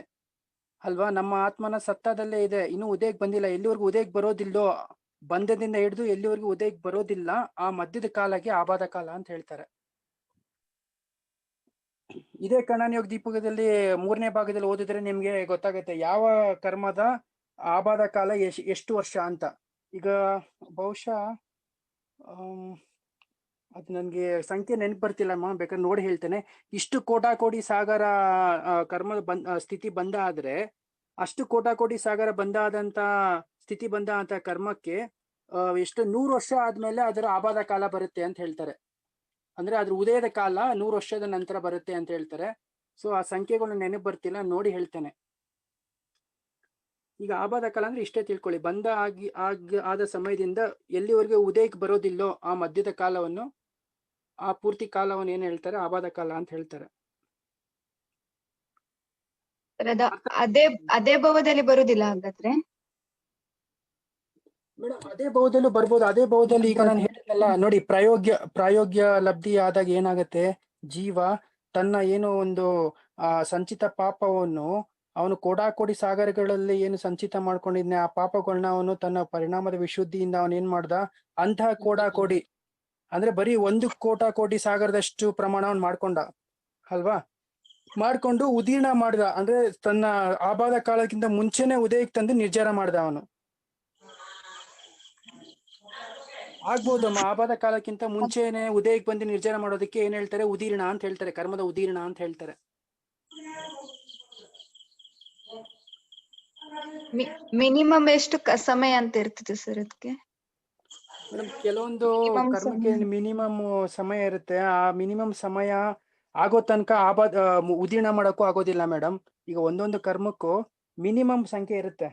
ಅಲ್ವಾ? ನಮ್ಮ ಆತ್ಮನ ಸತ್ತದಲ್ಲೇ ಇದೆ, ಇನ್ನು ಉದಯಕ್ಕೆ ಬಂದಿಲ್ಲ. ಎಲ್ಲಿವರೆಗೂ ಉದಯಕ್ಕೆ ಬರೋದಿಲ್ಲೋ, ಬಂಧದಿಂದ ಹಿಡಿದು ಎಲ್ಲಿವರೆಗೂ ಉದಯಕ್ಕೆ ಬರೋದಿಲ್ಲ, ಆ ಮಧ್ಯದ ಕಾಲಕ್ಕೆ ಆಬಾಧ ಕಾಲ ಅಂತ ಹೇಳ್ತಾರೆ. ಇದೇ ಕರ್ಣಾನಿಯೋಗ ದೀಪಕದಲ್ಲಿ 3ನೇ ಭಾಗದಲ್ಲಿ ಓದಿದ್ರೆ ನಿಮ್ಗೆ ಗೊತ್ತಾಗುತ್ತೆ ಯಾವ ಕರ್ಮದ ಆಬಾಧ ಕಾಲ ಎಷ್ಟು ವರ್ಷ ಅಂತ. ಈಗ ಬಹುಶಃ ಅದು ನನ್ಗೆ ಸಂಖ್ಯೆ ನೆನಪು ಬರ್ತಿಲ್ಲಮ್ಮ, ಬೇಕಾದ್ರೆ ನೋಡಿ ಹೇಳ್ತೇನೆ. ಇಷ್ಟು ಕೋಟಾಕೋಟಿ ಸಾಗರ ಕರ್ಮದ ಸ್ಥಿತಿ ಬಂದ ಆದ್ರೆ, ಅಷ್ಟು ಕೋಟಾಕೋಟಿ ಸಾಗರ ಬಂದಾದಂತ ಸ್ಥಿತಿ ಬಂದ ಅಂತ ಕರ್ಮಕ್ಕೆ ಎಷ್ಟು 100 ವರ್ಷ ಆದ್ಮೇಲೆ ಅದರ ಆಬಾಧ ಕಾಲ ಬರುತ್ತೆ ಅಂತ ಹೇಳ್ತಾರೆ. ಅಂದ್ರೆ ಅದ್ರ ಉದಯದ ಕಾಲ 100 ವರ್ಷದ ನಂತರ ಬರುತ್ತೆ ಅಂತ ಹೇಳ್ತಾರೆ. ಸೊ ಆ ಸಂಖ್ಯೆಗಳು ನೆನಪು ಬರ್ತಿಲ್ಲ, ನೋಡಿ ಹೇಳ್ತೇನೆ. ಈಗ ಆಬಾಧ ಕಾಲ ಅಂದ್ರೆ ಇಷ್ಟೇ ತಿಳ್ಕೊಳ್ಳಿ, ಬಂದ ಆದ ಸಮಯದಿಂದ ಎಲ್ಲಿವರೆಗೆ ಉದಯಕ್ಕೆ ಬರೋದಿಲ್ಲೋ ಆ ಮಧ್ಯದ ಕಾಲವನ್ನು, ಆ ಪೂರ್ತಿ ಕಾಲವನ್ನು ಏನ್ ಹೇಳ್ತಾರೆ, ಆಬಾಧ ಕಾಲ ಅಂತ ಹೇಳ್ತಾರೆ. ಅದೇ ಭಾವದಲ್ಲಿ ಬರುದಿಲ್ಲ ಹಾಗಾದ್ರೆ? ಮೇಡಮ್, ಅದೇ ಭಾವದಲ್ಲೂ ಬರ್ಬೋದು. ಅದೇ ಭಾವದಲ್ಲಿ ಈಗ ನಾನು ಹೇಳಿದ್ನಲ್ಲ ನೋಡಿ, ಪ್ರಾಯೋಗ್ಯ ಲಬ್ಧಿ ಆದಾಗ ಏನಾಗತ್ತೆ, ಜೀವ ತನ್ನ ಏನೋ ಒಂದು ಸಂಚಿತ ಪಾಪವನ್ನು ಅವನು ಕೋಟಾಕೋಟಿ ಸಾಗರಗಳಲ್ಲಿ ಏನು ಸಂಚಿತ ಮಾಡ್ಕೊಂಡಿದ್ನೆ, ಆ ಪಾಪಗಳನ್ನ ಅವನು ತನ್ನ ಪರಿಣಾಮದ ವಿಶುದ್ಧಿಯಿಂದ ಅವನ್ ಏನ್ ಮಾಡ್ದ, ಅಂತಹ ಕೋಟಾಕೋಟಿ ಅಂದ್ರೆ ಬರೀ 1 ಕೋಟಾಕೋಟಿ ಸಾಗರದಷ್ಟು ಪ್ರಮಾಣವನ್ನು ಮಾಡ್ಕೊಂಡ ಅಲ್ವಾ? ಮಾಡ್ಕೊಂಡು ಉದೀರ್ಣ ಮಾಡ್ದ, ಅಂದ್ರೆ ತನ್ನ ಆಬಾಧ ಕಾಲಕ್ಕಿಂತ ಮುಂಚೆನೆ ಉದಯಕ್ಕೆ ತಂದು ನಿರ್ಧಾರ ಮಾಡ್ದ ಅವನು. ಆಗ್ಬೋದಮ್ಮ, ಆಬಾಧ ಕಾಲಕ್ಕಿಂತ ಮುಂಚೆನೆ ಉದಯಕ್ಕೆ ಬಂದು ನಿರ್ಧಾರ ಮಾಡೋದಕ್ಕೆ ಏನ್ ಹೇಳ್ತಾರೆ, ಉದೀರ್ಣ ಅಂತ ಹೇಳ್ತಾರೆ, ಕರ್ಮದ ಉದೀರ್ಣ ಅಂತ ಹೇಳ್ತಾರೆ. ಮಿನಿಮಮ್ ಎಷ್ಟು ಸಮಯ ಅಂತ ಇರ್ತದೆ ಸರ್ ಅದಕ್ಕೆ? ಮೇಡಮ್, ಕೆಲವೊಂದು ಕರ್ಮಕ್ಕೆ ಮಿನಿಮಮ್ ಸಮಯ ಇರುತ್ತೆ. ಆ ಮಿನಿಮಮ್ ಸಮಯ ಆಗೋ ತನಕ ಉದೀರ್ಣ ಮಾಡೋಕ್ಕೂ ಆಗೋದಿಲ್ಲ ಮೇಡಮ್. ಈಗ ಒಂದೊಂದು ಕರ್ಮಕ್ಕೂ ಮಿನಿಮಮ್ ಸಂಖ್ಯೆ ಇರುತ್ತೆ,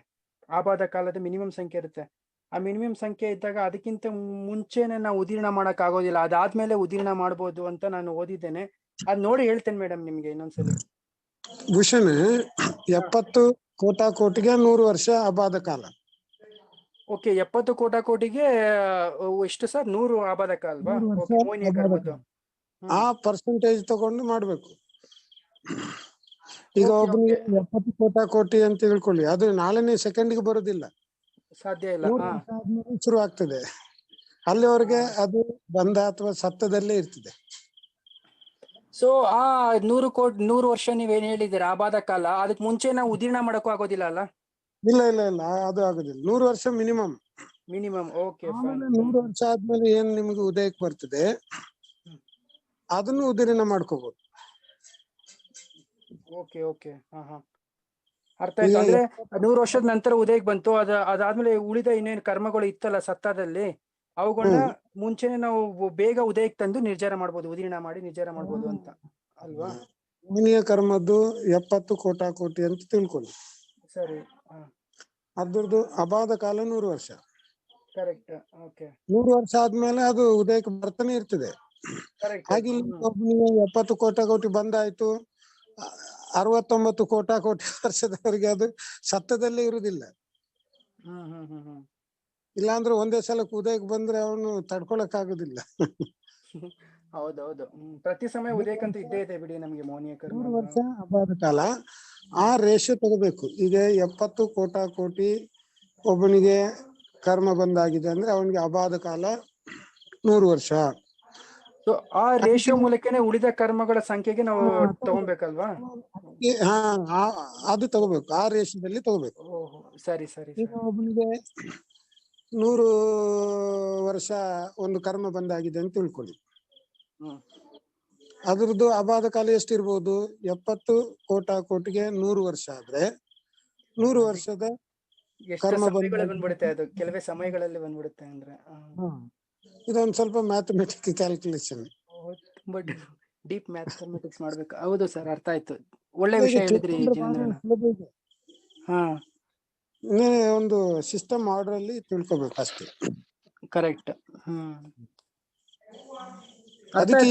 ಆಬಾಧ ಕಾಲದ ಮಿನಿಮಮ್ ಸಂಖ್ಯೆ ಇರುತ್ತೆ. ಆ ಮಿನಿಮಮ್ ಸಂಖ್ಯೆ ಇದ್ದಾಗ ಅದಕ್ಕಿಂತ ಮುಂಚೆನೆ ನಾವು ಉದೀರ್ಣ ಮಾಡಕ್ ಆಗೋದಿಲ್ಲ, ಅದಾದ್ಮೇಲೆ ಉದೀರ್ಣ ಮಾಡ್ಬೋದು ಅಂತ ನಾನು ಓದಿದ್ದೇನೆ. ಅದ್ ನೋಡಿ ಹೇಳ್ತೇನೆ ಮೇಡಮ್ ನಿಮ್ಗೆ ಇನ್ನೊಂದ್ಸಲಿ. ಭೂಷಣ್, 70 ಕೋಟಿಗೆ 100 ವರ್ಷ ಆಬಾಧ ಕಾಲ. ಓಕೆ, 70 ಕೋಟಿಗೆ ಎಷ್ಟು ಸರ್? 100 ಆಬಾಧ ಕಾಲ ಅಲ್ವಾ? ಮೋಹಿನಿಯ ಕರ್ಮದ್ದು ಆ ಪರ್ಸೆಂಟೇಜ್ ತಗೊಂಡು ಮಾಡ್ಬೇಕು. ಈಗ ಒಬ್ಬನಿಗೆ 70 ಕೋಟಿ ಅಂತ ತಿಳ್ಕೊಳ್ಳಿ, ಅದು 4ನೇ ಸೆಕೆಂಡ್ಗೆ ಬರುದಿಲ್ಲ, ಸಾಧ್ಯ ಇಲ್ಲ. ಶುರು ಆಗ್ತದೆ. ಅಲ್ಲಿವರೆಗೆ ಅದು ಬಂಧ ಅಥವಾ ಸತ್ತದಲ್ಲೇ ಇರ್ತದೆ. ಸೊ ಆ 100 ವರ್ಷ ನೀವೇನ್ ಹೇಳಿದ್ದೀರಾ ಆಬಾಧ ಕಾಲ, ಅದಕ್ ಮುಂಚೆ ನಾವು ಉದೀರ್ಣ ಮಾಡಕ್ಕೂ ಆಗೋದಿಲ್ಲ ಅಲ್ಲ? ಇಲ್ಲ ಇಲ್ಲ ಇಲ್ಲ ಅದು ಆಗುದಿಲ್ಲ. 100 ವರ್ಷ ಮಿನಿಮಮ್. ಓಕೆ ಆಮೇಲೆ 100 ವರ್ಷ ಆದ್ಮೇಲೆ ಏನ್ ನಿಮ್ಗೆ ಉದಯಕ್ಕೆ ಬರ್ತದೆ ಅದನ್ನು ಉದೀರ್ಣ ಮಾಡ್ಕೋಬಹುದು. ಓಕೆ ಓಕೆ ಅರ್ಥ ಆಯ್ತು. ಅಂದ್ರೆ 100 ವರ್ಷದ ನಂತರ ಉದಯಕ್ಕೆ ಬಂತು, ಅದಾದ್ಮೇಲೆ ಉಳಿದ ಇನ್ನೇನು ಕರ್ಮಗಳು ಇತ್ತಲ್ಲ ಸತ್ತದಲ್ಲಿ, ಅವುಗಳನ್ನ ಮುಂಚೆನೆ ನಾವು ಬೇಗ ಉದಯಕ್ಕೆ ತಂದು ನಿರ್ಧಾರ ಮಾಡ್ಬೋದು, ಉದೀರ್ಣ ಮಾಡಿ ನಿರ್ಧಾರ ಮಾಡ್ಬೋದು ಅಂತ ಅಲ್ವಾ? ಮುನಿಯ ಕರ್ಮದ್ದು 70 ಕೋಟಿ ಅಂತ ತಿಳ್ಕೊಳ್ಳಿ. ಸರಿ. ಅದ್ರದ್ದು ಅಬಾಧ ಕಾಲ 100 ವರ್ಷ. ಕರೆಕ್ಟ್. ಓಕೆ. 100 ವರ್ಷ ಆದ್ಮೇಲೆ ಅದು ಉದಯಕ್ಕೆ ಬರ್ತಾನೆ ಇರ್ತದೆ. ಹಾಗೆ 70 ಕೋಟಿ ಬಂದಾಯ್ತು, 69 ಕೋಟಿ ವರ್ಷದವರೆಗೆ ಅದು ಸತ್ತದಲ್ಲೇ ಇರುವುದಿಲ್ಲ. ಇಲ್ಲಾಂದ್ರೆ ಒಂದೇ ಸಲಕ್ಕೆ ಉದಯಕ್ಕೆ ಬಂದ್ರೆ ಅವನು ತಡ್ಕೊಳಕ್ ಆಗುದಿಲ್ಲ. ಹೌದೌದು. ಪ್ರತಿ ಸಮಯ ಉದಯಕ್ಕಂತೂ ಇದ್ದೇ ಇದೆ ಬಿಡಿ ನಮ್ಗೆ ಮೌನಿಯ ಕರ್ಮ. 100 ವರ್ಷ ಅಬಾಧ ಕಾಲ. ಆ ರೇಷೆ ತಗೋಬೇಕು. ಈಗ 70 ಕೋಟಿ ಒಬ್ಬನಿಗೆ ಕರ್ಮ ಬಂದಾಗಿದೆ ಅಂದ್ರೆ ಅವನಿಗೆ ಅಬಾಧ ಕಾಲ 100 ವರ್ಷ. ಆ ರೇಷಿಯೋ ಮೂಲಕನೇ ಉಳಿದ ಕರ್ಮಗಳ ಸಂಖ್ಯೆಗೆ ನಾವು ತಗೊಬೇಕಲ್ವಾ? ಅದು ತಗೋಬೇಕು, ಆ ರೇಷದಲ್ಲಿ ತಗೋಬೇಕು. ಸರಿ ಸರಿ. ಈಗ ಒಬ್ಬನಿಗೆ 100 ವರ್ಷ ಒಂದು ಕರ್ಮ ಬಂದಾಗಿದೆ ಅಂತ ತಿಳ್ಕೊಳ್ಳಿ. ಅದ್ರದ್ದು ಅಬಾಧ ಕಾಲ ಎಷ್ಟಿರ್ಬೋದು? 70 ಕೋಟಿಗೆ 100 ವರ್ಷ ಆದ್ರೆ 100 ವರ್ಷದ ಕರ್ಮ ಬಂದ್ಬಿಡುತ್ತೆ. ಅದು ಕೆಲವೇ ಸಮಯಗಳಲ್ಲಿ ಬಂದ್ಬಿಡುತ್ತೆ ಅಂದ್ರೆ. ಇದೊಂದು ಸ್ವಲ್ಪ ಮ್ಯಾಥಮೆಟಿಕ್ ಕ್ಯಾಲ್ಕುಲೇಷನ್, ತುಂಬಾ ಡೀಪ್ ಮ್ಯಾಥಮೆಟಿಕ್ಸ್ ಮಾಡ್ಬೇಕು. ಹೌದು ಸರ್, ಅರ್ಥ ಆಯ್ತು. ಒಳ್ಳೆ ವಿಷಯ ಹೇಳಿದ್ರಿ ಜಿನೇಂದ್ರಣ್ಣ. ಒಂದು ಸಿಸ್ಟಮ್ ಆರ್ಡರ್ ಅಲ್ಲಿ ತಿಳ್ಕೊಬೇಕು ಅಷ್ಟೇ. ಕರೆಕ್ಟ್. ಅದಕ್ಕೆ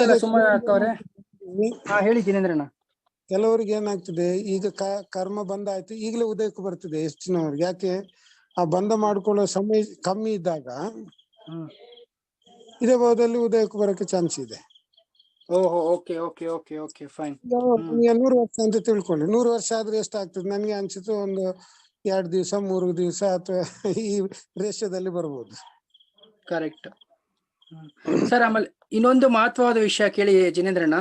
ಹೇಳಿ ಜಿನೇಂದ್ರಣ್ಣ. ಕೆಲವರಿಗೆ ಏನಾಗ್ತದೆ, ಈಗ ಕರ್ಮ ಬಂದಾಯ್ತು ಈಗಲೇ ಉದಯಕ್ಕೆ ಬರ್ತದೆ ಹೆಚ್ಚಿನವ್ರಿಗೆ. ಯಾಕೆ? ಆ ಬಂಧ ಮಾಡ್ಕೊಳ್ಳೋ ಸಮಯ ಕಮ್ಮಿ ಇದ್ದಾಗ ಇದೇ ಭಾವದಲ್ಲಿ ಉದಯಕ್ಕೆ ಬರೋಕೆ ಚಾನ್ಸ್ ಇದೆ. Okay okay okay okay fine. 100 ವರ್ಷ ಅಂತ ತಿಳ್ಕೊಳ್ಳಿ. 100 ವರ್ಷ ಆದ್ರೆ ಎಷ್ಟಾಗ್ತದೆ? ನನ್ಗೆ ಅನ್ಸುತ್ತೆ ಒಂದು 2 ದಿವಸ 3 ದಿವಸ ಅಥವಾ ಈ ರೇಷ್ಯದಲ್ಲಿ ಬರ್ಬೋದು. Correct sir. ಆಮೇಲೆ ಇನ್ನೊಂದು ಮಹತ್ವವಾದ ವಿಷಯ ಕೇಳಿ ಜಿನೇಂದ್ರಣ್ಣ.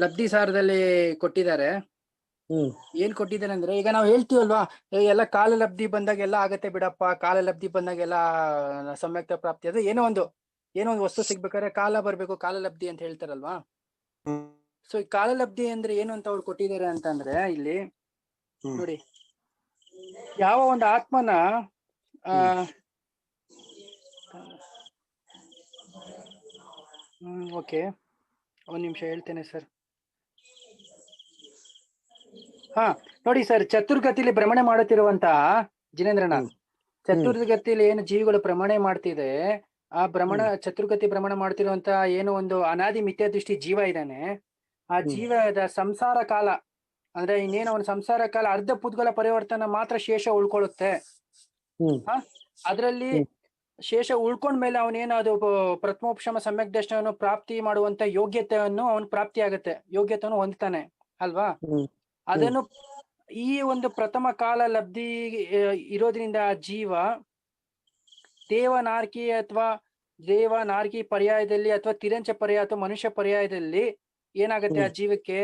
ಲಬ್ಧಿ ಸಾರದಲ್ಲಿ ಕೊಟ್ಟಿದ್ದಾರೆ. ಏನ್ ಕೊಟ್ಟಿದ್ದಾರೆ ಅಂದ್ರೆ, ಈಗ ನಾವು ಹೇಳ್ತೀವಲ್ವಾ, ಎಲ್ಲ ಕಾಲ ಲಬ್ಧಿ ಬಂದಾಗ ಎಲ್ಲ ಆಗತ್ತೆ ಬಿಡಪ್ಪ, ಕಾಲ ಲಬ್ಧಿ ಬಂದಾಗ ಎಲ್ಲ ಸಮ್ಯಕ್ತ ಪ್ರಾಪ್ತಿ, ಅದು ಏನೋ ಒಂದು ವಸ್ತು ಸಿಗ್ಬೇಕಾದ್ರೆ ಕಾಲ ಬರ್ಬೇಕು, ಕಾಲ ಲಬ್ಧಿ ಅಂತ ಹೇಳ್ತಾರಲ್ವಾ. ಸೊ ಈ ಕಾಲ ಲಬ್ಧಿ ಅಂದ್ರೆ ಏನು ಅಂತ ಅವ್ರು ಕೊಟ್ಟಿದ್ದಾರೆ ಅಂತಂದ್ರೆ, ಇಲ್ಲಿ ನೋಡಿ, ಯಾವ ಒಂದು ಆತ್ಮನ ಓಕೆ, ಒಂದ್ ನಿಮಿಷ ಹೇಳ್ತೇನೆ ಸರ್. ನೋಡಿ ಸರ್, ಚತುರ್ಗತಿಲಿ ಭ್ರಮಣೆ ಮಾಡುತ್ತಿರುವಂತಹ ಜಿನೇಂದ್ರಣ್ಣ, ಚತುರ್ಗತಿಲಿ ಏನು ಜೀವಿಗಳು ಭ್ರಮಣೆ ಮಾಡ್ತಿದೆ, ಆ ಚತುರ್ಗತಿ ಭ್ರಮಣ ಮಾಡ್ತಿರುವಂತ ಏನು ಒಂದು ಅನಾದಿ ಮಿಥ್ಯಾ ದೃಷ್ಟಿ ಜೀವ ಇದ್ದಾನೆ, ಆ ಜೀವದ ಸಂಸಾರ ಕಾಲ ಅಂದ್ರೆ ಇನ್ನೇನು ಅವನ ಸಂಸಾರ ಕಾಲ ಅರ್ಧ ಪುದ್ಗಲ ಪರಿವರ್ತನ ಮಾತ್ರ ಶೇಷ ಉಳ್ಕೊಳ್ಳುತ್ತೆ. ಅದ್ರಲ್ಲಿ ಶೇಷ ಉಳ್ಕೊಂಡ್ಮೇಲೆ ಅವನೇನದು ಪ್ರಥಮೋಪಶಮ ಸಮ್ಯಕ್ ದರ್ಶನವನ್ನು ಪ್ರಾಪ್ತಿ ಮಾಡುವಂತ ಯೋಗ್ಯತೆಯನ್ನು ಅವನ್ ಪ್ರಾಪ್ತಿ ಆಗತ್ತೆ, ಯೋಗ್ಯತೆಯನ್ನು ಹೊಂದ್ತಾನೆ ಅಲ್ವಾ. ಅದನ್ನು ಈ ಒಂದು ಪ್ರಥಮ ಕಾಲ ಲಬ್ಧಿ ಇರೋದ್ರಿಂದ ಜೀವ ದೇವನಾರ್ಕಿ ಅಥವಾ ದೇವನಾರ್ಕಿ ಪರ್ಯಾಯದಲ್ಲಿ ಅಥವಾ ತಿರಂಚ ಪರ್ಯಾಯ ಅಥವಾ ಮನುಷ್ಯ ಪರ್ಯಾಯದಲ್ಲಿ ಏನಾಗುತ್ತೆ, ಆ ಜೀವಕ್ಕೆ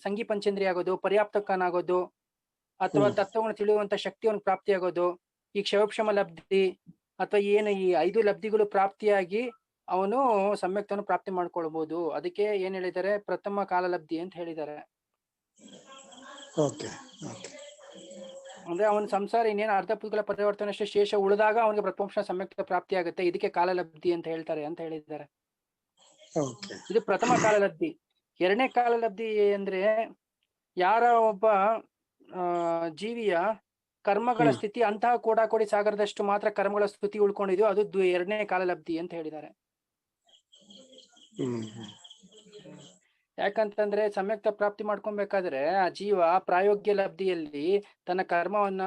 ಸಂಗಿ ಪಂಚೇಂದ್ರಿಯ ಆಗೋದು, ಪರ್ಯಾಪ್ತಕನಾಗೋದು, ಅಥವಾ ತತ್ವವನ್ನು ತಿಳಿಯುವಂತ ಶಕ್ತಿಯನ್ನು ಪ್ರಾಪ್ತಿಯಾಗೋದು, ಈ ಕ್ಷಯೋಕ್ಷಮ ಲಬ್ಧಿ ಅಥವಾ ಏನು ಈ 5 ಲಬ್ಧಿಗಳು ಪ್ರಾಪ್ತಿಯಾಗಿ ಅವನು ಸಮ್ಯಕ್ತವನ್ನು ಪ್ರಾಪ್ತಿ ಮಾಡ್ಕೊಳ್ಬಹುದು. ಅದಕ್ಕೆ ಏನ್ ಹೇಳಿದ್ದಾರೆ, ಪ್ರಥಮ ಕಾಲ ಲಬ್ಧಿ ಅಂತ ಹೇಳಿದ್ದಾರೆ. ಅಂದ್ರೆ ಅವನ ಸಂಸಾರ ಇನ್ನೇನು ಅರ್ಧ ಪುದ್ಗಲ ಪರಿವರ್ತನಷ್ಟು ಶೇಷ ಉಳಿದಾಗ ಅವನಿಗೆ ಪ್ರಥಮೋಪಶಮ ಸಮ್ಯಕ್ತ ಪ್ರಾಪ್ತಿ ಆಗುತ್ತೆ, ಇದಕ್ಕೆ ಕಾಲ ಲಬ್ಧಿ ಅಂತ ಹೇಳ್ತಾರೆ ಅಂತ ಹೇಳಿದ್ದಾರೆ. ಇದು ಪ್ರಥಮ ಕಾಲ ಲಬ್ಧಿ. ಎರಡನೇ ಕಾಲ ಲಬ್ಧಿ ಅಂದ್ರೆ, ಯಾರ ಒಬ್ಬ ಜೀವಿಯ ಕರ್ಮಗಳ ಸ್ಥಿತಿ ಅಂತಹ ಕೋಡಾಕೋಡಿ ಸಾಗರದಷ್ಟು ಮಾತ್ರ ಕರ್ಮಗಳ ಸ್ಥಿತಿ ಉಳ್ಕೊಂಡಿದ್ಯೋ ಅದು 2ನೇ ಕಾಲ ಲಬ್ಧಿ ಅಂತ ಹೇಳಿದ್ದಾರೆ. ಯಾಕಂತಂದ್ರೆ ಸಮ್ಯಕ್ತ ಪ್ರಾಪ್ತಿ ಮಾಡ್ಕೊಬೇಕಾದ್ರೆ ಆ ಜೀವ ಪ್ರಾಯೋಗ್ಯ ಲಬ್ಧಿಯಲ್ಲಿ ತನ್ನ ಕರ್ಮವನ್ನ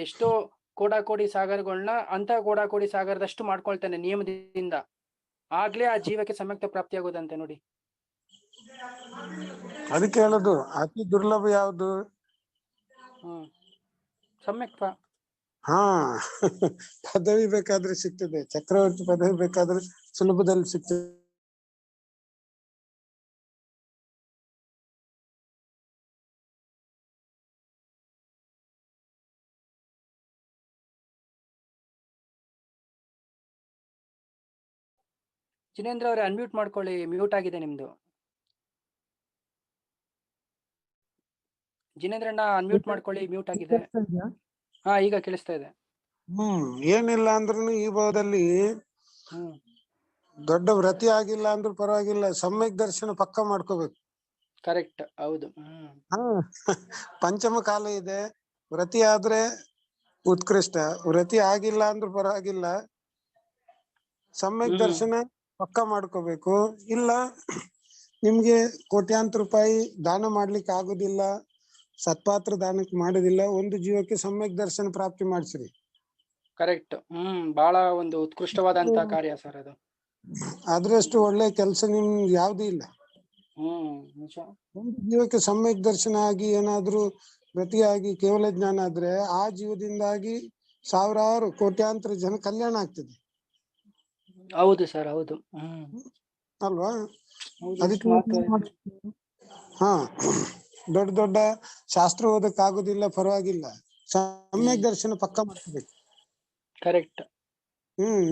ಎಷ್ಟೋ ಕೋಡಾಕೋಡಿ ಸಾಗರಗಳನ್ನ ಅಂತಹ ಕೋಡಾಕೋಡಿ ಸಾಗರದಷ್ಟು ಮಾಡ್ಕೊಳ್ತಾನೆ ನಿಯಮದಿಂದ, ಆಗ್ಲೇ ಆ ಜೀವಕ್ಕೆ ಸಮ್ಯಕ್ತ ಪ್ರಾಪ್ತಿ ಆಗೋದಂತೆ ನೋಡಿ. ಅದಕ್ಕೆ ಹೇಳೋದು ಅತಿ ದುರ್ಲಭ ಯಾವುದು? ಸಮ್ಯಕ್ತ. ಪದವಿ ಬೇಕಾದ್ರೆ ಸಿಗ್ತದೆ, ಚಕ್ರವರ್ತಿ ಪದವಿ ಬೇಕಾದ್ರೆ ಸುಲಭದಲ್ಲಿ ಸಿಗ್ತದೆ. ಜಿನೇಂದ್ರ ಅವ್ರೆ ಅನ್ಮ್ಯೂಟ್ ಮಾಡ್ಕೊಳ್ಳಿ, ಮ್ಯೂಟ್ ಆಗಿದೆ ನಿಮ್ದು. ಜಿನೇಂದ್ರ ಅಣ್ಣ ಅನ್ಮ್ಯೂಟ್ ಮಾಡ್ಕೊಳ್ಳಿ, ಮ್ಯೂಟ್ ಆಗಿದೆ. ಹಾ ಈಗ ಕೇಳಿಸ್ತಾ ಇದೆ. ಏನಿಲ್ಲ ಅಂದ್ರೂ ಈ ಭಾವದಲ್ಲಿ ದೊಡ್ಡ ವ್ರತಿ ಆಗಿಲ್ಲ ಅಂದ್ರೂ ಪರವಾಗಿಲ್ಲ, ಸಮ್ಯಕ್ ದರ್ಶನ ಪಕ್ಕ ಮಾಡ್ಕೋಬೇಕು. ಕರೆಕ್ಟ್, ಹೌದು. ಪಂಚಮ ಕಾಲ ಇದೆ, ವ್ರತಿ ಆದ್ರೆ ಉತ್ಕೃಷ್ಟ, ವ್ರತಿ ಆಗಿಲ್ಲ ಅಂದ್ರೂ ಪರವಾಗಿಲ್ಲ, ಸಮ್ಯಕ್ ದರ್ಶನ ಪಕ್ಕ ಮಾಡ್ಕೋಬೇಕು. ಇಲ್ಲ ನಿಮ್ಗೆ ಕೋಟ್ಯಾಂತರ ರೂಪಾಯಿ ದಾನ ಮಾಡ್ಲಿಕ್ಕೆ ಆಗುದಿಲ್ಲ, ಸತ್ಪಾತ್ರ ದಾನಕ್ಕೆ ಮಾಡುದಿಲ್ಲ, ಒಂದು ಜೀವಕ್ಕೆ ಸಮ್ಯಕ್ ದರ್ಶನ ಪ್ರಾಪ್ತಿ ಮಾಡಿಸ್ರಿ. ಕರೆಕ್ಟ್. ಬಹಳ ಒಂದು ಉತ್ಕೃಷ್ಟವಾದಂತ ಕಾರ್ಯ ಸರ್ ಅದು. ಅದ್ರಷ್ಟು ಒಳ್ಳೆ ಕೆಲಸ ನಿಮ್ ಯಾವ್ದು ಇಲ್ಲ. ಒಂದು ಜೀವಕ್ಕೆ ಸಮ್ಯಕ್ ದರ್ಶನ ಆಗಿ ಏನಾದ್ರೂ ಪ್ರತಿಯಾಗಿ ಕೇವಲ ಜ್ಞಾನ ಆದ್ರೆ ಆ ಜೀವದಿಂದಾಗಿ ಸಾವಿರಾರು ಕೋಟ್ಯಾಂತರ ಜನ ಕಲ್ಯಾಣ ಆಗ್ತದೆ. ಹೌದು ಸರ್, ಹೌದು. ಅಲ್ವಾ? ಅದಕ್ಕೆ ದೊಡ್ಡ ದೊಡ್ಡ ಶಾಸ್ತ್ರ ಓದಕ್ ಆಗುದಿಲ್ಲ, ಪರವಾಗಿಲ್ಲ, ಸಮ್ಯಕ್ ದರ್ಶನ ಪಕ್ಕ ಮಾಡ್ಕೋಬೇಕು. ಕರೆಕ್ಟ್.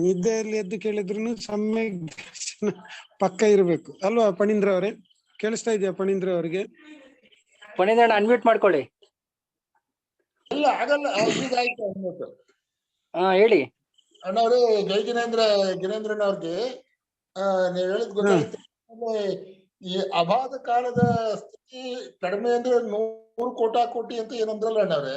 ನಿದ್ದೆಯಲ್ಲಿ ಎದ್ದು ಕೇಳಿದ್ರು ಸಮ್ಯಕ್ ದರ್ಶನ ಪಕ್ಕ ಇರ್ಬೇಕು ಅಲ್ವಾ? ಪಣೀಂದ್ರ ಅವರೇ ಕೇಳಿಸ್ತಾ ಇದೆಯಾ? ಪಣೀಂದ್ರ ಅವರಿಗೆ ಪಣೀಂದ್ರ ಅನ್ಮ್ಯೂಟ್ ಮಾಡ್ಕೊಳ್ಳಿ. ಇಲ್ಲ ಆಗಲ್ಲ, ಈಗ ಆಯ್ತು. ಹೇಳಿ ಅಣ್ಣವ್ರೆ. ಜೈ ಜಿನೇಂದ್ರನ್ ಅವ್ರಿಗೆ ನೀವ್ ಹೇಳಿದ್ ಗೊತ್ತಾಯ್ತು. ಈ ಅಭಾದ ಕಾಲದ ಸ್ಥಿತಿ ಕಡಿಮೆ ಅಂದ್ರೆ 100 ಕೋಟಿ ಅಂತ ಏನಂದ್ರಲ್ಲ ಅಣ್ಣವ್ರೆ.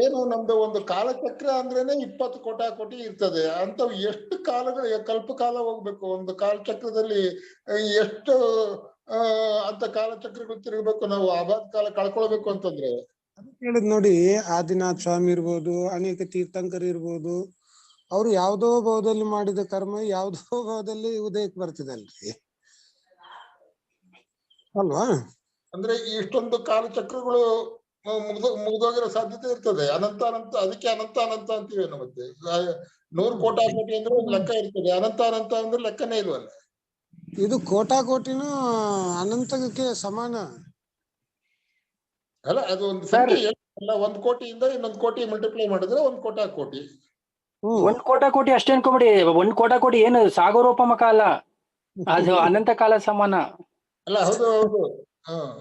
ಏನು ನಮ್ದು ಒಂದು ಕಾಲಚಕ್ರ ಅಂದ್ರೇನೆ 20 ಕೋಟಿ ಇರ್ತದೆ ಅಂತ. ಎಷ್ಟು ಕಾಲಗಳು, ಕಲ್ಪಕಾಲ ಹೋಗ್ಬೇಕು ಒಂದು ಕಾಲಚಕ್ರದಲ್ಲಿ, ಎಷ್ಟು ಅಂತ ಕಾಲಚಕ್ರಗಳು ತಿರುಗಬೇಕು ನಾವು ಅಭಾದ ಕಾಲ ಕಳ್ಕೊಳ್ಬೇಕು ಅಂತಂದ್ರೆ. ಹೇಳಿದ್ ನೋಡಿ, ಆದಿನಾಥ್ ಸ್ವಾಮಿ ಇರ್ಬೋದು, ಅನೇಕ ತೀರ್ಥಂಕರು ಇರ್ಬೋದು, ಅವ್ರು ಯಾವ್ದೋ ಭಾವದಲ್ಲಿ ಮಾಡಿದ ಕರ್ಮ ಯಾವ್ದೋ ಭಾವದಲ್ಲಿ ಉದಯಕ್ಕೆ ಬರ್ತದಲ್ರಿ, ಅಲ್ವಾ? ಅಂದ್ರೆ ಇಷ್ಟೊಂದು ಕಾಲಚಕ್ರಗಳು ಮುಗ್ದೋಗಿರೋ ಸಾಧ್ಯತೆ ಇರ್ತದೆ. ಅನಂತ ಅದಕ್ಕೆ ಅನಂತ ಅಂತೀವಿ. ಮತ್ತೆ 100 ಕೋಟಿ ಅಂದ್ರೆ ಒಂದು ಲೆಕ್ಕ ಇರ್ತದೆ, ಅನಂತ ಅಂದ್ರೆ ಲೆಕ್ಕನೇ ಇಲ್ವಲ್ಲ. ಇದು ಕೋಟಿನೂ ಅನಂತಕ್ಕೆ ಸಮಾನ ಅಲ್ಲ, ಅದು ಒಂದು ಸಂಖ್ಯೆ ಅಲ್ಲ. 1 ಕೋಟಿಯಿಂದ ಇನ್ನೊಂದು ಕೋಟಿ ಮಲ್ಟಿಪ್ಲೈ ಮಾಡಿದ್ರೆ 1 ಕೋಟಿ. 1 ಕೋಟಿ ಅಷ್ಟೇ ಅನ್ಕೋಬಿಡಿ. 1 ಕೋಟಿ ಏನು ಸಾಗರೋಪಮಕ ಅಲ್ಲ, ಅದು ಅನಂತ ಕಾಲ ಸಮಾನ ಅಲ್ಲ. ಹೌದು.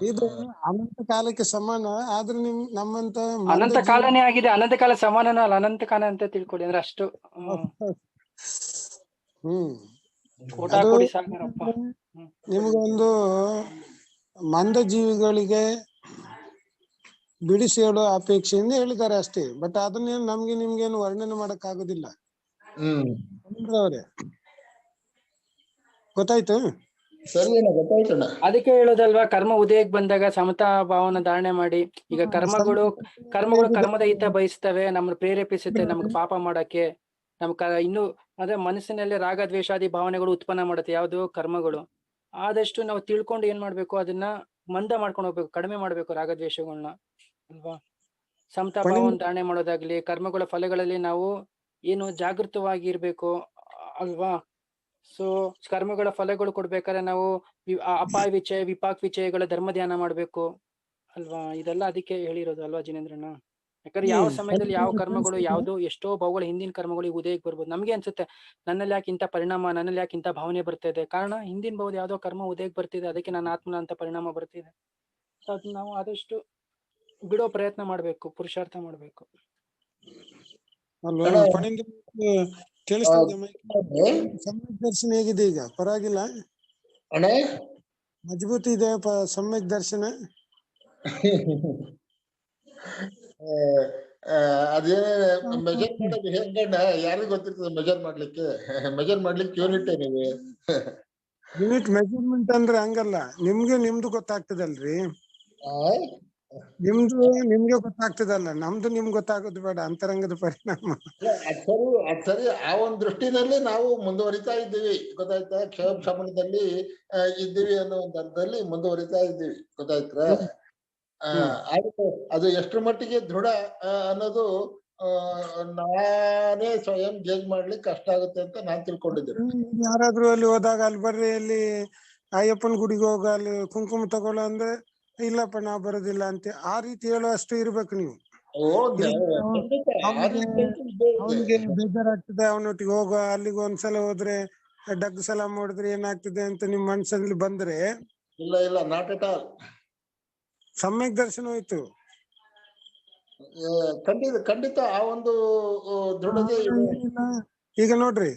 ಇದು ಅನಂತ ಕಾಲಕ್ಕೆ ಸಮಾನ. ಆದ್ರೆ ನಮ್ಮಂತ ಅನಂತ ಕಾಲನೇ ಆಗಿದೆ, ಅನಂತ ಕಾಲ ಸಮಾನನ ಅಲ್ಲ, ಅನಂತ ಕಾಲ ಅಂತ ತಿಳ್ಕೊಳ್ಳಿ. ಅಂದ್ರೆ ಅಷ್ಟು ಕೋಟಿ ಸಾಗರಪ್ಪ. ನಿಮ್ಗೊಂದು ಮಂದ ಜೀವಿಗಳಿಗೆ ಬಿಡಿಸಿ ಹೇಳೋ ಅಪೇಕ್ಷೆಯಿಂದ ಹೇಳಿದ್ದಾರೆ ಅಷ್ಟೇ. ಬಟ್ ಅದನ್ನೇನು ನಿಮ್ಗೇನು ವರ್ಣನೆ ಮಾಡಕ್ ಆಗುದಿಲ್ಲ. ಅವರೇ ಗೊತ್ತಾಯ್ತು? ಸರಿ ಅಣ್ಣ, ಗೊತ್ತಾಯ್ತಣ್ಣ. ಅದಕ್ಕೆ ಹೇಳೋದಲ್ವಾ, ಕರ್ಮ ಉದಯಕ್ಕೆ ಬಂದಾಗ ಸಮತಾ ಭಾವನ ಧಾರಣೆ ಮಾಡಿ. ಈಗ ಕರ್ಮಗಳು ಕರ್ಮದ ಹಿತ ಬಯಸ್ತವೆ, ನಮ್ಮನ್ನು ಪ್ರೇರೇಪಿಸುತ್ತೆ ನಮ್ಗೆ ಪಾಪ ಮಾಡಕ್ಕೆ. ಇನ್ನು ಅದೇ ಮನಸ್ಸಿನಲ್ಲಿ ರಾಗ ದ್ವೇಷಾದಿ ಭಾವನೆಗಳು ಉತ್ಪನ್ನ ಮಾಡುತ್ತೆ ಯಾವ್ದು ಕರ್ಮಗಳು. ಆದಷ್ಟು ನಾವು ತಿಳ್ಕೊಂಡು ಏನ್ ಮಾಡ್ಬೇಕು, ಅದನ್ನ ಮಂದ ಮಾಡ್ಕೊಂಡು ಹೋಗ್ಬೇಕು, ಕಡಿಮೆ ಮಾಡ್ಬೇಕು ರಾಗದ್ವೇಷಗಳನ್ನ, ಅಲ್ವಾ? ಸಮತಾ ಭಾವನ ಧಾರಣೆ ಮಾಡೋದಾಗ್ಲಿ, ಕರ್ಮಗಳ ಫಲಗಳಲ್ಲಿ ನಾವು ಏನು ಜಾಗೃತವಾಗಿ ಇರ್ಬೇಕು, ಅಲ್ವಾ? ಸೊ ಕರ್ಮಗಳ ಫಲಗಳು ಕೊಡ್ಬೇಕಾದ್ರೆ ನಾವು ಅಪಾಯ ವಿಚಯ ವಿಪಾಕ್ ವಿಚಯಗಳ ಧರ್ಮ ಧ್ಯಾನ ಮಾಡ್ಬೇಕು, ಅಲ್ವಾ? ಇದೆಲ್ಲ ಅದಕ್ಕೆ ಹೇಳಿರೋದು ಅಲ್ವಾ ಜಿನೇಂದ್ರಣ್ಣ? ಯಾಕಂದ್ರೆ ಯಾವ ಸಮಯದಲ್ಲಿ ಯಾವ ಕರ್ಮಗಳು, ಯಾವ್ದು ಎಷ್ಟೋ ಭಾವಗಳು ಹಿಂದಿನ ಕರ್ಮಗಳು ಉದಯಕ್ಕೆ ಬರ್ಬೋದು. ನಮ್ಗೆ ಅನ್ಸುತ್ತೆ ನನ್ನಲ್ಲಿ ಯಾಕೆ ಇಂಥ ಪರಿಣಾಮ, ನನ್ನಲ್ಲಿ ಯಾಕೆ ಇಂಥ ಭಾವನೆ ಬರ್ತಿದೆ, ಕಾರಣ ಹಿಂದಿನ ಭಾವದ ಯಾವ್ದೋ ಕರ್ಮ ಉದಯಕ್ಕೆ ಬರ್ತಿದೆ, ಅದಕ್ಕೆ ನನ್ನ ಆತ್ಮನ ಅಂತ ಪರಿಣಾಮ ಬರ್ತಿದೆ. ಅದನ್ನ ನಾವು ಆದಷ್ಟು ಬಿಡೋ ಪ್ರಯತ್ನ ಮಾಡ್ಬೇಕು, ಪುರುಷಾರ್ಥ ಮಾಡ್ಬೇಕು. ಸಮ್ಯಕ್ ದರ್ಶನ ಹೇಗಿದೆ ಈಗ? ಪರವಾಗಿಲ್ಲ, ಮಜಬೂತಿ ಇದೆ ಸಮ್ಯಕ್ ದರ್ಶನ. ಅದೇನೇ ಮೆಜರ್ ಮಾಡೋದು ಹೆಂಗಣ್ಣ? ಯಾರಿಗೂ ಗೊತ್ತಿರ್ತದೆ ಮೆಜರ್ ಮಾಡ್ಲಿಕ್ಕೆ ಯೂನಿಟ್ ನೀವು. ಯೂನಿಟ್ ಮೆಜರ್ಮೆಂಟ್ ಅಂದ್ರೆ ಹಂಗಲ್ಲ, ನಿಮ್ದು ಗೊತ್ತಾಗ್ತದಲ್ರಿ. ನಿಮ್ಗೆ ಗೊತ್ತಾಗ್ತದಲ್ಲ, ನಮ್ದು ನಿಮ್ಗೆ ಗೊತ್ತಾಗೋದು ಬೇಡ, ಅಂತರಂಗದ ಪರಿಣಾಮ. ಅದ್ ಸರಿ. ಆ ಒಂದ್ ದೃಷ್ಟಿನಲ್ಲಿ ನಾವು ಮುಂದುವರಿತಾ ಇದ್ದೀವಿ, ಗೊತ್ತಾಯ್ತಾ? ಕ್ಷೇಮ ಶಮನದಲ್ಲಿ ಇದ್ದೀವಿ ಅನ್ನೋ ಒಂದು ಅರ್ಥದಲ್ಲಿ ಮುಂದುವರಿತಾ ಇದ್ದೀವಿ, ಗೊತ್ತಾಯ್ತಾ? ಆದ್ರೆ ಅದು ಎಷ್ಟರ ಮಟ್ಟಿಗೆ ದೃಢ ಅನ್ನೋದು ನಾನೇ ಸ್ವಯಂ ಜಡ್ಜ್ ಮಾಡ್ಲಿಕ್ಕೆ ಕಷ್ಟ ಆಗುತ್ತೆ ಅಂತ ನಾನ್ ತಿಳ್ಕೊಂಡಿದ್ದೇನೆ. ಯಾರಾದ್ರೂ ಅಲ್ಲಿ ಹೋದಾಗ ಅಲ್ಲಿ ಬರ್ರಿ ಅಲ್ಲಿ ಅಯ್ಯಪ್ಪನ ಗುಡಿಗೆ ಹೋಗ ಅಲ್ಲಿ ಕುಂಕುಮ ತಗೊಳ್ಳ ಅಂದ್ರೆ ಇಲ್ಲಪ್ಪ ನಾ ಬರೋದಿಲ್ಲ ಅಂತ ಆ ರೀತಿ ಹೇಳುವಷ್ಟು ಇರ್ಬೇಕು ನೀವು. ಅವನಿಗೆ ಬೇಜಾರಾಗ್ತದೆ, ಅವನೊಟ್ಟಿಗೆ ಹೋಗ ಅಲ್ಲಿಗೆ ಒಂದ್ಸಲ ಹೋದ್ರೆ ಡಗ್ ಸಲ ಮಾಡಿದ್ರೆ ಏನಾಗ್ತದೆ ಅಂತ ನಿಮ್ ಮನ್ಸಲ್ಲಿ ಬಂದ್ರೆ ಇಲ್ಲ ಇಲ್ಲ, ನಾಟ್ ಅಟ್ ಆಲ್. ಸಮ್ಯಕ್ ದರ್ಶನ ಹೋಯ್ತು. ಖಂಡಿತ ಆ ಒಂದು ದೃಢತೆ ಈಗ ನೋಡ್ರಿ,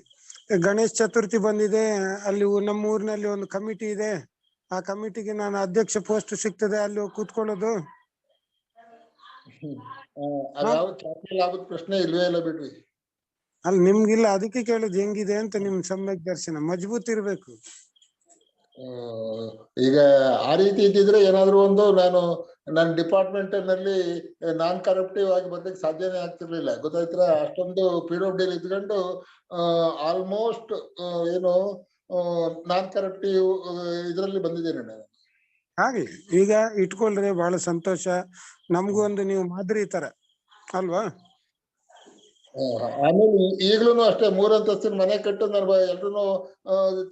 ಗಣೇಶ್ ಚತುರ್ಥಿ ಬಂದಿದೆ, ಅಲ್ಲಿ ನಮ್ಮ ಊರಿನಲ್ಲಿ ಒಂದು ಕಮಿಟಿ ಇದೆ, ಆ ಕಮಿಟಿಗೆ ನಾನು ಅಧ್ಯಕ್ಷ ಪೋಸ್ಟ್ ಸಿಗ್ತದೆ, ಅಲ್ಲಿ ಹೋಗಿ ಕೂತ್ಕೊಳ್ಳೋದು. ಪ್ರಶ್ನೆ ಇಲ್ವೇ ಇಲ್ಲ ಬಿಡ್ರಿ. ಅಲ್ಲಿ ನಿಮ್ಗಿಲ್ಲ, ಅದಕ್ಕೆ ಕೇಳಿದ್ ಹೆಂಗಿದೆ ಅಂತ ನಿಮ್ ಸಮ್ಯಕ್ ದರ್ಶನ ಮಜಬೂತ್ ಇರ್ಬೇಕು. ಈಗ ಆ ರೀತಿ ಇದ್ದಿದ್ರೆ ಏನಾದ್ರು ಒಂದು ನನ್ನ ಡಿಪಾರ್ಟ್ಮೆಂಟ್ ನಲ್ಲಿ ನಾನ್ ಕರಪ್ಟಿವ್ ಆಗಿ ಬರ್ಲಿಕ್ಕೆ ಸಾಧ್ಯನೇ ಆಗ್ತಿರ್ಲಿಲ್ಲ, ಗೊತ್ತಾಯ್ತರ. ಅಷ್ಟೊಂದು PWD ಇದ್ಕೊಂಡು ಆಲ್ಮೋಸ್ಟ್ ಏನು ನಾನ್ ಕರಪ್ಟಿವ್ ಇದ್ರಲ್ಲಿ ಬಂದಿದ್ದೇನೆ ನಾನು. ಹಾಗೆ ಈಗ ಇಟ್ಕೊಳ್ರಿ, ಬಹಳ ಸಂತೋಷ. ನಮ್ಗೂ ಒಂದು ನೀವು ಮಾದರಿ ತರ ಅಲ್ವಾ. ಆಮೇಲೆ ಈಗ್ಲೂ ಅಷ್ಟೇ 3 ಅಂತಸ್ತಿನ ಮನೆ ಕಟ್ಟು ನಾನು ಎಲ್ರು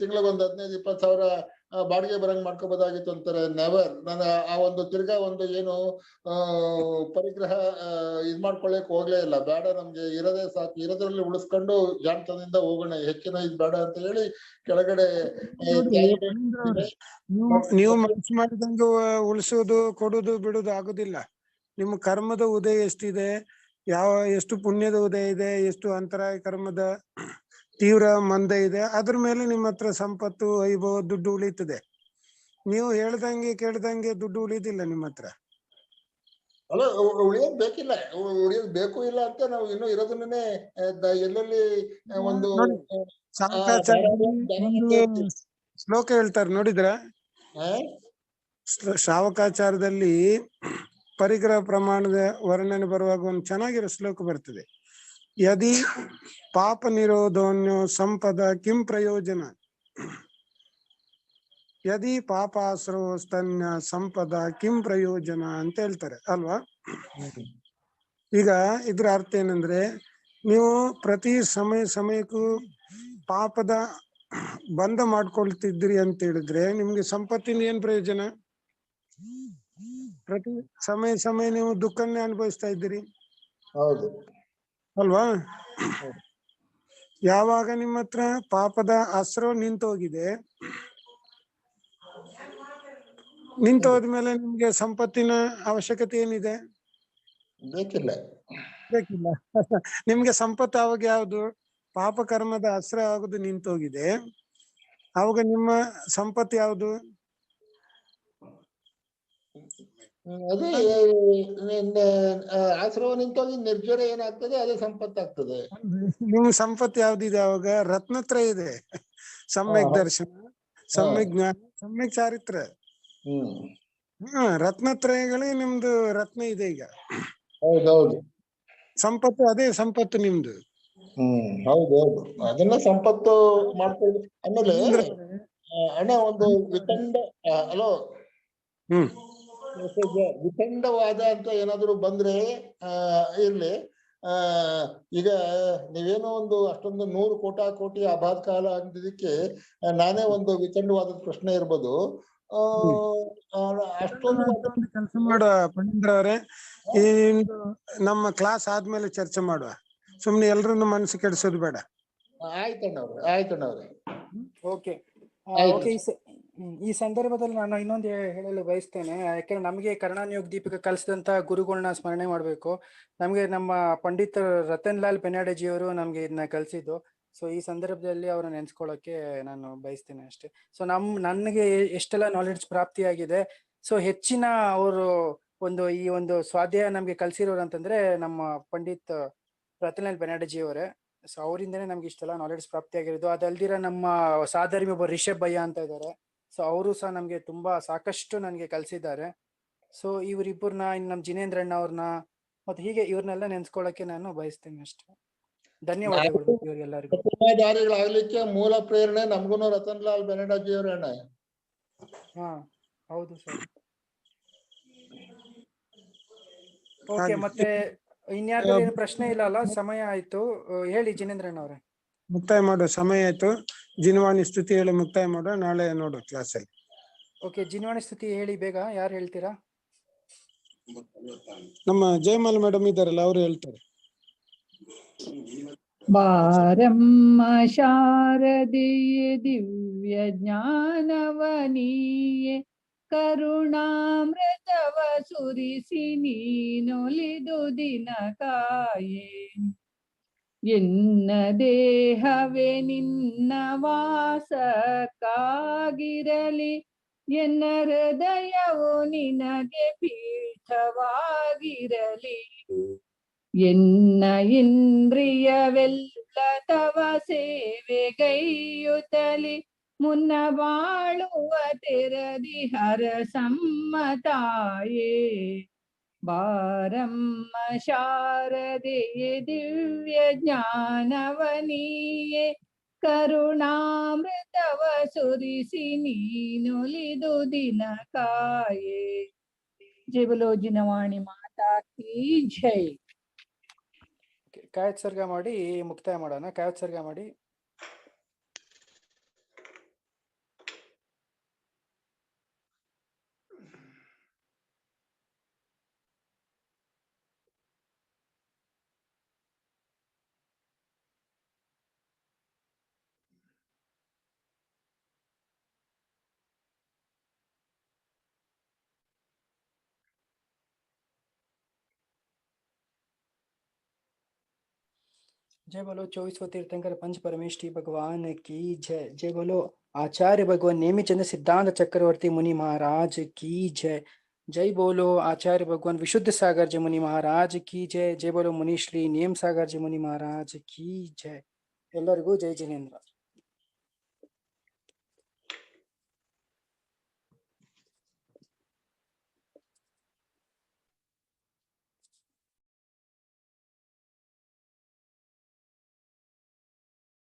ತಿಂಗಳಿಗೆ ಒಂದು 15-20 ಸಾವಿರ ಬಾಡಿಗೆ ಬರಂಗ್ ಮಾಡ್ಕೋಬೋದಾಗಿತ್ತು ಅಂತಾರೆ. ನೆವರ್. ನಾನು ಆ ಒಂದು ತಿರ್ಗಾ ಒಂದು ಏನು ಪರಿಗ್ರಹ ಇದ್ ಮಾಡ್ಕೊಳಕ್ ಹೋಗ್ಲೇ ಇಲ್ಲ. ಬೇಡ, ನಮ್ಗೆ ಇರೋದೇ ಸಾಕು, ಇರೋದ್ರಲ್ಲಿ ಉಳಿಸ್ಕೊಂಡು ಜಾಣತನದಿಂದ ಹೋಗೋಣ, ಹೆಚ್ಚಿನ ಇದ್ ಬೇಡ ಅಂತ ಹೇಳಿ ಕೆಳಗಡೆ ನೀವು ಮನಸ್ಸು ಮಾಡಿದಂಗೆ ಉಳಿಸೋದು ಕೊಡುದು ಬಿಡುದು ಆಗುದಿಲ್ಲ. ನಿಮ್ಮ ಕರ್ಮದ ಉದಯ ಎಷ್ಟಿದೆ, ಎಷ್ಟು ಪುಣ್ಯದ ಉದಯ ಇದೆ, ಎಷ್ಟು ಅಂತರಾಯ ಕರ್ಮದ ತೀವ್ರ ಮಂದ ಇದೆ, ಅದ್ರ ಮೇಲೆ ನಿಮ್ಮ ಹತ್ರ ಸಂಪತ್ತು, ವೈಭವ, ದುಡ್ಡು ಉಳಿತದೆ. ನೀವು ಹೇಳ್ದಂಗೆ ಕೇಳ್ದಂಗೆ ದುಡ್ಡು ಉಳಿದಿಲ್ಲ ನಿಮ್ಮ ಹತ್ರ. ಅಲ್ಲ, ಉಳಿಯೋದ್ ಬೇಕಿಲ್ಲ, ಉಳಿಯೋದ್ ಬೇಕು ಇಲ್ಲ ಅಂತ ನಾವು ಇನ್ನೂ ಇರೋದನ್ನೇ ಎಲ್ಲೆಲ್ಲಿ ಒಂದು ಶ್ಲೋಕ ಹೇಳ್ತಾರೆ ನೋಡಿದ್ರ, ಶ್ರಾವಕಾಚಾರದಲ್ಲಿ ಪರಿಗ್ರಹ ಪ್ರಮಾಣದ ವರ್ಣನೆ ಬರುವಾಗ ಒಂದು ಚೆನ್ನಾಗಿರೋ ಶ್ಲೋಕ ಬರ್ತದೆ. ಯದಿ ಪಾಪ ನಿರೋಧೋನ್ಯೋ ಸಂಪದ ಕಿಂ ಪ್ರಯೋಜನ, ಯದಿ ಪಾಪಾಶ್ರವಸ್ತನ್ಯ ಸಂಪದ ಕಿಂ ಪ್ರಯೋಜನ ಅಂತ ಹೇಳ್ತಾರೆ ಅಲ್ವಾ. ಈಗ ಇದ್ರ ಅರ್ಥ ಏನಂದ್ರೆ, ನೀವು ಪ್ರತಿ ಸಮಯಕ್ಕೂ ಪಾಪದ ಬಂಧ ಮಾಡ್ಕೊಳ್ತಿದ್ರಿ ಅಂತ ಹೇಳಿದ್ರೆ ನಿಮ್ಗೆ ಸಂಪತ್ತಿನ ಏನ್ ಪ್ರಯೋಜನ? ಪ್ರತಿ ಸಮಯ ನೀವು ದುಃಖನ್ನೇ ಅನುಭವಿಸ್ತಾ ಇದ್ದೀರಿ. ಹೌದು ಅಲ್ವಾ. ಯಾವಾಗ ನಿಮ್ಮ ಹತ್ರ ಪಾಪದ ಆಶ್ರವ ನಿಂತೋಗಿದೆ, ನಿಂತೋದ್ಮೇಲೆ ನಿಮ್ಗೆ ಸಂಪತ್ತಿನ ಅವಶ್ಯಕತೆ ಏನಿದೆ? ಬೇಕಿಲ್ಲ. ನಿಮ್ಗೆ ಸಂಪತ್ತು ಅವಾಗ ಯಾವುದು? ಪಾಪ ಕರ್ಮದ ಆಶ್ರಯ ಆಗುದು ನಿಂತೋಗಿದೆ, ಅವಾಗ ನಿಮ್ಮ ಸಂಪತ್ತು ಯಾವುದು? ಅದೇ ಆಶ್ರವ ನಿಂತೋಗಿ ನಿರ್ಜರ ಏನಾಗ್ತದೆ, ಅದೇ ಸಂಪತ್ತಾಗ್ತದೆ. ನಿಮ್ ಸಂಪತ್ತು ಯಾವ್ದಿದೆ ಅವಾಗ? ರತ್ನತ್ರಯ ಇದೆ. ಸಮ್ಯಕ್ ದರ್ಶನ, ಸಮ್ಯಕ್ ಜ್ಞಾನ, ಸಮ್ಯಕ್ ಚಾರಿತ್ರ. ರತ್ನತ್ರಯಗಳೇ ನಿಮ್ದು ರತ್ನ ಇದೆ ಈಗ. ಹೌದೌದು, ಸಂಪತ್ತು ಅದೇ ಸಂಪತ್ತು ನಿಮ್ದು. ಹೌದೌದು, ಅದನ್ನ ಸಂಪತ್ತು ಮಾಡ್ಕೊಳ್ಳಿ. ಆಮೇಲೆ ಅಣ್ಣ ಒಂದು ವಿತಂಡ ವಿತಂಡವಾದ ಅಂತ ಏನಾದ್ರು ಬಂದ್ರೆ ಇರ್ಲಿ. ಈಗ ನೀವೇನೋ ಒಂದು ಅಷ್ಟೊಂದು 100 ಕೋಟಿ ಅಬಾಧ ಕಾಲ ಅಂದಿದ್ದಕ್ಕೆ ನಾನೇ ಒಂದು ವಿತಂಡವಾದ ಪ್ರಶ್ನೆ ಇರ್ಬೋದು. ಅಷ್ಟೊಂದು ಕೆಲಸ ಮಾಡುವ ಪಂಡಿತ್ರ ಅವರೇ, ನಮ್ಮ ಕ್ಲಾಸ್ ಆದ್ಮೇಲೆ ಚರ್ಚೆ ಮಾಡುವ, ಸುಮ್ನೆ ಎಲ್ರನ್ನು ಮನಸ್ಸು ಕೆಡಿಸೋದು ಬೇಡ. ಆಯ್ತಣ್ಣವ್ರೆ. ಓಕೆ. ಈ ಸಂದರ್ಭದಲ್ಲಿ ನಾನು ಇನ್ನೊಂದು ಹೇಳಲು ಬಯಸ್ತೇನೆ. ಯಾಕೆಂದ್ರೆ ನಮಗೆ ಕರ್ಣಾನಿಯೋಗ ದೀಪಿಕ ಕಲಿಸಿದಂತ ಗುರುಗಳನ್ನ ಸ್ಮರಣೆ ಮಾಡ್ಬೇಕು. ನಮ್ಗೆ ನಮ್ಮ ಪಂಡಿತ್ ರತನ್ ಲಾಲ್ ಬೆನಾಡೆಜಿ ಅವರು ನಮ್ಗೆ ಇದನ್ನ ಕಲಿಸಿದ್ದು. ಸೊ ಈ ಸಂದರ್ಭದಲ್ಲಿ ಅವ್ರನ್ನ ನೆನ್ಸ್ಕೊಳ್ಳೋಕೆ ನಾನು ಬಯಸ್ತೇನೆ ಅಷ್ಟೇ. ಸೊ ನನಗೆ ಎಷ್ಟೆಲ್ಲ ನಾಲೆಡ್ಜ್ ಪ್ರಾಪ್ತಿಯಾಗಿದೆ. ಸೊ ಹೆಚ್ಚಿನ ಅವರು ಈ ಒಂದು ಸ್ವಾಧ್ಯಾಯ ನಮ್ಗೆ ಕಲ್ಸಿರೋರು ಅಂತಂದ್ರೆ ನಮ್ಮ ಪಂಡಿತ್ ರತನ್ ಲಾಲ್ ಬೆನಾಡೆಜಿ ಅವರೇ. ಸೊ ಅವರಿಂದನೇ ನಮ್ಗೆ ಇಷ್ಟೆಲ್ಲ ನಾಲೆಡ್ಜ್ ಪ್ರಾಪ್ತಿಯಾಗಿರೋದು. ಅದಲ್ದಿರ ನಮ್ಮ ಸಾಧರ್ಮಿ ಒಬ್ಬ ರಿಷಬ್ ಭಯ್ಯ ಅಂತ ಇದ್ದಾರೆ. ಸೊ ಅವರು ಸಹ ನಮ್ಗೆ ತುಂಬಾ ಸಾಕಷ್ಟು ನನಗೆ ಕಲ್ಸಿದ್ದಾರೆ. ಸೊ ಇವರಿಬ್ಬರನ್ನ, ಇನ್ನು ನಮ್ಮ ಜಿನೇಂದ್ರಣ್ಣ ಅವ್ರನ್ನ, ಮತ್ತೆ ಹೀಗೆ ಇವ್ರನ್ನೆಲ್ಲ ನೆನ್ಸ್ಕೊಳ್ಳೋಕೆ ನಾನು ಬಯಸ್ತೇನೆ ಅಷ್ಟೇ. ಧನ್ಯವಾದಗಳು ಇವರಿಗೆಲ್ಲರಿಗೂ. ದಾರಿಗಳಾಗ್ಲಿಕ್ಕೆ ಮೂಲ ಪ್ರೇರಣೆ ನಮ್ಗೂನು ರತನ್ ಲಾಲ್ ಬೆನಾಡೆಜಿ ಅವರೇ ಅಣ್ಣ. ಹೌದು ಸರ್. ಓಕೆ, ಮತ್ತೆ ಇನ್ಯಾರ್ಗಾರು ಏನು ಪ್ರಶ್ನೆ ಇಲ್ಲ ಅಲ್ಲ? ಸಮಯ ಆಯ್ತು. ಹೇಳಿ ಜಿನೇಂದ್ರಣ್ಣ ಅವರೇ. ಮುಕ್ತಾಯ ಮಾಡೋ ಸಮಯ ಆಯ್ತು. ಜಿನವಾಣಿ ಸ್ತುತಿ ಹೇಳಿ ಮುಕ್ತಾಯ ಮಾಡೋ. ನಾಳೆ ನೋಡು ಕ್ಲಾಸ್ ಅಲ್ಲಿ. ಓಕೆ, ಜಿನವಾಣಿ ಸ್ತುತಿ ಹೇಳಿ ಬೇಗ. ಯಾರು ಹೇಳ್ತೀರಾ? ನಮ್ಮ ಜಯಮಾಲ ಮೇಡಮ್ ಇದ್ದಾರಲ್ಲ, ಅವ್ರು ಹೇಳ್ತಾರೆ. ಬಾರಮ್ಮ ಶಾರದೆಯೇ ದಿವ್ಯ ಜ್ಞಾನವನಿಯೇ ಕರುಣಾಮೃತವ ಸುರಿಸಿ ನೀನೊಲಿದು ದಿನ ಕಾಯೇ. ಎನ್ನ ದೇಹವೇ ನಿನ್ನ ವಾಸಕ್ಕಾಗಿರಲಿ, ಎನ್ನ ಹೃದಯವು ನಿನಗೆ ಪೀಠವಾಗಿರಲಿ. ಎನ್ನ ಇಂದ್ರಿಯವೆಲ್ಲ ತವ ಸೇವೆಗೈಯುತ್ತಲಿ, ಮುನ್ನ ಬಾಳುವ ತೆರದಿ ಹರ ಸಮ್ಮತಾಯೇ. ಬಾರಮ್ಮ ಶಾರದೆಯೇ ದಿವ್ಯ ಜ್ಞಾನವನಿಯೇ ಕರುಣಾಮೃತವ ಸುರಿಸಿ ನೀನುಲಿದು ದಿನ ಕಾಯೇ. ಜೈ ಬಲೋ ಜಿನವಾಣಿ ಮಾತಾ ಕೀ ಜೈ. ಕಾಯೋತ್ಸರ್ಗ ಮಾಡಿ ಮುಕ್ತಾಯ ಮಾಡೋಣ. ಕಾಯೋತ್ಸರ್ಗ ಮಾಡಿ. जय बोलो 24 तीर्थंकर पंच परमेष्ठी भगवान की जय। जय बोलो आचार्य भगवान नेमिचंद सिद्धांत चक्रवर्ती मुनि महाराज की जय। जय बोलो आचार्य भगवान विशुद्ध सागर जी मुनि महाराज की जय। जय बोलो मुनि श्री नेम सागर जी मुनि महाराज की जय। ಎಲ್ಲರಿಗೂ ಜೈ ಜಿನೇಂದ್ರ.